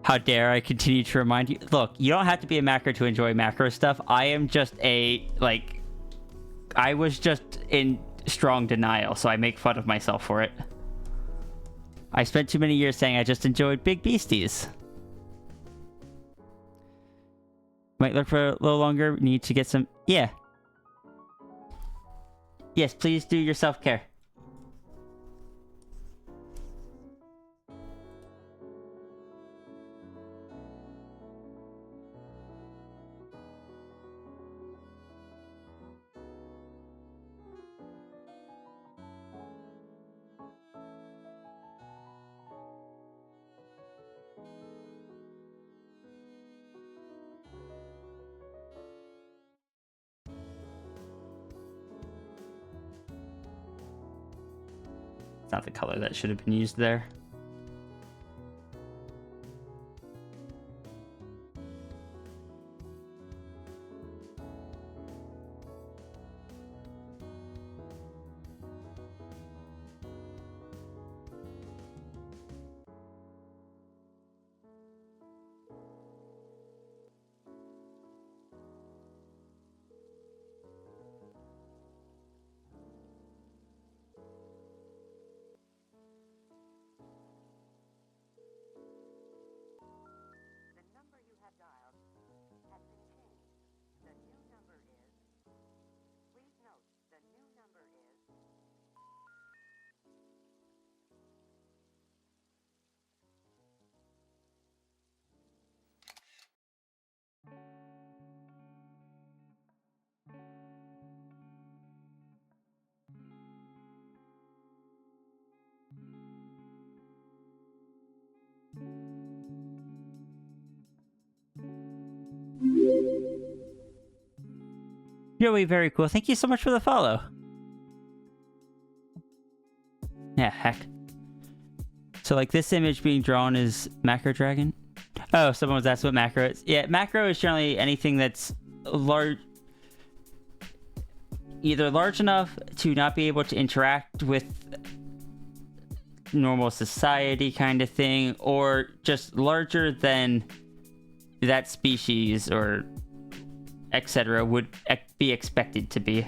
How dare I continue to remind you? Look, you don't have to be a macro to enjoy macro stuff. I am just I was just in strong denial, so I make fun of myself for it. I spent too many years saying I just enjoyed big beasties. Might look for a little longer. Need to get some... Yeah. Yes, please do your self-care. Not the color that should have been used there. Joey, very cool. Thank you so much for the follow. Yeah, heck. So, like, this image being drawn is Macro Dragon? Oh, someone was asking what macro is. Yeah, macro is generally anything that's large... Either large enough to not be able to interact with normal society kind of thing, or just larger than that species or etc. would be expected to be.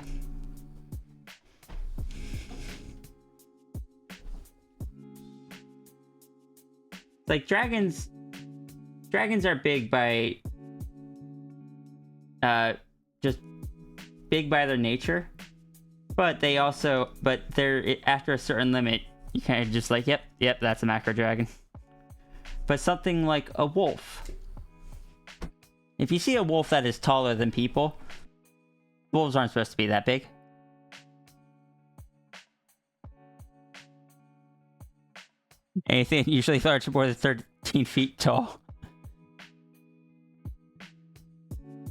Like dragons are big by just big by their nature, but they're after a certain limit you kind of just like, yep, that's a macro dragon. But something like a wolf, if you see a wolf that is taller than people, wolves aren't supposed to be that big. Anything usually large, more than 13 feet tall.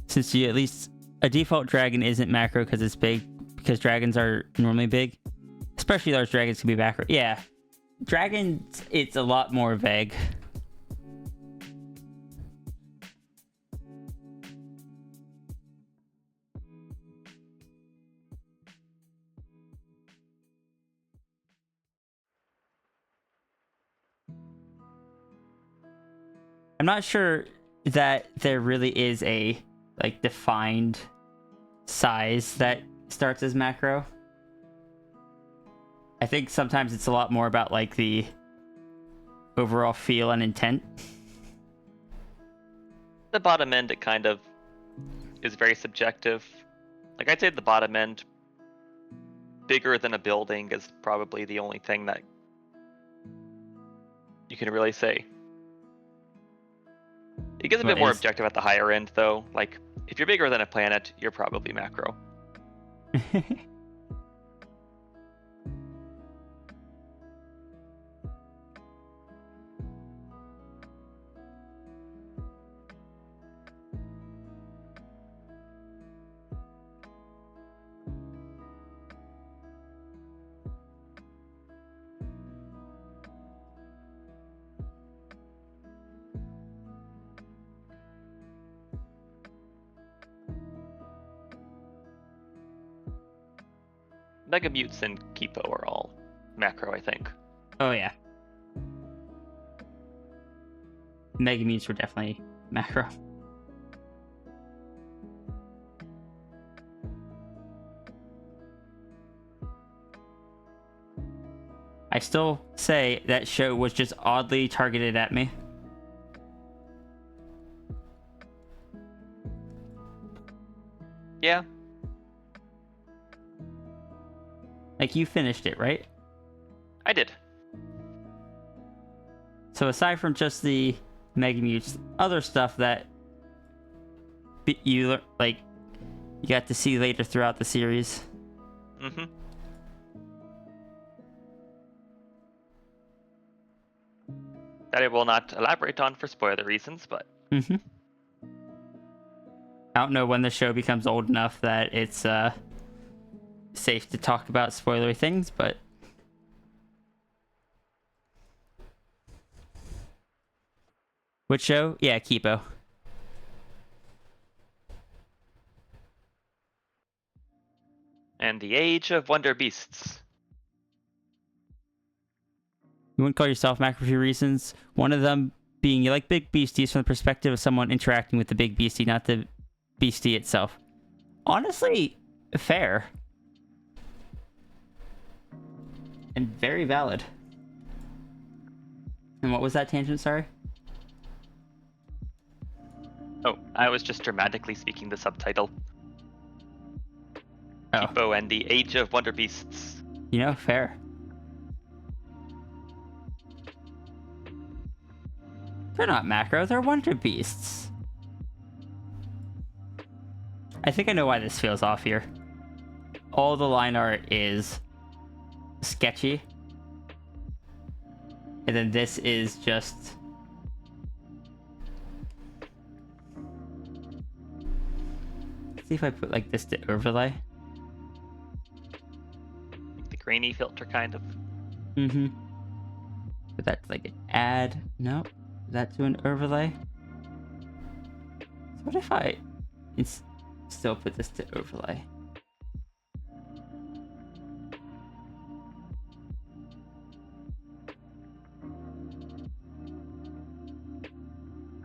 Since at least a default dragon isn't macro because it's big, because dragons are normally big. Especially large dragons can be macro. Yeah. Dragons, it's a lot more vague. I'm not sure that there really is a like defined size that starts as macro. I think sometimes it's a lot more about like the overall feel and intent. The bottom end, it kind of is very subjective. Like, I'd say the bottom end, bigger than a building, is probably the only thing that you can really say. It gets a bit more objective at the higher end, though. Like, if you're bigger than a planet, you're probably macro. Megamutes and Kipo are all macro, I think. Oh yeah. Megamutes were definitely macro. I still say that show was just oddly targeted at me. Yeah. Like, you finished it, right? I did. So aside from just the Megamutes, other stuff that you got to see later throughout the series. Mm-hmm. That I will not elaborate on for spoiler reasons, but... Mm-hmm. I don't know when the show becomes old enough that it's safe to talk about spoilery things, but... Which show? Yeah, Kipo. And the Age of Wonder Beasts. You wouldn't call yourself macro for a few reasons. One of them being you like big beasties from the perspective of someone interacting with the big beastie, not the beastie itself. Honestly, fair. And very valid. And what was that tangent, sorry? Oh, I was just dramatically speaking the subtitle. Oh. Kipo and the Age of Wonder Beasts. You know, fair. They're not macro, they're wonder beasts. I think I know why this feels off here. All the line art is sketchy. And then this is just... Let's see if I put like this to overlay. The grainy filter, kind of. Mm-hmm. Put that to like an add. Nope. That to an overlay. So what if I still put this to overlay?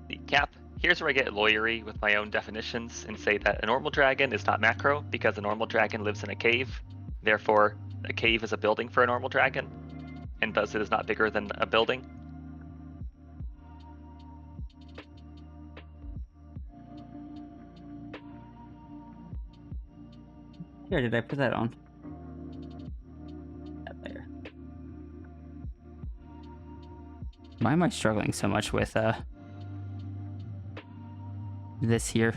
The cap. Here's where I get lawyery with my own definitions and say that a normal dragon is not macro because a normal dragon lives in a cave. Therefore, a cave is a building for a normal dragon, and thus it is not bigger than a building. Here, did I put that on? That layer. Why am I struggling so much with this here?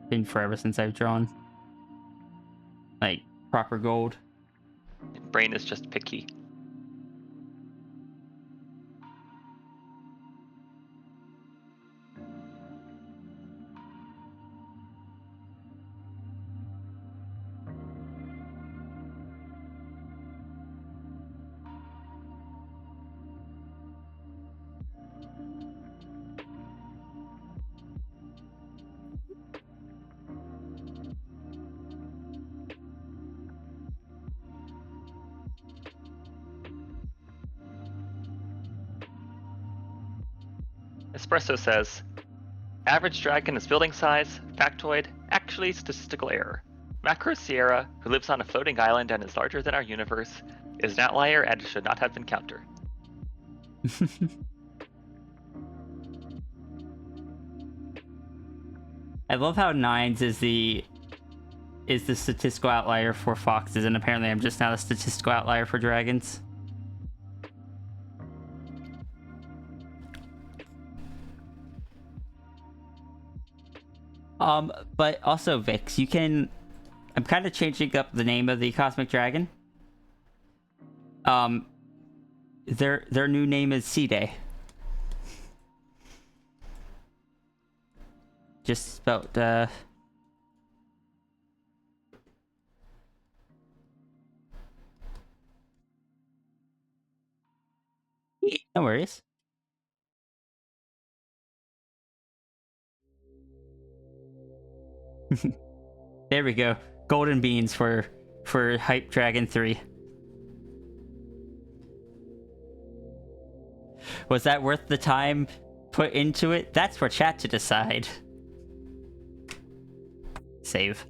Been forever since I've drawn like proper gold. Brain is just picky. Espresso says, average dragon is building size, factoid, actually statistical error. Macro Sierra, who lives on a floating island and is larger than our universe, is an outlier and should not have been counted. I love how nines is the statistical outlier for foxes, and apparently I'm just now the statistical outlier for dragons. But also Vix, you can. I'm kind of changing up the name of the cosmic dragon. Their new name is Sea Day. Just spelled no worries. There we go. Golden beans for Hype Dragon 3. Was that worth the time put into it? That's for chat to decide. Save.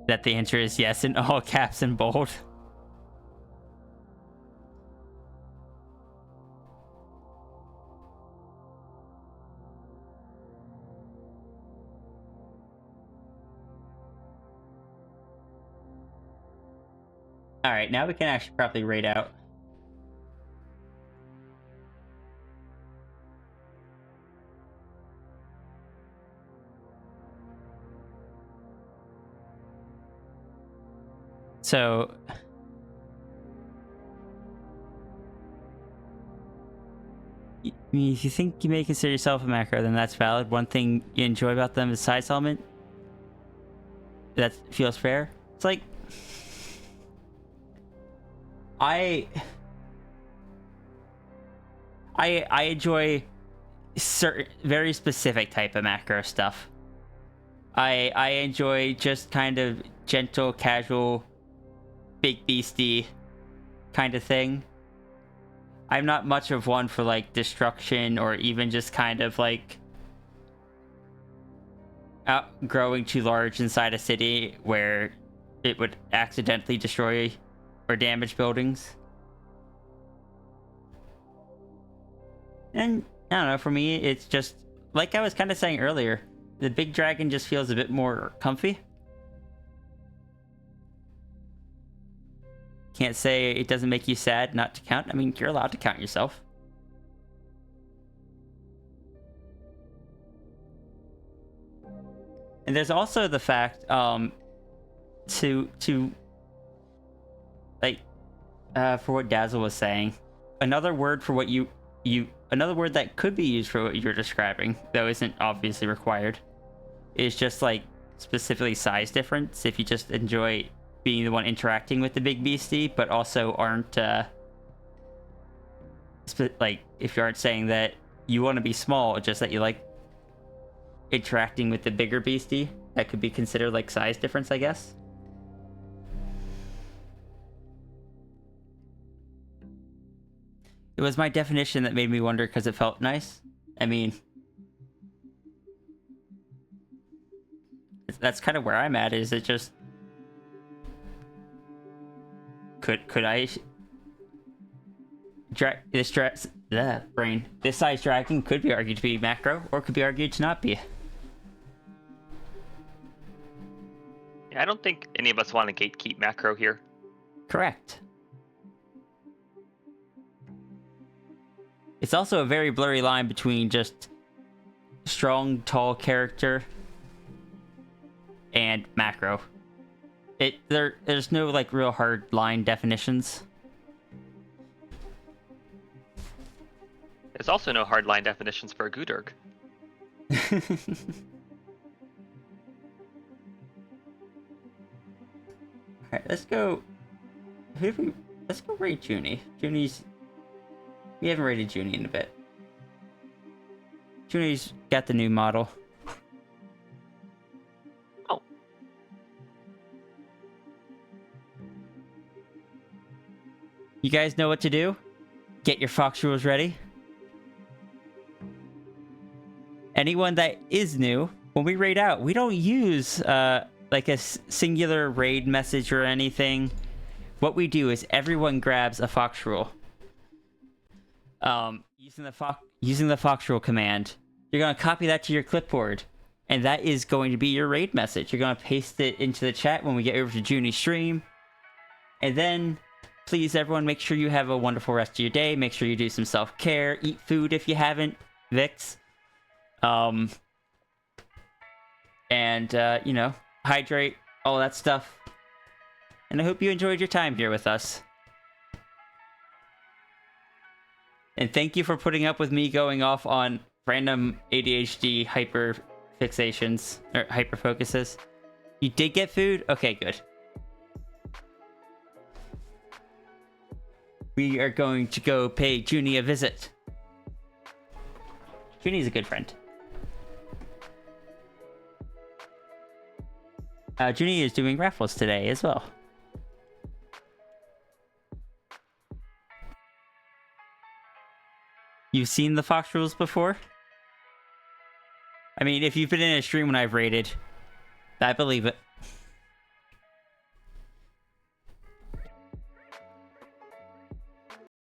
That the answer is yes in all caps and bold. Alright, now we can actually properly rate out. So, I mean, if you think you may consider yourself a macro, then that's valid. One thing you enjoy about them is size element. That feels fair. It's like I enjoy certain very specific type of macro stuff. I enjoy just kind of gentle, casual, big beastie kind of thing. I'm not much of one for like destruction or even just kind of like growing too large inside a city where it would accidentally destroy or damage buildings. And I don't know, for me it's just like I was kind of saying earlier, the big dragon just feels a bit more comfy. Can't say it doesn't make you sad not to count. I mean, you're allowed to count yourself. And there's also the fact, to like, for what Dazzle was saying, another word for what another word that could be used for what you're describing, though isn't obviously required, is just like specifically size difference. If you just enjoy being the one interacting with the big beastie, but also aren't like if you aren't saying that you want to be small, just that you like interacting with the bigger beastie, that could be considered like size difference, I guess. It was my definition that made me wonder because it felt nice. I mean, that's kind of where I'm at. Is it just could I this size dragon could be argued to be macro, or could be argued to not be. Yeah, I don't think any of us want to gatekeep macro here. Correct. It's also a very blurry line between just strong, tall character and macro. There's no like real hard line definitions. There's also no hard line definitions for a Gudurg. Alright, let's go. Let's go raid Junie. Junie's. We haven't raided Junie in a bit. Junie's got the new model. Oh. You guys know what to do? Get your fox rules ready. Anyone that is new, when we raid out, we don't use like a singular raid message or anything. What we do is everyone grabs a fox rule. Using the fox rule command, you're gonna copy that to your clipboard, and that is going to be your raid message. You're gonna paste it into the chat when we get over to Junie's stream, and then please everyone make sure you have a wonderful rest of your day. Make sure you do some self-care, eat food if you haven't, Vicks, and you know, hydrate, all that stuff. And I hope you enjoyed your time here with us. And thank you for putting up with me going off on random ADHD hyper fixations or hyper focuses. You did get food? Okay, good. We are going to go pay Junie a visit. Junie's a good friend. Junie is doing raffles today as well. You've seen the fox rules before? I mean, if you've been in a stream when I've raided, I believe it.